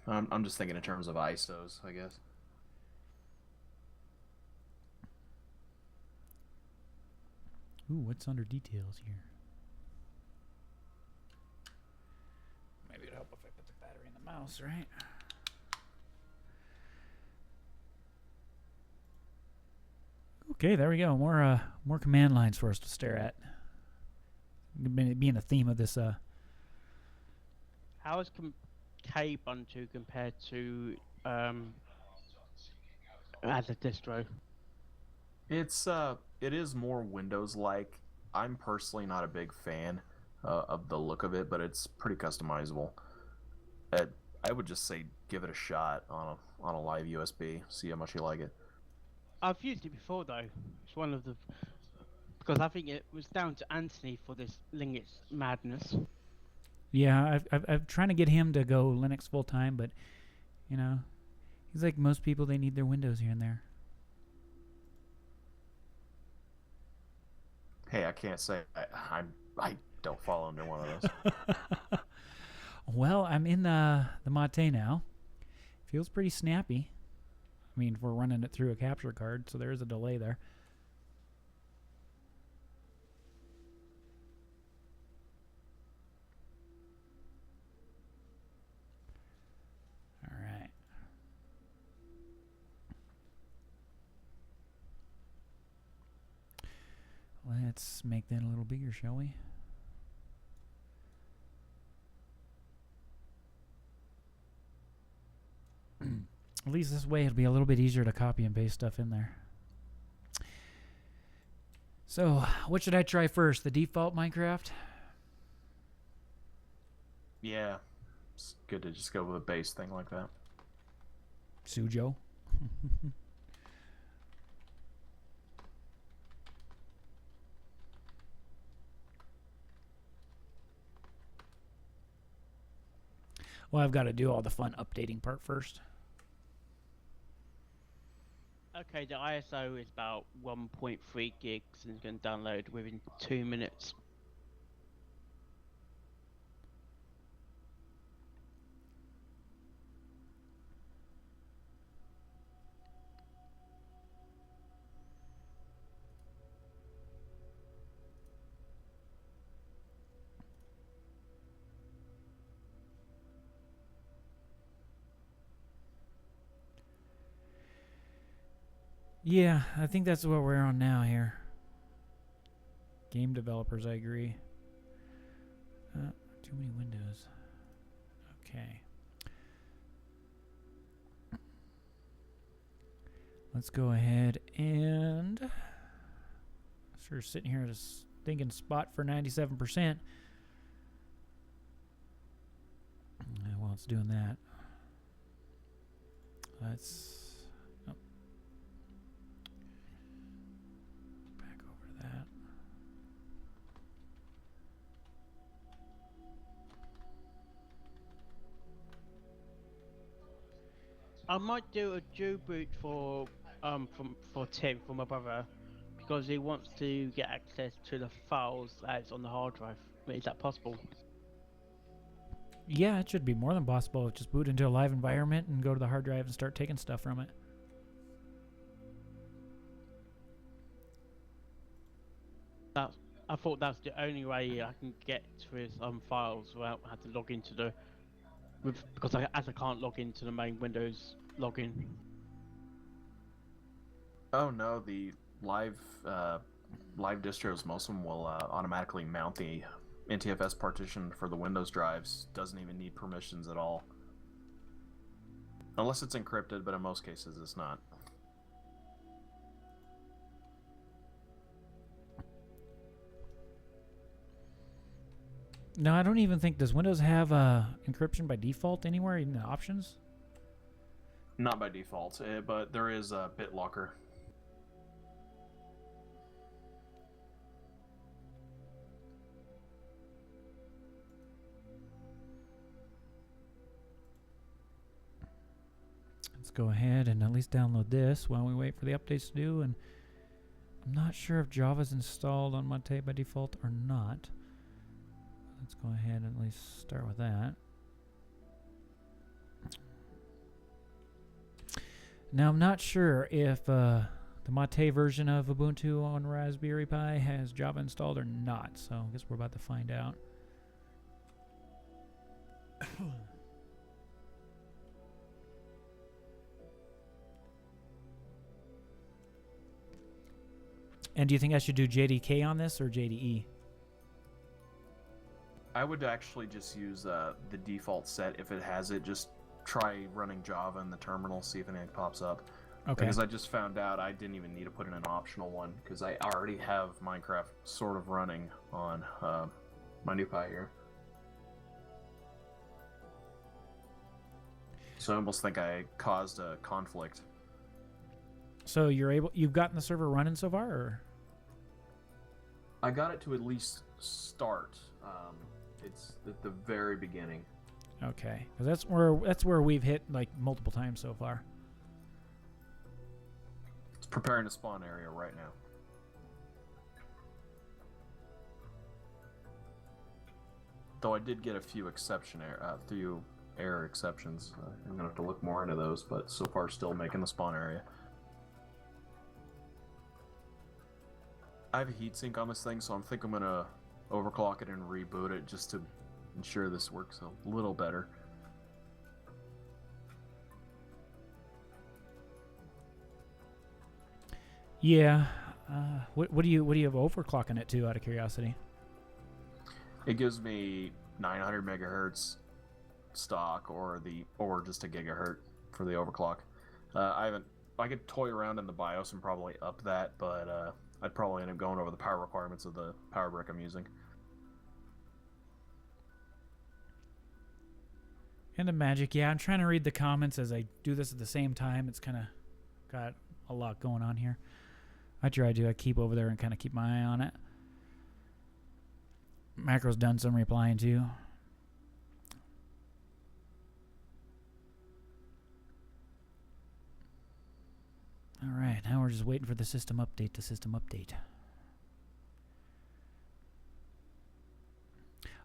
I'm just thinking in terms of ISOs, I guess. Ooh, what's under details here? Maybe it'd help if I put the battery in the mouse, right? Okay, there we go. More command lines for us to stare at. Being a theme of this. How is Kubuntu compared to as a distro? It is more Windows-like. I'm personally not a big fan of the look of it, but it's pretty customizable. I would just say give it a shot on a live USB. See how much you like it. I've used it before though. It's one of the because I think it was down to Anthony for this Linux madness. Yeah, I'm trying to get him to go Linux full time, but you know, he's like most people. They need their Windows here and there. Hey, I can't say I don't fall under one of those. Well, I'm in the Mate now. Feels pretty snappy. I mean, we're running it through a capture card, so there is a delay there. All right. Let's make that a little bigger, shall we? At least this way it'll be a little bit easier to copy and paste stuff in there. So, what should I try first? The default Minecraft? Yeah, it's good to just go with a base thing like that. Sujo? Well, I've got to do all the fun updating part first. Okay, the ISO is about 1.3 gigs and it's going to download within 2 minutes. Yeah, I think that's what we're on now here. Game developers, I agree. Too many windows. Okay. Let's go ahead and sort of sitting here at a stinking spot for 97%. While it's doing that, let's back over to that. I might do a Jew boot for Tim, for my brother, because he wants to get access to the files that's on the hard drive. Is that possible? Yeah, it should be more than possible. Just boot into a live environment and go to the hard drive and start taking stuff from it. I thought that's the only way I can get to his files without having to log into the because I can't log into the main Windows login. Oh no, the live distros, most of them will automatically mount the NTFS partition for the Windows drives. Doesn't even need permissions at all, unless it's encrypted. But in most cases, it's not. No, I don't even think, does Windows have encryption by default anywhere in the options? Not by default, but there is a BitLocker. Let's go ahead and at least download this while we wait for the updates to do. And I'm not sure if Java's installed on Mate by default or not. Let's go ahead and at least start with that. Now, I'm not sure if the Mate version of Ubuntu on Raspberry Pi has Java installed or not, so I guess we're about to find out. And do you think I should do JDK on this or JDE? I would actually just use the default set if it has it. Just try running Java in the terminal, see if anything pops up. Okay. Because I just found out I didn't even need to put in an optional one because I already have Minecraft sort of running on my new Pi here. So I almost think I caused a conflict. So you've gotten the server running so far, or? I got it to at least start. It's at the very beginning. Okay, 'cause that's where we've hit like multiple times so far. It's preparing a spawn area right now. Though I did get a few error exceptions. I'm gonna have to look more into those, but so far still making the spawn area. I have a heatsink on this thing, so I think I'm gonna overclock it and reboot it just to ensure this works a little better. Yeah. What do you have overclocking it to, out of curiosity? It gives me 900 megahertz stock, or just a gigahertz for the overclock. I could toy around in the BIOS and probably up that, but I'd probably end up going over the power requirements of the power brick I'm using. And the magic, yeah. I'm trying to read the comments as I do this at the same time. It's kind of got a lot going on here. I try to. I keep over there and kind of keep my eye on it. Macro's done some replying too. All right, now we're just waiting for the system update to system update.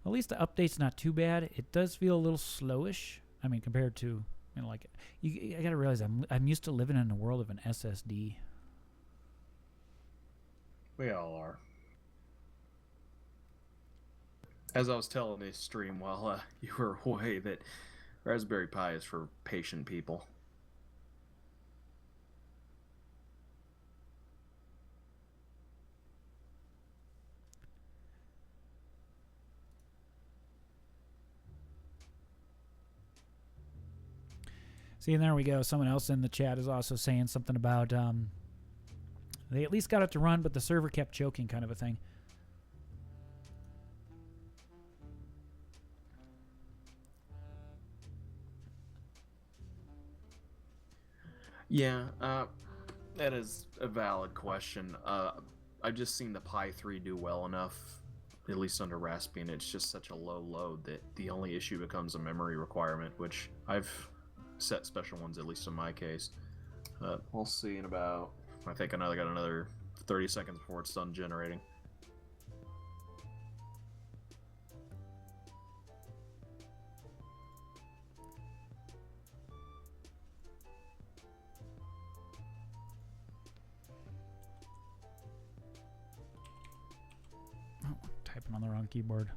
At least the update's not too bad. It does feel a little slowish. I mean, compared to, like, I gotta realize I'm used to living in a world of an SSD. We all are. As I was telling this stream while you were away, that Raspberry Pi is for patient people. See, and there we go. Someone else in the chat is also saying something about they at least got it to run, but the server kept choking, kind of a thing. Yeah, that is a valid question. I've just seen the Pi 3 do well enough, at least under Raspbian. It's just such a low load that the only issue becomes a memory requirement, which I've set special ones, at least in my case. We'll see in about, I think I got another 30 seconds before it's done generating. Oh, typing on the wrong keyboard.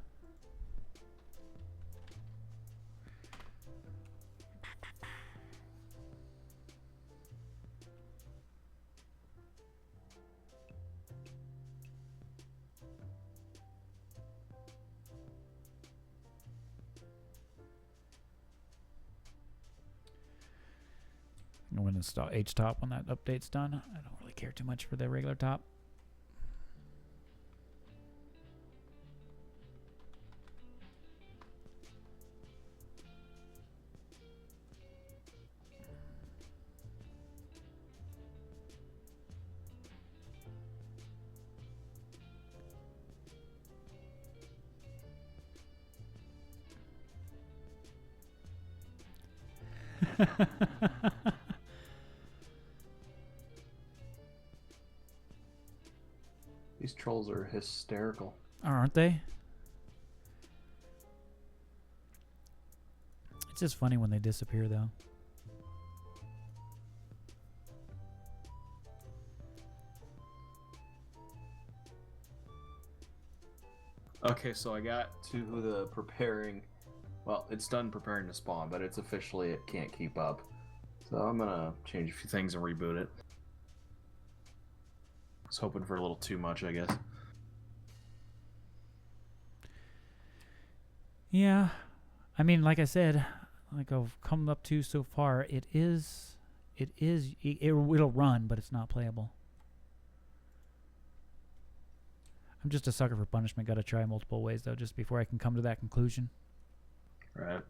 I'm going to install HTOP when that update's done. I don't really care too much for the regular top. Those are hysterical. Aren't they? It's just funny when they disappear, though. Okay, so I got to the preparing. Well, it's done preparing to spawn, but it's officially it can't keep up. So I'm gonna change a few things and reboot it. I was hoping for a little too much, I guess. Yeah. I mean, like I said, like I've come up to so far, it'll run, but it's not playable. I'm just a sucker for punishment. Got to try multiple ways, though, just before I can come to that conclusion. Right.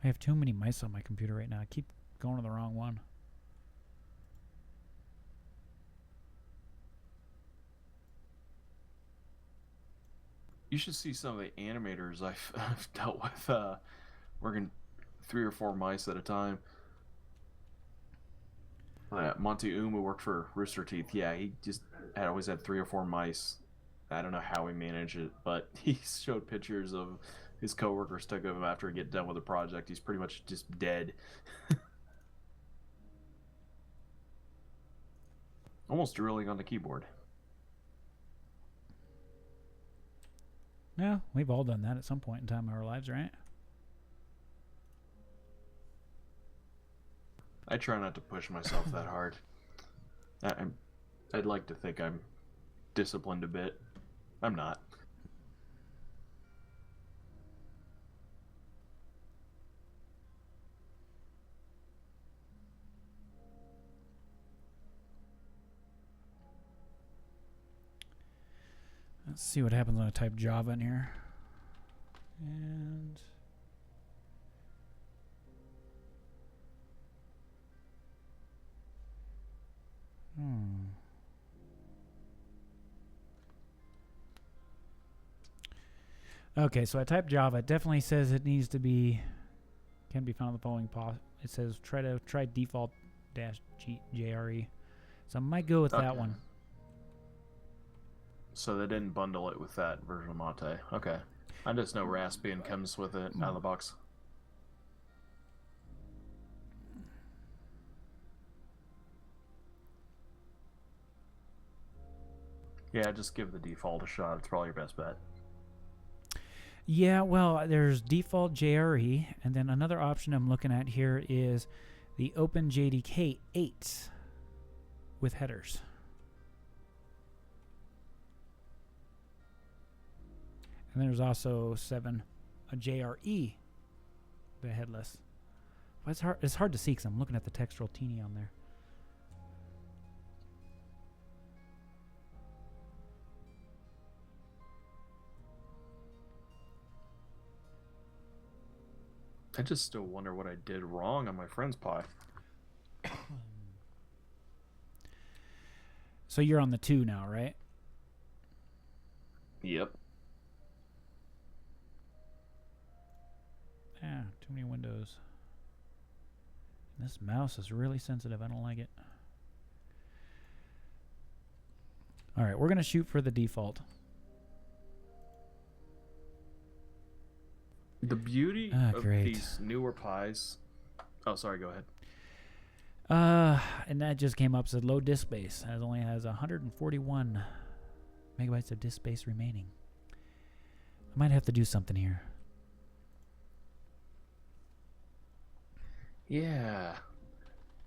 I have too many mice on my computer right now. I keep going to the wrong one. You should see some of the animators I've dealt with working 3 or 4 mice at a time. Monty who worked for Rooster Teeth, yeah, he just always had 3 or 4 mice. I don't know how he managed it, but he showed pictures of his coworkers took of him after he get done with the project. He's pretty much just dead. Almost drooling on the keyboard. Yeah, we've all done that at some point in time in our lives, right? I try not to push myself that hard. I'd like to think I'm disciplined a bit. I'm not. Let's see what happens when I type Java in here. And okay, so I type Java. It definitely says it needs to be can be found in the following it says try default -JRE. So I might go with that one. So they didn't bundle it with that version of Mate. Okay. I just know Raspbian comes with it out of the box. Yeah, just give the default a shot. It's probably your best bet. Yeah, well, there's default JRE, and then another option I'm looking at here is the OpenJDK 8 with headers. And there's also 7, a JRE, the headless. Well, it's hard to see because I'm looking at the textural teeny on there. I just still wonder what I did wrong on my friend's Pi. So you're on the 2 now, right? Yep. Yeah, too many windows. This mouse is really sensitive. I don't like it. All right, we're going to shoot for the default. The beauty of these newer Pis... Oh, sorry, go ahead. And that just came up, said low disk space. It only has 141 megabytes of disk space remaining. I might have to do something here. Yeah.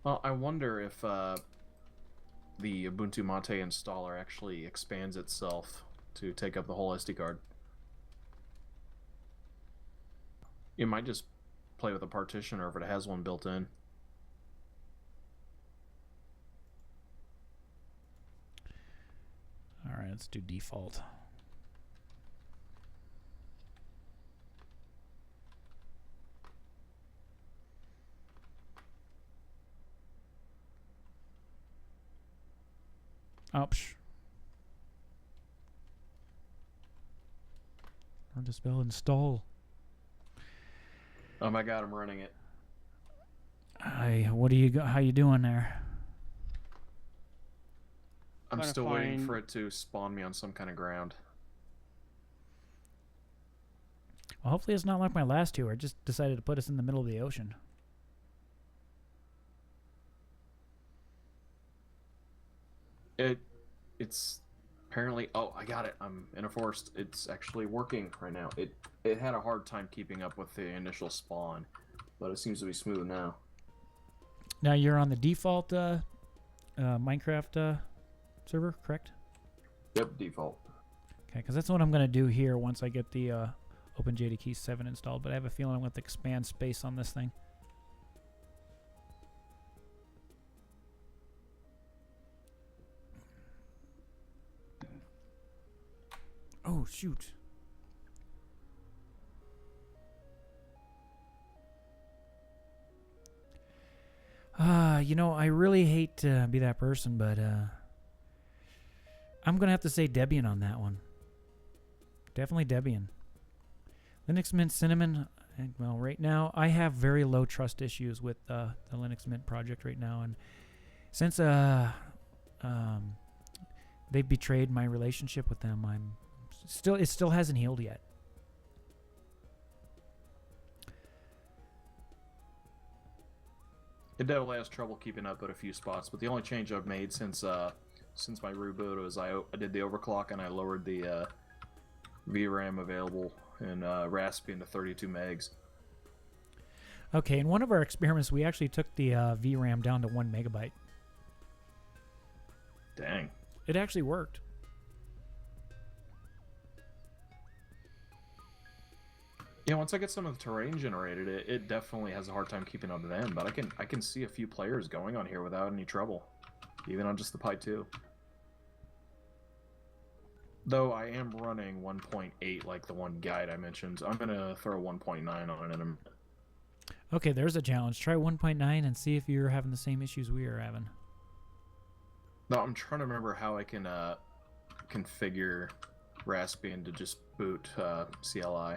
Well, I wonder if the Ubuntu Mate installer actually expands itself to take up the whole SD card. You might just play with a partitioner if it has one built in. All right, let's do default. Oh, psh. Hard to spell install. Oh my god, I'm running it. Hi, how you doing there? I'm Trying to still waiting find- for it to spawn me on some kind of ground. Well, hopefully it's not like my last two. I just decided to put us in the middle of the ocean. It's apparently. Oh, I got it. I'm in a forest. It's actually working right now. It had a hard time keeping up with the initial spawn, but it seems to be smooth now. Now you're on the default Minecraft server, correct? Yep, default. Okay, because that's what I'm going to do here once I get the OpenJDK 7 installed, but I have a feeling I'm going to expand space on this thing. Oh, shoot. You know, I really hate to be that person, but I'm going to have to say Debian on that one. Definitely Debian. Linux Mint Cinnamon, well, right now, I have very low trust issues with the Linux Mint project right now, and since they've betrayed my relationship with them, it still hasn't healed yet. It definitely has trouble keeping up at a few spots, but the only change I've made since my reboot was I did the overclock and I lowered the VRAM available in Raspbian to 32 megs. Okay, in one of our experiments, we actually took the VRAM down to 1 megabyte. Dang. It actually worked. Yeah, once I get some of the terrain generated, it definitely has a hard time keeping up then, but I can see a few players going on here without any trouble, even on just the Pi 2. Though I am running 1.8 like the one guide I mentioned. I'm going to throw 1.9 on it in a minute. Okay, there's a challenge. Try 1.9 and see if you're having the same issues we are having. No, I'm trying to remember how I can configure Raspbian to just boot CLI.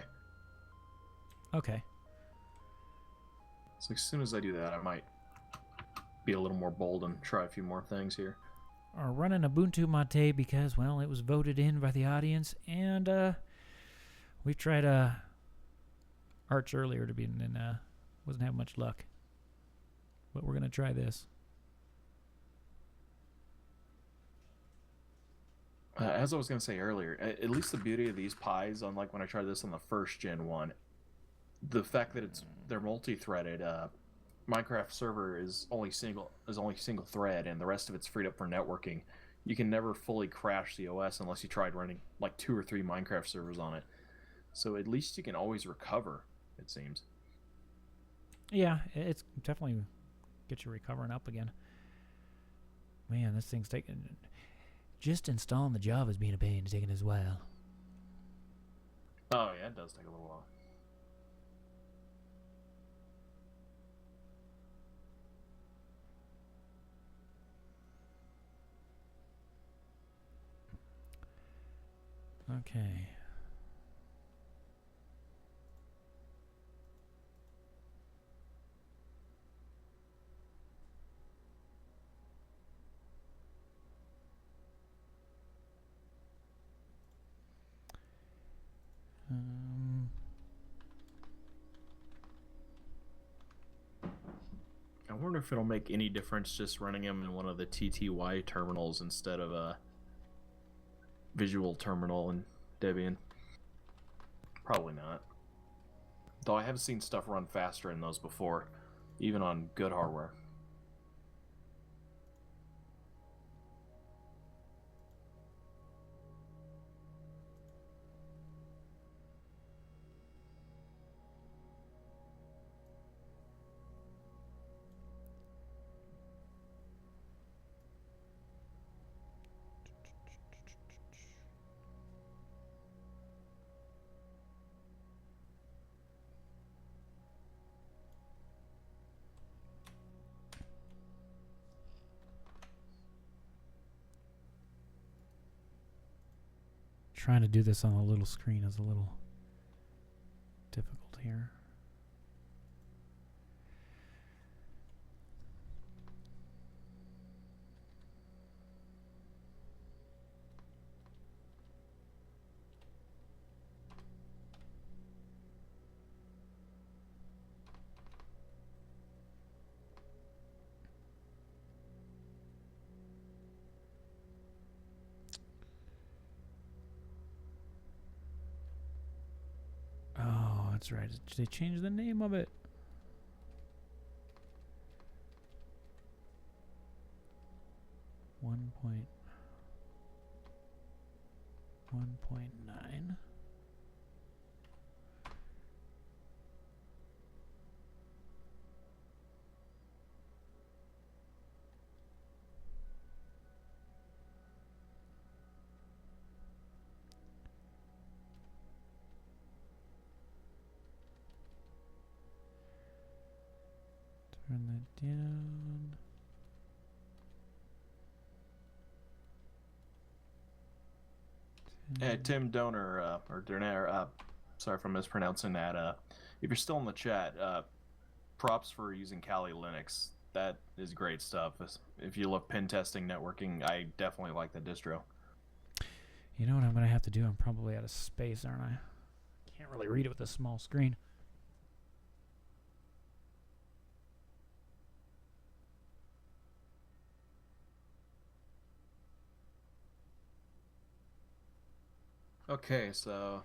Okay. So as soon as I do that, I might be a little more bold and try a few more things here. Are running Ubuntu Mate because, well, it was voted in by the audience, and we tried Arch earlier to be, and wasn't having much luck. But we're gonna try this. As I was going to say earlier, at least the beauty of these Pis, unlike when I tried this on the first Gen 1, the fact that they're multi-threaded, Minecraft server is only single thread, and the rest of it's freed up for networking. You can never fully crash the OS unless you tried running like 2 or 3 Minecraft servers on it. So at least you can always recover, it seems. Yeah, it's definitely get you recovering up again. Man, this thing's taking... Just installing the Java is being a pain, taking as well. Oh yeah, it does take a little while. Okay. I wonder if it'll make any difference just running them in one of the TTY terminals instead of a visual terminal in Debian. Probably not. Though I have seen stuff run faster in those before, even on good hardware. trying to do this on a little screen is a little difficult here. Oh, that's right. They changed the name of it. One point 1.9. Turn that down. Tim Donor, or Donaire, sorry for mispronouncing that. If you're still in the chat, props for using Kali Linux. That is great stuff. If you love pen testing, networking, I definitely like the distro. You know what I'm going to have to do? I'm probably out of space, aren't I? Can't really read it with a small screen. Okay, so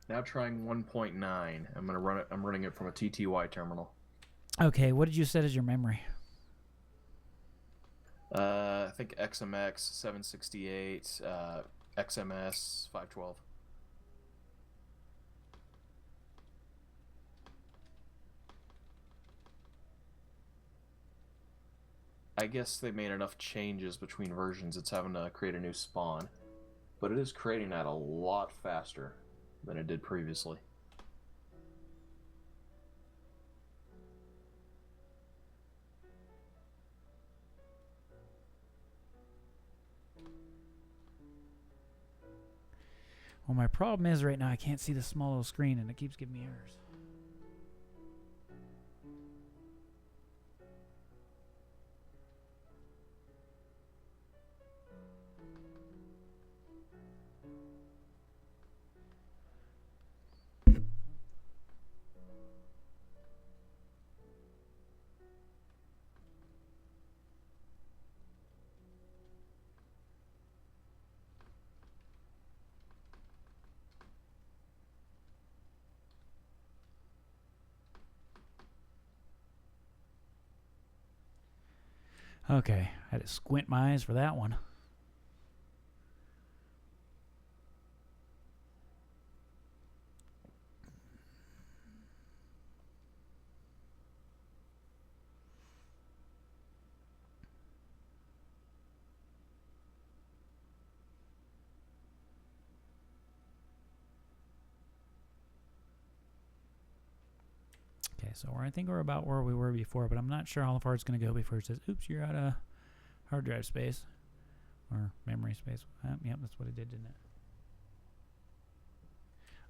now trying 1.9. I'm gonna run it. I'm running it from a TTY terminal. Okay, what did you set as your memory? I think XMX 768, XMS 512. I guess they made enough changes between versions. It's having to create a new spawn. But it is creating that a lot faster than it did previously. Well, my problem is right now I can't see the small little screen and it keeps giving me errors. Okay, I had to squint my eyes for that one. Okay, so I think we're about where we were before, but I'm not sure how far it's going to go before it says, oops, you're out of hard drive space. Or memory space. Yep, that's what it did, didn't it?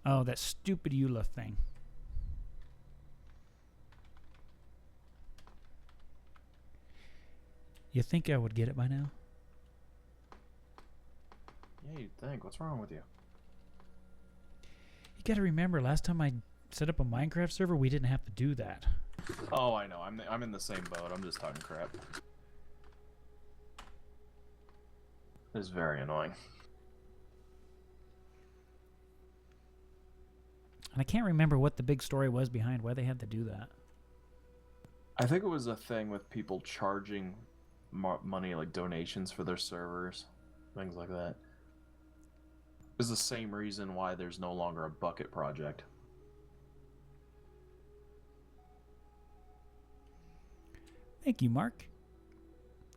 Oh, that stupid EULA thing. You think I would get it by now? Yeah, you'd think. What's wrong with you? You got to remember, last time I set up a Minecraft server, we didn't have to do that. Oh, I know. I'm in the same boat. I'm just talking crap. It's very annoying. And I can't remember what the big story was behind why they had to do that. I think it was a thing with people charging money, like donations for their servers, things like that. It was the same reason why there's no longer a bucket project. Thank you, Mark.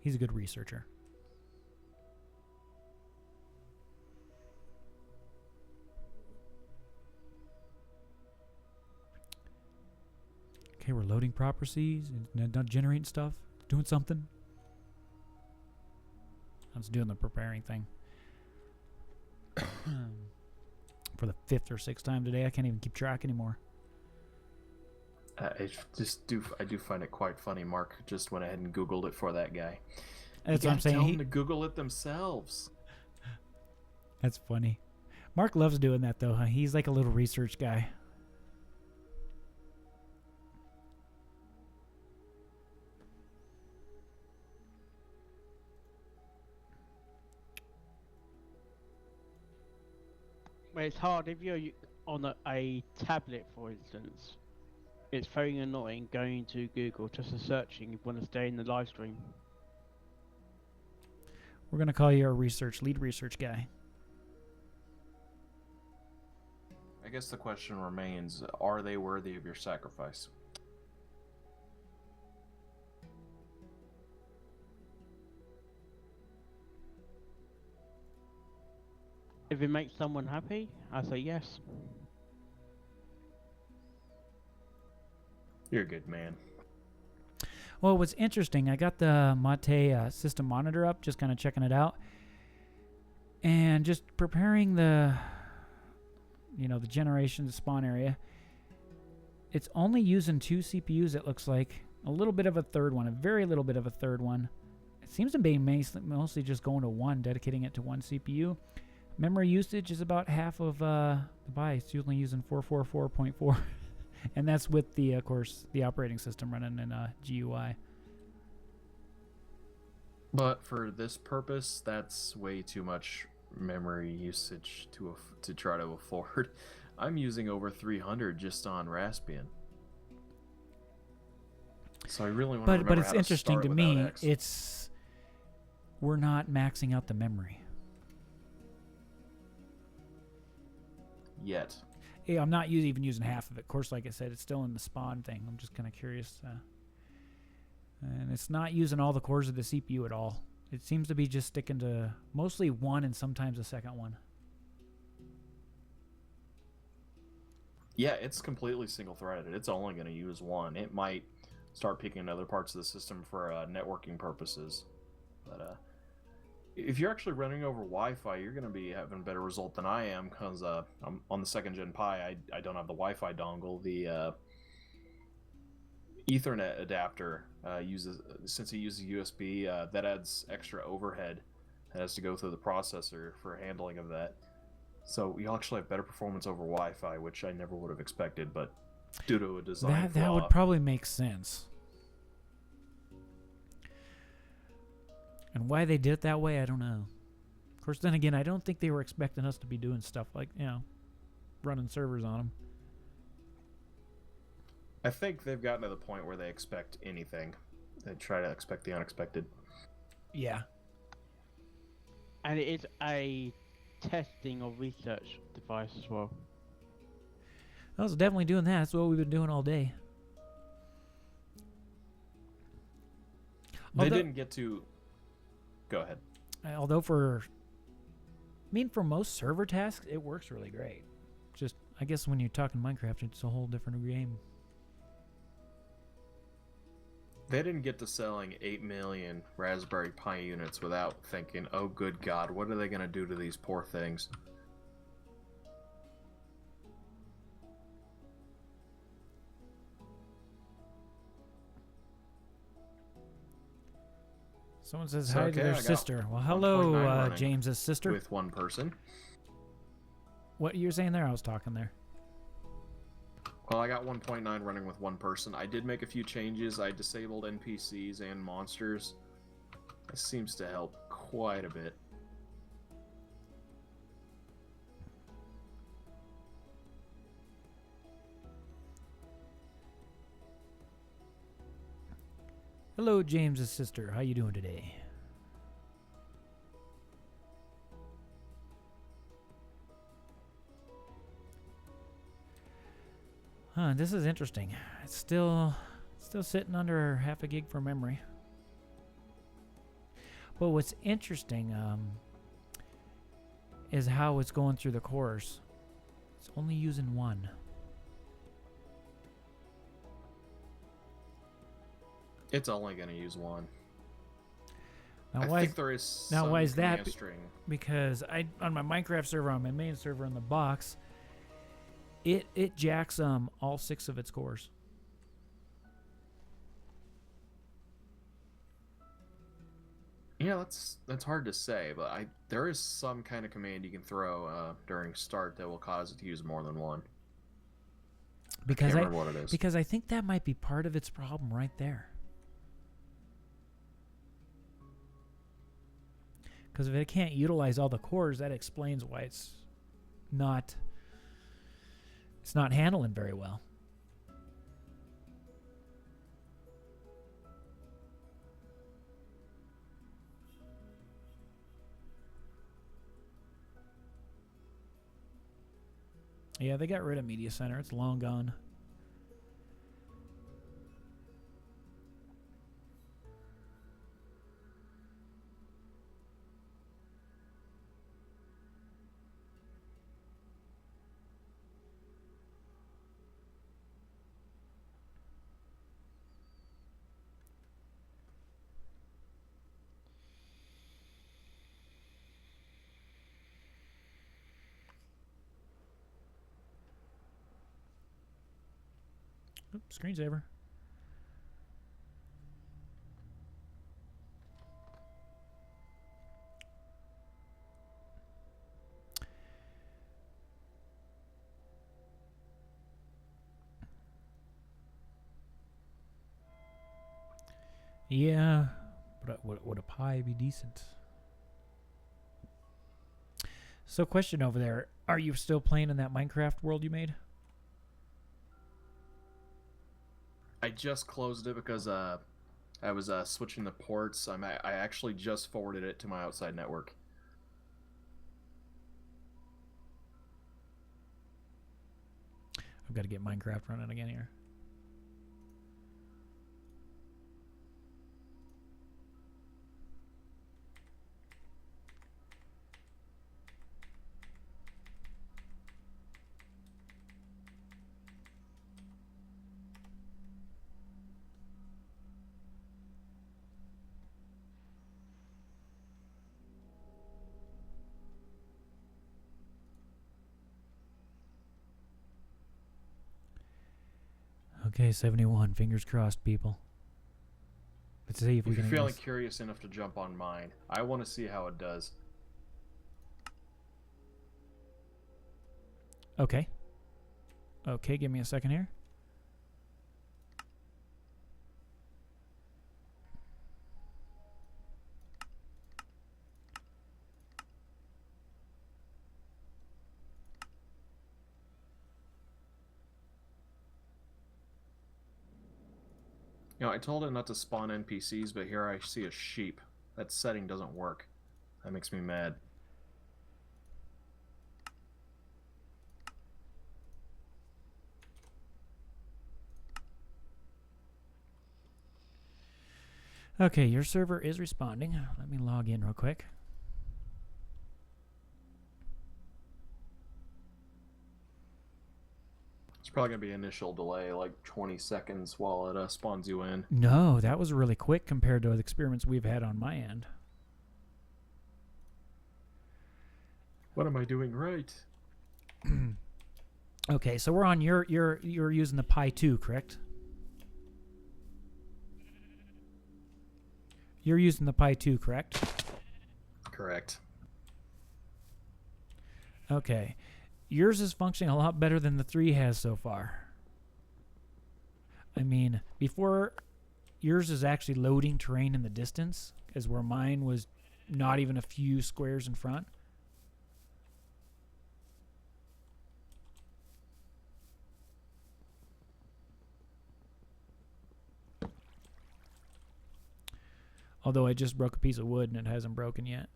He's a good researcher. Okay, we're loading properties and not generating stuff. Doing something. I was doing the preparing thing. for the 5th or 6th time today. I can't even keep track anymore. I do find it quite funny. Mark just went ahead and Googled it for that guy. That's You what I'm gotta saying. Tell them to Google it themselves. That's funny. Mark loves doing that, though. Huh? He's like a little research guy. Well, it's hard if you're on a tablet, for instance. It's very annoying going to Google just for searching if you want to stay in the live stream. We're going to call you our lead research guy. I guess the question remains, are they worthy of your sacrifice? If it makes someone happy, I say yes. You're a good man. Well, what's interesting, I got the Mate system monitor up, just kind of checking it out. And just preparing the generation, the spawn area. It's only using 2 CPUs, it looks like. A little bit of a third one, a very little bit of a third one. It seems to be mostly just going to one, dedicating it to one CPU. Memory usage is about half of the buy. It's usually using 444.4. And that's with the, of course, the operating system running in GUI. But for this purpose, that's way too much memory usage to try to afford. I'm using over 300 just on Raspbian. So I really want to remember But it's how to interesting start to without me. X. We're not maxing out the memory. Yet. Yeah, I'm not even using half of it. Of course, like I said, it's still in the spawn thing. I'm just kind of curious. And it's not using all the cores of the CPU at all. It seems to be just sticking to mostly one and sometimes a second one. Yeah, it's completely single-threaded. It's only going to use one. It might start picking other parts of the system for networking purposes. But if you're actually running over Wi-Fi, you're going to be having a better result than I am, because I'm on the 2nd Gen Pi. I don't have the Wi-Fi dongle. The Ethernet adapter since it uses USB, that adds extra overhead that has to go through the processor for handling of that. So you'll actually have better performance over Wi-Fi, which I never would have expected, but due to a design flaw. That would probably make sense. And why they did it that way, I don't know. Of course, then again, I don't think they were expecting us to be doing stuff like, running servers on them. I think they've gotten to the point where they expect anything. They try to expect the unexpected. Yeah. And it is a testing or research device as well. I was definitely doing that. That's what we've been doing all day. They didn't get to... Go ahead. Although for most server tasks, it works really great. Just, I guess when you're talking Minecraft, it's a whole different game. They didn't get to selling 8 million Raspberry Pi units without thinking, oh good God, what are they going to do to these poor things? Someone says So, hi okay, to their I got sister. Well, 1.9 hello, running James's sister. With one person. What you were saying there? I was talking there. Well, I got 1.9 running with one person. I did make a few changes. I disabled NPCs and monsters. This seems to help quite a bit. Hello, James's sister. How you doing today? Huh, this is interesting. It's still sitting under half a gig for memory. But what's interesting is how it's going through the cores. It's only using one. It's only going to use one. Now, I think there is now some why is that? command string. Because on my Minecraft server, on my main server in the box, it jacks all 6 of its cores. Yeah, that's hard to say, but there is some kind of command you can throw during start that will cause it to use more than one. Because I can't remember what it is. Because I think that might be part of its problem right there. Because if it can't utilize all the cores, that explains why it's not handling very well. Yeah, they got rid of Media Center. It's long gone. Oops, screensaver. Yeah, but would a pie be decent? So, question over there: are you still playing in that Minecraft world you made? I just closed it because I was switching the ports. I actually just forwarded it to my outside network. I've got to get Minecraft running again here. Okay, 71. Fingers crossed, people. Let's see if we can. If you're feeling curious enough to jump on mine, I want to see how it does. Okay. Okay, give me a second here. You know, I told it not to spawn NPCs, but here I see a sheep. That setting doesn't work. That makes me mad. Okay, your server is responding. Let me log in real quick. It's probably going to be an initial delay, like 20 seconds while it spawns you in. No, that was really quick compared to the experiments we've had on my end. What am I doing right? Okay, so we're on you're using the Pi 2, correct? You're using the Pi 2, correct? Correct. Okay. Yours is functioning a lot better than the 3 has so far. I mean, before yours is actually loading terrain in the distance, as where mine was not even a few squares in front. Although I just broke a piece of wood and it hasn't broken yet.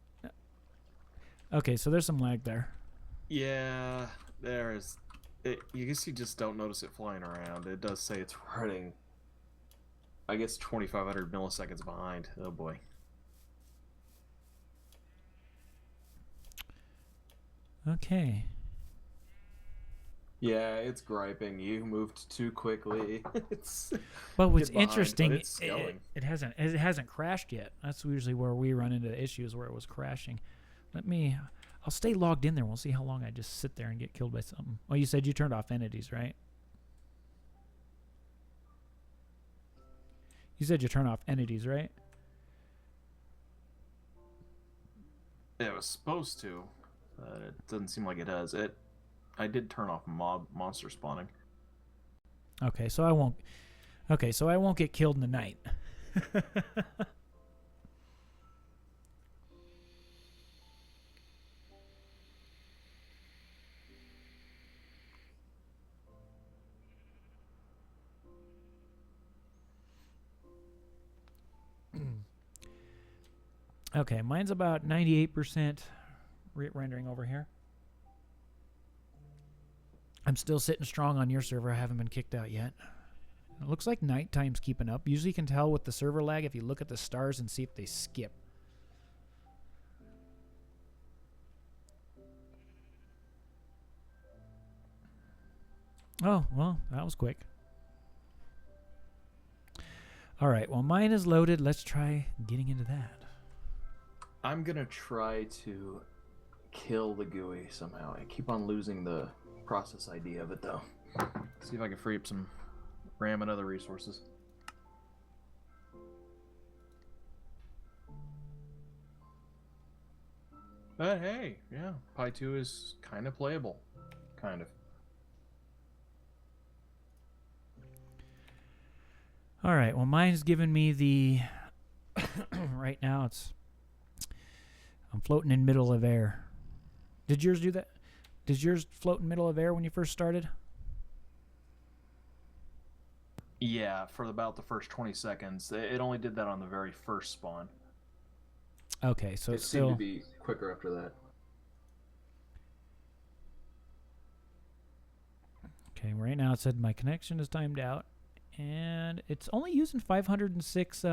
Okay, so there's some lag there. Yeah, there is. You guess you just don't notice it flying around. It does say it's running, I guess, 2,500 milliseconds behind. Oh boy. Okay. Yeah, it's griping. You moved too quickly. But what's Get behind, interesting, but it's going. it hasn't crashed yet. That's usually where we run into issues, where it was crashing. I'll stay logged in there. We'll see how long I just sit there and get killed by something. Oh, you said you turned off entities, right? You said you turn off entities, right? It was supposed to, but it doesn't seem like it does. I did turn off monster spawning. Okay, so I won't. Okay, so I won't get killed in the night. Okay, mine's about 98% rendering over here. I'm still sitting strong on your server. I haven't been kicked out yet. It looks like nighttime's keeping up. Usually you can tell with the server lag if you look at the stars and see if they skip. Oh, well, that was quick. All right, well, mine is loaded. Let's try getting into that. I'm gonna try to kill the GUI somehow. I keep on losing the process ID of it though. See if I can free up some RAM and other resources. But hey, yeah, Pi 2 is kind of playable. Kind of. All right, well, mine's giving me the... right now, I'm floating in middle of air. Did yours do that? Did yours float in middle of air when you first started? Yeah, for about the first 20 seconds. It only did that on the very first spawn. Okay, so It it's seemed still... to be quicker after that. Okay, right now it said my connection is timed out. And it's only using 506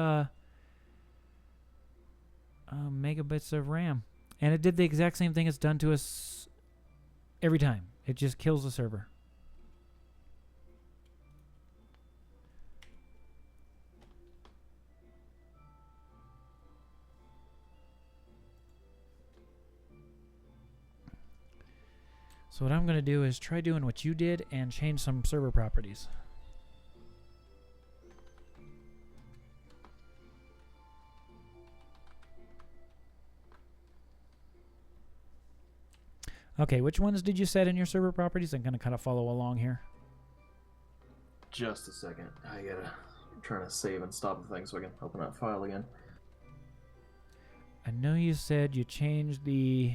megabits of RAM. And it did the exact same thing it's done to us every time. It just kills the server. So what I'm going to do is try doing what you did and change some server properties. Okay, which ones did you set in your server properties? I'm going to kind of follow along here. Just a second. I'm trying to save and stop the thing so I can open that file again. I know you said you changed the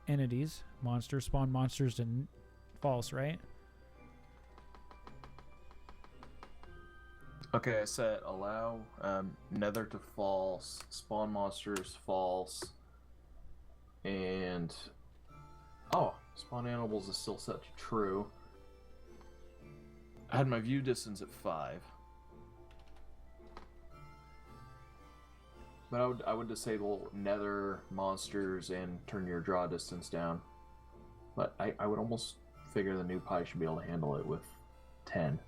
entities, monsters, spawn monsters to false, right? Okay, I set allow nether to false, spawn monsters false, and spawn animals is still set to true. I had my view distance at 5. But I would disable nether monsters and turn your draw distance down. But I would almost figure the new Pi should be able to handle it with 10.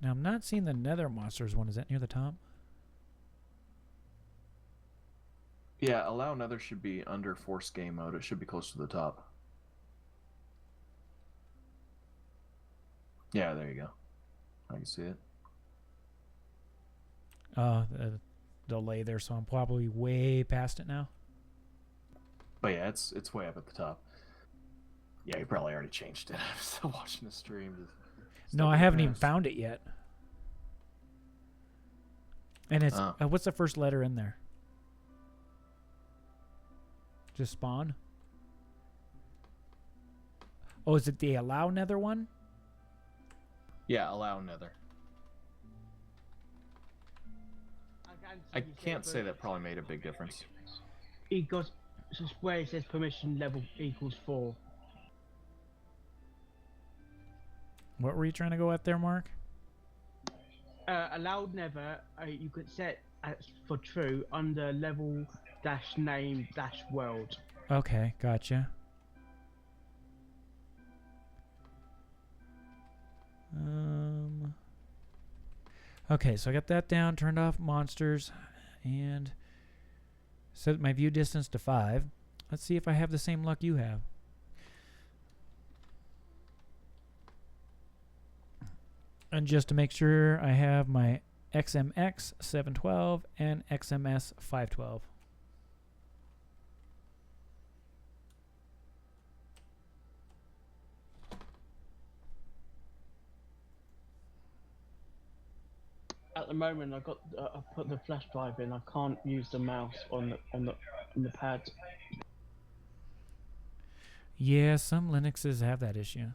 Now I'm not seeing the nether monsters one. Is that near the top? Yeah, allow nether should be under force game mode. It should be close to the top. Yeah, there you go. I can see it. The delay there, so I'm probably way past it now. But yeah, it's way up at the top. Yeah, you probably already changed it. I'm still watching the stream. No, I haven't even found it yet. And it's what's the first letter in there? Just spawn? Oh, is it the allow nether one? Yeah, allow nether. I can't say that probably made a big difference. It got where it says permission level equals 4. What were you trying to go at there, Mark? Allowed never, you could set as for true under level dash name dash world. Okay, gotcha. Okay, so I got that down, turned off monsters, and set my view distance to 5. Let's see if I have the same luck you have. And just to make sure, I have my XMX 712 and XMS 512. At the moment, I put the flash drive in. I can't use the mouse on the pad. Yeah, some Linuxes have that issue.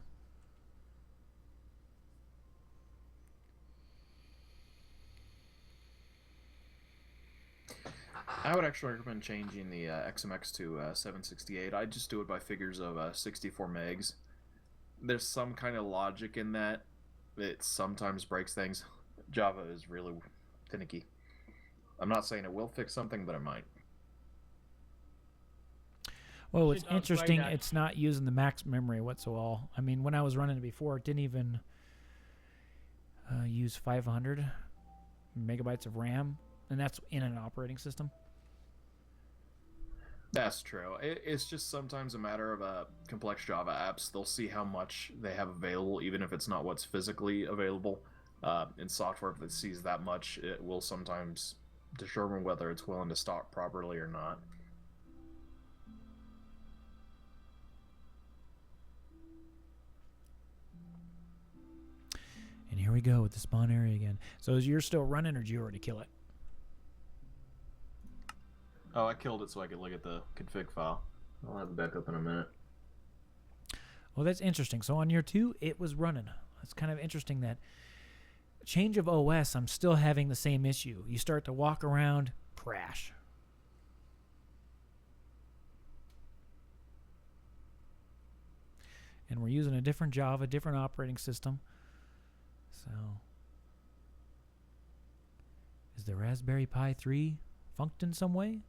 I would actually recommend changing the XMX to 768. I just do it by figures of 64 megs. There's some kind of logic in that. It sometimes breaks things. Java is really finicky. I'm not saying it will fix something, but it might. Well, what's Should upgrade interesting, that. it's not using the max memory whatsoever. I mean, when I was running it before, it didn't even use 500 megabytes of RAM, and that's in an operating system. That's true. It's just sometimes a matter of complex Java apps. They'll see how much they have available, even if it's not what's physically available. In software, if it sees that much, it will sometimes determine whether it's willing to stop properly or not. And here we go with the spawn area again. So is yours still running, or did you already kill it? Oh, I killed it so I could look at the config file. I'll have it back up in a minute. Well, that's interesting. So on year 2, it was running. It's kind of interesting that change of OS, I'm still having the same issue. You start to walk around, crash. And we're using a different Java, different operating system. So, is the Raspberry Pi 3 funked in some way?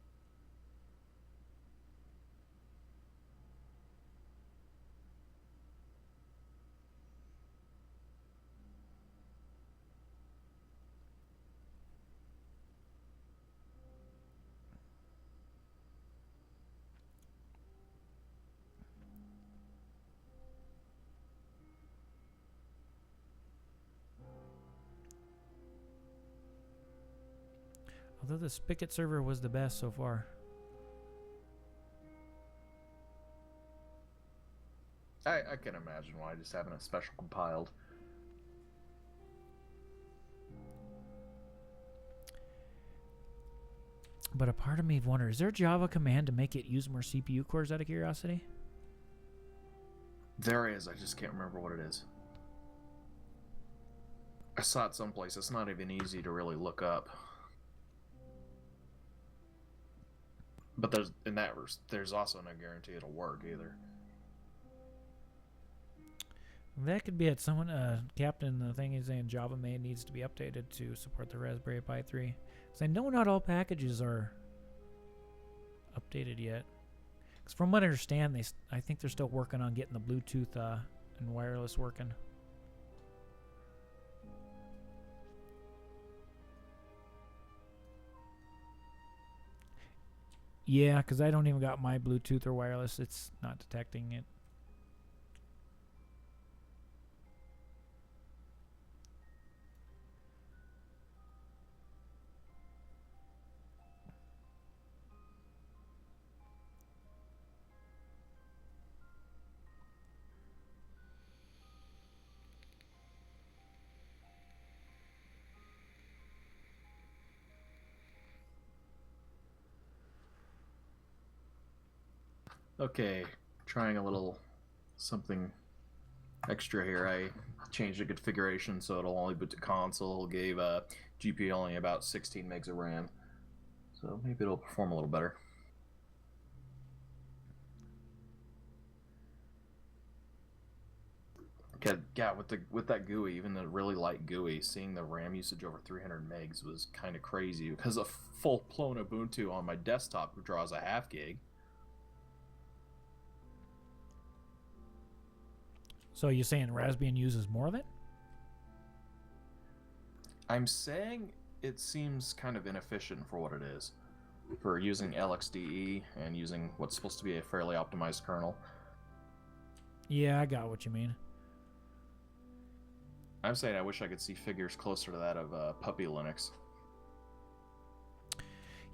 Although the spigot server was the best so far. I can imagine why, just having a special compiled. But a part of me wonders, is there a Java command to make it use more CPU cores out of curiosity? There is, I just can't remember what it is. I saw it someplace. It's not even easy to really look up. But there's also no guarantee it'll work either. That could be it. Someone, Captain, the thing is saying Java May needs to be updated to support the Raspberry Pi 3. Because I know not all packages are updated yet. Because from what I understand, I think they're still working on getting the Bluetooth and wireless working. Yeah, because I don't even got my Bluetooth or wireless. It's not detecting it. Okay, trying a little something extra here. I changed the configuration so it'll only boot to console. Gave GPU only about 16 megs of RAM, so maybe it'll perform a little better. Yeah, with that GUI, even the really light GUI, seeing the RAM usage over 300 megs was kind of crazy because a full-blown Ubuntu on my desktop draws a half gig. So you're saying Raspbian uses more of it? I'm saying it seems kind of inefficient for what it is. For using LXDE and using what's supposed to be a fairly optimized kernel. Yeah, I got what you mean. I'm saying I wish I could see figures closer to that of Puppy Linux.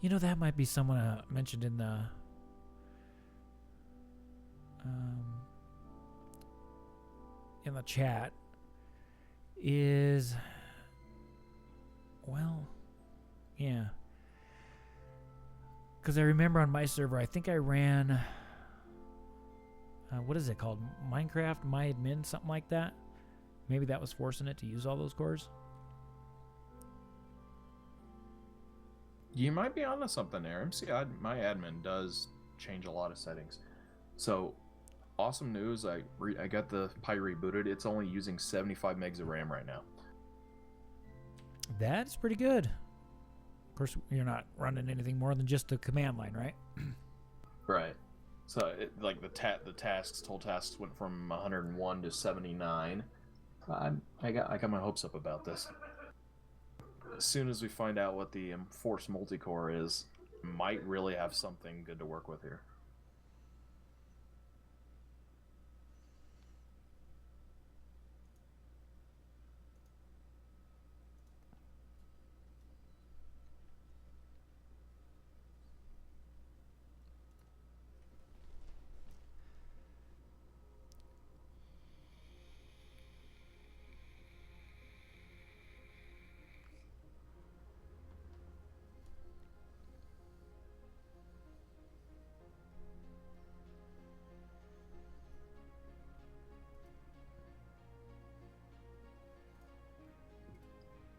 You know, that might be someone mentioned in the chat is, well, yeah. Because I remember on my server, I think I ran, what is it called? Minecraft MyAdmin, something like that. Maybe that was forcing it to use all those cores. You might be onto something there. MyAdmin does change a lot of settings. So, awesome news. I got the Pi rebooted. It's only using 75 megs of RAM right now. That's pretty good. Of course, you're not running anything more than just the command line, right? Right. So, like the tasks, total tasks went from 101 to 79. I got my hopes up about this. As soon as we find out what the Force multi-core is, might really have something good to work with here.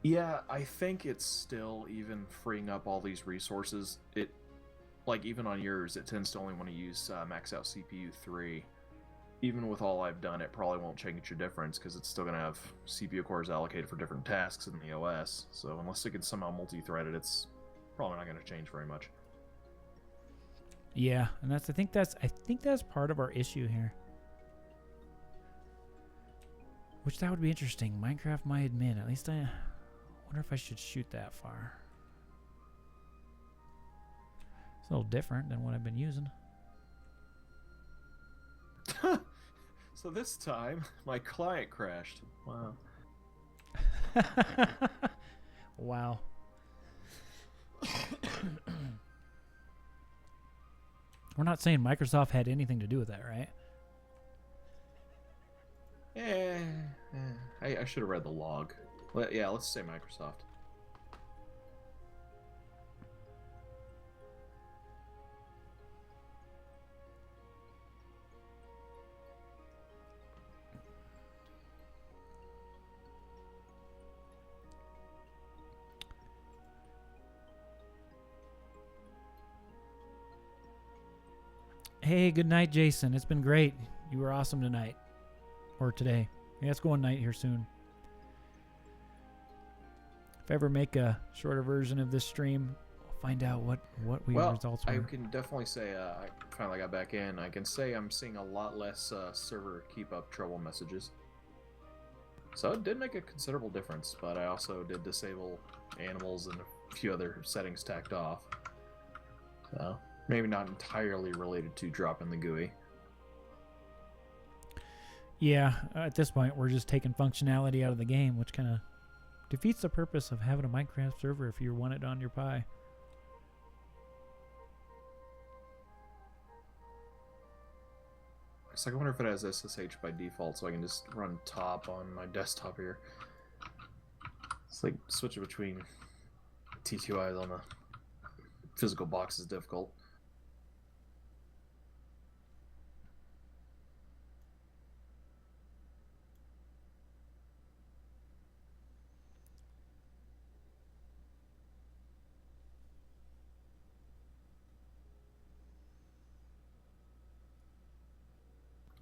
Yeah, I think it's still even freeing up all these resources. It, like even on yours, it tends to only want to use max out CPU 3. Even with all I've done, it probably won't change your difference because it's still going to have CPU cores allocated for different tasks in the OS. So unless it can somehow multi-thread it, it's probably not going to change very much. Yeah, and I think that's part of our issue here. Which that would be interesting. Minecraft MyAdmin. At least I wonder if I should shoot that far. It's a little different than what I've been using. So this time, my client crashed. Wow. Wow. We're not saying Microsoft had anything to do with that, right? I should have read the log. Yeah, let's say Microsoft. Hey, good night, Jason. It's been great. You were awesome tonight. Or today. Yeah, it's going night here soon. If I ever make a shorter version of this stream, I'll find out what results were. I can definitely say I finally got back in. I can say I'm seeing a lot less server keep up trouble messages. So it did make a considerable difference, but I also did disable animals and a few other settings tacked off. So maybe not entirely related to dropping the GUI. Yeah, at this point, we're just taking functionality out of the game, which kind of defeats the purpose of having a Minecraft server if you want it on your Pi. It's like, I wonder if it has SSH by default, so I can just run top on my desktop here. It's like switching between T2Is on a physical box is difficult.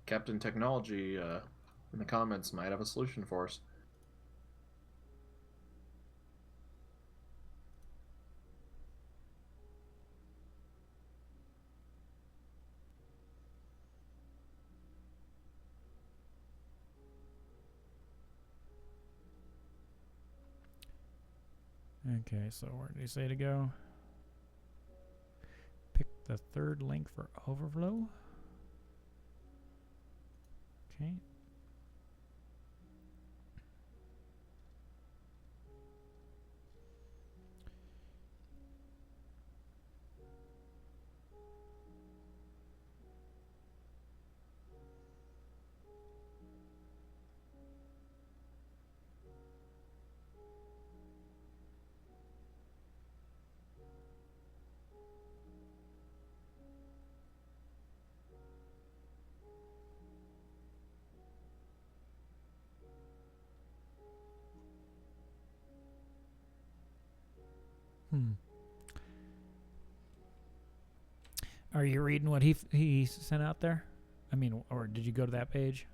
Captain Technology in the comments might have a solution for us. Okay, so where did he say to go? Pick the third link for overflow. Okay. Are you reading what he sent out there? I mean, or did you go to that page?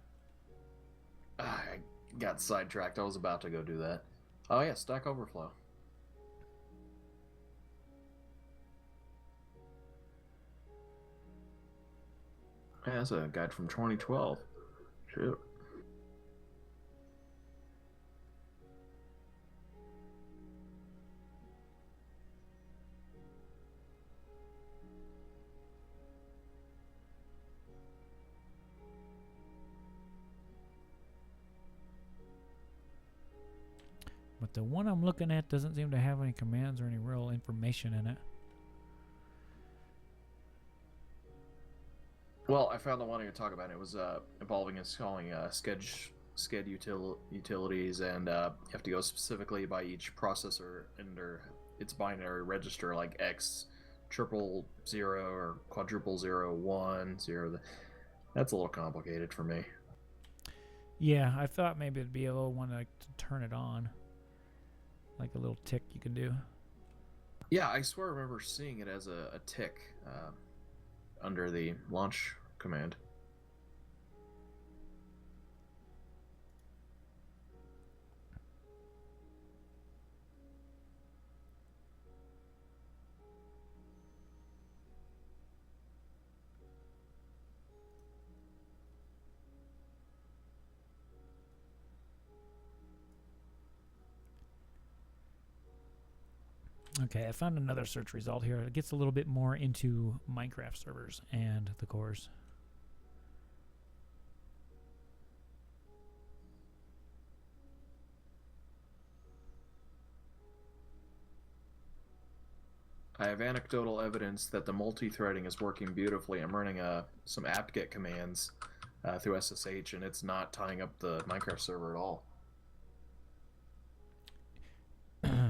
I got sidetracked. I was about to go do that. Oh yeah, Stack Overflow. Yeah, that's a guide from 2012. Shoot. But the one I'm looking at doesn't seem to have any commands or any real information in it. Well, I found the one you're talking about. It was involving installing sched utilities, and you have to go specifically by each processor under its binary register, like X, 000 or quadruple 0, 0. That's a little complicated for me. Yeah, I thought maybe it'd be a little one like to turn it on, like a little tick you can do. Yeah, I swear I remember seeing it as a tick under the launch command. Okay, I found another search result here. It gets a little bit more into Minecraft servers and the cores. I have anecdotal evidence that the multi-threading is working beautifully. I'm running some apt-get commands through SSH, and it's not tying up the Minecraft server at all.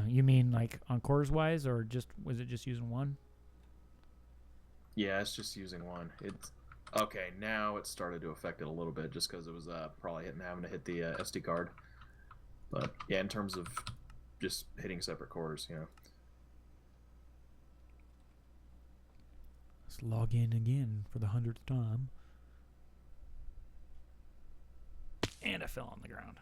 You mean like on cores wise, or just was it just using one? Yeah, it's just using one. It's okay. Now it started to affect it a little bit, just because it was probably having to hit the SD card. But yeah, in terms of just hitting separate cores, you know. Let's log in again for the 100th time. And I fell on the ground.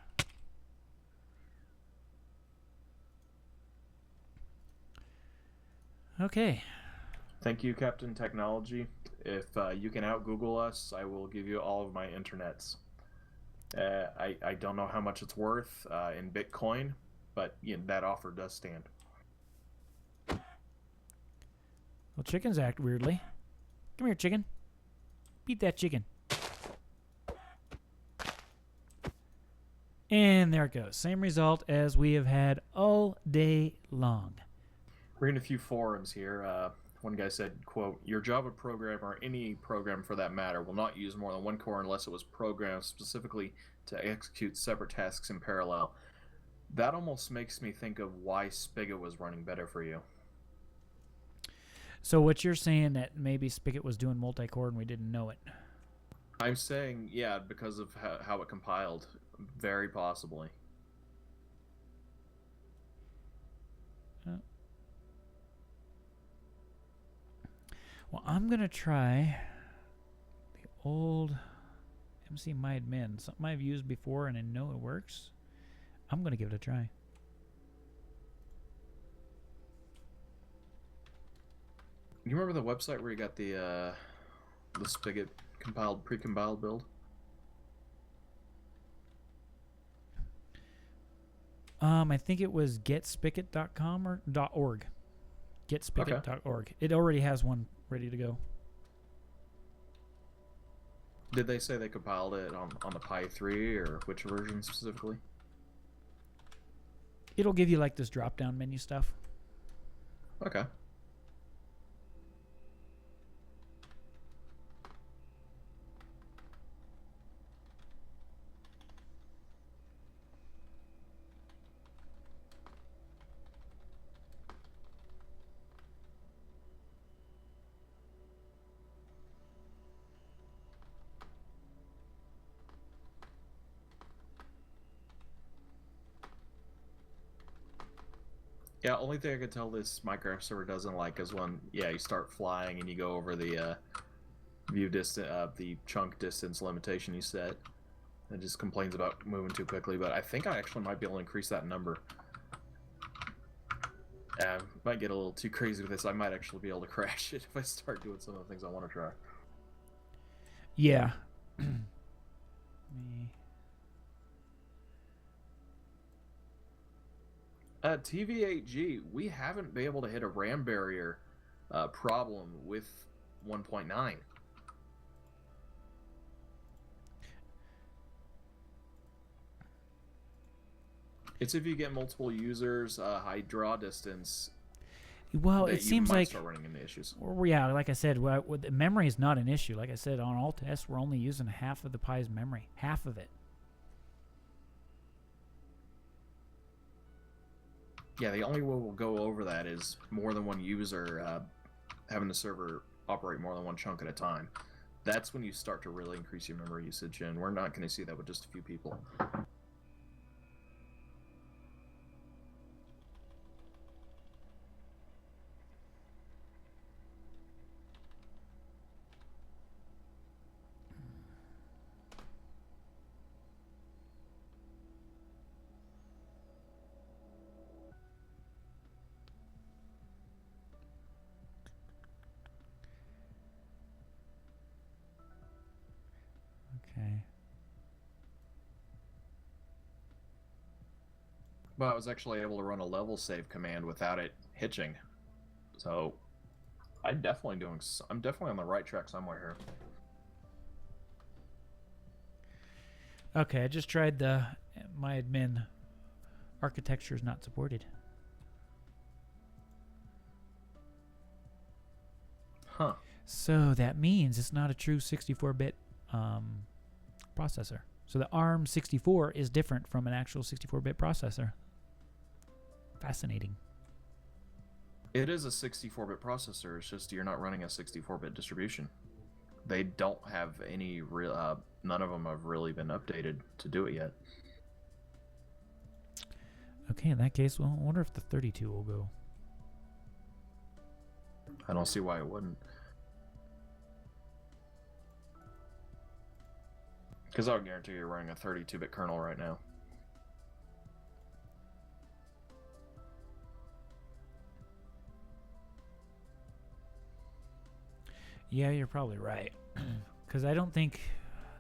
Okay. Thank you, Captain Technology. If you can out Google us, I will give you all of my internets. I don't know how much it's worth in Bitcoin, but that offer does stand. Well, chickens act weirdly. Come here, chicken. Beat that chicken. And there it goes. Same result as we have had all day long. Reading a few forums here. One guy said, quote, "Your Java program, or any program for that matter, will not use more than one core unless it was programmed specifically to execute separate tasks in parallel." That almost makes me think of why Spigot was running better for you. So what you're saying that maybe Spigot was doing multi-core and we didn't know it? I'm saying, yeah, because of how it compiled. Very possibly. Well, I'm going to try the old MC MyAdmin. Something I've used before and I know it works. I'm going to give it a try. You remember the website where you got the Spigot pre-compiled build? I think it was getspigot.com or .org. Getspigot.org. It already has one ready to go. Did they say they compiled it on the Pi 3 or which version specifically? It'll give you like this drop-down menu stuff. Okay. Yeah, only thing I could tell this Minecraft server doesn't like is when, you start flying and you go over the view distance, the chunk distance limitation you set. It just complains about moving too quickly, but I think I actually might be able to increase that number. Might get a little too crazy with this. I might actually be able to crash it if I start doing some of the things I want to try. Yeah. TV8G, we haven't been able to hit a RAM barrier problem with 1.9. It's if you get multiple users, high draw distance. Well, it seems like start running into issues. Yeah, like I said, the memory is not an issue. Like I said, on all tests, we're only using half of the Pi's memory, half of it. Yeah, the only way we'll go over that is more than one user having the server operate more than one chunk at a time. That's when you start to really increase your memory usage, and we're not going to see that with just a few people. Okay. Well, I was actually able to run a level save command without it hitching. So I'm definitely on the right track somewhere here. Okay, I just tried my admin. Architecture is not supported. Huh. So that means it's not a true 64-bit processor. So the ARM64 is different from an actual 64-bit processor. Fascinating. It is a 64-bit processor. It's just you're not running a 64-bit distribution. They don't have any real. None of them have really been updated to do it yet. Okay, in that case, well, I wonder if the 32 will go. I don't see why it wouldn't. Because I would guarantee you're running a 32-bit kernel right now. Yeah, you're probably right. Because I don't think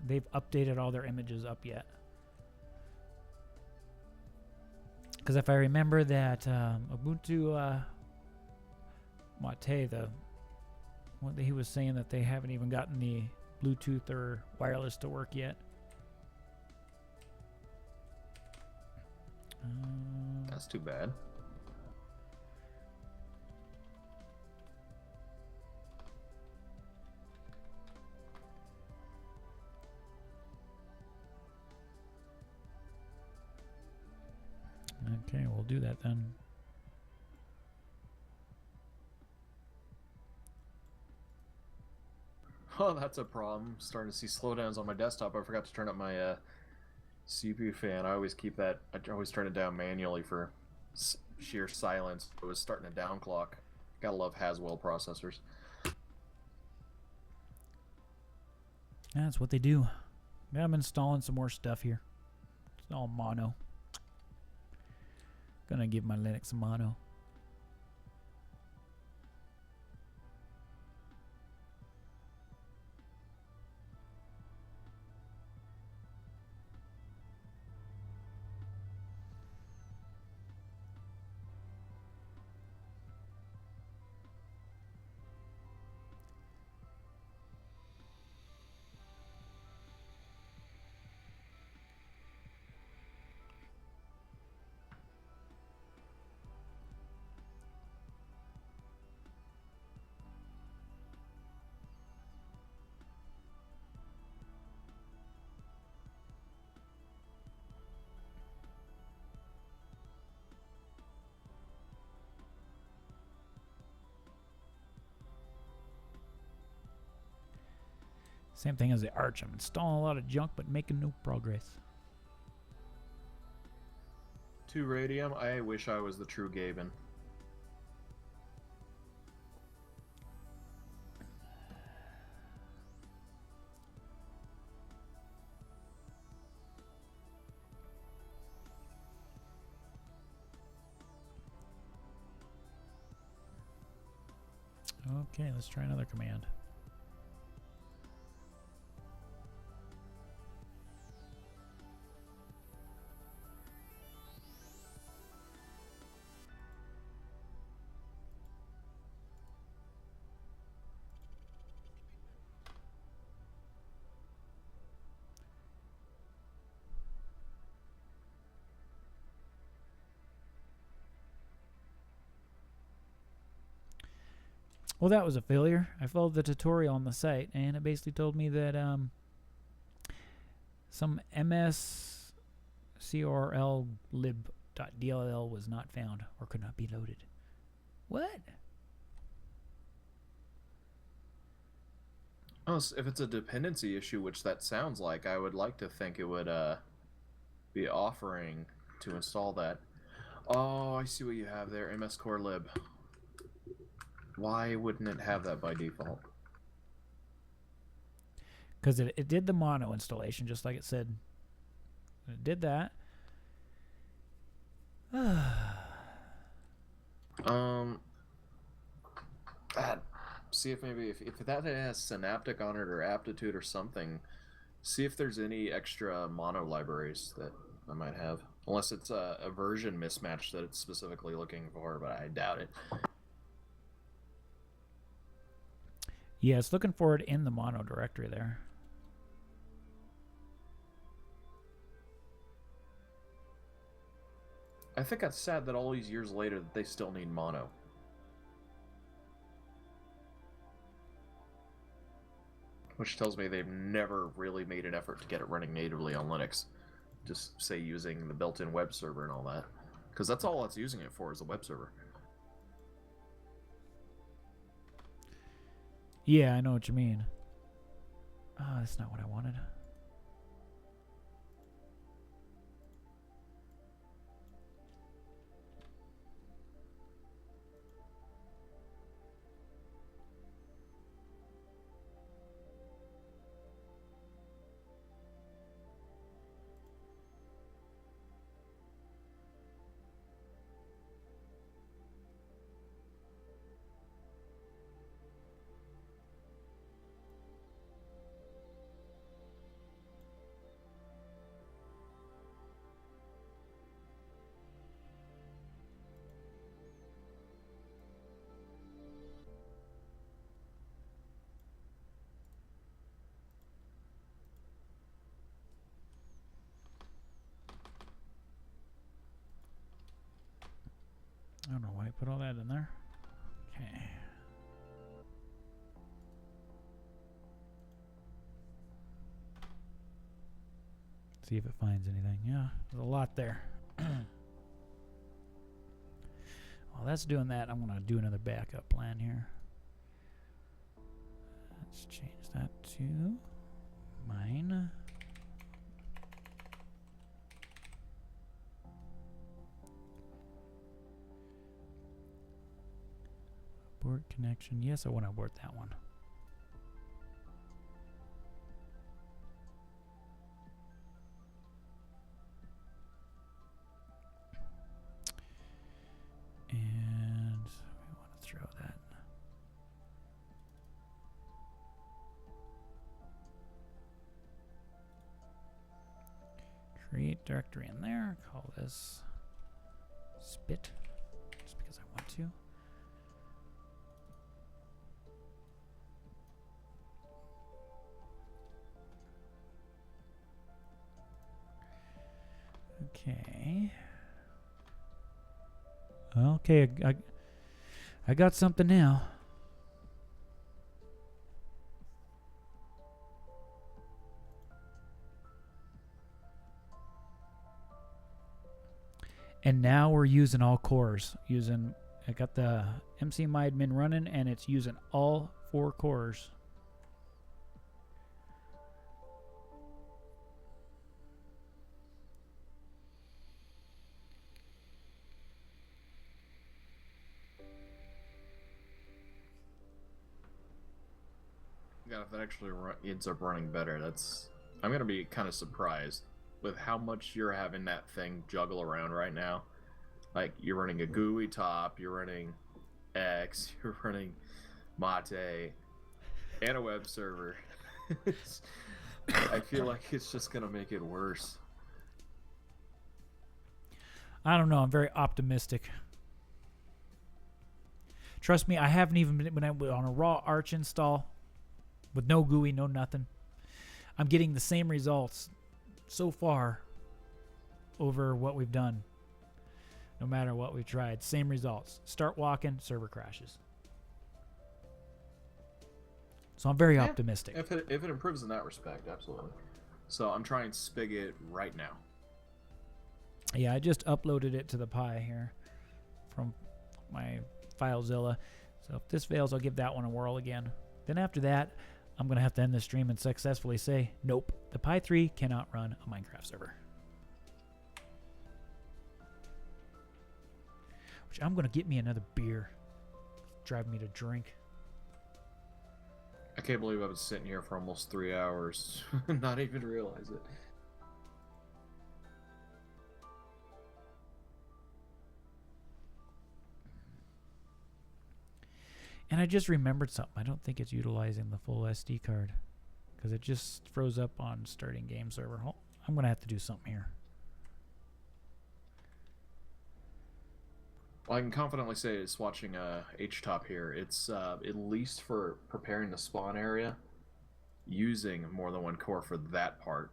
they've updated all their images up yet. Because if I remember that Ubuntu Mate, what he was saying that they haven't even gotten the Bluetooth or wireless to work yet. That's too bad. Okay, we'll do that then. Oh, that's a problem. Starting to see slowdowns on my desktop. I forgot to turn up my CPU fan. I always keep that. I always turn it down manually for sheer silence. It was starting to downclock. Gotta love Haswell processors. That's what they do. Yeah, I'm installing some more stuff here. It's all mono. Gonna give my Linux a mono. Same thing as the Arch. I'm installing a lot of junk, but making no progress. 2 radium. I wish I was the true Gaben. Okay, let's try another command. Well, that was a failure. I followed the tutorial on the site, and it basically told me that some mscrl-lib.dll was not found or could not be loaded. What? Oh, so if it's a dependency issue, which that sounds like, I would like to think it would be offering to install that. Oh, I see what you have there, mscore-lib. Why wouldn't it have that by default? Because it did the mono installation, just like it said. It did that. See if maybe if that has Synaptic on it or Aptitude or something, see if there's any extra mono libraries that I might have. Unless it's a version mismatch that it's specifically looking for, but I doubt it. Yeah, it's looking for it in the mono directory there. I think that's sad that all these years later that they still need mono. Which tells me they've never really made an effort to get it running natively on Linux. Just say using the built-in web server and all that. Because that's all it's using it for is the web server. Yeah, I know what you mean. Oh, that's not what I wanted. I don't know why I put all that in there. Okay. See if it finds anything. Yeah, there's a lot there. While that's doing that, I'm going to do another backup plan here. Let's change that to mine. Abort connection. Yes, I want to abort that one. And we want to throw that. Create directory in there. Call this spit, just because I want to. Okay. Okay, I got something now. And now we're using all cores. I got the MC MyAdmin running, and it's using all 4 cores. God, if that actually ends up running better, I'm gonna be kind of surprised with how much you're having that thing juggle around right now. Like, you're running a GUI top, you're running X, you're running Mate, and a web server. I feel like it's just gonna make it worse. I don't know. I'm very optimistic. Trust me, I haven't even been on a raw Arch install with no GUI, no nothing. I'm getting the same results so far over what we've done. No matter what we've tried, same results. Start walking, server crashes. So I'm very optimistic. If it improves in that respect, absolutely. So I'm trying Spigot right now. Yeah, I just uploaded it to the Pi here from my FileZilla. So if this fails, I'll give that one a whirl again. Then after that, I'm going to have to end the stream and successfully say, nope, the Pi 3 cannot run a Minecraft server. Which I'm going to get me another beer. Drive me to drink. I can't believe I was sitting here for almost 3 hours and not even realize it. And I just remembered something. I don't think it's utilizing the full SD card because it just froze up on starting game server. I'm going to have to do something here. Well, I can confidently say it's watching H-top here. It's at least for preparing the spawn area, using more than one core for that part.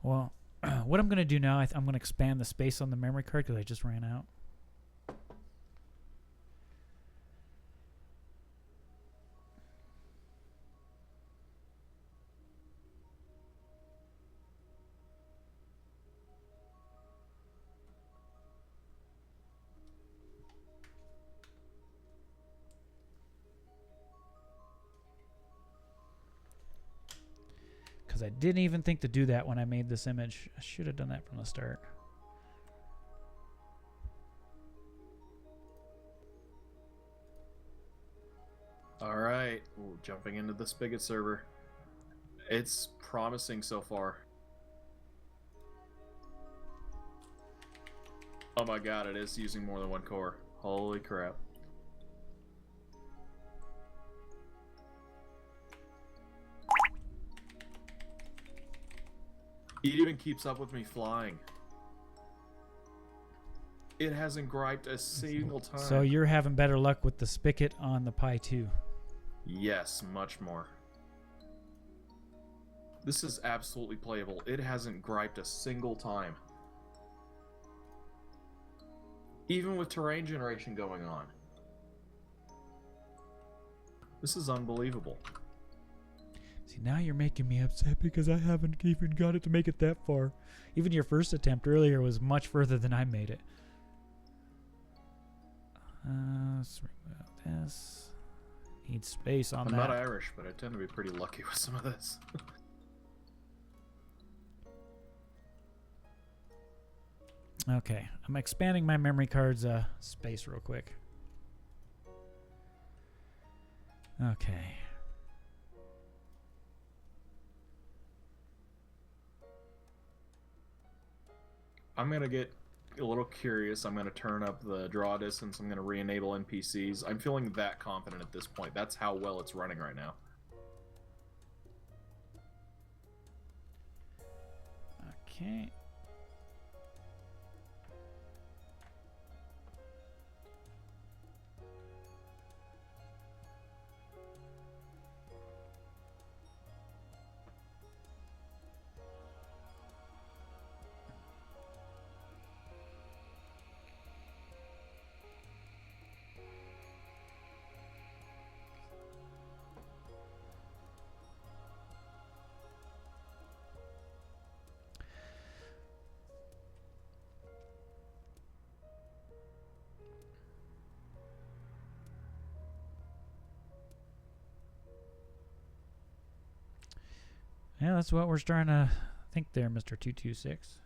Well, what I'm going to do now, I'm going to expand the space on the memory card because I just ran out. I didn't even think to do that when I made this image. I should have done that from the start. Alright, jumping into the Spigot server. It's promising so far. Oh my god, it is using more than one core. Holy crap. It even keeps up with me flying. It hasn't griped a single time. So you're having better luck with the spigot on the Pi 2. Yes, much more. This is absolutely playable. It hasn't griped a single time. Even with terrain generation going on. This is unbelievable. See, now you're making me upset because I haven't even got it to make it that far. Even your first attempt earlier was much further than I made it. Let's remove this. Need space on that. I'm not Irish, but I tend to be pretty lucky with some of this. Okay, I'm expanding my memory card's space real quick. Okay. I'm going to get a little curious. I'm going to turn up the draw distance. I'm going to re-enable NPCs. I'm feeling that confident at this point. That's how well it's running right now. Okay. Yeah, that's what we're trying to think there, Mr. 226.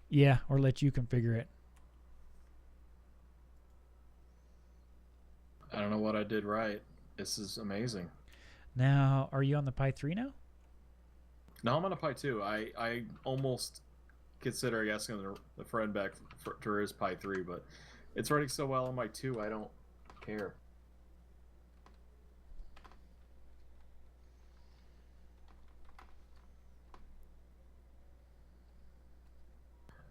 Yeah, or let you configure it. I don't know what I did right. This is amazing. Now, are you on the Pi 3 now? No, I'm on a Pi 2. I almost consider asking the friend back to his Pi 3, but it's running so well on my 2, I don't care.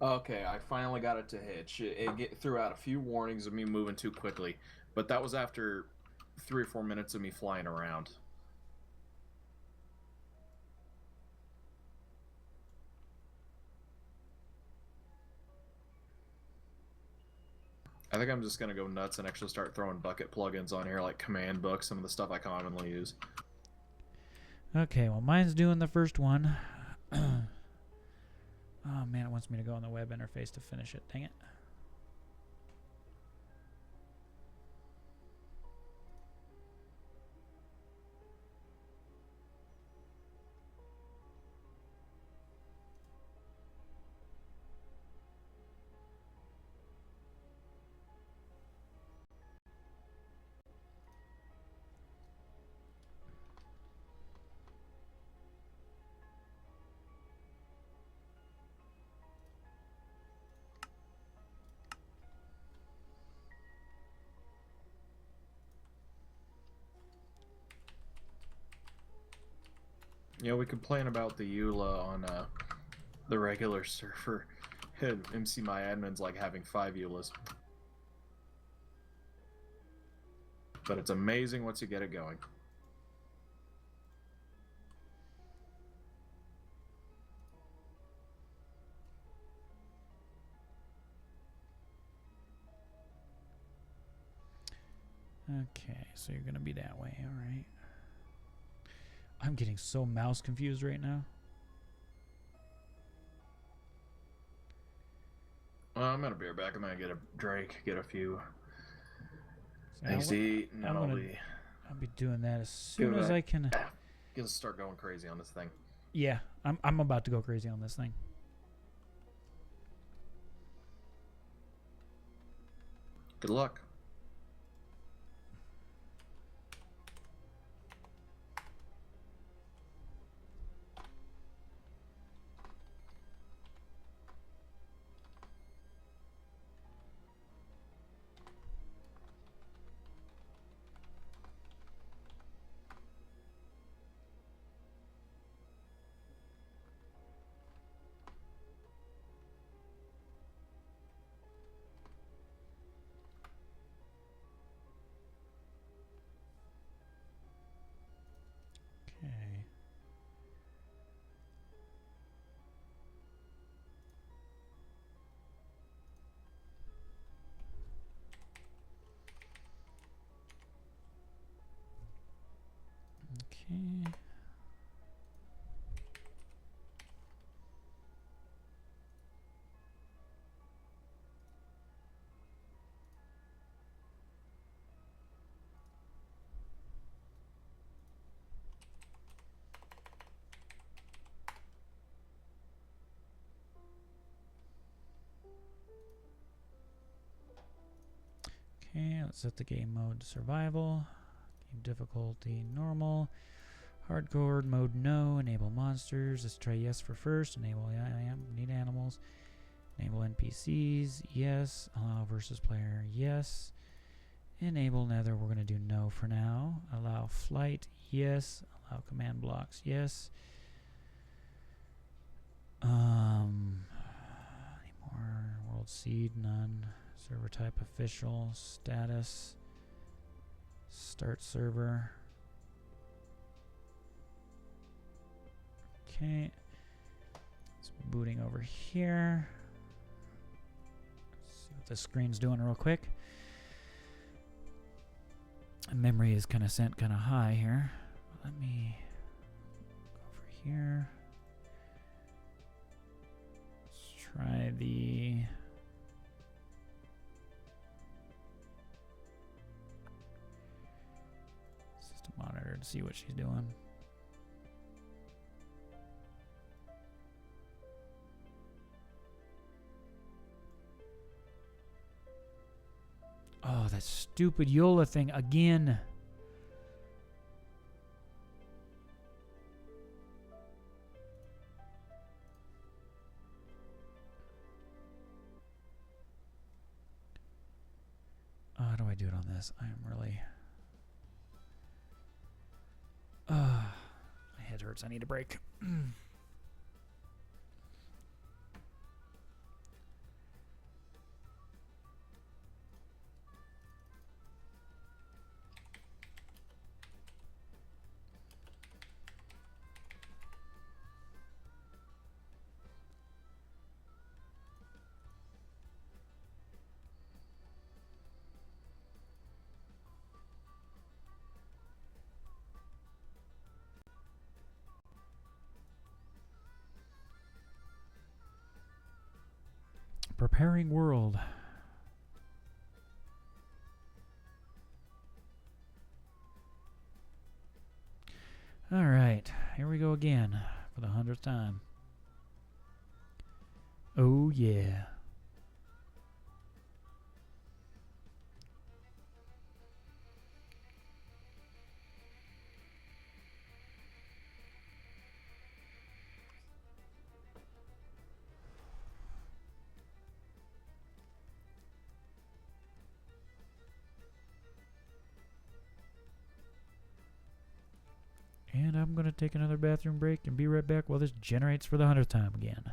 Okay, I finally got it to hitch. It threw out a few warnings of me moving too quickly, but that was after 3 or 4 minutes of me flying around. I think I'm just going to go nuts and actually start throwing bucket plugins on here, like command book, some of the stuff I commonly use. Okay, well, mine's doing the first one. Oh, man, it wants me to go on the web interface to finish it. Dang it. You know, we complain about the EULA on the regular server. MC My Admin's like having 5 EULAs. But it's amazing once you get it going. Okay, so you're going to be that way, all right. I'm getting so mouse confused right now. Well, I'm gonna be right back. I'm gonna get a drink, get a few So things to eat, and then I'll be doing that as soon as I can. Gonna start going crazy on this thing. Yeah, I'm about to go crazy on this thing. Good luck. Okay. Okay. Okay, let's set the game mode to survival. Game difficulty normal. Hardcore mode no. Enable monsters. Let's try yes for first. Enable need animals. Enable NPCs. Yes. Allow versus player. Yes. Enable nether. We're going to do no for now. Allow flight. Yes. Allow command blocks. Yes. Any more? World seed. None. Server type official. Status. Start server. Okay. It's booting over here. Let's see what the screen's doing real quick. Memory is kind of sent kind of high here. Let me go over here. Let's try the see what she's doing. Oh, that stupid Yola thing again. How do I do it on this? I am really... my head hurts. I need a break. Preparing world. All right, here we go again for the 100th time. Oh yeah. And I'm going to take another bathroom break and be right back while this generates for the 100th time again.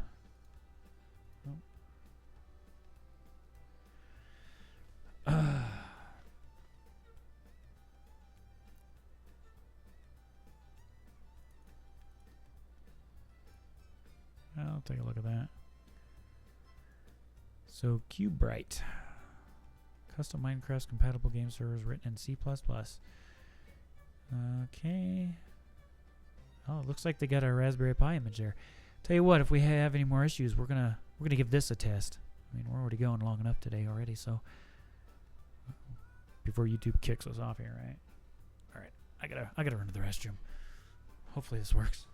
I'll take a look at that. So, QBrite. Custom Minecraft compatible game servers written in C++. Okay. Oh, it looks like they got our Raspberry Pi image there. Tell you what, if we have any more issues, we're gonna give this a test. I mean, we're already going long enough today already, so before YouTube kicks us off here, right? All right, I gotta run to the restroom. Hopefully this works.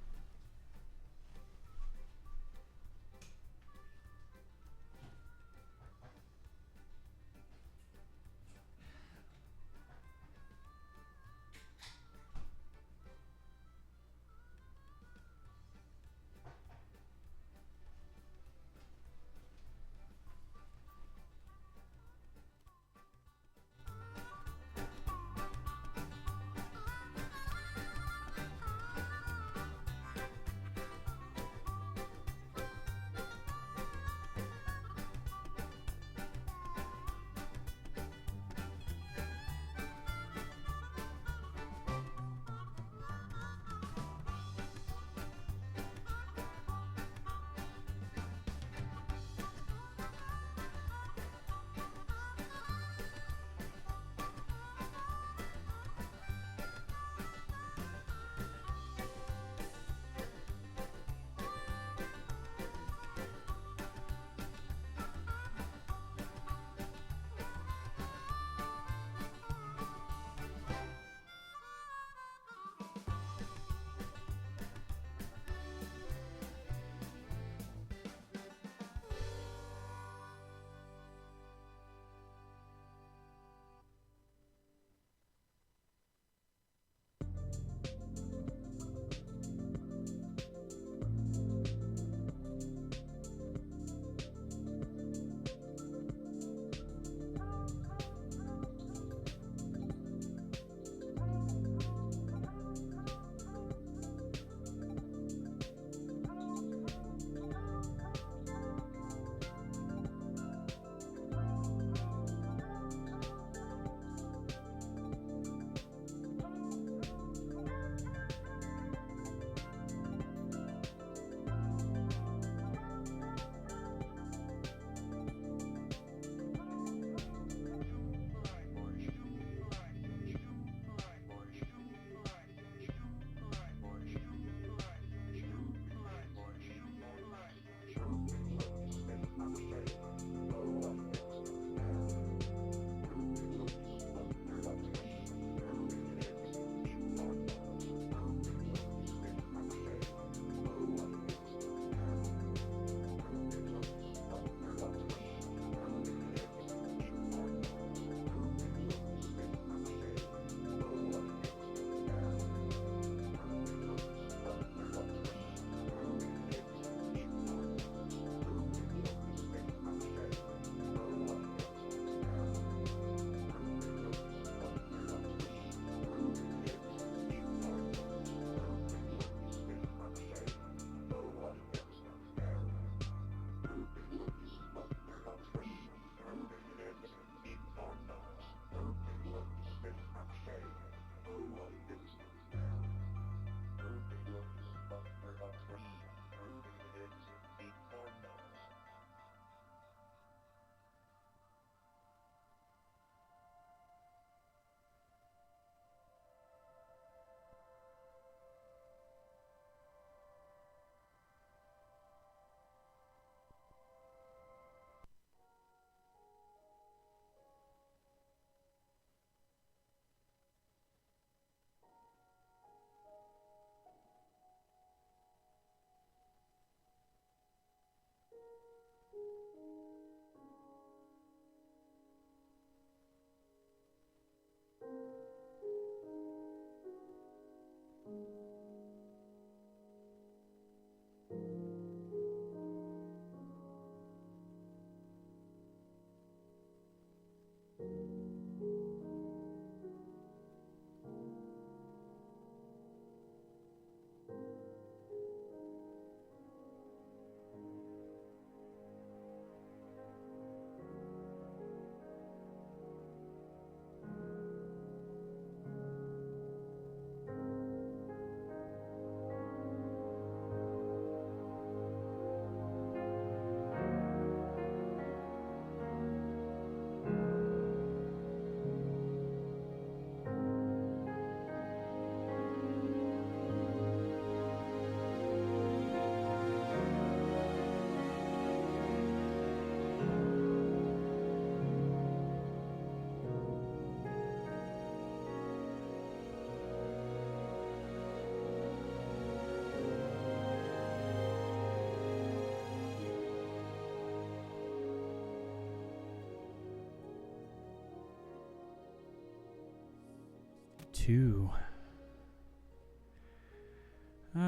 2.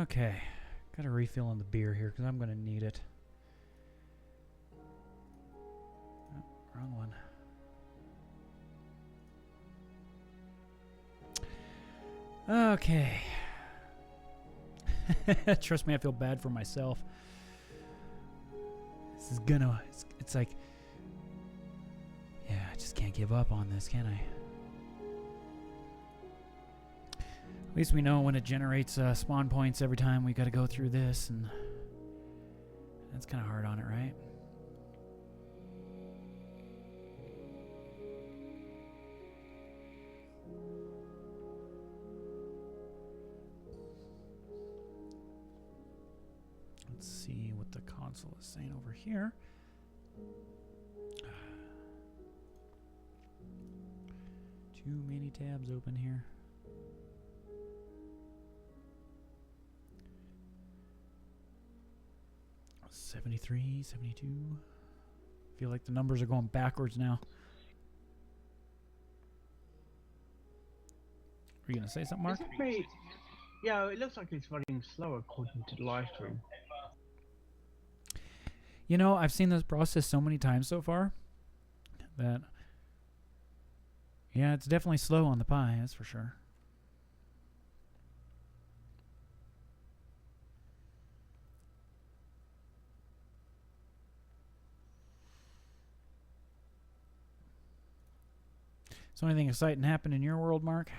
Okay. Got a refill on the beer here because I'm going to need it. Oh, wrong one. Okay. Trust me, I feel bad for myself. This is gonna... It's like... Yeah, I just can't give up on this, can I? At least we know when it generates spawn points every time we gotta go through this, and... That's kind of hard on it, right? Let's see what the console is saying over here. Too many tabs open here. '73, '72. Feel like the numbers are going backwards now. Are you gonna say something, Mark? Yeah, it looks like it's running slow according to the live stream. You know, I've seen this process so many times so far that, yeah, it's definitely slow on the Pi, that's for sure. So anything exciting happen in your world, Mark?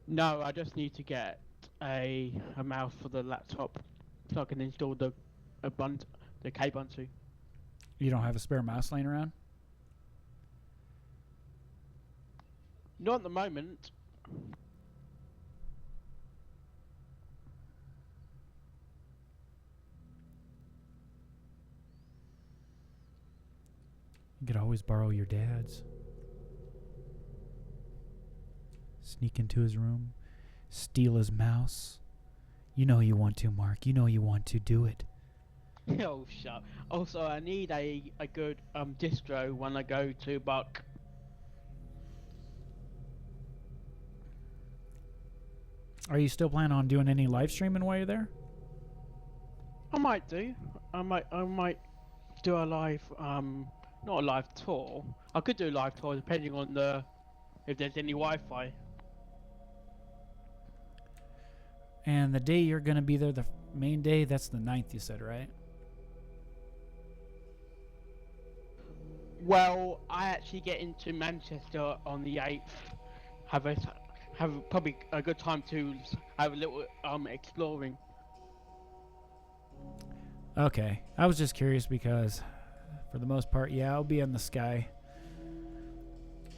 No, I just need to get a mouse for the laptop so I can install the Kubuntu. You don't have a spare mouse laying around? Not at the moment. You could always borrow your dad's. Sneak into his room, steal his mouse. You know you want to, Mark. You know you want to do it. Oh, shut. Also, I need a good distro when I go to Buck. Are you still planning on doing any live streaming while you're there? I might do. I might do a live not a live tour. I could do a live tour depending on if there's any Wi-Fi. And the day you're going to be there, the main day, that's the 9th, you said, right? Well, I actually get into Manchester on the 8th. Have probably a good time to have a little exploring. Okay. I was just curious because for the most part, yeah, I'll be in the sky.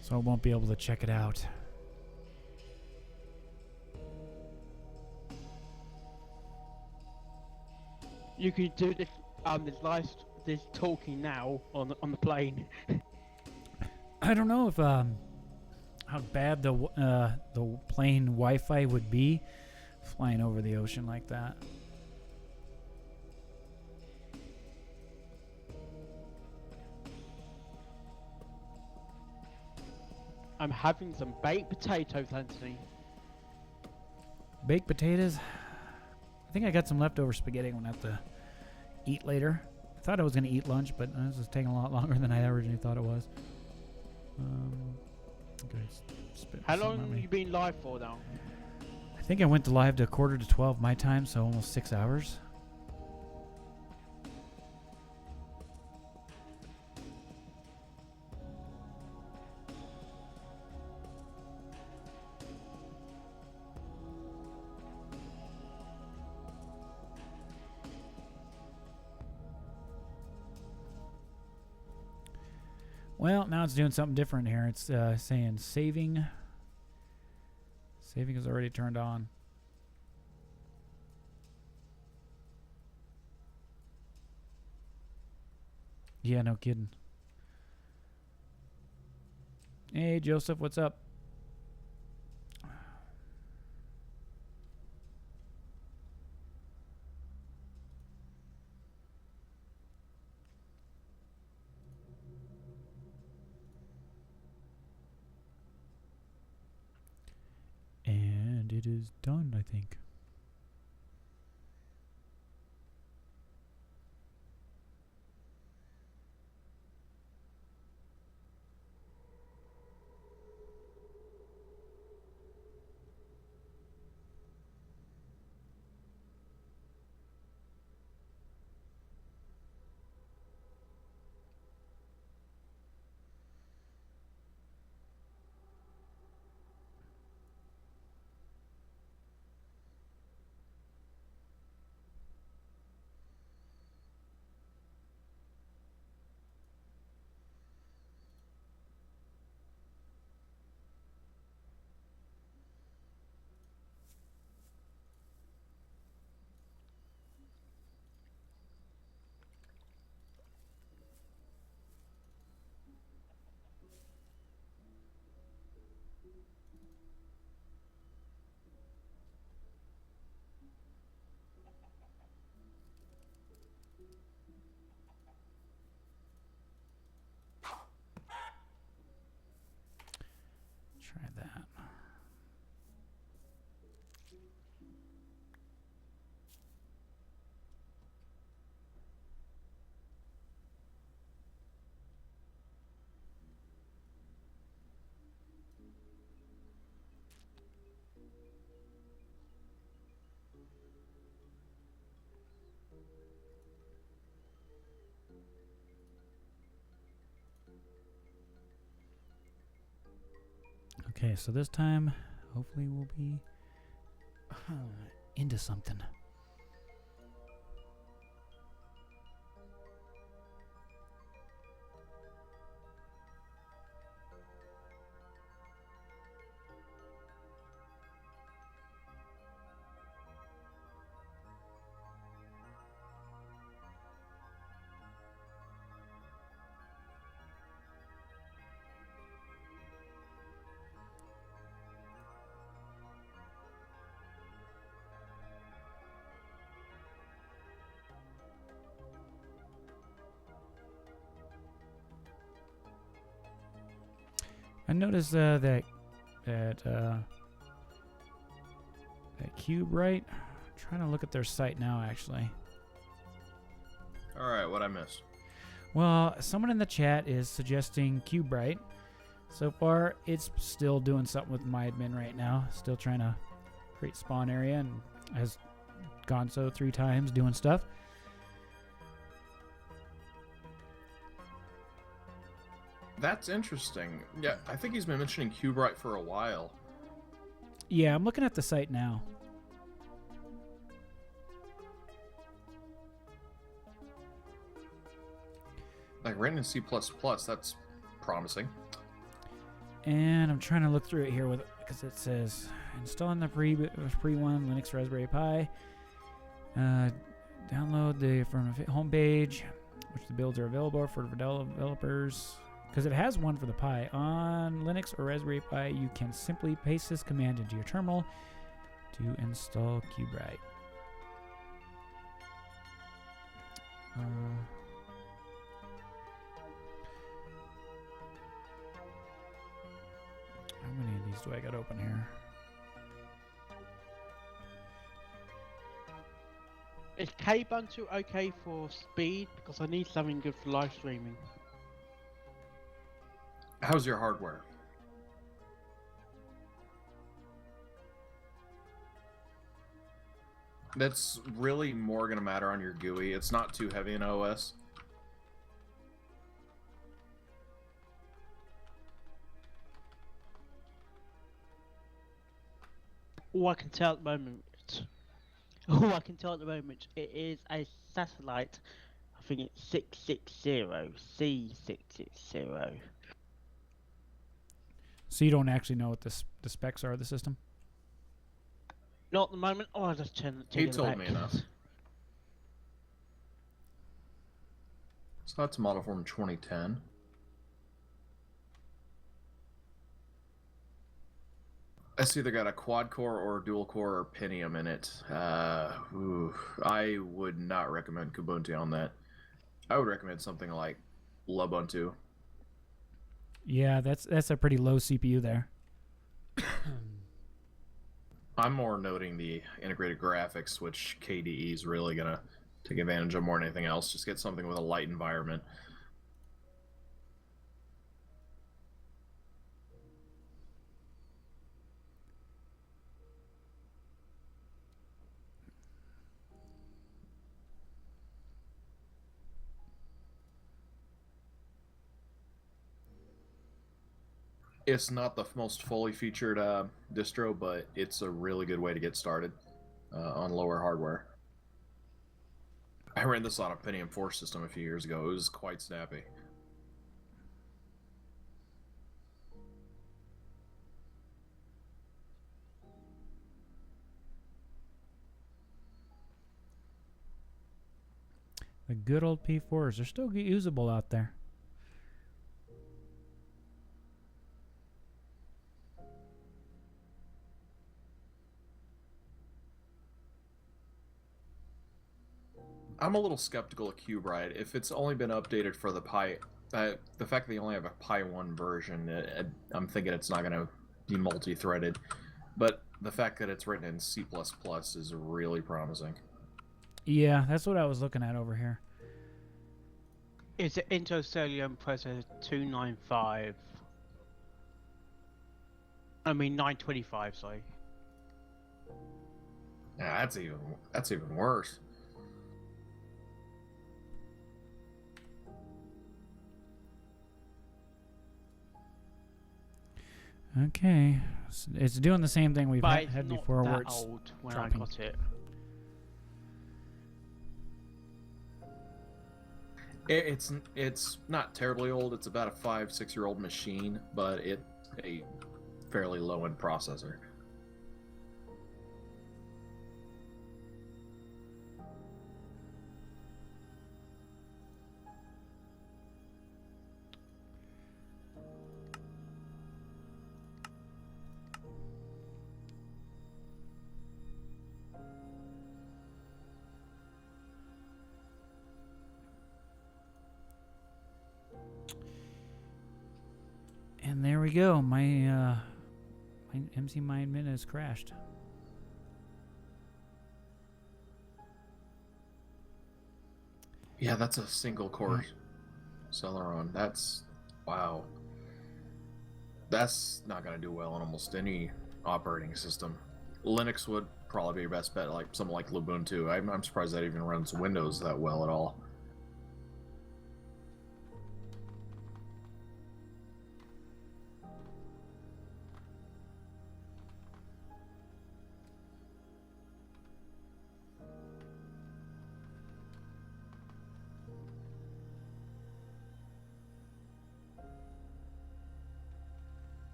So I won't be able to check it out. You could do this this talking now on the plane. I don't know if how bad the plane Wi-Fi would be flying over the ocean like that. I'm having some baked potatoes, Anthony. Baked potatoes. I think I got some leftover spaghetti I'm gonna have to eat later. I thought I was gonna eat lunch, but this is taking a lot longer than I originally thought it was. Okay, How long have you been live for now? I think I went to live to 11:45 my time, so almost 6 hours. Well, now it's doing something different here. It's saying saving. Saving is already turned on. Yeah, no kidding. Hey, Joseph, what's up? it is done, I think. Try that. Okay, so this time, hopefully we'll be into something. I noticed that cube, right? I'm trying to look at their site now, actually. All right, what I missed? Well, someone in the chat is suggesting Cubright. So far, it's still doing something with my admin right now. Still trying to create spawn area and has gone so 3 times doing stuff. That's interesting. Yeah, I think he's been mentioning Cubright for a while. Yeah, I'm looking at the site now. Like written in C++, that's promising. And I'm trying to look through it here with because it says installing the pre one Linux Raspberry Pi. Download from the home page, which the builds are available for developers. Because it has one for the Pi. On Linux or Raspberry Pi, you can simply paste this command into your terminal to install Cubright. How many of these do I got open here? Is Kubuntu okay for speed? Because I need something good for live streaming. How's your hardware? That's really more going to matter on your GUI. It's not too heavy in OS. All I can tell at the moment, it is a satellite. I think it's 660, C660. So you don't actually know what the specs are of the system? Not at the moment. Oh, I just turn He it told back. me enough. So that's a model from 2010. It's either got a quad core or dual core or Pentium in it. I would not recommend Kubuntu on that. I would recommend something like Lubuntu. Yeah, that's a pretty low CPU there. I'm more noting the integrated graphics, which KDE is really gonna take advantage of more than anything else. Just get something with a light environment. It's not the most fully featured distro, but it's a really good way to get started on lower hardware. I ran this on a Pentium 4 system a few years ago. It was quite snappy. The good old P4s are still usable out there. I'm a little skeptical of CubeRide. If it's only been updated for the Pi, the fact that they only have a Pi 1 version, I'm thinking it's not going to be multi-threaded. But the fact that it's written in C++ is really promising. Yeah, that's what I was looking at over here. It's an Intel Celeron processor 295. I mean 925, sorry. Yeah, that's even worse. Okay, it's doing the same thing we've But it's had not before. Where that it's old when dropping. I got it. It's not terribly old. It's about a 5-6-year-old machine, but it's a fairly low-end processor. And there we go. My MC MindMin has crashed. Yeah, that's a single-core Celeron. That's wow. That's not going to do well on almost any operating system. Linux would probably be your best bet, like something like Ubuntu. I'm surprised that even runs Windows that well at all.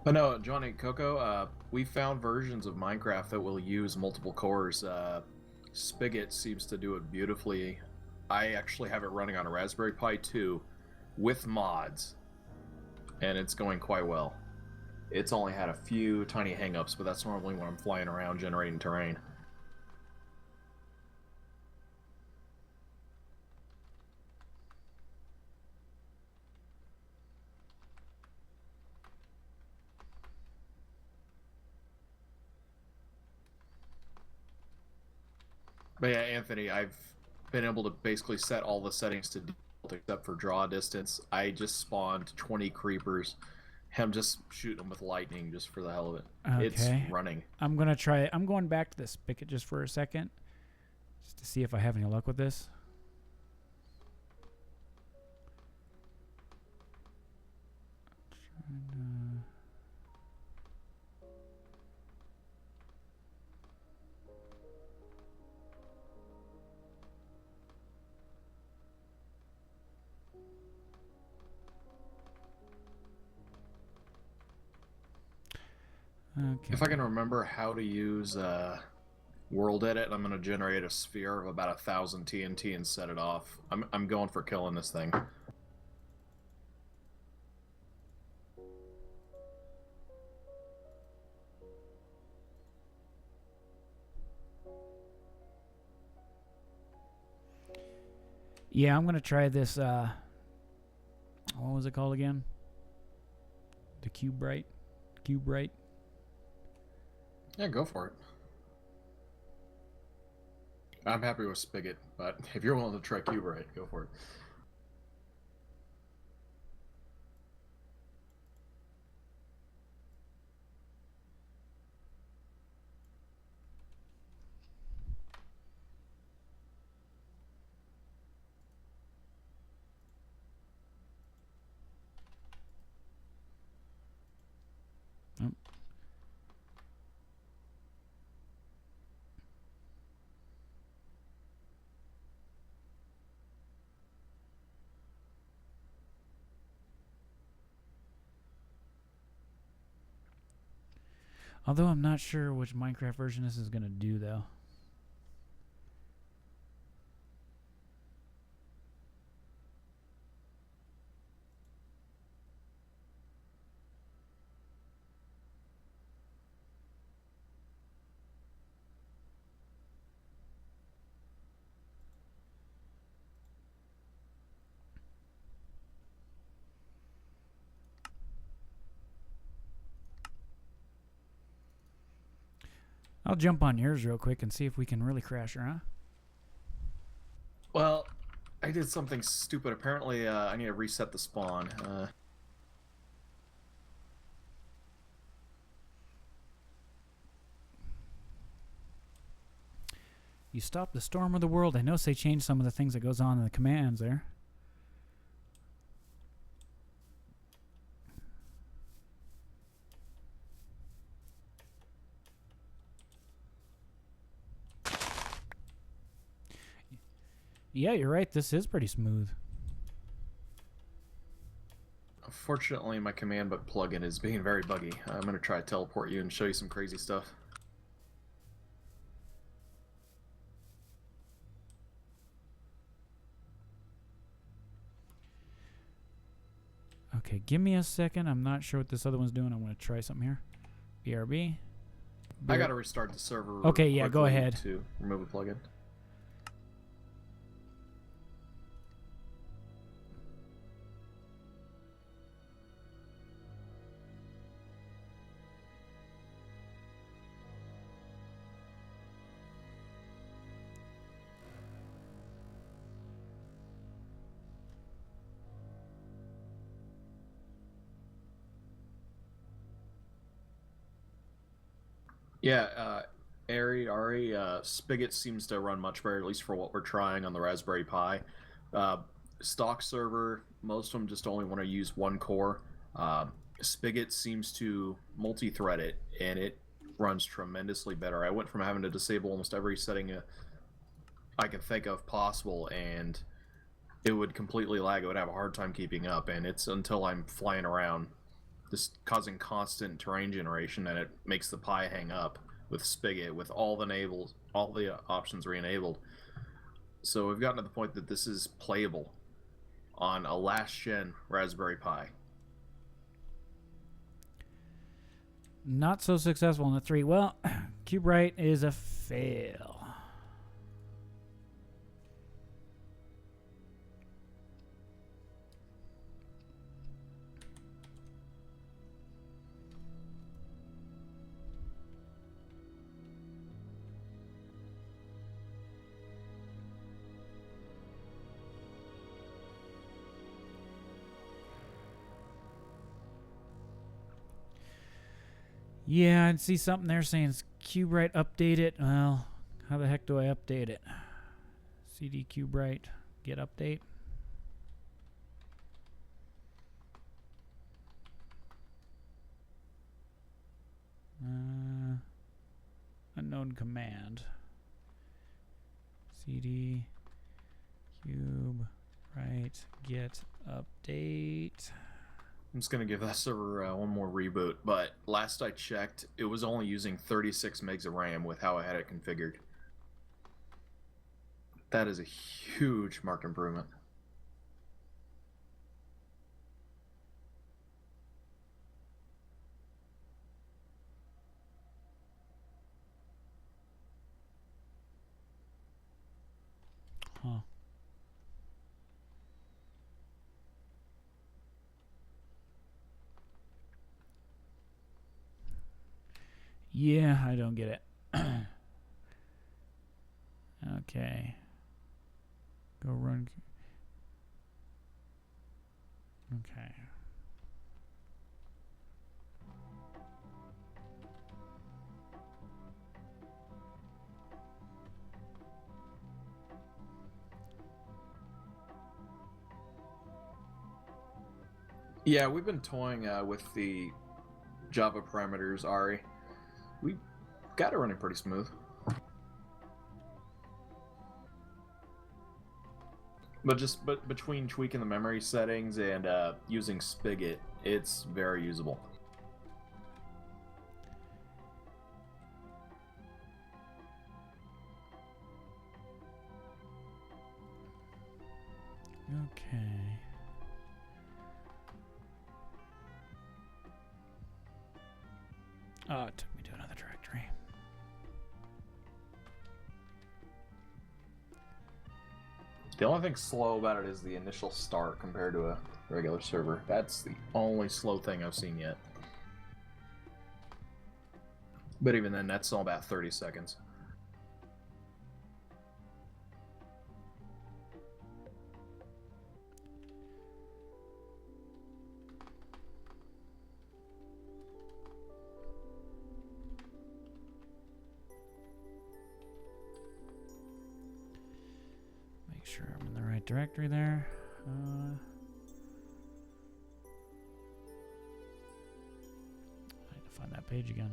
But no, Johnny Coco, we found versions of Minecraft that will use multiple cores. Spigot seems to do it beautifully. I actually have it running on a Raspberry Pi 2 with mods, and it's going quite well. It's only had a few tiny hang-ups, but that's normally when I'm flying around generating terrain. But yeah, Anthony, I've been able to basically set all the settings to default except for draw distance. I just spawned 20 creepers. I'm just shooting them with lightning just for the hell of it. Okay. It's running. I'm gonna try. I'm going back to the spigot just for a second, just to see if I have any luck with this. Okay. If I can remember how to use World Edit, I'm going to generate a sphere of about 1,000 TNT and set it off. I'm going for killing this thing. Yeah, I'm gonna try this. What was it called again? Cube Right? Yeah, go for it. I'm happy with Spigot, but if you're willing to try Cube Right, go for it. Although I'm not sure which Minecraft version this is going to do, though. I'll jump on yours real quick and see if we can really crash her, huh? Well, I did something stupid. Apparently, I need to reset the spawn. You stopped the storm of the world. I noticed they changed some of the things that goes on in the commands there. Yeah, you're right. This is pretty smooth. Unfortunately, my command book plugin is being very buggy. I'm going to try to teleport you and show you some crazy stuff. Okay, give me a second. I'm not sure what this other one's doing. I want to try something here. BRB. I got to restart the server. Okay, yeah, go quickly ahead. To remove a plugin. Yeah, Ari, Spigot seems to run much better, at least for what we're trying on the Raspberry Pi. Stock server, most of them just only want to use one core. Spigot seems to multi-thread it, and it runs tremendously better. I went from having to disable almost every setting I can think of possible, and it would completely lag. It would have a hard time keeping up, and it's until I'm flying around just causing constant terrain generation, and it makes the Pi hang up with Spigot with all the options re-enabled. So we've gotten to the point that this is playable on a last gen Raspberry Pi. Not so successful in the 3. Well, Cube Right is a fail. Yeah, I'd see something there saying it's Cube Right update it. Well, how the heck do I update it? CD Cube Right, get update. Unknown command. CD Cube Right, get update. I'm just going to give that server one more reboot, but last I checked, it was only using 36 megs of RAM with how I had it configured. That is a huge marked improvement. Huh. Yeah, I don't get it. Okay. Go run. Okay. Yeah, we've been toying with the Java parameters, Ari. We got it running pretty smooth. But between tweaking the memory settings and using Spigot, it's very usable. Okay. Oh, it took me to another directory. The only thing slow about it is the initial start compared to a regular server. That's the only slow thing I've seen yet. But even then, that's all about 30 seconds. Make sure I'm in the right directory there. I need to find that page again.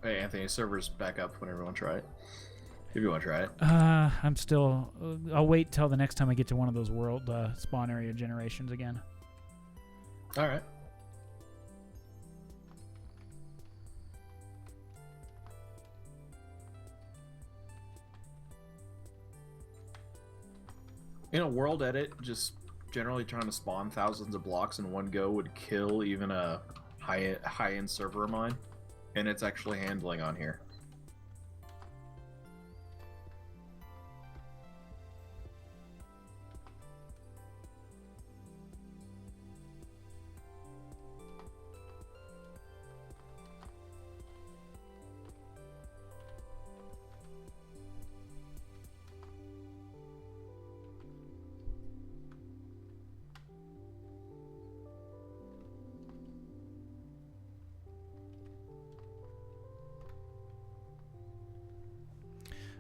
Hey, Anthony, server's back up whenever you want to try it. If you want to try it. I'm still. I'll wait till the next time I get to one of those world spawn area generations again. All right. In a world edit, just generally trying to spawn thousands of blocks in one go would kill even a high-end server of mine, and it's actually handling on here.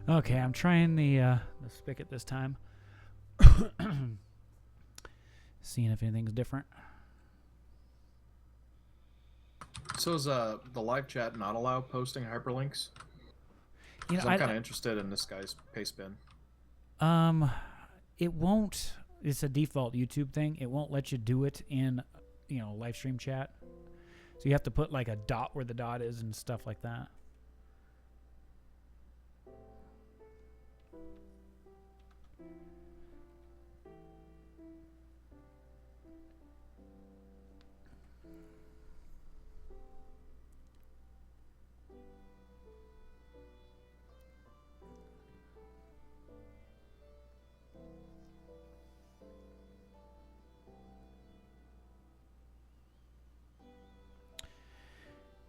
Okay, I'm trying the spigot this time. Seeing if anything's different. So is the live chat not allow posting hyperlinks? You know, I'm kind of interested in this guy's paste bin. It won't. It's a default YouTube thing. It won't let you do it in, live stream chat. So you have to put like a dot where the dot is and stuff like that.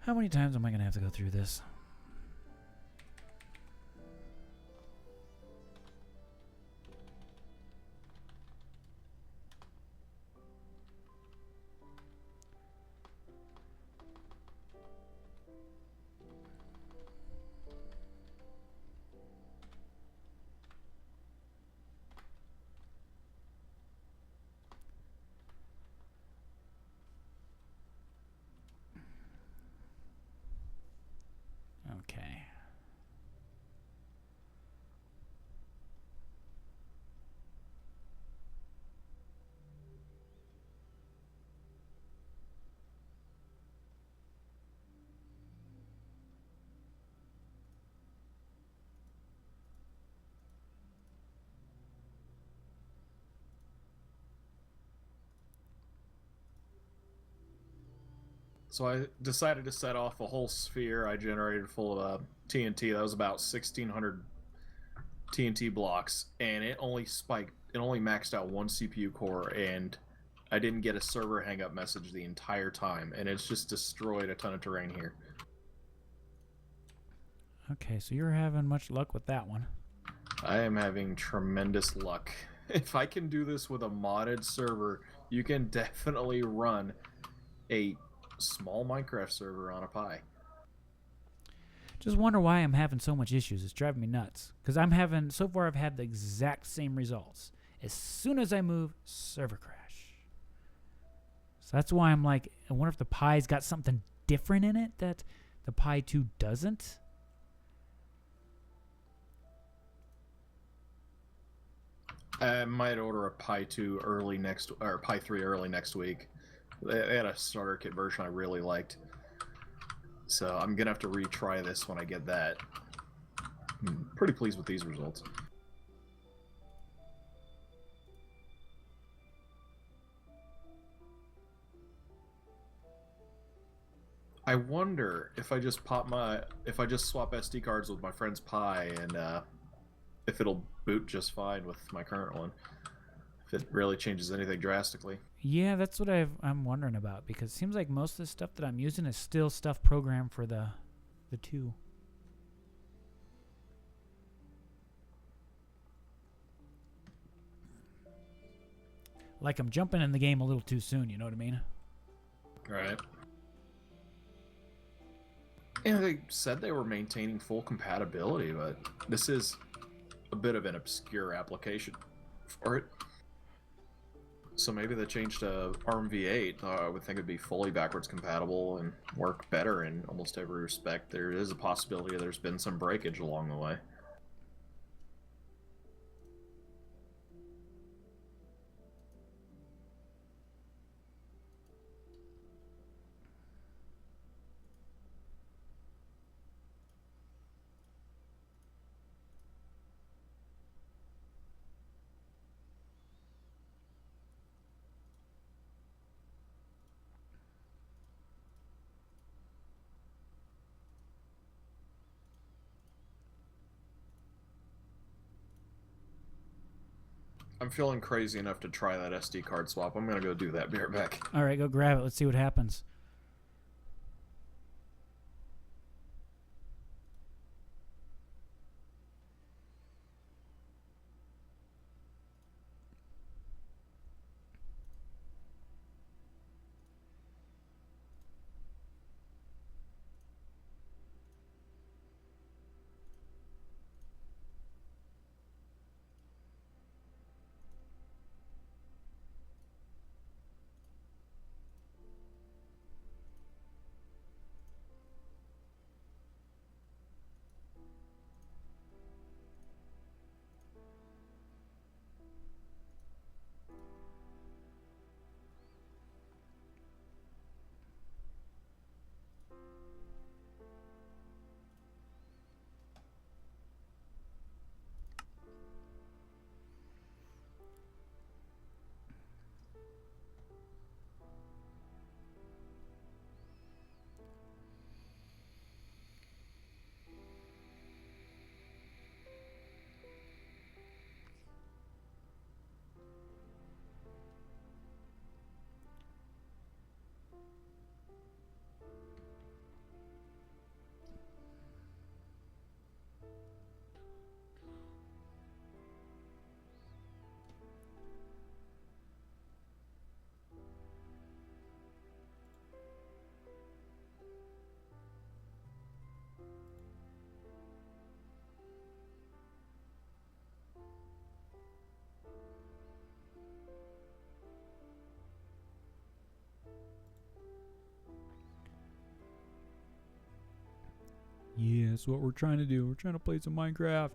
How many times am I going to have to go through this? So I decided to set off a whole sphere I generated full of TNT. That was about 1,600 TNT blocks, and it only spiked. It only maxed out one CPU core, and I didn't get a server hang-up message the entire time, and it's just destroyed a ton of terrain here. Okay, so you're having much luck with that one. I am having tremendous luck. If I can do this with a modded server, you can definitely run a small Minecraft server on a Pi. Just wonder why I'm having so much issues. It's driving me nuts. Because so far I've had the exact same results. As soon as I move, server crash. So that's why I'm like, I wonder if the Pi's got something different in it that the Pi 2 doesn't. I might order a Pi 2 early next, or Pi 3 early next week. They had a starter kit version I really liked. So I'm going to have to retry this when I get that. I'm pretty pleased with these results. I wonder if I just swap SD cards with my friend's Pi and if it'll boot just fine with my current one. If it really changes anything drastically. Yeah, that's what I'm wondering about, because it seems like most of the stuff that I'm using is still stuff programmed for the 2. Like I'm jumping in the game a little too soon, you know what I mean? Right. Yeah, they said they were maintaining full compatibility, but this is a bit of an obscure application for it. So maybe they changed to ARM v8. I would think it'd be fully backwards compatible and work better in almost every respect. There is a possibility there's been some breakage along the way. I'm feeling crazy enough to try that SD card swap. I'm going to go do that. Be right back. All right, go grab it. Let's see what happens. Yeah, that's what we're trying to do. We're trying to play some Minecraft.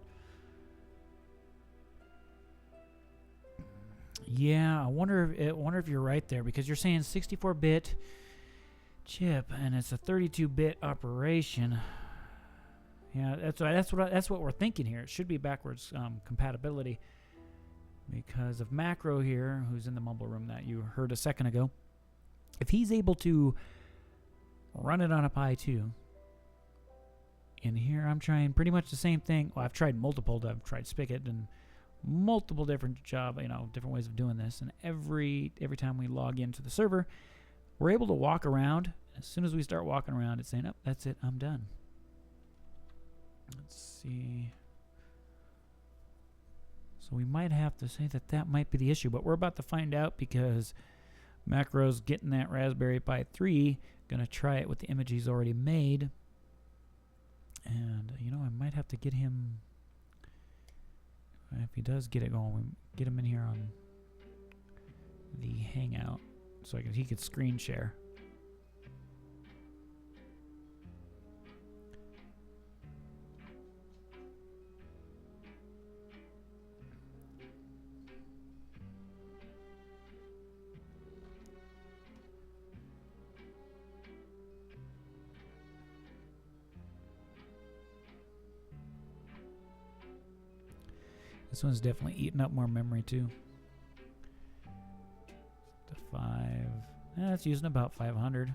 Yeah, I wonder if you're right there, because you're saying 64-bit chip and it's a 32-bit operation. Yeah, that's what we're thinking here. It should be backwards compatibility, because of Macro here, who's in the mumble room that you heard a second ago. If he's able to run it on a Pi 2. And here I'm trying pretty much the same thing. Well, I've tried multiple. I've tried Spigot and multiple different different ways of doing this. And every time we log into the server, we're able to walk around. As soon as we start walking around, it's saying, "Oh, that's it. I'm done." Let's see. So we might have to say that might be the issue, but we're about to find out because Macro's getting that Raspberry Pi 3. Gonna try it with the image he's already made. And, I might have to get him, if he does get it going, we get him in here on the Hangout so he could screen share. This one's definitely eating up more memory too. To 5. It's using about 500.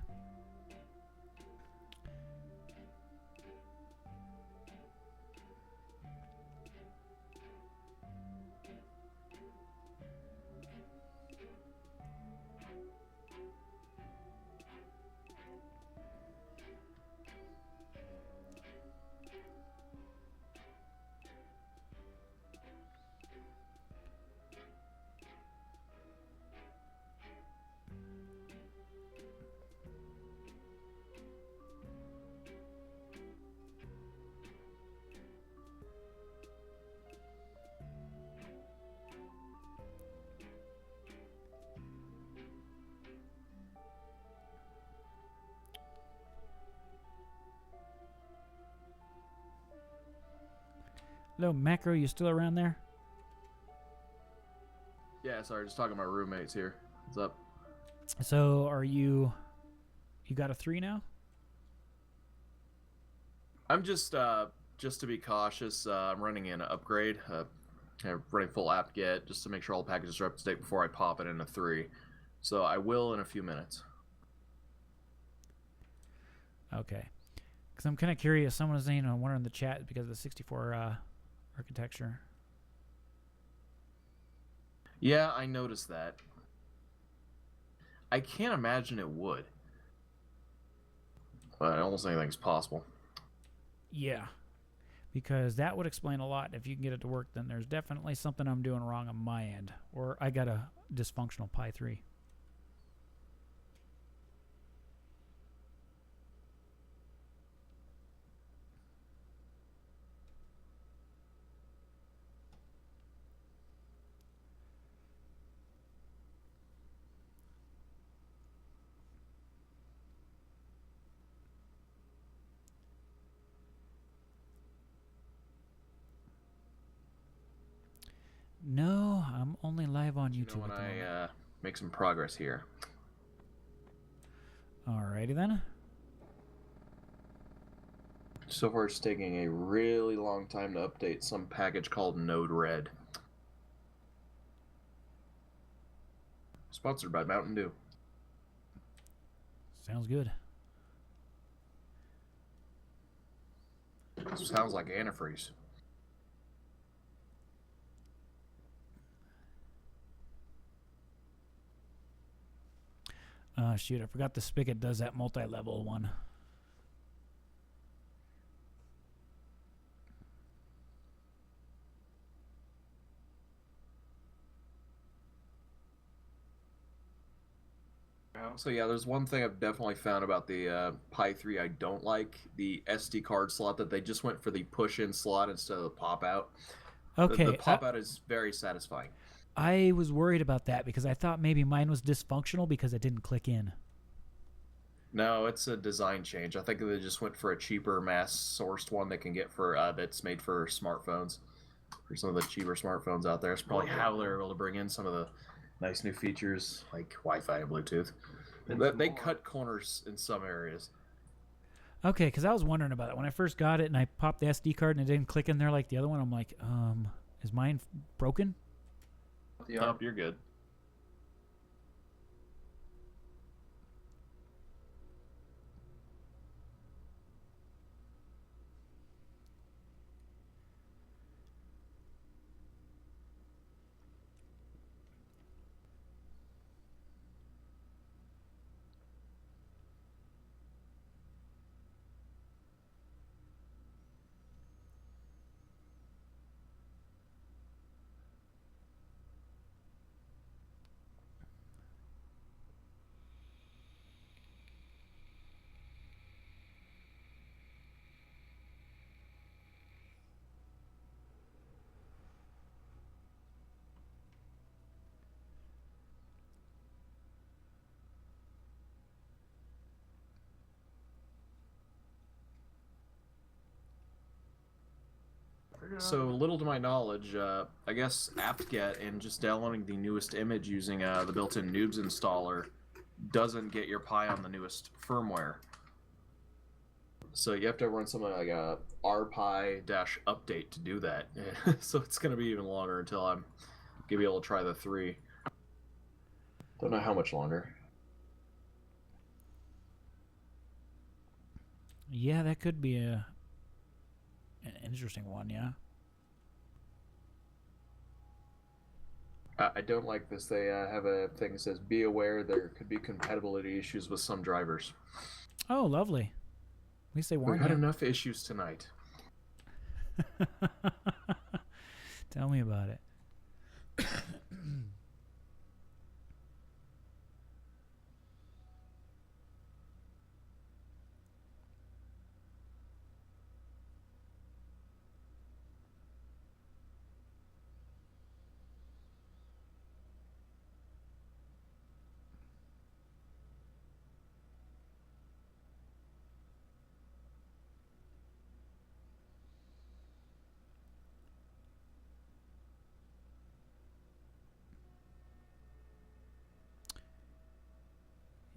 Hello, Macro, you still around there? Yeah, sorry, just talking to my roommates here. What's up? So, you got a 3 now? I'm just to be cautious, I'm running an upgrade, running full apt-get, just to make sure all the packages are up to date before I pop it into 3. So I will in a few minutes. Okay. Because I'm kind of curious. Someone was saying, I wonder in the chat, because of the 64 architecture. Yeah, I noticed that. I can't imagine it would. But almost anything's possible. Yeah. Because that would explain a lot. If you can get it to work, then there's definitely something I'm doing wrong on my end. Or I got a dysfunctional Pi 3. No, I'm only live on YouTube. When I make some progress here. Alrighty then. So far, it's taking a really long time to update some package called Node-RED. Sponsored by Mountain Dew. Sounds good. Sounds like antifreeze. Shoot, I forgot the Spigot does that multi-level one. So yeah, there's one thing I've definitely found about the Pi 3 I don't like. The SD card slot that they just went for the push-in slot instead of the pop-out. Okay. The pop-out is very satisfying. I was worried about that because I thought maybe mine was dysfunctional because it didn't click in. No, it's a design change. I think they just went for a cheaper mass-sourced one they can get for that's made for smartphones. For some of the cheaper smartphones out there. It's probably how they're able to bring in some of the nice new features like Wi-Fi and Bluetooth. They cut corners in some areas. Okay, because I was wondering about it. When I first got it and I popped the SD card and it didn't click in there like the other one, I'm like, is mine broken? Nope, you're good. So little to my knowledge, I guess apt-get and just downloading the newest image using the built-in noobs installer doesn't get your Pi on the newest firmware. So you have to run something like a rpi-update to do that. So it's going to be even longer until I'm going to be able to try the 3. Don't know how much longer. Yeah, that could be an interesting one, yeah. I don't like this. They have a thing that says, be aware there could be compatibility issues with some drivers. Oh, lovely. At least they We've warned had you. enough issues tonight. Tell me about it.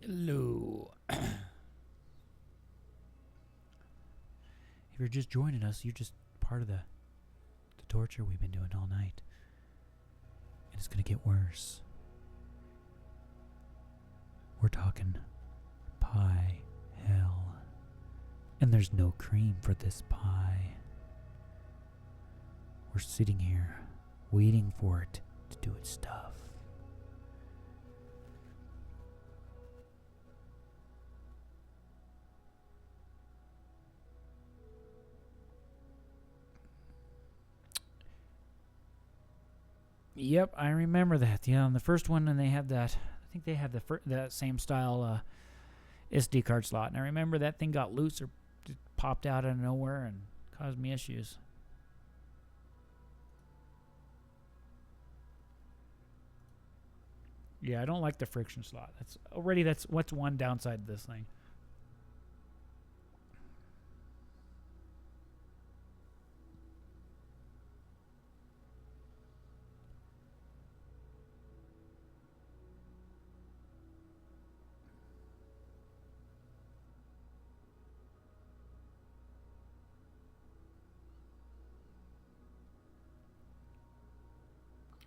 Hello. If you're just joining us, you're just part of the torture we've been doing all night. And it's going to get worse. We're talking pie hell. And there's no cream for this pie. We're sitting here waiting for it to do its stuff. Yep, I remember that. Yeah, on the first one, and they had that. I think they had that same style SD card slot, and I remember that thing got loose or just popped out of nowhere and caused me issues. Yeah, I don't like the friction slot. That's what's one downside of this thing.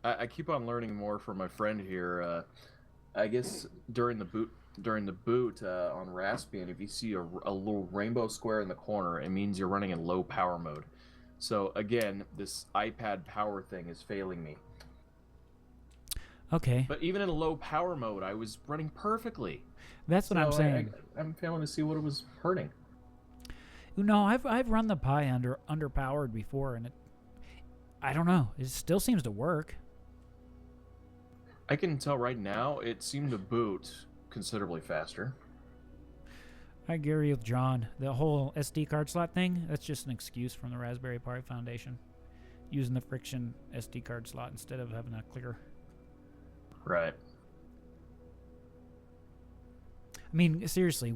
I keep on learning more from my friend here. I guess during the boot on Raspbian, if you see a little rainbow square in the corner, it means you're running in low power mode. So again, this iPad power thing is failing me. Okay. But even in low power mode, I was running perfectly. That's what I'm saying. I'm failing to see what it was hurting. No, I've run the Pi underpowered before, and I don't know. It still seems to work. I can tell right now it seemed to boot considerably faster. I agree with John. The whole SD card slot thing, that's just an excuse from the Raspberry Pi Foundation. Using the friction SD card slot instead of having a clicker. Right. I mean, seriously,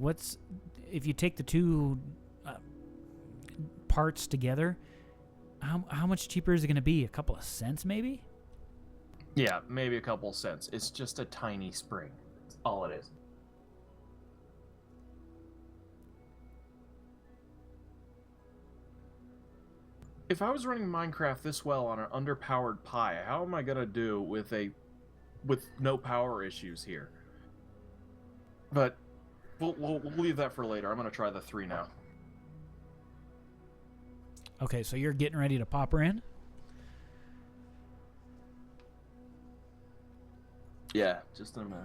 if you take the two parts together, how much cheaper is it going to be? A couple of cents, maybe? Yeah, maybe a couple of cents. It's just a tiny spring. That's all it is. If I was running Minecraft this well on an underpowered Pi, how am I going to do with no power issues here? But we'll leave that for later. I'm going to try the 3 now. Okay, so you're getting ready to pop her in? Yeah, just in a minute.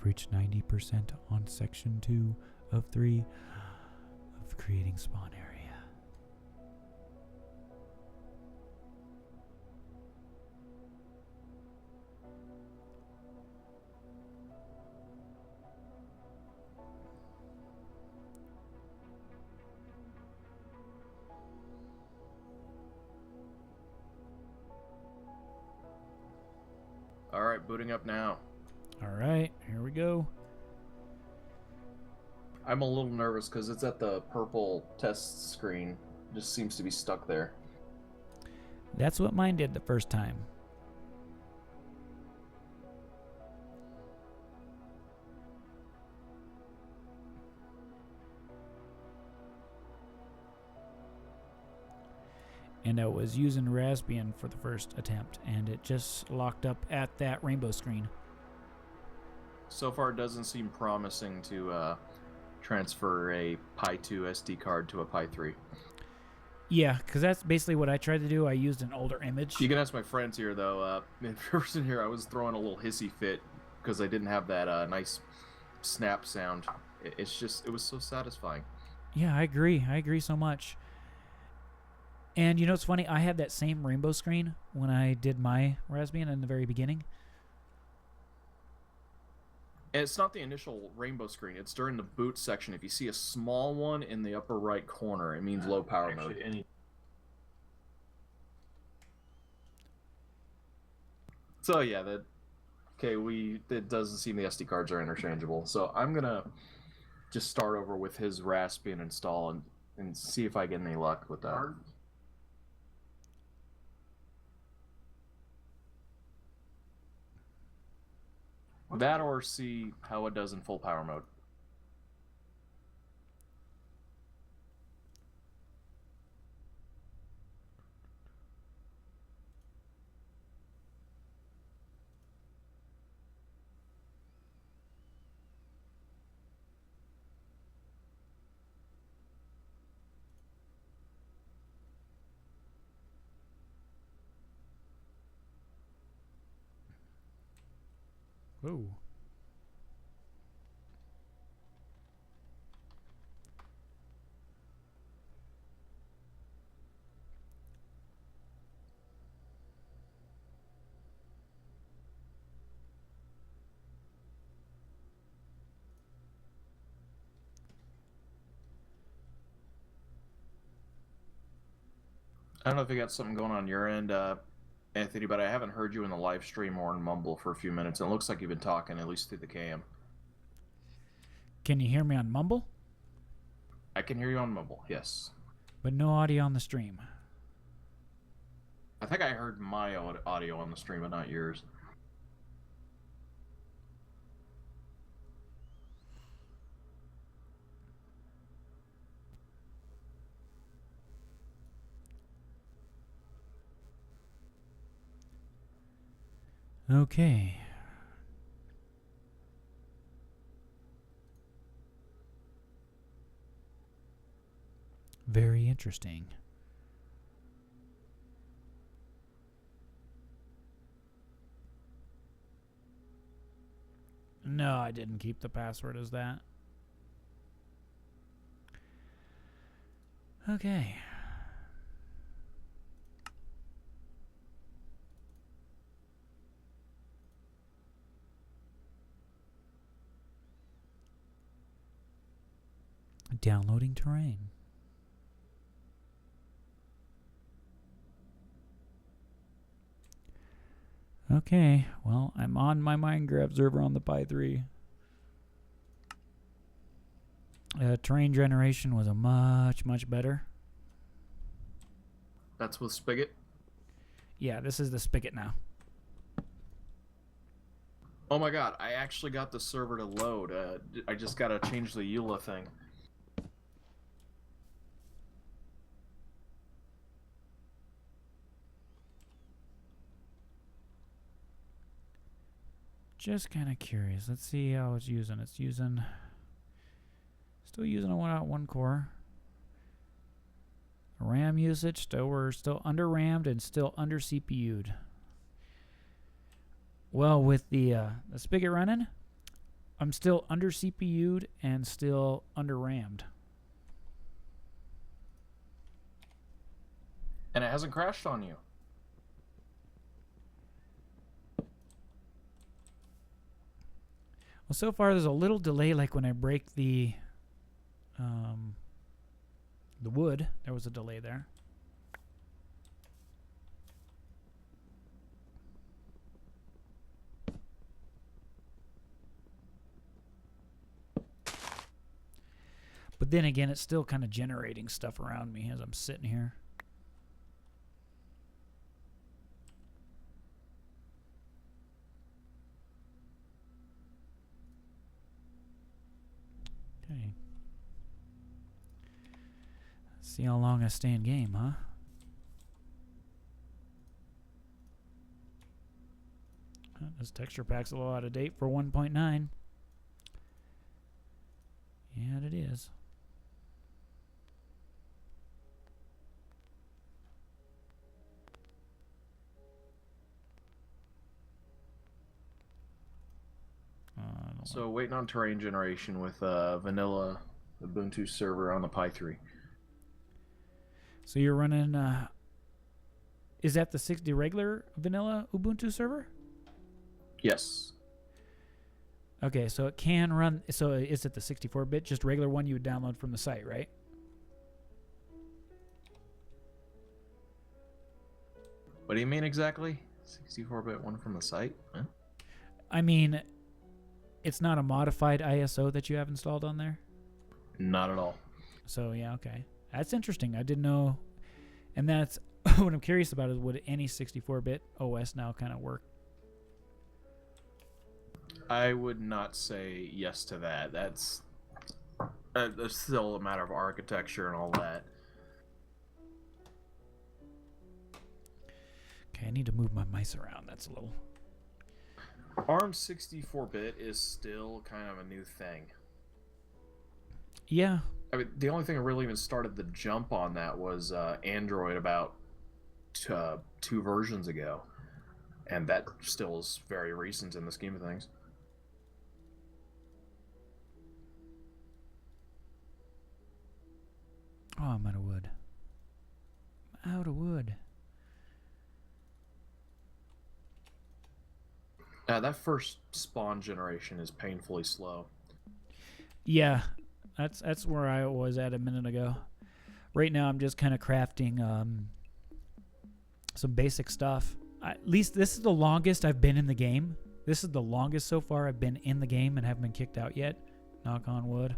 You've reached 90% on section 2 of 3 of creating spawn area. All right, booting up now. All right, here we go. I'm a little nervous because it's at the purple test screen. It just seems to be stuck there. That's what mine did the first time. And I was using Raspbian for the first attempt, and it just locked up at that rainbow screen. So far, it doesn't seem promising to transfer a Pi 2 SD card to a Pi 3. Yeah, because that's basically what I tried to do. I used an older image. You can ask my friends here, though. In person here, I was throwing a little hissy fit because I didn't have that nice snap sound. It was so satisfying. Yeah, I agree. I agree so much. And you know what's funny? I had that same rainbow screen when I did my Raspbian in the very beginning. And it's not the initial rainbow screen. It's during the boot section. If you see a small one in the upper right corner, it means low power mode. So yeah, it doesn't seem the SD cards are interchangeable. So I'm gonna just start over with his Raspbian install and see if I get any luck with that. That or see how it does in full power mode. Whoa. I don't know if you got something going on your end, Anthony, but I haven't heard you in the live stream or in Mumble for a few minutes. And it looks like you've been talking, at least through the cam. Can you hear me on Mumble? I can hear you on Mumble, yes. But no audio on the stream. I think I heard my audio on the stream, but not yours. Okay. Very interesting. No, I didn't keep the password as that. Okay. Downloading terrain. Okay, well, I'm on my Minecraft server on the Pi 3. Terrain generation was a much better. That's with Spigot? Yeah, this is the spigot now. Oh my god, I actually got the server to load. I just gotta change the EULA thing. Just kind of curious. Let's see how it's using. It's using... Still using a 1.1 core. RAM usage, we're still under RAM'd and still under CPU'd. Well, with the spigot running, I'm still under CPU'd and still under RAM'd. And it hasn't crashed on you. Well, so far there's a little delay, like when I break the wood. There was a delay there. But then again, it's still kind of generating stuff around me as I'm sitting here. Okay. See how long I stay in game, huh? This texture pack's a little out of date for 1.9. Yeah, it is. So waiting on terrain generation with vanilla Ubuntu server on the Pi 3. So you're running, is that the regular vanilla Ubuntu server? Yes. Okay, so it can run, so is it the 64-bit, just regular one you would download from the site, right? What do you mean exactly? 64-bit one from the site? Huh? I mean, it's not a modified ISO that you have installed on there? Not at all. So, yeah, okay. That's interesting. I didn't know. And that's what I'm curious about is would any 64-bit OS now kind of work? I would not say yes to that. That's still a matter of architecture and all that. Okay, I need to move my mice around. That's a little... ARM 64-bit is still kind of a new thing. Yeah. I mean, the only thing that really even started the jump on that was Android about 2 versions ago. And that still is very recent in the scheme of things. Oh, I'm out of wood. I'm out of wood. That first spawn generation is painfully slow. Yeah, that's where I was at a minute ago. Right now, I'm just kind of crafting some basic stuff. At least this is the longest I've been in the game. This is the longest so far I've been in the game and haven't been kicked out yet. Knock on wood.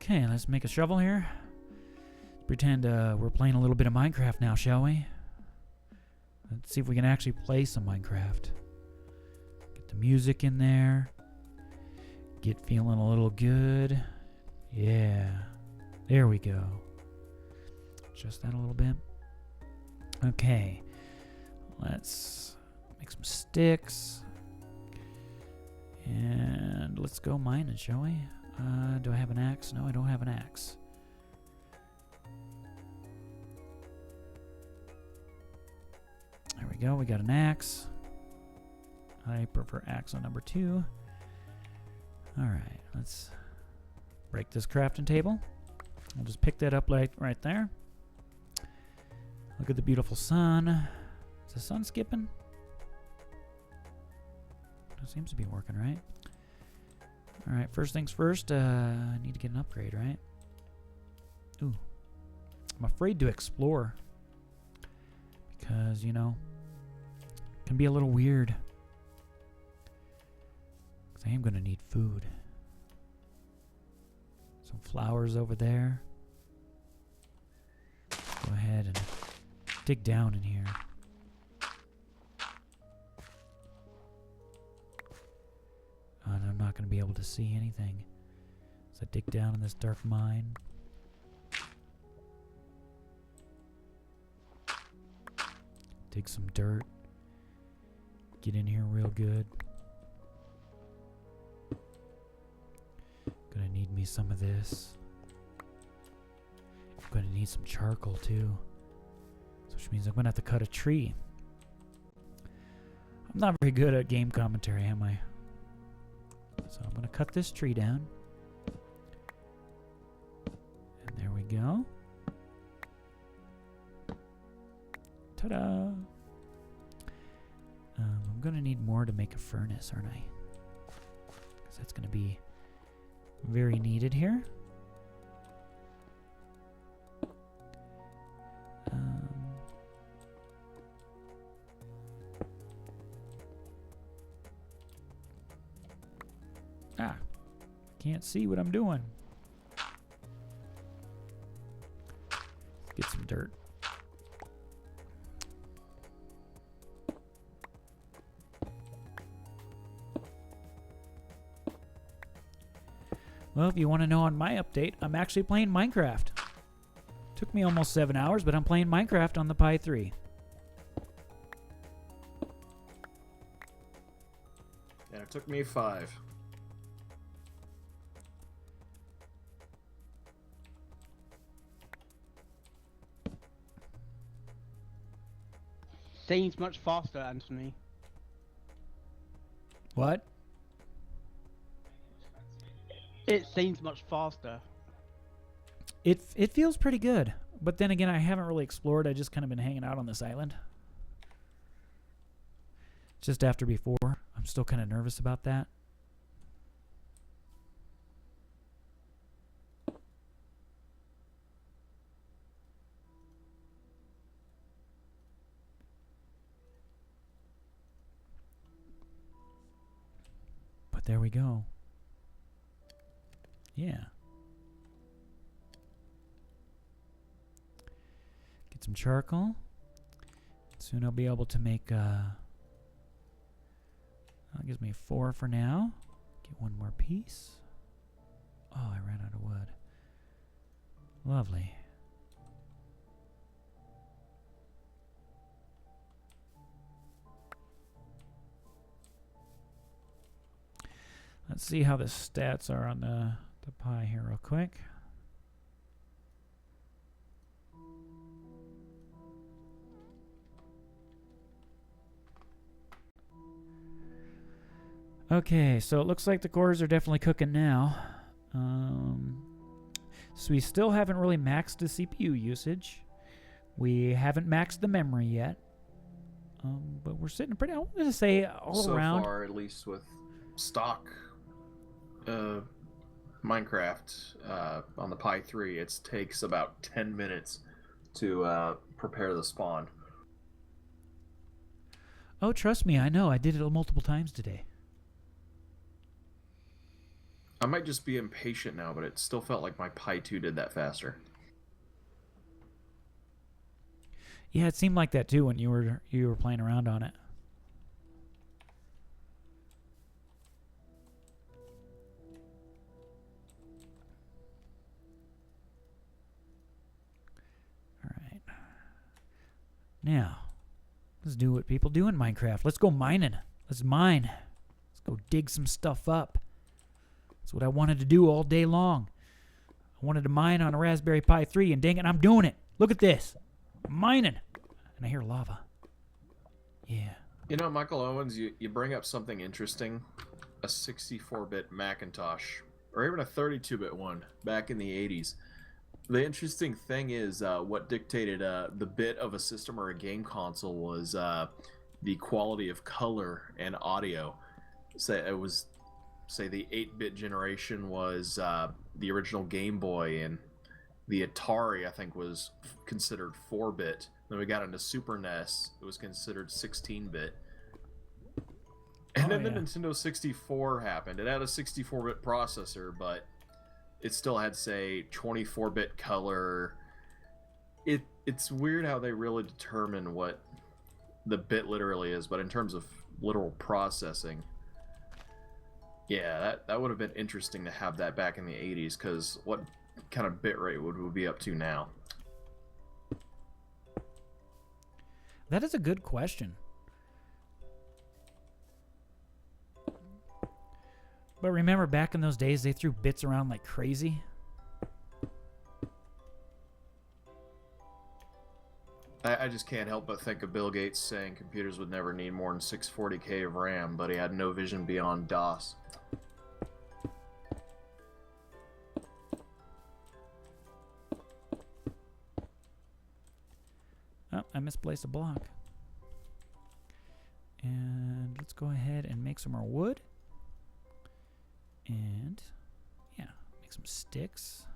Okay, let's make a shovel here. Pretend we're playing a little bit of Minecraft now, shall we? Let's see if we can actually play some Minecraft. Get the music in there. Get feeling a little good. Yeah. There we go. Adjust that a little bit. Okay. Let's make some sticks. And let's go mining, shall we? Do I have an axe? No, I don't have an axe. There we go. We got an axe. I prefer axe on number 2. Alright, let's break this crafting table. I'll just pick that up right there. Look at the beautiful sun. Is the sun skipping? It seems to be working, right? Alright, first things first, I need to get an upgrade, right? Ooh. I'm afraid to explore. Because, you know, it can be a little weird. Because I am going to need food. Some flowers over there. Let's go ahead and dig down in here. And I'm not going to be able to see anything as I dig down in this dark mine. Dig some dirt. Get in here real good. Gonna need me some of this. need some charcoal too. So which means I'm gonna have to cut a tree. I'm not very good at game commentary, am I? So I'm gonna cut this tree down. And there we go. Ta-da! I'm gonna need more to make a furnace, aren't I? Because that's gonna be very needed here. Can't see what I'm doing. Let's get some dirt. Well, if you want to know on my update, I'm actually playing Minecraft. Took me almost 7 hours, but I'm playing Minecraft on the Pi 3. And it took me 5. Seems much faster, Anthony. What? It seems much faster. It feels pretty good. But then again, I haven't really explored. I just kind of been hanging out on this island. Just after before. I'm still kind of nervous about that. But there we go. Yeah. Get some charcoal. Soon I'll be able to make, that gives me 4 for now. Get 1 more piece. Oh, I ran out of wood. Lovely. Let's see how the stats are on the Pi here real quick. Okay, so it looks like the cores are definitely cooking now. So we still haven't really maxed the CPU usage. We haven't maxed the memory yet. But we're sitting pretty, I wanted to say all around. So far, at least with stock Minecraft on the Pi 3, it takes about 10 minutes to prepare the spawn. Oh, trust me, I know. I did it multiple times today. I might just be impatient now, but it still felt like my Pi 2 did that faster. Yeah, it seemed like that too when you were playing around on it. All right. Now, let's do what people do in Minecraft. Let's go mining. Let's mine. Let's go dig some stuff up. That's what I wanted to do all day long. I wanted to mine on a Raspberry Pi 3, and dang it, I'm doing it. Look at this. I'm mining. And I hear lava. Yeah. You know, Michael Owens, you bring up something interesting. A 64-bit Macintosh, or even a 32-bit one, back in the 80s. The interesting thing is what dictated the bit of a system or a game console was the quality of color and audio. Say the 8-bit generation was the original Game Boy, and the Atari, I think, was considered 4-bit. Then we got into Super NES, it was considered 16-bit. And then the Nintendo 64 happened. It had a 64-bit processor, but it still had, say, 24-bit color. It's weird how they really determine what the bit literally is, but in terms of literal processing, yeah, that would have been interesting to have that back in the 80s, because what kind of bit rate would we be up to now? That is a good question. But remember, back in those days, they threw bits around like crazy. I just can't help but think of Bill Gates saying computers would never need more than 640K of RAM, but he had no vision beyond DOS. Oh, I misplaced a block. And let's go ahead and make some more wood. And, yeah, make some sticks.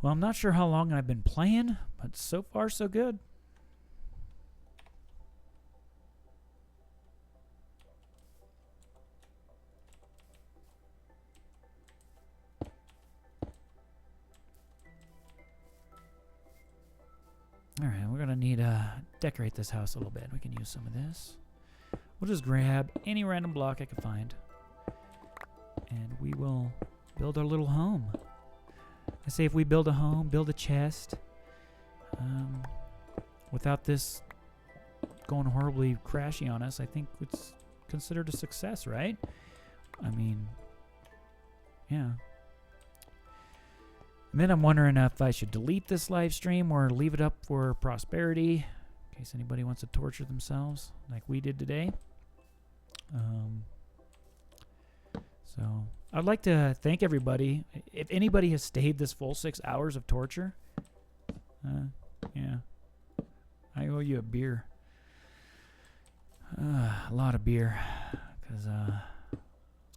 Well, I'm not sure how long I've been playing, but so far so good. Alright, we're going to need to decorate this house a little bit. We can use some of this. We'll just grab any random block I can find. And we will build our little home. I say if we build a home, build a chest, without this going horribly crashy on us, I think it's considered a success, right? I mean, yeah. And then I'm wondering if I should delete this live stream or leave it up for prosperity, in case anybody wants to torture themselves like we did today. So I'd like to thank everybody. If anybody has stayed this full 6 hours of torture, yeah, I owe you a beer. A lot of beer, because I'm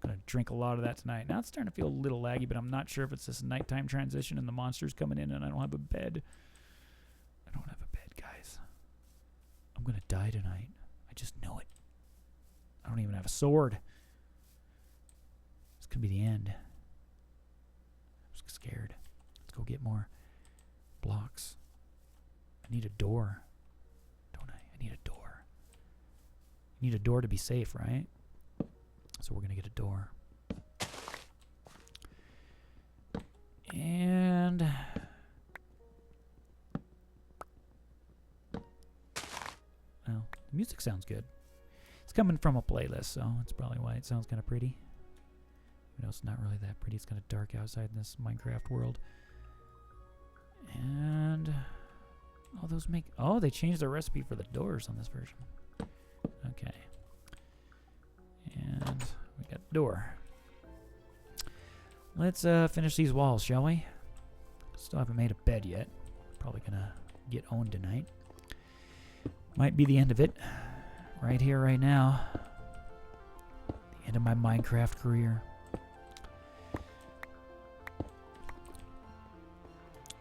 going to drink a lot of that tonight. Now it's starting to feel a little laggy, but I'm not sure if it's this nighttime transition and the monsters coming in and I don't have a bed. I don't have a bed, guys. I'm going to die tonight. I just know it. I don't even have a sword. This could be the end. I'm scared. Let's go get more blocks. I need a door, don't I? I need a door. I need a door to be safe, right? So we're going to get a door. And well, the music sounds good. It's coming from a playlist, so that's probably why it sounds kind of pretty. You know, it's not really that pretty. It's kind of dark outside in this Minecraft world. And all those make... Oh, they changed the recipe for the doors on this version. Okay. And we got the door. Let's finish these walls, shall we? Still haven't made a bed yet. Probably gonna get owned tonight. Might be the end of it. Right here, right now. The end of my Minecraft career.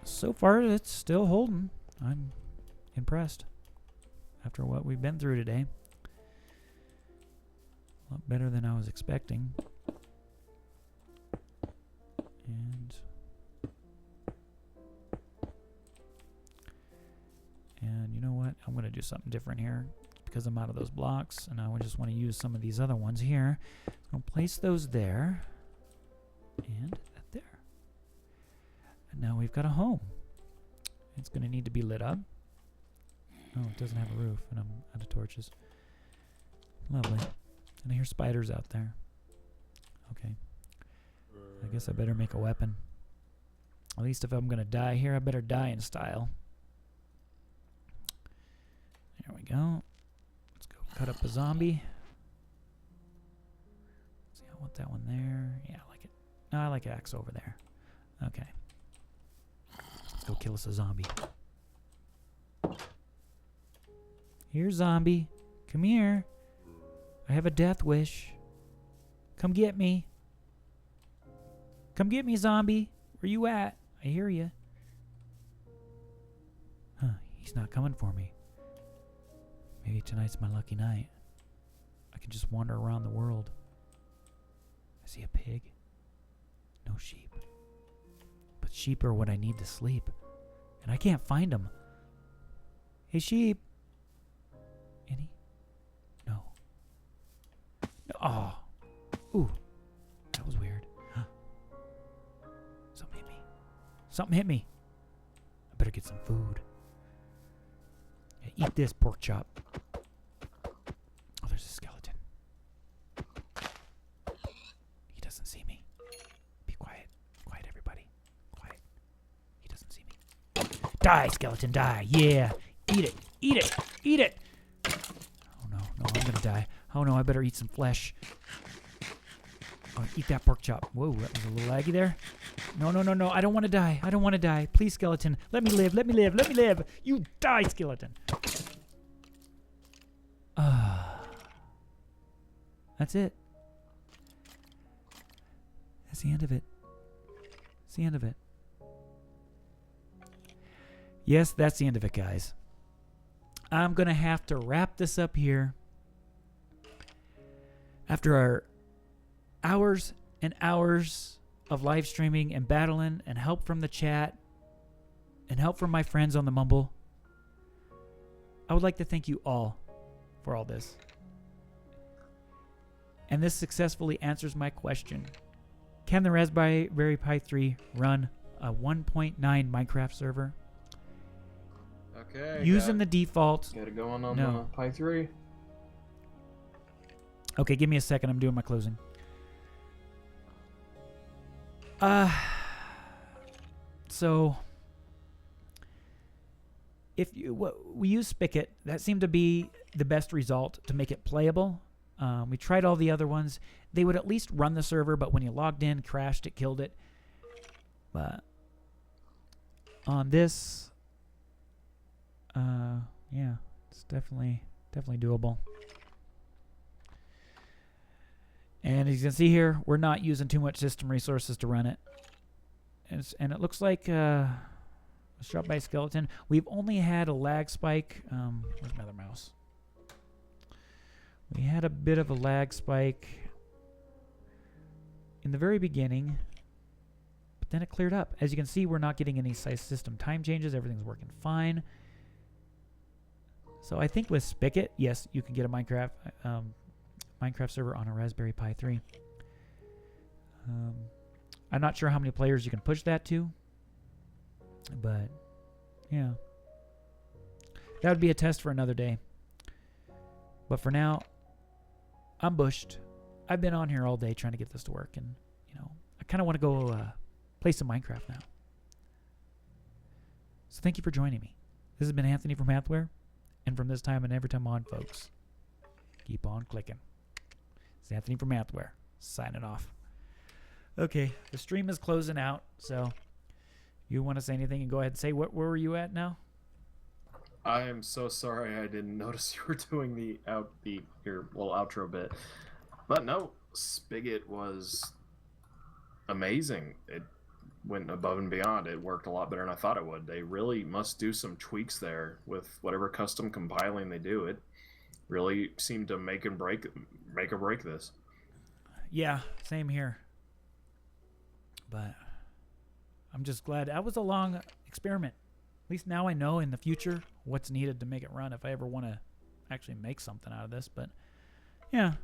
So far, it's still holding. I'm impressed after what we've been through today. A lot better than I was expecting. And you know what? I'm going to do something different here because I'm out of those blocks, and I just want to use some of these other ones here. So I'm going to place those there and that there. And now we've got a home. It's going to need to be lit up. Oh, it doesn't have a roof, and I'm out of torches. Lovely. And I hear spiders out there. Okay. I guess I better make a weapon. At least if I'm going to die here, I better die in style. There we go. Let's go cut up a zombie. See, I want that one there. Yeah, I like it. No, I like axe over there. Okay. Let's go kill us a zombie. Here, zombie. Come here. I have a death wish. Come get me. Come get me, zombie. Where you at? I hear you. Huh, he's not coming for me. Maybe tonight's my lucky night. I can just wander around the world. I see a pig. No sheep. But sheep are what I need to sleep. And I can't find them. Hey, sheep. Any? No. Oh. Ooh. That was weird. Something hit me. Something hit me. I better get some food. Yeah, eat this, pork chop. Oh, there's a skeleton. Die, skeleton, die. Yeah. Eat it. Eat it. Eat it. Oh, no. No, I'm going to die. Oh, no, I better eat some flesh. Oh, eat that pork chop. Whoa, that was a little laggy there. No, no, no, no. I don't want to die. I don't want to die. Please, skeleton. Let me live. Let me live. Let me live. You die, skeleton. That's it. That's the end of it. That's the end of it. Yes, that's the end of it, guys. I'm going to have to wrap this up here. After our hours and hours of live streaming and battling and help from the chat and help from my friends on the Mumble, I would like to thank you all for all this. And this successfully answers my question. Can the Raspberry Pi 3 run a 1.9 Minecraft server? Okay. Using the default. Got it going on No. the Pi 3. Okay, give me a second. I'm doing my closing. So if we use Spigot, that seemed to be the best result to make it playable. We tried all the other ones. They would at least run the server, but when you logged in, crashed it, killed it. But on this, yeah, it's definitely doable. And as you can see here, we're not using too much system resources to run it. And it looks like shot by a skeleton. We've only had a lag spike. Where's my other mouse? We had a bit of a lag spike in the very beginning, but then it cleared up. As you can see, we're not getting any system time changes. Everything's working fine. So I think with Spigot, yes, you can get a Minecraft server on a Raspberry Pi 3. I'm not sure how many players you can push that to, but yeah. That would be a test for another day. But for now, I'm bushed. I've been on here all day trying to get this to work, and I kind of want to go play some Minecraft now. So thank you for joining me. This has been Anthony from AnthWare, and from this time and every time on, folks, keep on clicking. It's Anthony from AnthWare, signing off. Okay, the stream is closing out, so you want to say anything and go ahead and say where were you at now? I am so sorry I didn't notice you were doing your little outro bit. But no, Spigot was amazing. It went above and beyond. It worked a lot better than I thought it would. They really must do some tweaks there with whatever custom compiling they do. It really seemed to make or break this. Yeah, same here. But I'm just glad. That was a long experiment. At least now I know in the future what's needed to make it run if I ever want to actually make something out of this. But yeah,